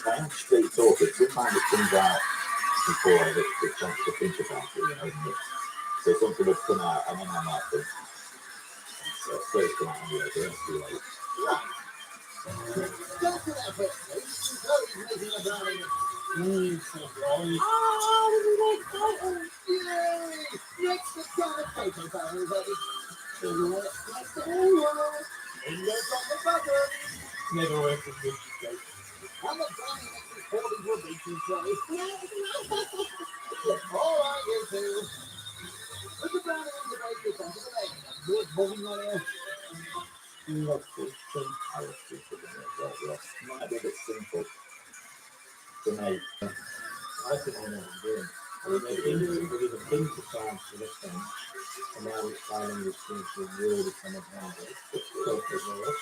I am straight talking. Sometimes it comes out before I get the chance to think about it, you know, isn't it? So something would come out, and then I might think, so it's come out anyway, so it's too late. Just for that birthday, Chloe's making a brownie. Surprise. Oh, this is exciting. Yay! Next, the jar of cocoa powder, everybody. In the chocolate butter. Never worked with Gucci cake. And the brownie mix is poured into a baking tray. All right, you two. Put the brownie in the baker's onto the bake. Good buzzing on here. Look, it's simple. Might be a bit simple to make. I think I know what I'm doing. I mean, there is a pinch of science for this thing, and now it's finding this thing to really come up now. It's good as well.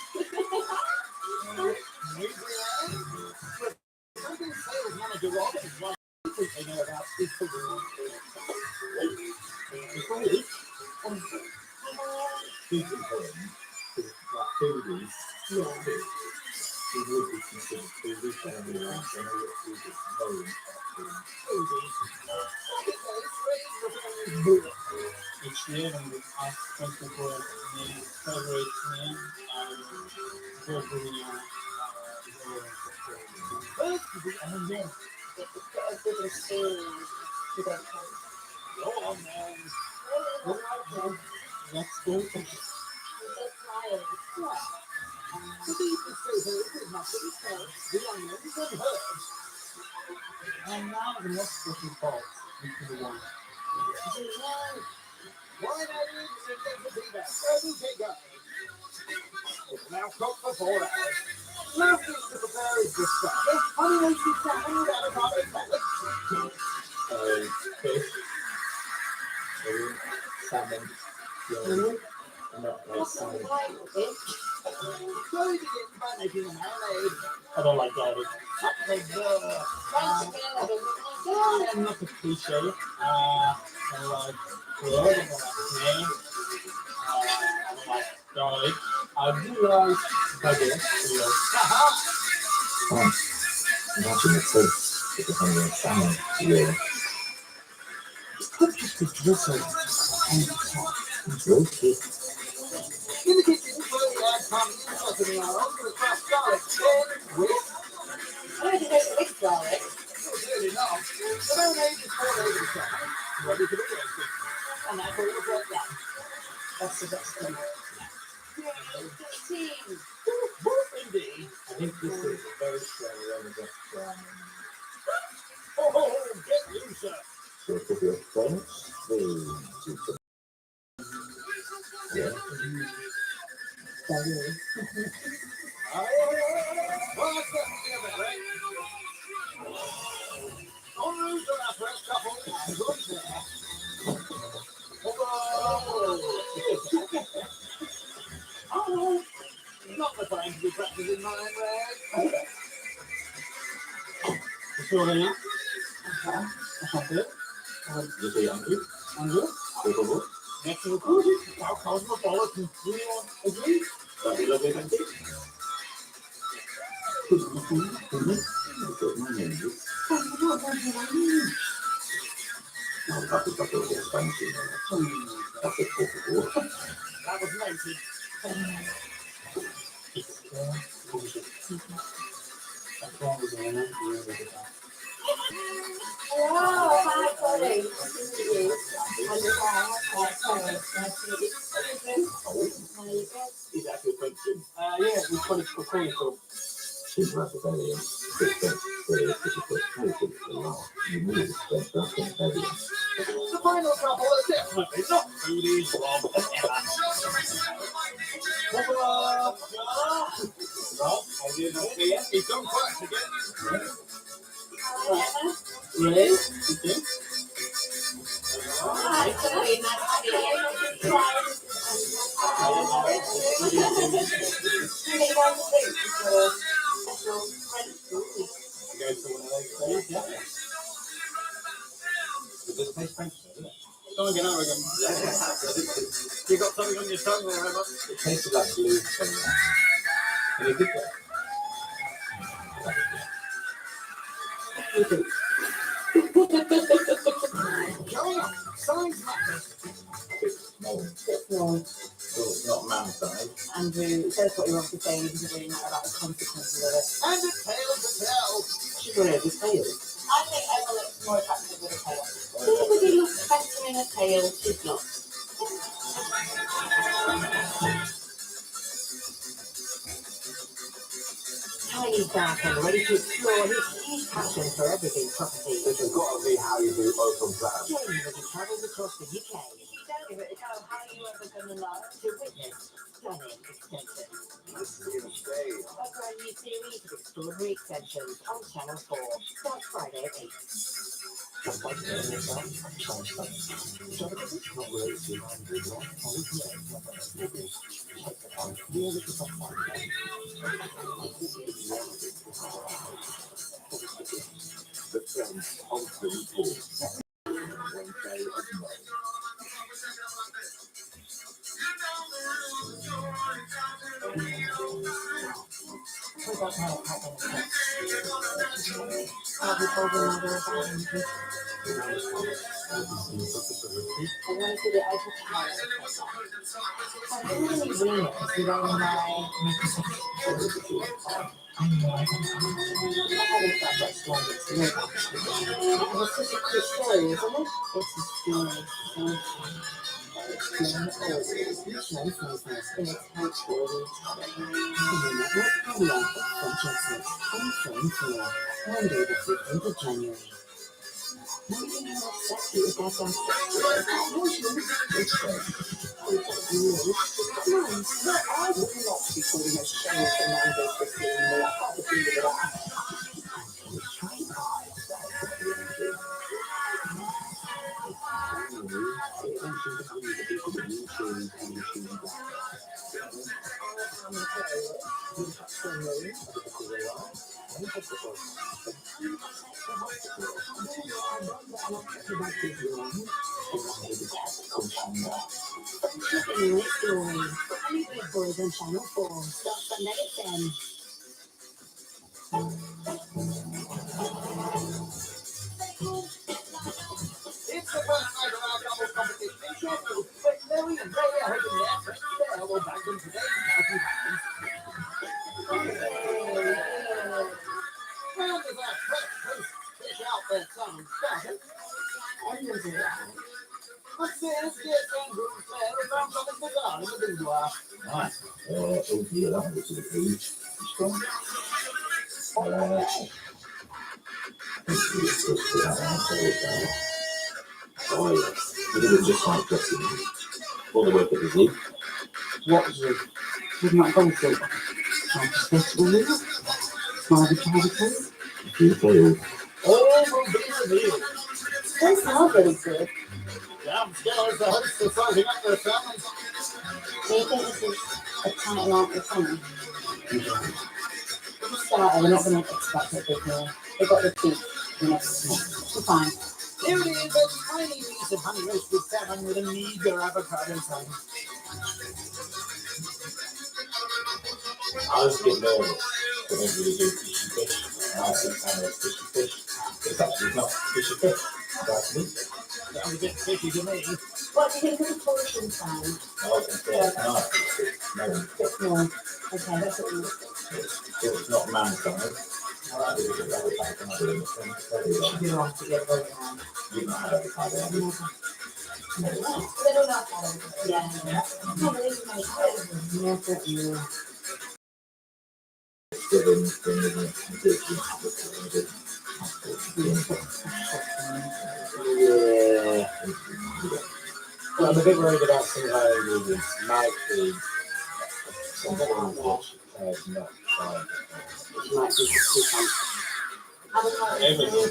Something sales manager Rob is one thing they know about is cooking. Super important, because like foodies, it would be considered foodies, and I know what food is very Each year when we ask people for their favorite name, go to Let's go. And now the next question falls into the one. Why not eat the feedback? Doesn't take up. It's now cooked for 4 hours. Last thing to prepare is this stuff. Honey roasted salmon without a garlic salad. Fish, salmon, not like salmon. Chloe begins by making a marinade. I don't like garlic. I'm not a cliche. I like blood, I like name, I like garlic. I do like butter. Imagine the taste of the honey and salmon. Yeah. Put just the drizzle on the top. Okay. In the kitchen, Chloe adds honey and sesame oil to the crushed garlic. Then with... Where did you make the mixed garlic? Clearly not. The marinade is poured over the top, ready to be roasted. And that's all it's like that. That's the best thing. Indeed. I think this is a very strong Ramadan salmon. Oh, get looser. So it could be a French thing. Yeah. What's that together, right? En route to our first couple, and good there. Oh, not the time to be practicing my own way. So then, You say hungry? Capable? Next to the cruise, now cosmopolitan. Do you want a drink? That'd be lovely, thank you. My name is. No, that's a couple of Spanish. That's a por favor. That was noted. Hello, hi, Chloe. Nice to meet you. I'm the guy. Nice to meet you. How you go? Is that your question? yeah, we call it cocaine. So She's Macedonian. Very difficult to allow. You need to spend something heavy. The final couple are definitely not foodies, Rob and Emma. Rob, are you not here? He's gone quiet again. really? Okay. Hi, Chloe. Nice to meet you. You guys to one of those days, yeah? Is this place French, isn't it? Come again, now again. You got something on your tongue there, Emma? It tasted like blue somewhere. And it did that. Going up, science matters. No. No. Oh. It's not man-side. Andrew, says what you're obviously saying, he doesn't really matter about the consequences of it. And a tail to tell. She's got every tail. I think Emma looks more attractive with a tail. Everybody looks better in a tail. She's not. Tiny, dark and ready to explore his passion for everything property. This has got to be how you do Open Plan. Jamie, as he travels across the UK, don't give it a go. How are you ever going to know to witness stunning extensions? This is going to stay. A brand new series of extraordinary extensions on Channel 4. Starts Friday at 8. Just like doing yourself, try something. So because it's not really too hard to do, always let it come out of your business. Check the time. Really good stuff like that. The friends of the report. Wednesday of May. I want to see the Eiffel Tower. I don't really read it because we don't know I haven't got that story. It's such a cool story, isn't it? It's a story. Monday the 15th of January. Maybe how sexy is that song? I would not be calling a shame for Monday 15. I can't agree with that. Boys on Channel 4. Start Sunday at 10. It's the first night of our double competition in Sheffield, but Chloe and Ray are hoping their friends there will back them today. How does our first host fish out their tongue started? Edmund's around. What's this? Yes, Andrew and Claire have found something bizarre in the boudoir. Nice. Okay, that was the page. Strong. Oh, yes. We did it just like dressing. All the way to the zoo. What zoo? We've not gone to Campus Festival yet. Private childhood. You failed. All will be revealed. They smell really good. Downstairs, the hosts are sizing up their families. Do you think this is a title after something? For starter, we're not going to expect it big here. They've got the feet. We're fine. Here it is, a tiny piece of honey roasted salmon with a meager avocado toast. I was a bit nervous. I don't really do fishy fish. I think I'm a fishy fish. It's actually not fishy fish. That's me. Sounds a bit fishy to me. What do you think of the portion size? I can say it's nice. No, It's more. Okay, that's what we look it's not man-sized. I like it because I would like to have it in the front. You want to get very high. You know how to have it. They don't know how to. Yeah. I can't believe my kids. Never you. Yeah. Well, I'm a bit worried about some of our ingredients. Might be something which is not fine. It might be too fancy. Everything.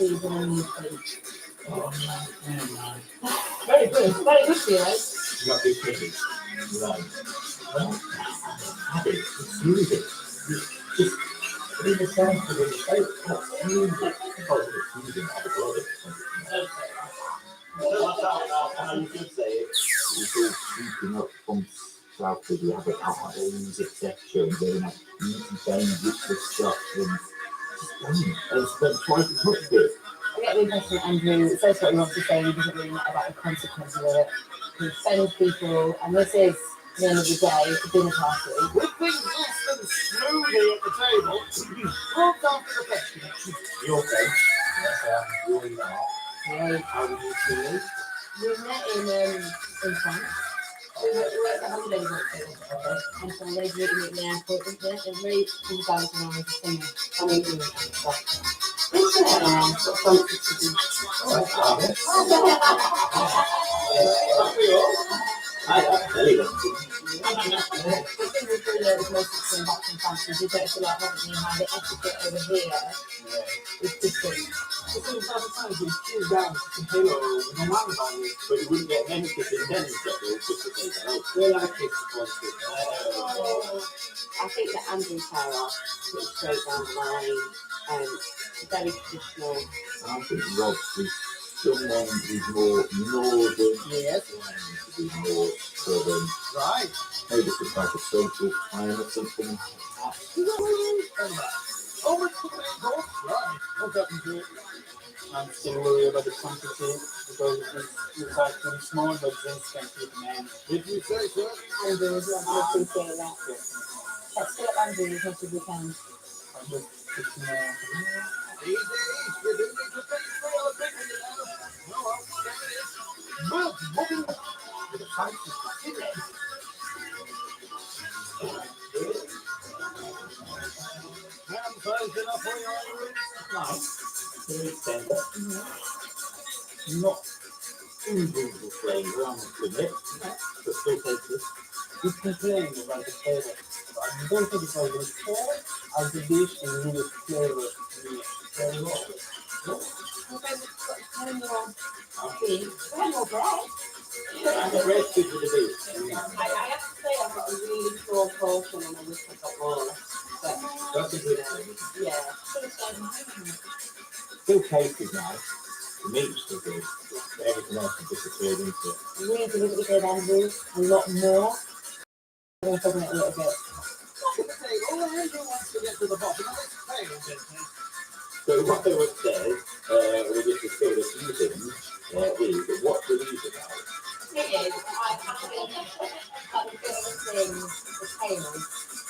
Very good. Very good for you, right? Not too fishy. Right. Have it. It's really good. Just leave the sound to the shape. It's really good. It's using avocado. How you could say it. It's all sweeping up from south to the avocados, etc. And then easy bends with the stuff and and spend twice as much of it. I get the impression that Andrew says what he wants to say, he doesn't really matter about the consequences of it. He offends people, and this is the end of the day, it's a dinner party. With things less than smoothie at the table, walked off to the question. You okay? Yes, I am. You're not. Right. How did you see it? We met in France. We were at the holiday book and so they were meeting at the airport, and they're very cool guys around with the singer. And we do stuff. It's got something to do. I very good. The thing with the most thing back from France is you don't feel like having me how the etiquette over here is different. The thing is, sometimes you choose down to Halo and then I'm about it, but you wouldn't get any kids in then instead of just to take it out. We're like kids to positive. I think that Andrew's Tower is straight down the line and very traditional. I think Rob is someone who's more northern. Yes. Who's more southern. Right. Maybe it's just like a social climate or something. Over to the main course. Right. What's happened to it? I'm still worried about the quantity because it's actually small, but drinks can keep an end. Did you say so? Andrew's, I appreciate that. Let's fill up Andrew as much as we can. I'm just fixing these days, we do need to pay for all the people, you know. No, I'll say this. Well, moving on to the price of the ticket. Ham fries enough for your ordering? Nice. Very expensive. Not unusual flavour, I must admit, but still tasty. You complain about the flavour, but I don't think it's over the core as the dish and really flavour very well. And the rest is with the beef. I have to say I've got a really strong portion and I wish I got more. But, That's a good thing. yeah. Still tasted nice. The meat was still good. But everything else has disappeared into it. Really deliberately good, Andrew. A lot more. I'm going to talk about it a little bit. All Andrew wants to get to the bottom of this tale, gentlemen. So what they would say, we just discovered a few things, is what the news about. It is. I kind of feel like the thing, the tail.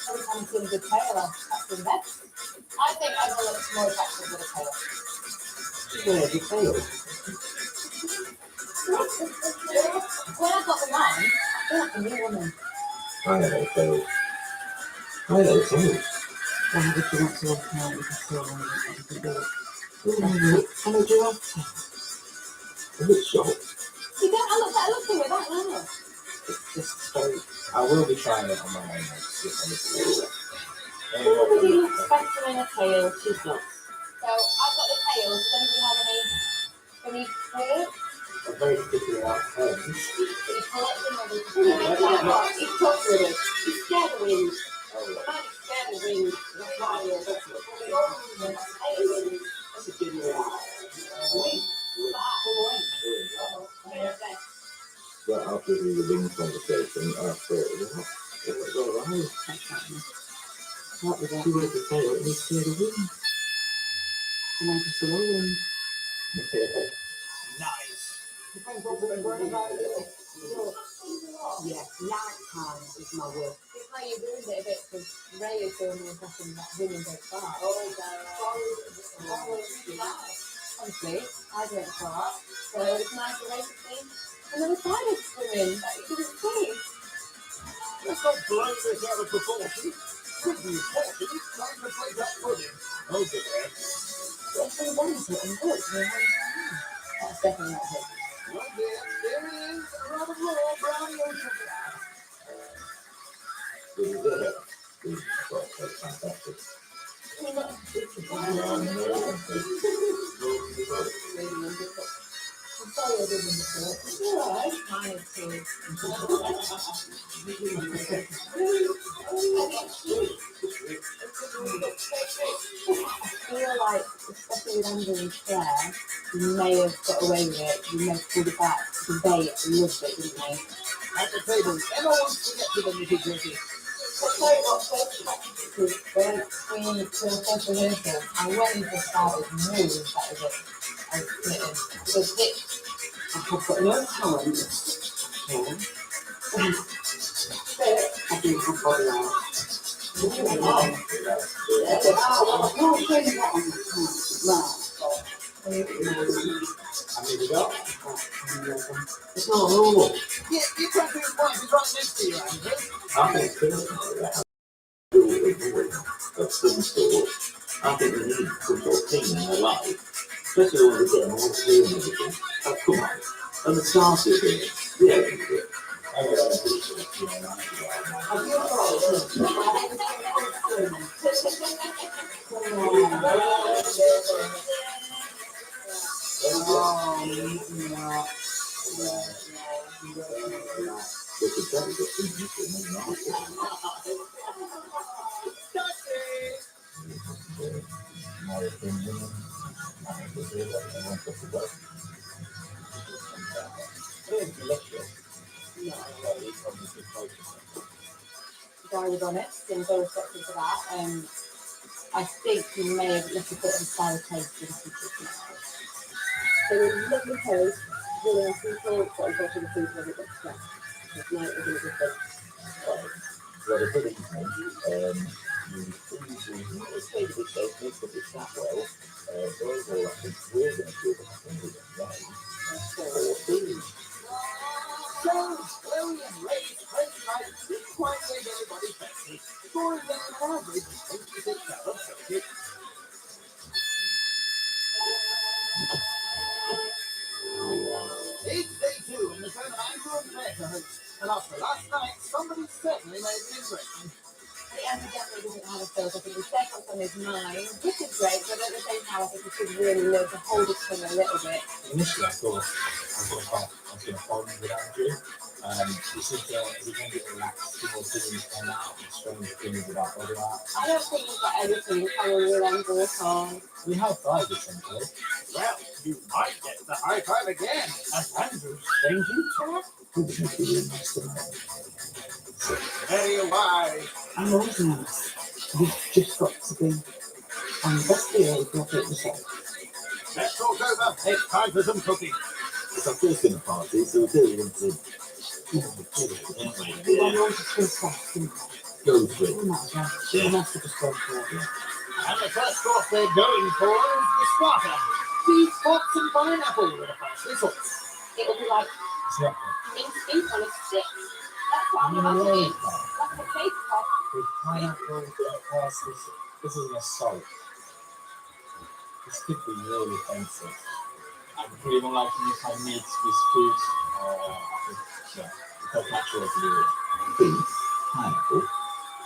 Every time I see a good tail, that's the best. I think I will look more attractive with a tail. Yeah, the tail. When I got the line, I feel like a new woman. I know tails. I know tails. I have a giraffe to walk around with a tail on it. And a giraffe tail. A bit shocked. You don't, I look good with that, don't I? It's just so... I will be trying it on my own next week. Everybody looks better in a tail, she's not. So I've got the tail. Does anybody have any tails? I'm very particular about hens. He's collecting them. He's talking with us. He's scared of wings. The man is scared of wings. That's why he's That's a good one. But after the wing conversation, I thought, it was all right. What was that? She went to tail and he's scared of wings. And I just said, oh, Nice. yeah, night time is my work. It's like you ruined it a bit because Ray is doing the impression that women don't fart. Honestly, I don't fart. So it's nice to Ray to see. And there was silence women that you couldn't see. Let's not blow this out of proportion. Could be important. Trying to play that pudding. Oh, good. It's so wonderful and good. That's definitely not it. Well, dear, there is a rather raw brownie ocean glass. Fantastic. I'm sorry I didn't before. It's alright. Mine is too. I feel like, especially with Andrew and Claire, you may have got away with it. You may have pulled it back because they loved it, didn't they? At the table, Emma wants to get to the nitty-gritty. I'll tell you what, first because when we did the first rehearsal, I went and just started knew that was it. I was committed. Because I have got no talent. So beautiful body art. It's not normal. Yeah, your country's wife is right next to you, Andrew. I think of some sort. I think they need some sort of thing in their life, especially when they're getting all clear and everything. Oh, come on. And the stars are doing it. Yeah, they can do it. My opinion, I think they want to forget. Guy was honest and very respectful for that. I think he may have left a bit of a sour taste in the future. So it was lovely toast, really nice people, got a bottle of food when it got stressed. No, it was a good thing. Well, a good evening. It's made a bit safe, but it's that well. So overall, I think we're going to do the thing with the rain. So, Chloe and Ray's crazy life didn't quite make everybody fancy. Scoring down an average of 26 out of 30. It's day 2 in the turn of Andrew and Claire to host. And after last night, somebody certainly made an impression. He evidently doesn't have a filter. I think he's set what's on his mind, which is great, but at the same time, I think he should really learn to hold his tongue a little bit. Initially, I thought I was going to fall in with Andrew. He seemed to get relaxed towards things came out and strange things about body art. I don't think he's got anything coming with Andrew at all. We high five essentially. Well, you might get the high five again as Andrew's changing track. Very wise. I'm always nice. You've just got to be on the best behaviour of it yourself. Let's talk over. It's time for some cooking. It's our first dinner party, so we really want to We don't want to twist off, do we? go for it. We might as well. We must have just gone for it. And the first course they're going for is the starter. Beef, hops and pineapple with a parsley sauce. It'll be like It's not mince on a stick. That's what I'm about to eat. That's the cake pot. with pineapple and parsley. This isn't a salt. This could be really offensive. I would really like to use my meat with food. Because natural to do it. Beef, pineapple,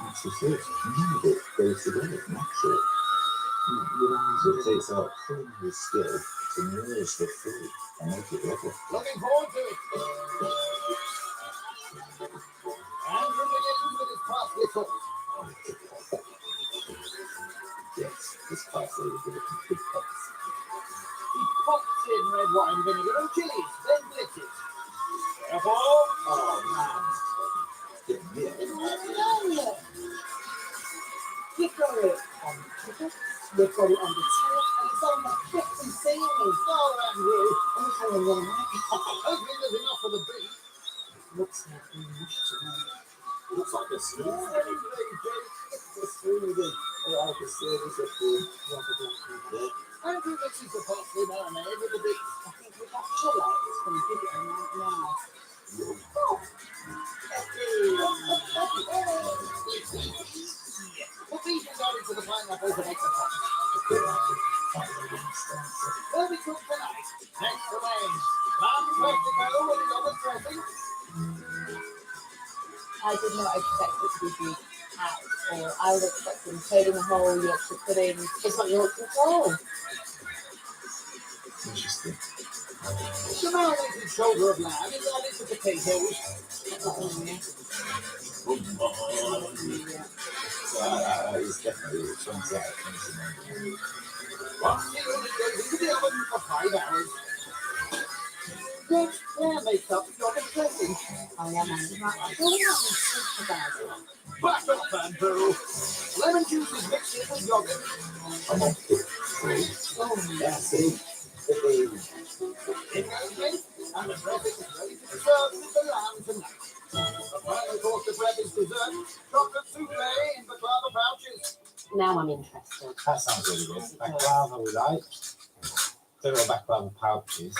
that's the sauce. None of it goes together, natural. So it takes our culinary skill to nourish the food and make it lovely. Looking forward to it. Andrew begins with his parsley sauce. Yes, this parsley is a complete box. He pops in red wine vinegar and chilies, then blitz it. Careful. Oh man. Yeah. You've got it on the chicken, you've got it on the tail, and it's on the kitchen singing. Oh, Andrew. I'm telling you, Hoping there's enough for the beef. looks like we must tonight. Looks like a smooth. It's a smoothie. I can service of food. Andrew mixes the parsley marinade with the beef. I think with that chili, it's going to give it a nice. The beef is added to the pineapple to make the pot. Will be cooked tonight. Next remains lamb practical with the olive dressing. I did not expect it to be beef at all. I was expecting taking the whole Yorkshire pudding. It's not Yorkshire at all. Interesting. The marinated shoulder of lamb is added to potatoes. It's definitely turns out. Once sealed, it goes into the oven for 5 hours. Next, Claire makes up yogurt dressing. Oh yeah, man. Back off, Andrew. Lemon juice is mixed in with yogurt. I'm on pick 3. That's it. It goes in, and the dressing is ready to be served with the lamb tonight. The final course of breakfast dessert, chocolate souffle in baklava pouches. Now I'm interested. That sounds really good. Baklava we like. Don't know what baklava pouches.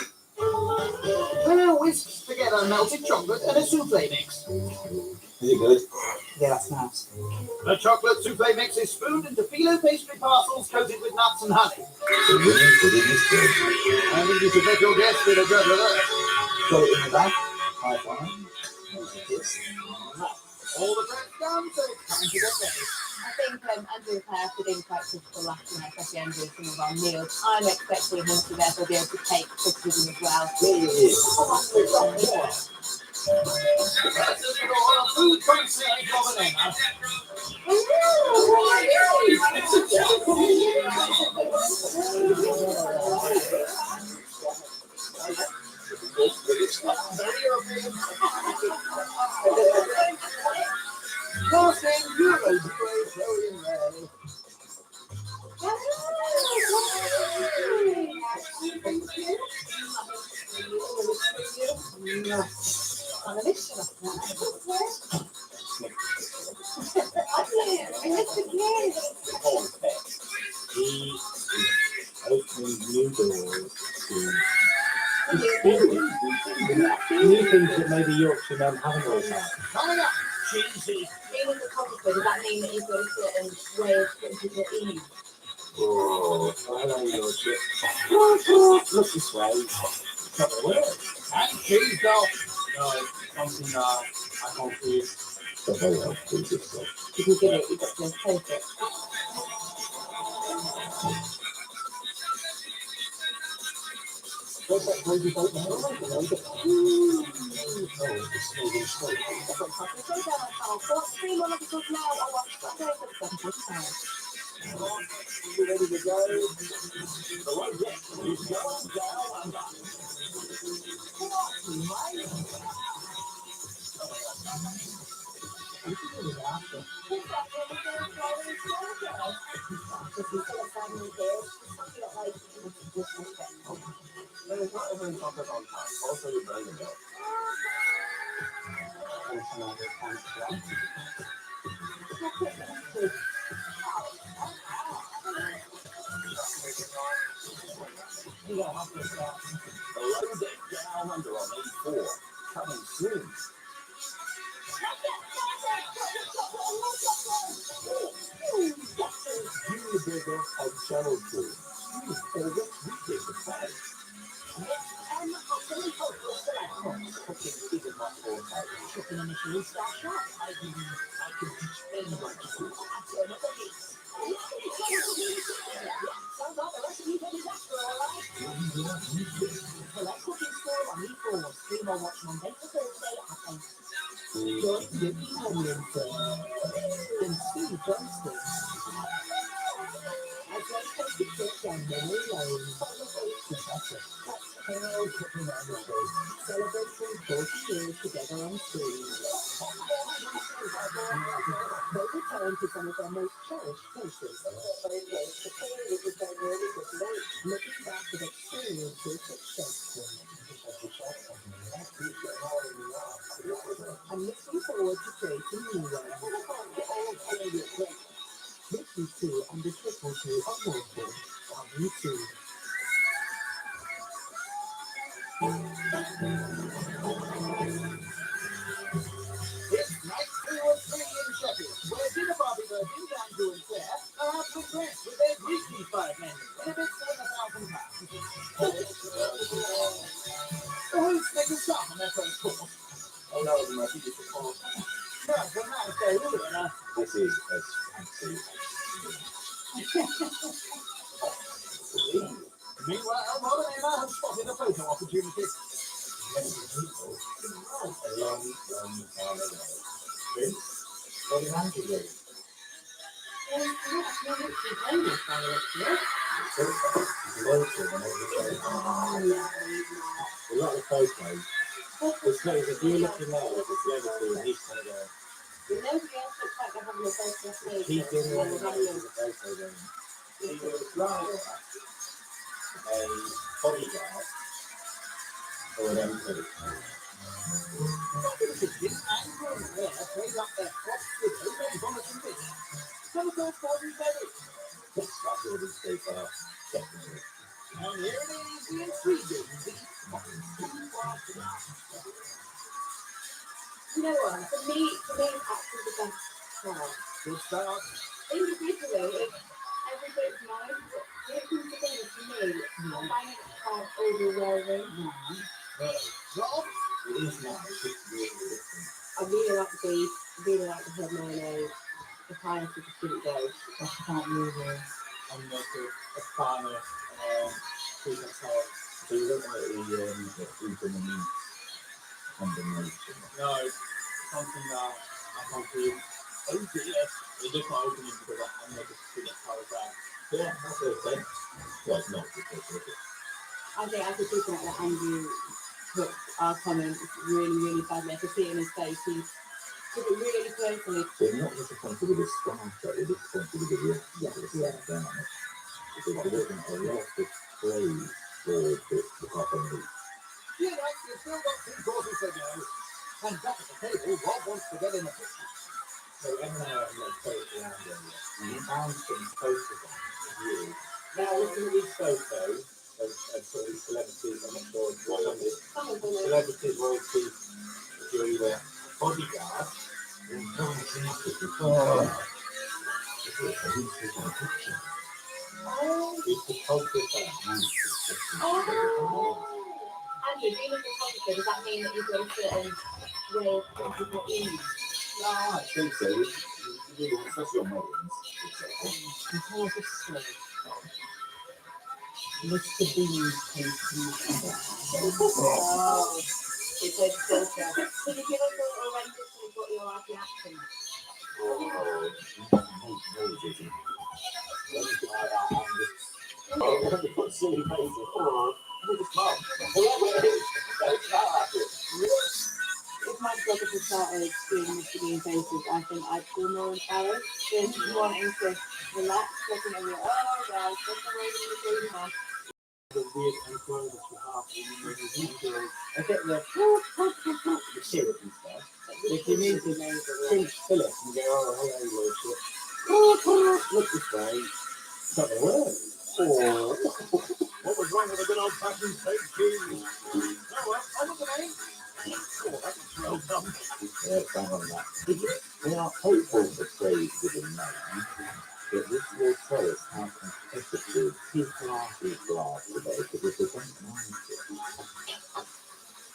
Whisked together melted chocolate and a souffle mix. Is it good? Yeah, that's nice. The chocolate souffle mix is spooned into phyllo pastry parcels coated with nuts and honey. I think you should let your guests be the judge of that. Got it in the back. High five. All the prep's done, so it's time to get ready. I think Andrew and Claire have been quite critical last night, especially Andrew, some of our meals. I'm expecting him to therefore be able to take criticism as well. Food concern from Elena. Last name Euros, Florian Ray. Opening new doors to new things that maybe Yorkshire men haven't always had. Coming up, cheesy. Being a photographer, does that mean that you've got a certain way of putting people at ease? Oh, hello, Yorkshire. Look this way. And cheese off. No, something I can't do. So very well, please, this way. You can give it, you've got to taste it. What's that crazy boat now? Oh, it's moving slow. You ready to go? The one, yes, he's going down under. Come on, mate. There's not everyone talking about time. Also, you're very good. The low deck down under on 84. Coming soon. Junior Burger on Channel 2. And what we did the fight. Cooking isn't my forte. Cooking initially starts out. I can teach anyone to cook. Sounds like a recipe for disaster, alright? Select cooking store on E4. Stream or watch Monday to Thursday at 8. John Yippee Tomlinson and Steve Johnston. As well as Toasted Chips and Memory Lane. Harold Cooking on the Show, celebrating 40 years together on screen. They return to some of their most cherished places. The period was their really good late, looking back at experiences that shaped them. I'm looking forward to creating new ones. Listen to and the triple to Unwanted on YouTube. It's night 2 or 3 in Sheffield, where dinner party virgins Andrew and Claire are out with friends with their greasy 5 men in a bit more than £1,000. The hosts make a start on their first course. Oh no, I think it's a call. No, it's a nice day, isn't it? This is fancy. Meanwhile, Molly and Emma have spotted a photo opportunity. A long time ago. Vince, what did Andrew do? A lot of photos. It's like if you're looking there, it's celebrity and he's kind of going. Nobody else looks like they're having a photo of me. He's doing one of the photo then. He was like a bodyguard or an MP. Andrew and Claire played a up their crops with homemade vomit and fish. Chemical poison berry. Let's start building steak out. Definitely. And here it is, the intriguing beef. You know what? For me, it's actually the best part. Good start. Individually, everything's nice, but when it comes together for me, I find it quite overwhelming. Rob? It is nice. It's really different. I really like the beef, I really like the herb mayonnaise, the pineapple just didn't go. I can't really. I'm not a fan of sweet and sour. So you don't like the fruit and the meat combination? No, it's something that I can't really open it. It's just not opening because I'm not a sweet and sour fan. Yeah, that's okay. Well, it's not because of it. I think I could people like that Andrew took our comments really, really badly. I could see it in his face. He took it really personally. So you're not disappointed with the starter, you're disappointed with the rest of the down. Because there wasn't a lot of praise for the copper meat. Yeah, right, you've still got 2 courses to go. And back at the table, Rob wants to get in the picture. So Emma and I have like photos around earlier. We found some photos on you. Now looking at these photos of sort of these celebrities, I'm not sure what on this. Celebrities, royalties, if you're either bodyguard He's photographer. Andrew, being a photographer, does that mean that you've got a certain way of putting people in? I think so. Especially on weddings. Mr. Bean Oh, it's a filter. Can you give us a rendition of what you're actually acting? Put silly faces. If my photographer started doing Mr. Bean faces, I think I'd feel more embarrassed than wanting to relax, looking at me, oh gosh, what's the way to do that? The weird enclosure that you have when you make a video. I get the syrup and stuff. If you need to pinch Philip and go, oh, hello, Lordship. Look this way. It's not going to work. What was wrong with a good old-fashioned steak cheese? No, I got the name. Oh, that's well done. Yeah, bang on that. We are hopeful for praise within man, but this will tell us how competitive people are today, because if they don't mind it,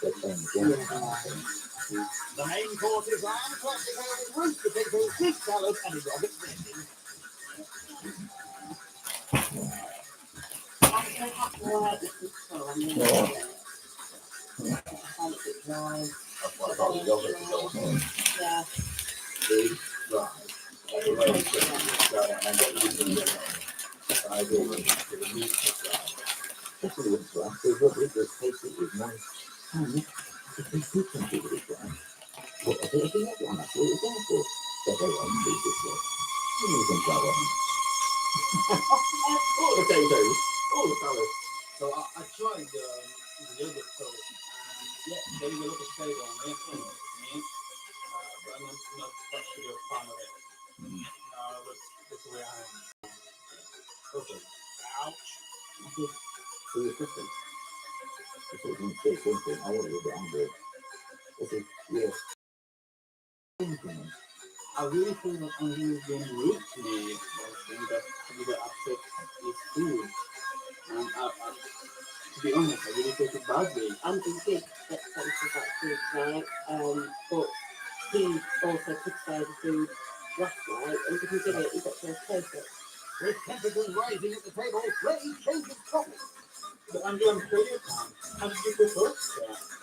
they're playing games. The main course is lamb, classic ale with roast potatoes, fish salad, and exotic dressing. I'm going to have to work with this one. That's what I thought you got it. Yeah. I do when the meat is dry. Especially when it's dry, because what it does taste it with nice honey. If they do come to it dry, but I think that's what it's there for. But they won't do this way. You can try it. All the potatoes, all the salad. So I tried the yogurt sauce, and yeah, there is a lot of flavor on it. But I'm not actually a fan of it. That's the way I am. Okay. Ouch. So you're different. If it didn't say something, I want to get angry. I said, yes. I really feel that Andrew is being rude to me by saying that the upset is food. And to be honest, I really take it badly. Andrew did get something about food tonight, but he also criticised the food last night and didn't give it, he got to taste it. With temperatures rising at the table, ready changes topic. But Andrew, I'm sure you can. How did you cook it?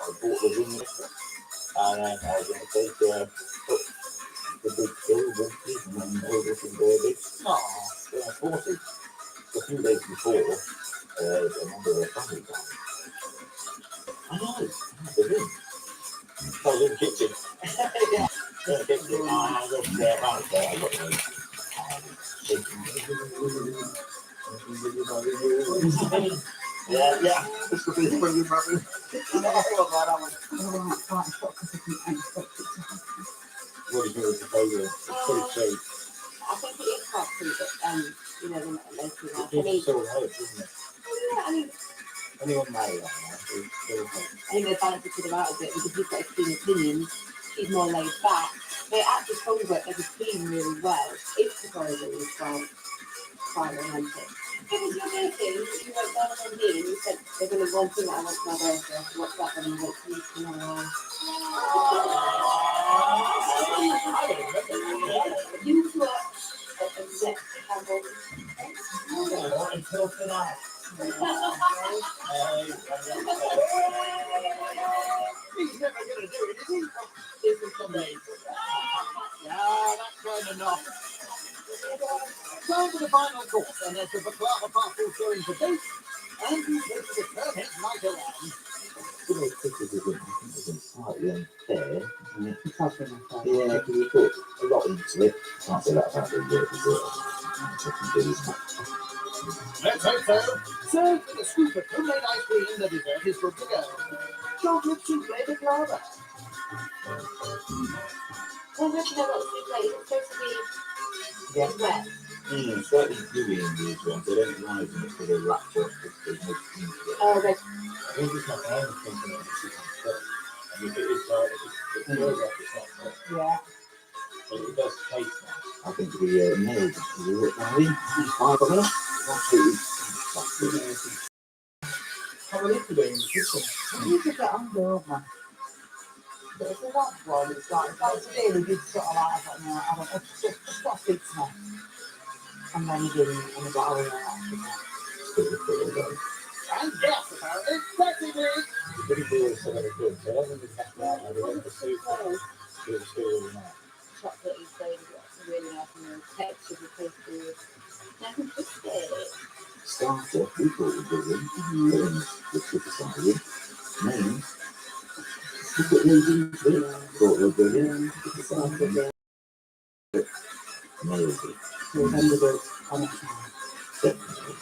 I bought the room and I was going to take the big hill with me and then over from Derby. Yeah, 40. A few days before, a member of their family died. I know, the room. I was in the kitchen. Yeah. I got there, I got there. Yeah. It's the big one, brother. What do you think of the proposal? It's pretty cheap. I think it is quite cheap, but you know, they're not local enough. I It's mean, still hope, isn't it? yeah, I mean, Anyone married like that, it's still hope. I think they balance each other out a bit because he's got extreme opinions. She's more laid back. They actually told her they could clean really well if the corridor was quite romantic. It was your birthday. You went down on me and you said there's only one thing that I want for my birthday. What's that then? You want to meet tomorrow. You two are exact Campbell. Until tonight. He's never going to do it, is he? This is for me. Yeah, that's good enough. Time for the final course, and there's the baklava parcel going for dates, and you take the perfect night around. You know, criticism isn't slightly unfair, isn't it? Yeah, because we put a lot into it. Can't say that about the work dessert. Let's hope so. Served with a scoop of homemade ice cream, the dessert is good to go. Chocolate souffle baklava. Well, Richard, I got to say, it's supposed to be wet. Slightly gooey in these ones. They don't rise them because they're wrapped up. There's no steam to it. Oh, okay. I think it's not I'm thinking that this isn't cooked. And if it is like, if it feels like it's not cooked. Yeah. But it does taste nice. I think we nailed it. We look now in. It's 5 of us. Absolutely fantastic. Have a look at it in the kitchen. You could get under, man. But if we want one, it's like today we did sort of like, I don't know, just got a pizza. And then you did it in a bottle and that. And yes, apparently, pretty big. Pretty good, so very good. So I don't think it's that bad. I don't the soup. It's still really nice. Chocolate is really nice and the texture of the pastry is nice and crispy. Starter, we thought it was brilliant. The criticizing. Main. Look at these in it. Thought they were brilliant. Criticizing. Nailed it. Remember those on it. Definitely.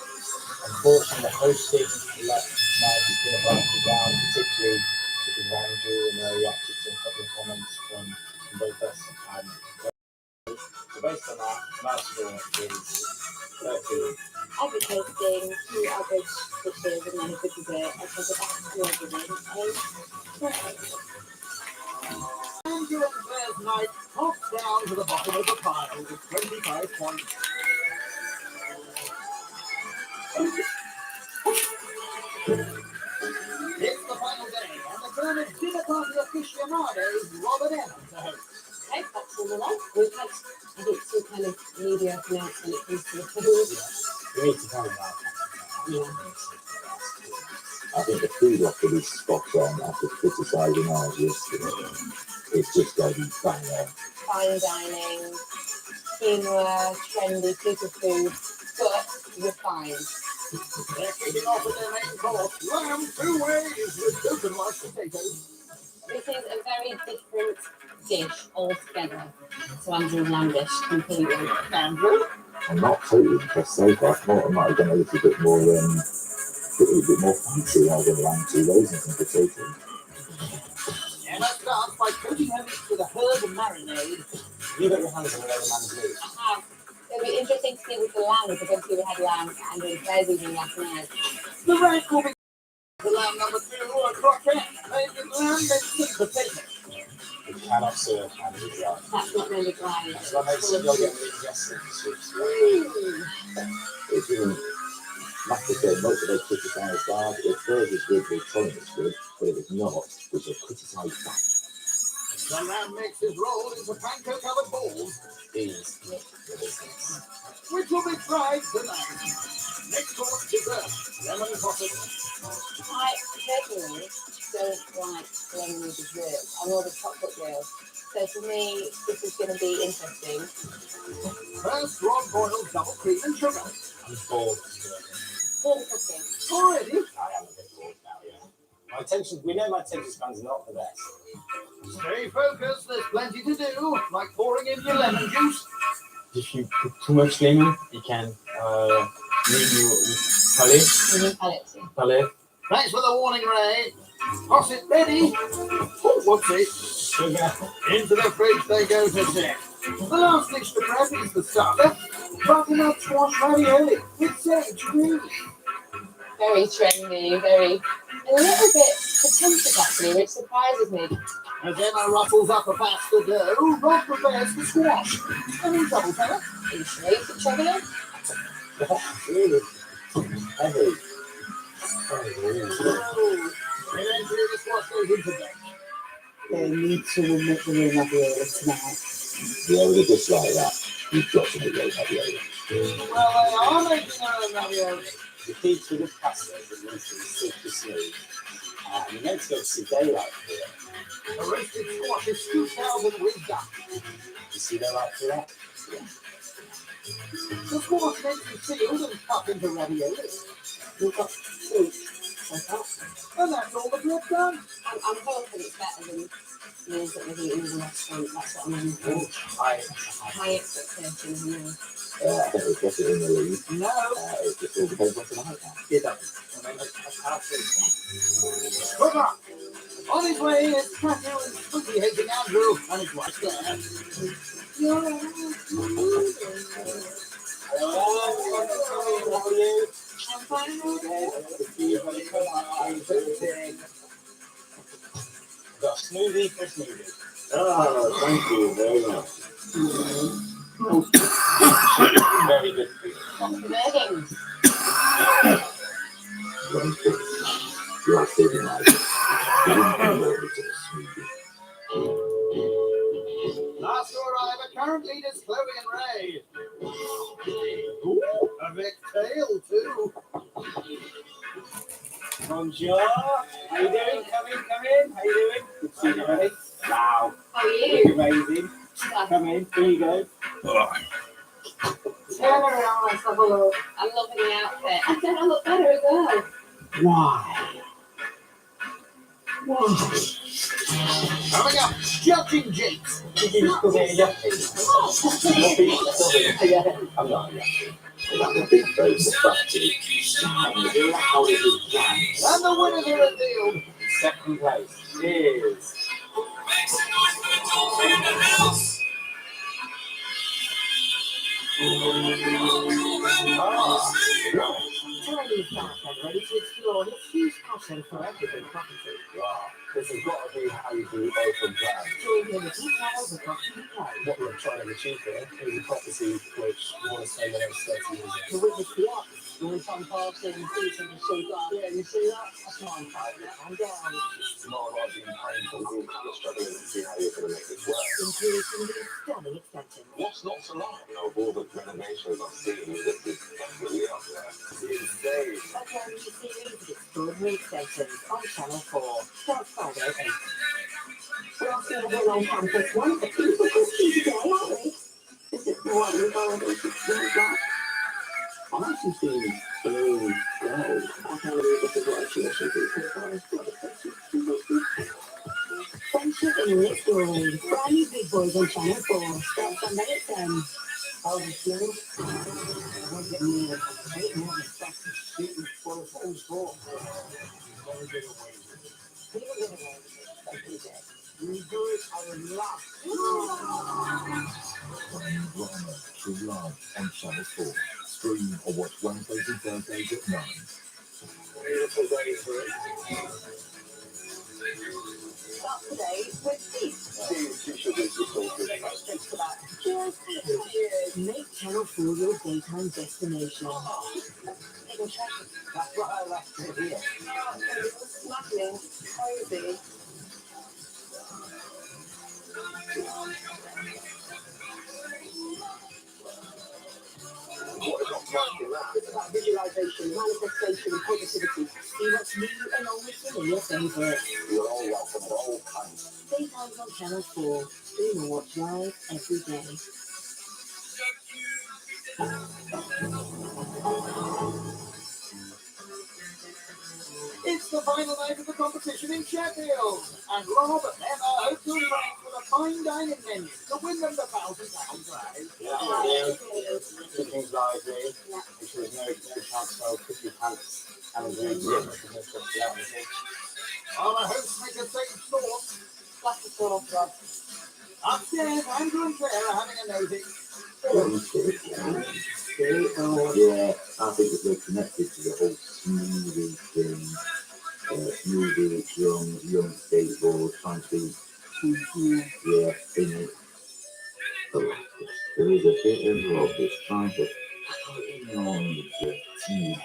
Unfortunately, the hosting let Mike been about to down, particularly because of Andrew, and they reacted to a couple of comments from both us and so based on that, my score is 13. Average tasting, 2 average dishes, and then a good dessert. I think that's your giving Andrew and Claire's night pops down to the bottom of the pile with 25 points. It's the final day, and the turn of dinner party aficionados, Robert Evans to host. Okay, that's all the life. We've had, I think, some kind of media announcement when it comes to the food. We need to find out. Yeah. I think the food offer is spot on after criticising ours yesterday. It's just got to be bang on. Fine dining, teamwork, trendy, super food, but refined. They're kicking off with their main course, lamb 2 ways with token mashed potatoes. This is a very different dish altogether to Andrew Landish completely. Andrew? I'm not totally impressed so far. I thought I might have done a little bit more fancy when I was in lamb 2 ways and some potatoes. Emma starts by coating her meat with a herb marinade. You got your hands on the other man's meat. It'll be interesting to see with the lamb, because obviously we had lamb and the Claire's eating last night. The rank will be the lamb number 2, a croquette made with lamb and sweet potato. You cannot serve Andrew dry. That's not really dry. So that makes it you'll get indigestion. It didn't, like I said, most of those criticised bars, the first is good, they're telling it's good, but if it's not, which are criticised back. The lamb makes his roll into panko-covered balls, Is which will be fried tonight. Next course, dessert, lemon potted. I personally don't like lemon dessert. I'm more of a chocolate girl. So for me, this is going to be interesting. First, Rob boiled double cream and sugar. I'm bored. Warm cooking. Already? I am a bit bored now, yeah. My attention, we know my attention span's not the best. Stay focused, there's plenty to do, like pouring in your lemon juice. If you put too much lemon, you can palate. Palette. Palate. Thanks for the warning, Ray. Toss it ready. Oh, what's it? Sugar. Into the fridge they go to set. The last dish to prep is the starter. Butternut squash ravioli with sage green. Very trendy, very, a little bit pretentious actually, which surprises me. As Emma ruffles up a pasta dough, Rob prepares the squash. Any double pepper? Are you sure you can check it out? Really? Heavy. Eventually the squash goes into bed. They need to make the room ravioli tonight. Yeah, with a dish like that, you've got to make those ravioli. Well, they are making their own ravioli. The key to the pasta is the roasted super smooth. And you're meant to go to see daylight here. The roasted squash is scooped out and whizzed up. You see daylight for that? The squash then is sealed and cut into ravioli. We've got soup like that. And that's all the prep done. I'm hoping it's better than meals that we've eaten in the restaurant. That's what I'm aiming for. High expectations, you know. I think we'll get it in the lead. No. It just all depends what's tonight. It doesn't. Good luck. On his way is Catherine and Spooky Hedging Andrew and his wife Claire. Hello, how are you? I'm fine. Got a smoothie for a smoothie. Oh, thank you very much. Very good for you. You are saving my life. Last to arrive are current leaders Chloe and Ray. Ooh, a Vic tail too. Bonjour. How you doing? Come in. How you doing? Good to see you, buddy. Wow. How are you? Look amazing. Come in. Here you go. Turn around, let's have a look. I'm loving the outfit. I think I look better as well. Why? Coming up, Judging Jakes. Did you just come here and I'm not yucky. That's a big face of factory. How is it done? And the winners are revealed. Second place is. Chinese passion ready to explore his huge passion for everything property. Wow. This has got to be how you do open plan. Join him as he travels across the UK What we're trying to achieve here is a property which we want to spend the next 30 years to in. witness the arts. Doing some parts and features and see that. Yeah, you see that? That's not untidy. I'm down. It's more about being painful. We're kind of struggling to see how you're going to make this work. Including some stunning extensions. What's not to like? You know, of all the renovations I've seen, this is definitely up there. It's insane. A series of extraordinary extensions on Channel 4. Starts Friday at 8. We're also going to go on campus one for people today, aren't we? Is it the one with all those that? I've actually seen Blue go. I can't believe this is what she actually did. Friendship in the Next World. Brand new Big Boys on Channel 4. Starts Sunday at 10. Oh, the slow. I won't get near it. I hate more than stuff to shoot and spoil for all sport. Very good away. People get away with it. We do it out of love. Drama, True Love on Channel 4. Stream or watch Wednesdays and Thursdays at 9. Beautiful day for it. Start today with Steve. She should be sorted. Thanks for that. Cheers. Make Channel 4 your daytime destination. That's what I left to here. Smuggling, crazy. It's about visualization, manifestation, and positivity. See what's new and always familiar favourites. You're all welcome at all times. Daytimes on Channel 4. Stream or watch live every day. It's the final night of the competition in Sheffield, and Rob and Emma hope to rank with a fine dining menu to win them the £1,000 prize. Everything's lively. There's no chance of 50 pants and Our host make a safe sauce. That's the sauce, Rob. Upstairs, Andrew and Claire are having a nosy. Yeah, I think that they're connected to the whole smoothie thing. Smoothie, young skateboard, trying to be, yeah, in it. There is a bit of Rob that's trying to put in on the team.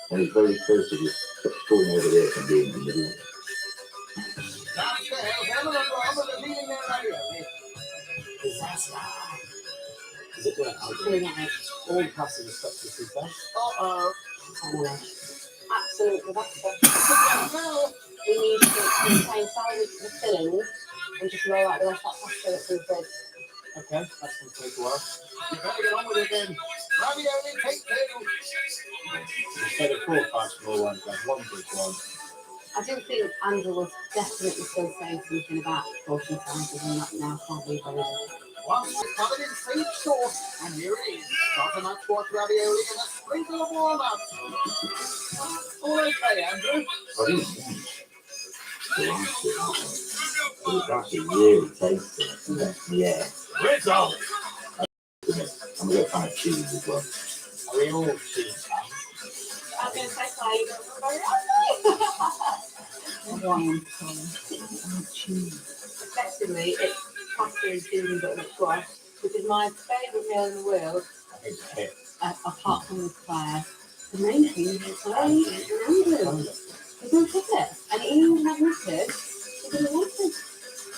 And it's very close to just going over there and being in the middle. Downstairs, Emma and Rob are revealing their ravioli. Disaster. Is it worth pulling out all the pasta and stuff to food then? Uh-oh. Absolute disaster. We need to try and salvage the filling and just roll out the rest of that pasta that's in the fridge. Okay, that's going to take a while. You better get on with it then. Ravioli, take two. Instead of 4 5 small ones, like 1 big one. I do think Andrew was definitely still saying something about portion sizes and that now can't be very good. One was covered in sage sauce, and here it is. Butternut squash ravioli and a sprinkle of walnuts. All okay, Andrew? I didn't think it's actually really tasty. Yeah. Result. I'm going to find cheese as well. Are we all cheese fans? I was going to say flavour, very effectively, it's pasta and cheese and butternut squash, which is my favourite meal in the world, I think it's a hit. apart from with Claire. The main thing is Claire and Andrew. He's going to cook it, and he even admitted he didn't want it.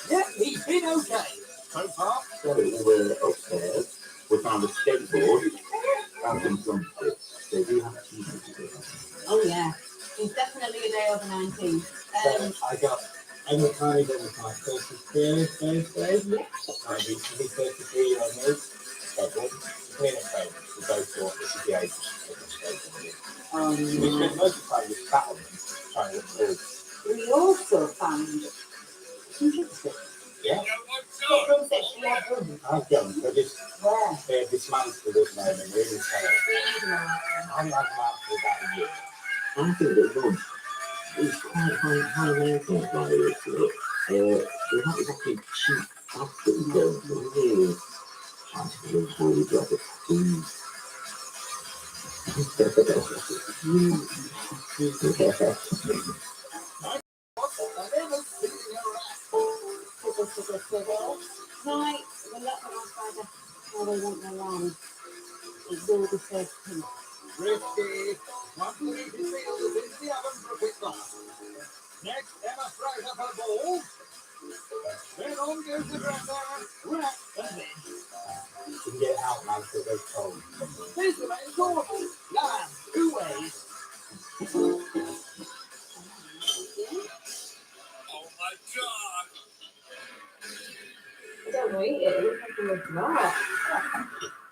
Yeah, he's been okay. So far. So we're upstairs. We found a skateboard and some drumsticks. They do have cheese together. Oh yeah, he's definitely a day over 19. So I got Emma Carney done with my 33rd birthday. I'll be 33 year old me. Skateboard. Me and a friend, we both thought this is the age to take a skateboard. We spent most of the time just sat on them, trying to look cool. We also found some drumsticks. Yeah. What drumsticks do you have drums? I've done, Where? they're dismantled at the moment, really sorry. I haven't had them out for about a year. I think that lunch is quite high maintenance by this. They're not exactly cheap pasta to go for. Really trying to live before we drop it. Right, we're not going to find out how they want their lamb. It will be served pink. Risky. Once the meat is sealed, it's into the oven for a quick glass. Next, Emma fries up her balls. Then on goes the dresser, wrap and then. You can get it out now because they're cold. Here's the main course. Lamb, 2 ways. I don't know, eat it. It looks like a little rat.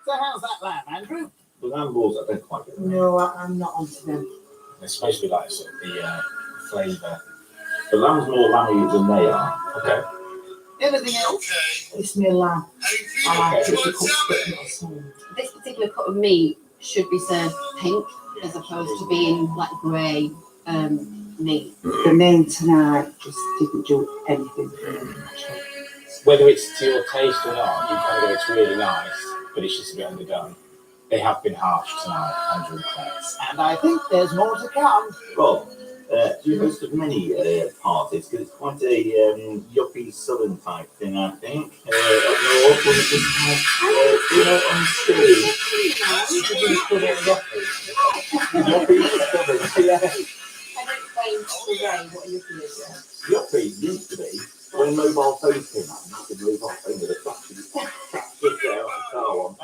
So how's that lamb, Andrew? The lamb balls, I don't quite get them. No, I'm not onto them. They're supposed to be like sort of the flavour. The lamb's more lammy than they are. Okay. Anything else? It's me lamb. I like it to cook it, not sold. This particular cut of meat should be served pink as opposed to being like grey meat. The name tonight just didn't do anything for me. Whether it's to your taste or not, you kind of go, it's really nice, but it's just a bit underdone. They have been harsh tonight, Andrew and Claire. And I think there's more to come. Rob, do you host of many parties? Because it's quite a yuppie southern type thing, I think. Up north, when it just has dinner on stage. Yuppie southern, yeah. Can you explain to Ray what you're looking at? Yuppie used to be when mobile phones came out, you could move off over the factory. Just there on the car one.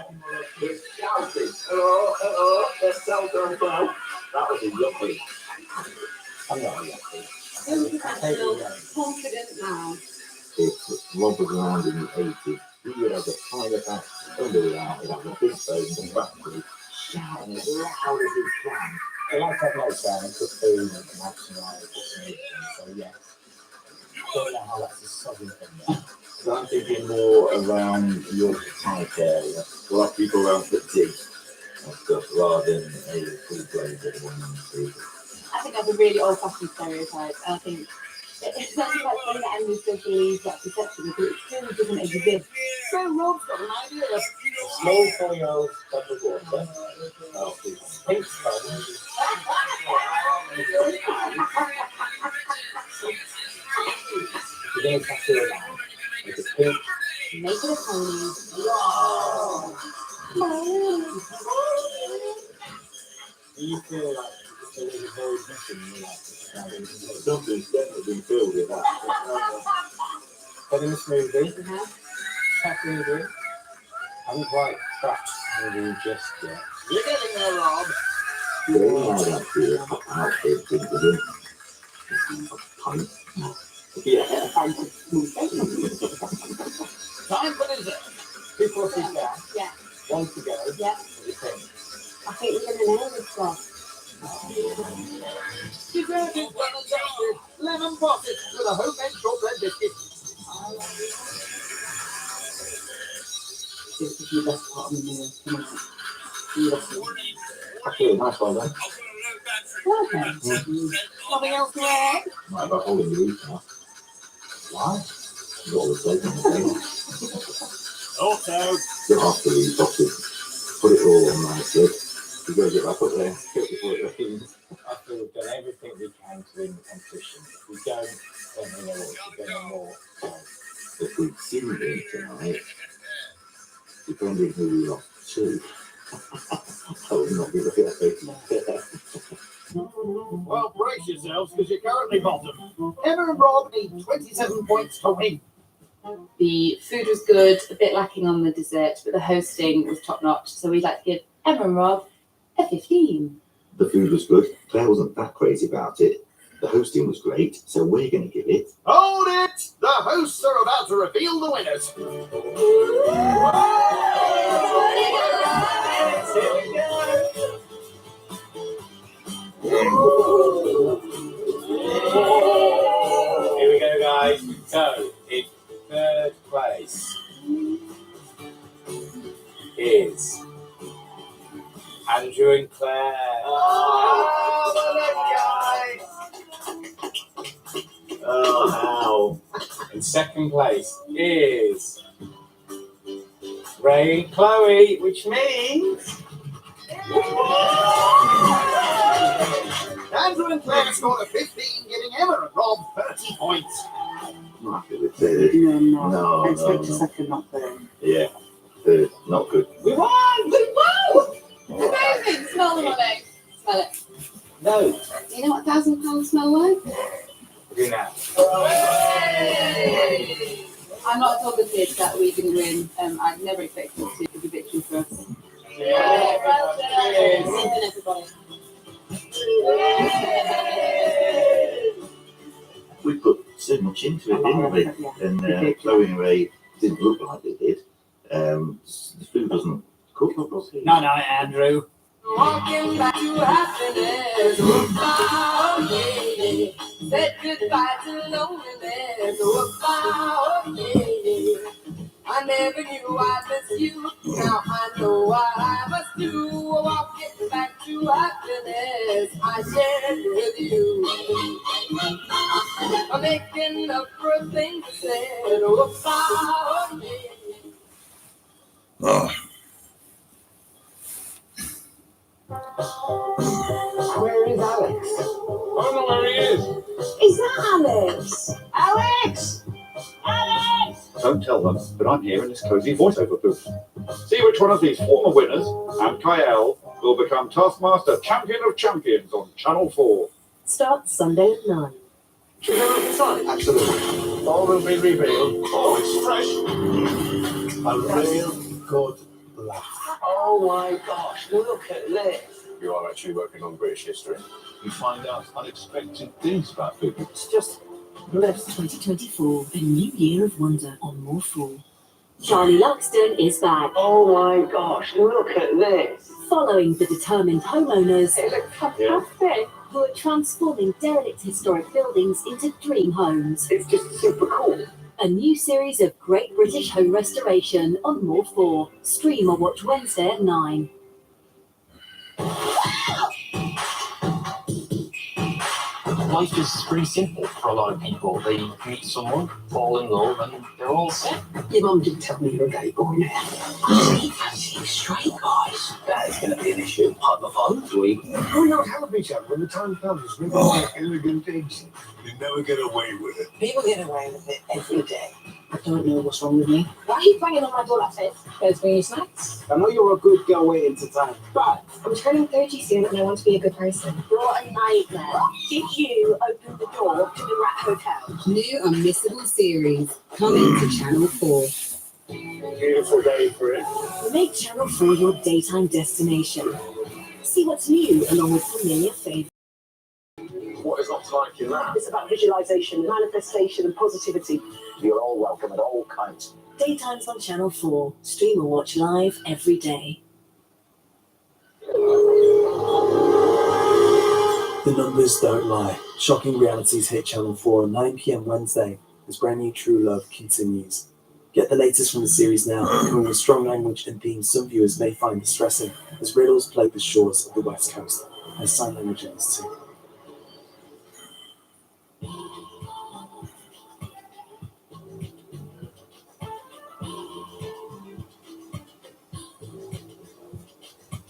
It's shouting, hello, let's sell down now. That was a yuppie. I'm not a yuppie. Don't you feel confident now? If Rob was around in the 80s, he would have a pilot back underwear out, he'd have a big phone in the factory, shouting as loud as he can. I like to have lights down and cook food and have some like so yeah. I don't know how that's a southern thing there. So I'm thinking more around your type area. We'll have people around for tea and stuff rather than a full blown bit of one. I think that's a really old-fashioned stereotype. And I think it's not like saying that Emily still believes that perception because it still doesn't exist. So Rob's got an idea. Small 4-year-old cup of water. Pink sponge. You're going to tattoo it down. Make it pink. Make it a pony. Do you feel like there was a very missing in your life? Something's definitely been filled with that. But in this movie, cat movie, haven't quite cracked the movie just yet. You're getting there, Rob. Very hard up here. Outfit, didn't you? Pint. Yeah. Time for dessert. 2 courses down. Yeah. 1 to go. Yeah. What do you think? I think we're going to nail this one. Dessert is well adjusted. Lemon pocket with a homemade shortbread biscuit. This is the best part of the meal. Actually, nice one, then. Okay. Something else to add? Right, about all in the week now. Why? You've got all the flavour in the table. Also, You have to eat sausage. Put it all on nicely. You got to get back up there. Get before it rains. I feel we've done everything we can to win the competition. If we don't, then we know what we're going more. So, If we'd seen it tonight, depending who we lost to, I would not be very happy. well, brace yourselves because you're currently bottom. Emma and Rob need 27 points to win. The food was good, a bit lacking on the dessert, but the hosting was top notch. So we'd like to give Emma and Rob a 15. The food was good. Claire wasn't that crazy about it. The hosting was great, so we're going to give it. Hold it! The hosts are about to reveal the winners. Here we go, guys. So, in third place is Andrew and Claire. Oh, how? In second place is Ray and Chloe, which means Andrew and Claire scored a 15, giving Emma and Rob 30 points. I'm happy with third. No, Expect a second, not third. Yeah, third, not good. We won! We won! Amazing! Smell the money. Smell it. No. You know what £1,000 smell like? Do now. I'm not told the kids that we didn't win. I'd never expected to be a victory for us. Everybody. We put so much into it, didn't we? And Chloe and Ray didn't look like they did. The food wasn't cooked properly. No, Andrew. Walking back to happiness. Oh, yeah. Said goodbye to loneliness. Oh, yeah. I never knew I'd miss you. Now I know what I must do. Walking back to happiness I shared with you. I'm making up for things I said. Oh, yeah. Oh. Where is Alex? I don't know where he is. Is that Alex? Alex! Alex! Don't tell them, but I'm here in this cozy voiceover booth. See which one of these former winners and Kyle will become Taskmaster Champion of Champions on Channel 4. Starts Sunday at 9. Should we go inside? Absolutely. All will be revealed. Oh, it's fresh. A real good laugh. Oh my gosh, look at this. You are actually working on British history. You find out unexpected things about people. It's just blessed 2024, a new year of wonder on More 4. Charlie Luxton is back. Oh my gosh, look at this. Following the determined homeowners It looks fantastic. who are transforming derelict historic buildings into dream homes. It's just super cool. A new series of Great British Home Restoration on More 4. Stream or watch Wednesday at 9. life is pretty simple for a lot of people. They meet someone, fall in love, and they're all set. Your mum did tell me you're a gay boy now. I see fancy straight guys. That is going to be an issue. Hot the phone, sweet. We don't help each other when the time comes. We're like elegant things. You never get away with it. People get away with it every day. I don't know what's wrong with me. Why are you banging on my door like this? Goes for your snacks. I know you're a good girl waiting to time, but I'm turning 30 soon and I want to be a good person. What a nightmare. Did you open the door to the Rat Hotel? New unmissable series coming to Channel 4. Beautiful day for it. Make Channel 4 your daytime destination. See what's new along with familiar favorites. What is not to like in that? It's about visualization, manifestation, and positivity. You're all welcome at all kinds. Daytimes on Channel 4. Stream or watch live every day. The numbers don't lie. Shocking realities hit Channel 4 at 9 p.m. Wednesday as brand new True Love continues. Get the latest from the series now, coming with strong language and themes some viewers may find distressing, as riddles plague the shores of the West Coast, and sign language is too.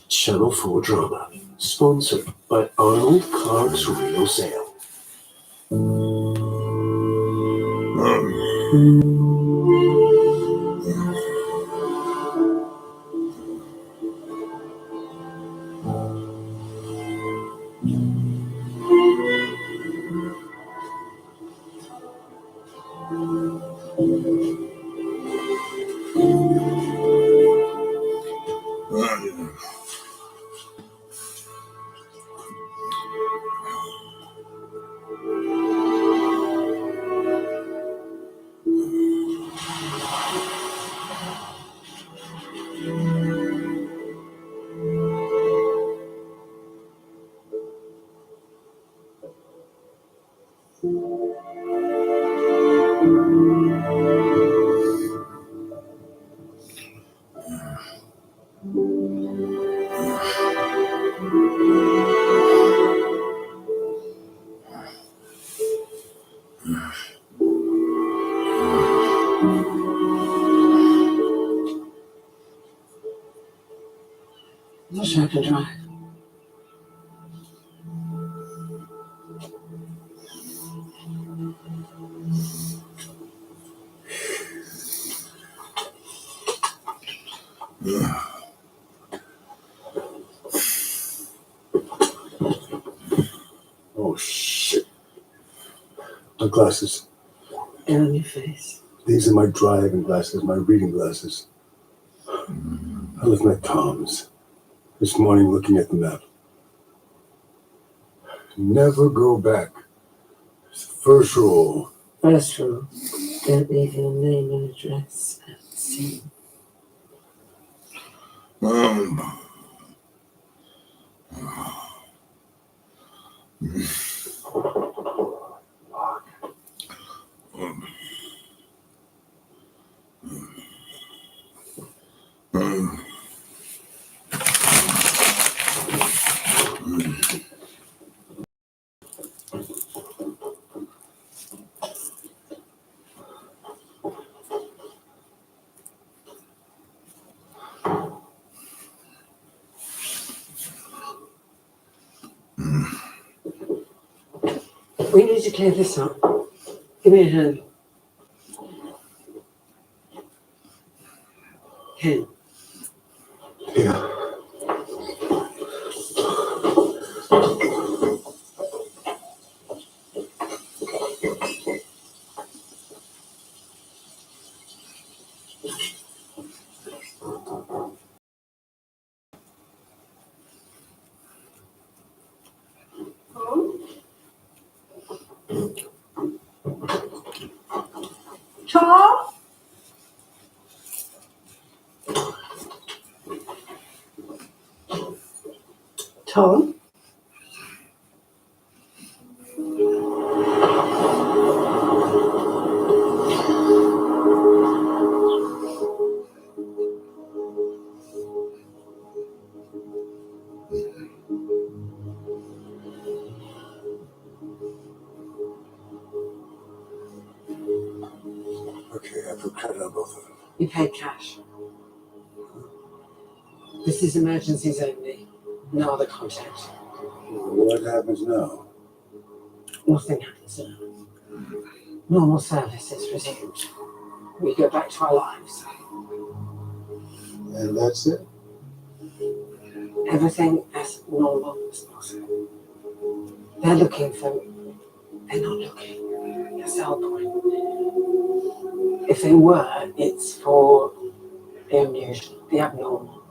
Channel 4 drama, sponsored by Arnold Clark's Real Sale. I'm not sure I can drive. Oh shit. My glasses. They're on your face. These are my driving glasses, my reading glasses. I left my Toms this morning looking at the map. Never go back. It's the first rule. First rule, don't leave your name and address at the scene. We need to clear this up. Give me a hand. Ken. Yeah. Tom? Tom? You paid cash. This is emergencies only. No other contact. What happens now? Nothing happens now. Normal service is resumed. We go back to our lives. And that's it? Everything as normal as possible. They're looking for... They're not looking. That's the whole point. If they were, it's for the unusual, the abnormal.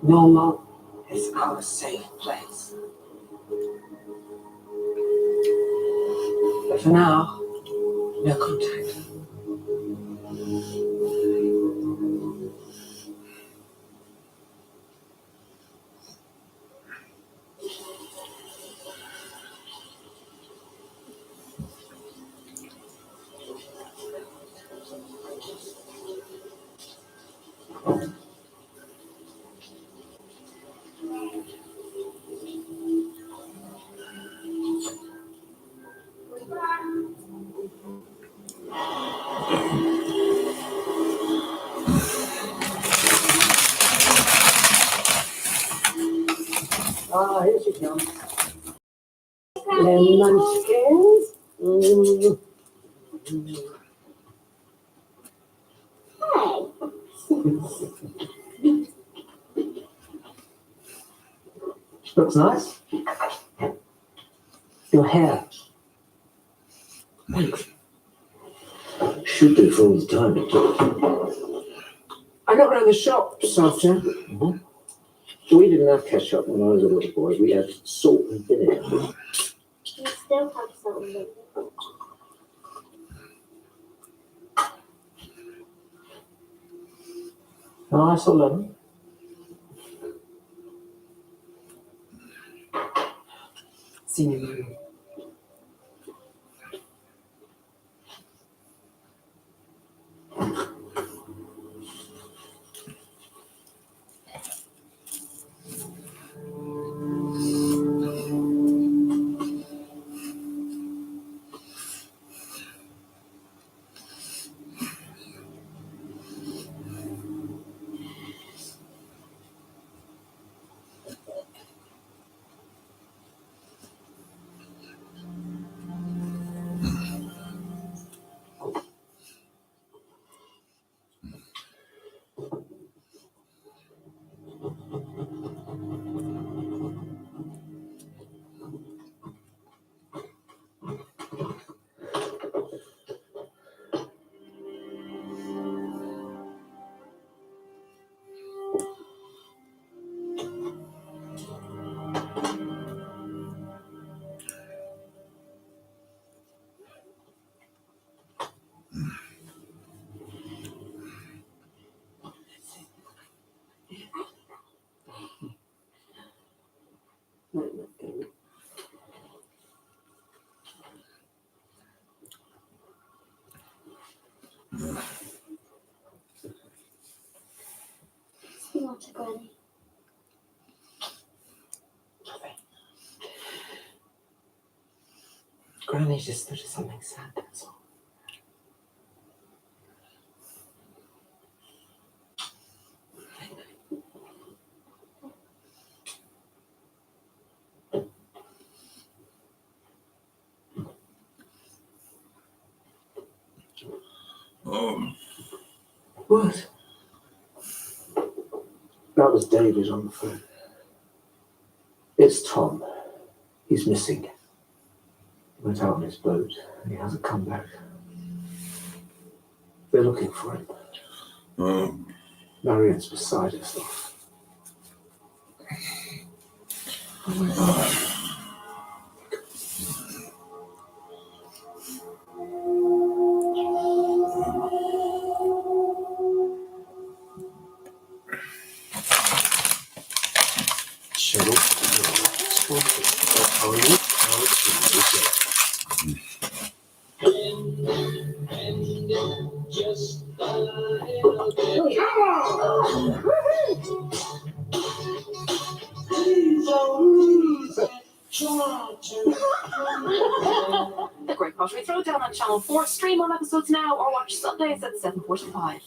Normal is our safe place. But for now, no contact. Ah, here she comes. Little munchkins. Looks nice. Your hair. Thanks. Should do for all the time it took. I got round the shops after. We didn't have ketchup when I was a little boy. We had salt and vinegar. You still have salt and vinegar. Nice or lemon? Senior. Not a granny. Granny just thought of something sad, that's all. What? That was David on the phone. It's Tom. He's missing. He went out on his boat. He hasn't come back. They're looking for him. Marian's beside herself. Oh my God. The great pottery throwdown on Channel 4. Stream all episodes now or watch Sundays at 7:45.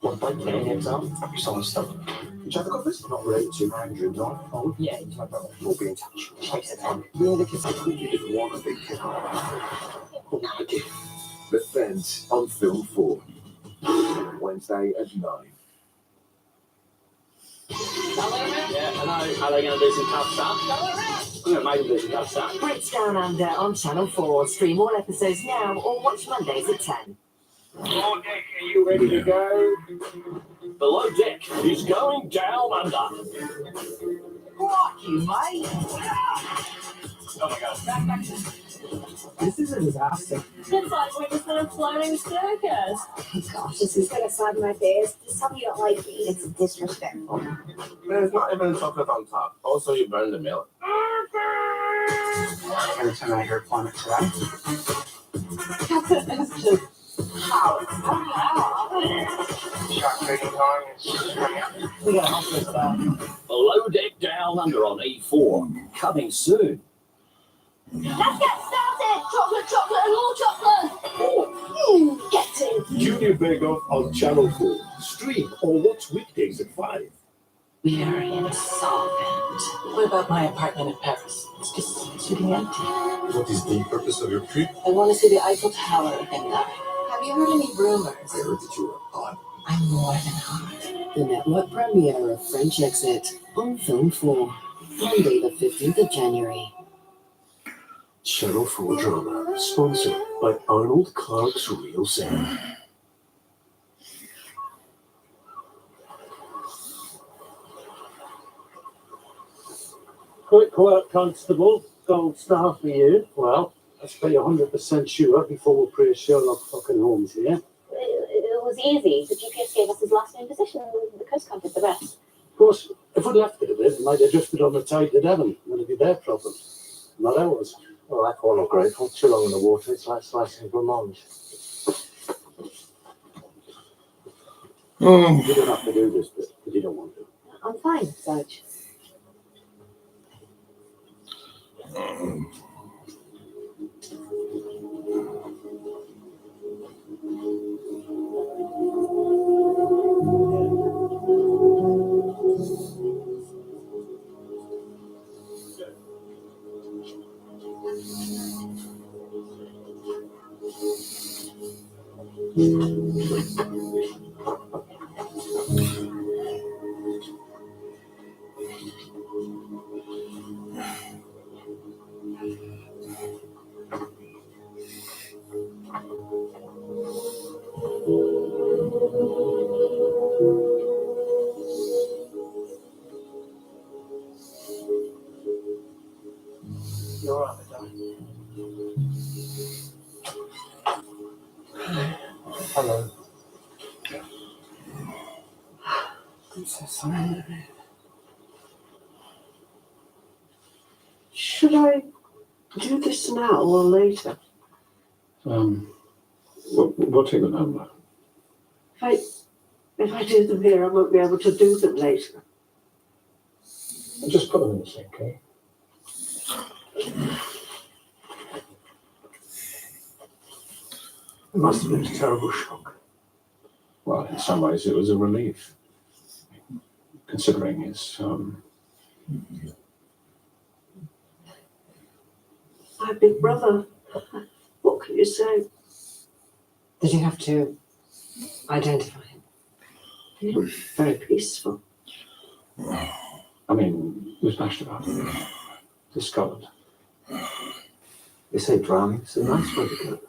What by getting it done? Someone stuff. Did you have a conference? Not related to Andrew, not. Oh, yeah, it's my brother. We'll be in touch. Chase it on. Yeah, the kids, I think you just want a big kid. Oh, no, I did. The Fence on Film 4. Wednesday at 9. Yeah, hello. Are they going to do some tough stuff? Yeah, maybe do some tough stuff. Brits Down Under on Channel 4. Stream all episodes now or watch Mondays at 10. Below Deck, are you ready to go? Below Deck is going down under. What, you mate? Oh my God. This is a disaster. It's like witnessing a floating circus. Oh gosh, this is going to slap my face. Just tell me you don't like me. It's disrespectful. There's not even chocolate on top. Also, you burned the milk. Every time I hear Planet today. It's just how? Shark trading time is coming up. We got to help this guy. Below Deck down under on E4. Coming soon. Let's get started! Chocolate, and more chocolate! Get it! Junior Bake Off on Channel 4. Stream or watch weekdays at 5. We are insolvent. What about my apartment in Paris? It's just sitting empty. What is the purpose of your trip? I want to see the Eiffel Tower again now. Have you heard any rumors? I heard that you were hot. I'm more than hot. The network premiere of French Exit on Film 4. Monday the 15th of January. Channel 4 drama, sponsored by Arnold Clark's Real Sound. Quick work, Constable. Gold star for you. Well, let's be 100% sure before we praise Sherlock fucking Holmes here. It was easy. The GPS gave us his last known position and the Coast Guard did the rest. Of course, if we'd left it a bit, it might have drifted on the tide to Devon. That'd be their problem, not ours. Well, I call them grateful. Too long in the water, it's like slicing Vermont. Oh. You don't have to do this bit, because you don't want to. I'm fine, Sarge. You're right, darling. Hello. I'm so sorry. Should I do this now or later? We'll take the number. If I do them here, I won't be able to do them later. Just put them in the sink, okay? It must have been a terrible shock. Well, in some ways, it was a relief, considering his My big brother. What can you say? Did you have to identify him? He looked very peaceful. I mean, we smashed about it. Discovered. They say drowning is a nice way to go.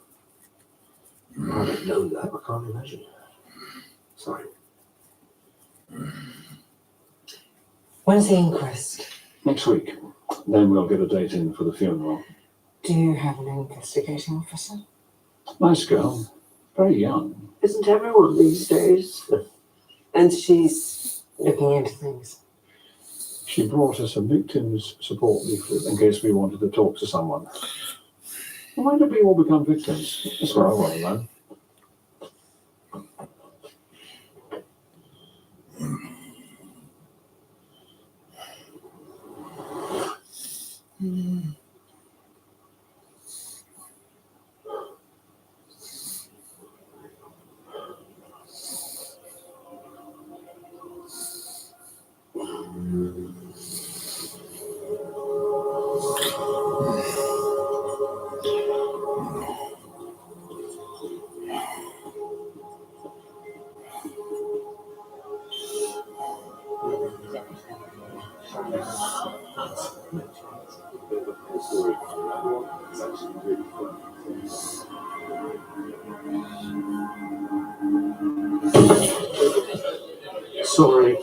I don't know that. I can't imagine. Sorry. When's the inquest? Next week. Then we'll get a date in for the funeral. Do you have an investigating officer? Nice girl. Very young. Isn't everyone these days? And she's looking into things. She brought us a victims support leaflet in case we wanted to talk to someone. Why did we all become victims? That's what I want to know.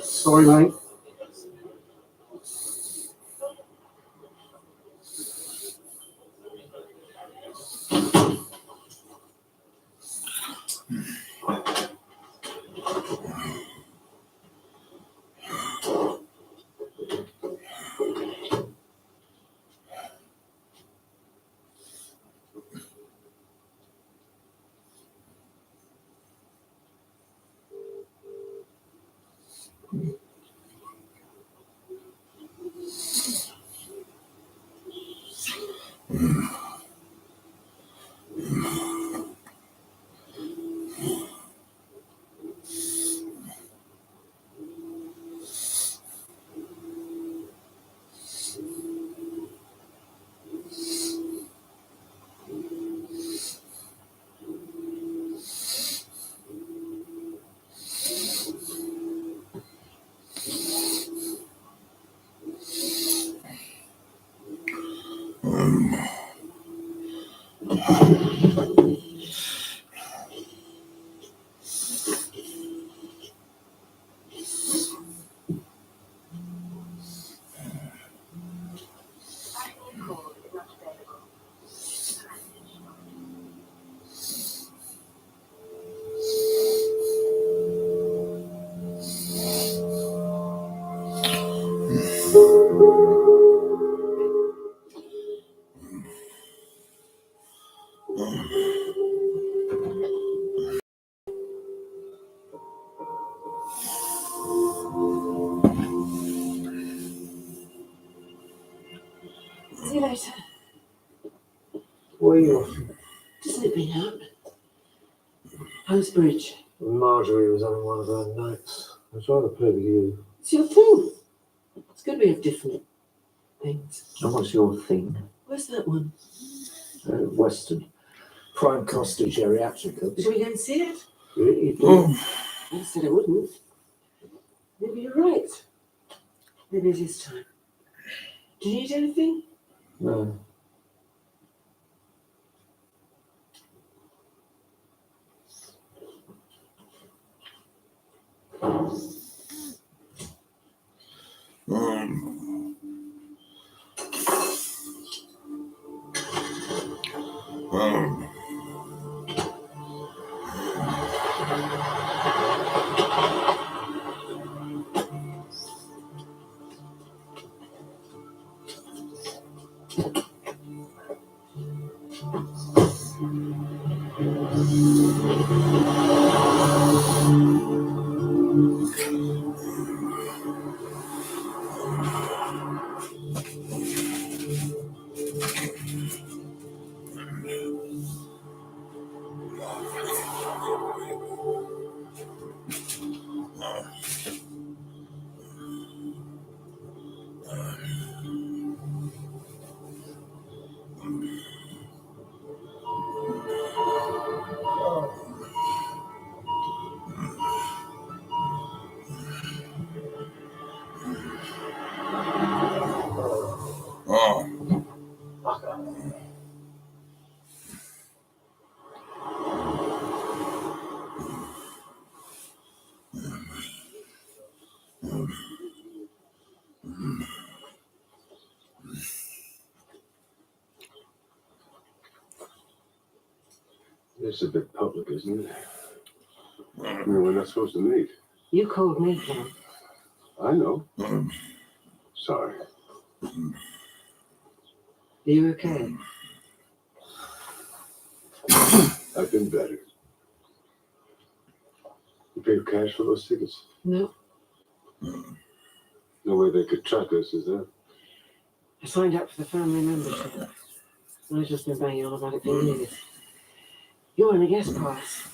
Sorry, mate. See you later. Where are you off? Just nipping out. How's bridge? Marjorie was having one of her nights. I was trying to play with you. It's your thing. It's good we have different things. And what's your thing? Where's that one? Western. Prime Costa Geriatrica. Shall we go and see it? Really? I said I wouldn't. Maybe you're right. Maybe it is time. Do you need anything? No. It's a bit public, isn't it? We're not supposed to meet. You called me, John. I know. Sorry. Are you okay? I've been better. You paid cash for those tickets? No. No way they could track us, is there? I signed up for the family membership. I've just been banging on about it for years. You're on a guest pass.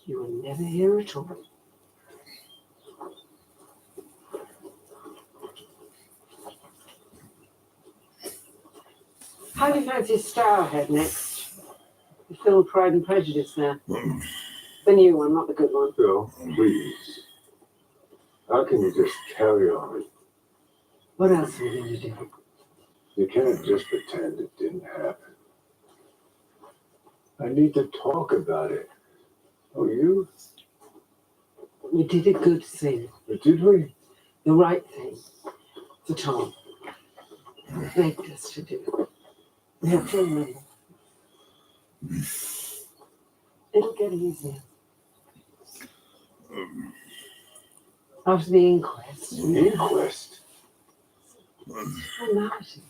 You will never hear at all. How do you fancy Starhead next? The film Pride and Prejudice there. The new one, not the good one. Phil, please. How can you just carry on? What else are we going to do? You can't just pretend it didn't happen. I need to talk about it. Oh, you? We did a good thing, Did we? the right thing for Tom. Begged us to do. We have to remember. It'll get easier. After the inquest. Inquest? Formality.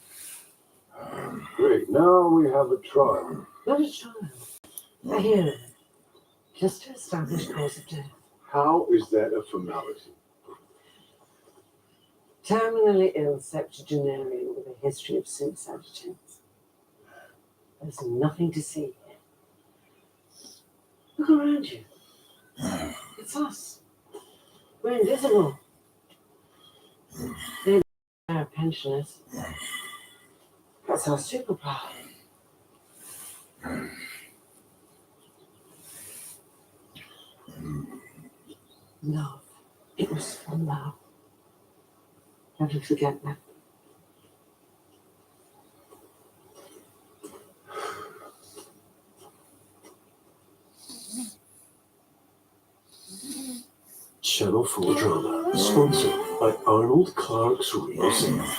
Great, now we have a trial. Not a trial. A hearing. Just to establish cause of death. How is that a formality? Terminally ill septuagenarian with a history of suicide attempts. There's nothing to see here. Look around you. It's us. We're invisible. They're our pensioners. That's our superpower. Love. It was for love. Never forget that. Channel 4 drama, sponsored by Arnold Clark's Real Cinema.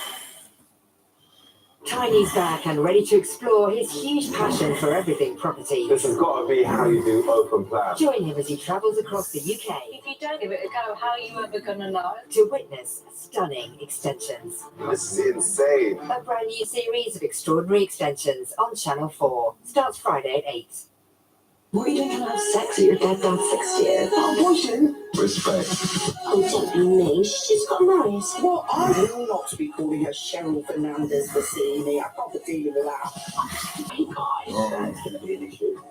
Tiny's back and ready to explore his huge passion for everything property. This has got to be how you do open plan. Join him as he travels across the UK. If you don't give it a go, how are you ever gonna know? To witness stunning extensions. This is insane. A brand new series of extraordinary extensions on Channel 4. Starts Friday at 8. What are you doing to have sex at your dead dad's 60th? Abortion? Respect. Oh, don't be mean. She's got married. Well, I will not be calling her Cheryl Fernandez for seeing me. I can't be dealing with that. Hey, guys. That's going to be an issue.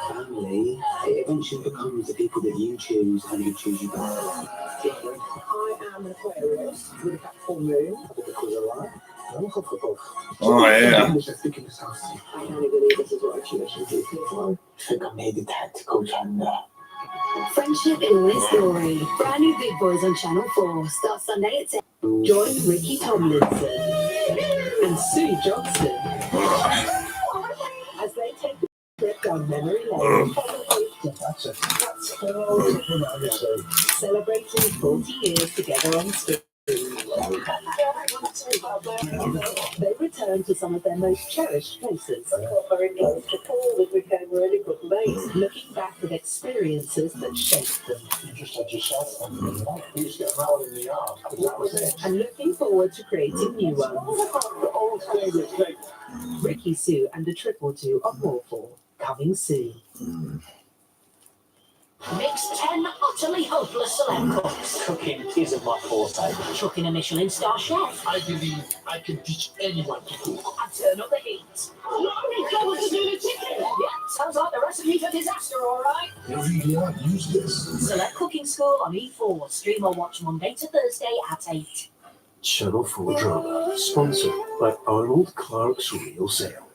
Family, it eventually becomes the people that you choose and who choose you back. I am an Aquarius with a full moon. Because of that. Oh, yeah. I can't believe this is what I choose to do people. I think I made the tactical Chanda. Friendship in this story. Brand new Big Boys on Channel 4. Starts Sunday at 10. Join Ricky Tomlinson and Sue Johnson as they take a trip down memory lane. Celebrating 40 years together on screen. They return to some of their most cherished places. I got very close to Paul. We became really good mates. Looking back at experiences that shaped them. You just had your shot something, right? You used to get married in the yard. That was it. And looking forward to creating new ones. The old favourite thing. Ricky, Sue, and a trip or two on Warfall. Coming soon. Mix 10 utterly hopeless celeb cooks. Cooking isn't my forte. Chuck in a Michelin star chef. I believe I can teach anyone to cook. And turn up the heat. Lonely going to do the chicken. Yeah, sounds like the recipe for disaster, all right. Every day I use this. Select Cooking School on E4. Stream or watch Monday to Thursday at 8. Channel 4 drama, sponsored by Arnold Clark's Real Sale.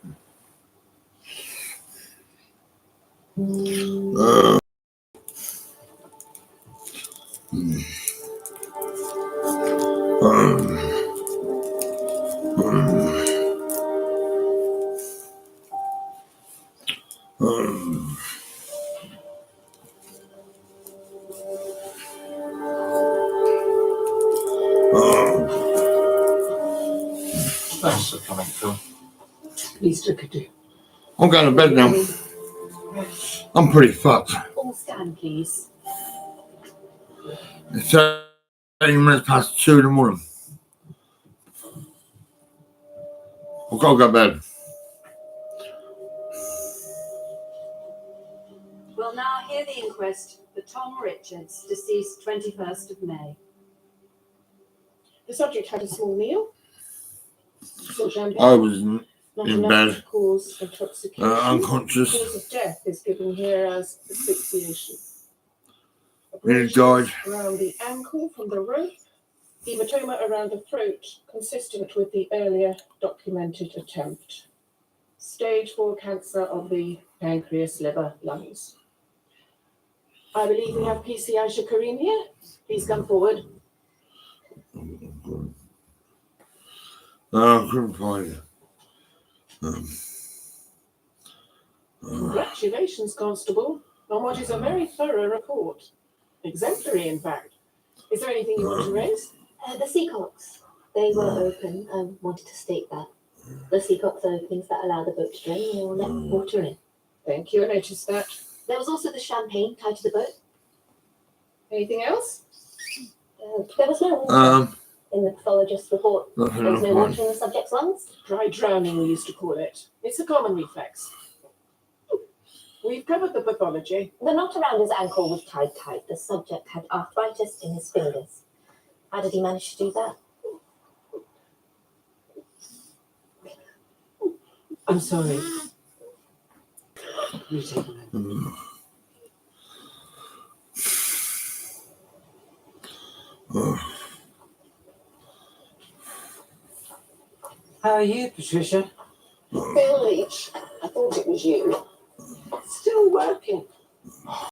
Thanks for coming, Phil. Please took a do. I'm going to bed now. I'm pretty fucked. All stand, please. It's 13 minutes past 2 in the morning. I've got to go to bed. We'll now hear the inquest for Tom Richards, deceased 21st of May. The subject had a small meal. Some champagne. I was Not in enough bed, to cause intoxication. unconscious. The cause of death is given here as asphyxiation. Nearly died. Around the ankle from the rope. Hematoma around the throat, consistent with the earlier documented attempt. Stage 4 cancer of the pancreas, liver, lungs. I believe we have PC Aisha Kareem here. Please come forward. I couldn't find it. Congratulations, Constable, on what is a very thorough report. Exemplary, in fact. Is there anything you want to raise? The Seacocks. They were open. I wanted to state that. The Seacocks are openings that allow the boat to drain or let water in. Thank you, I noticed that. There was also the champagne tied to the boat. Anything else? There was no water in the pathologist's report. There was no water in the subject's lungs. Dry drowning, we used to call it. It's a common reflex. We've covered the pathology. The knot around his ankle was tied tight. The subject had arthritis in his fingers. How did he manage to do that? I'm sorry. You take a minute. How are you, Patricia? Bill Leach, I thought it was you. Still working.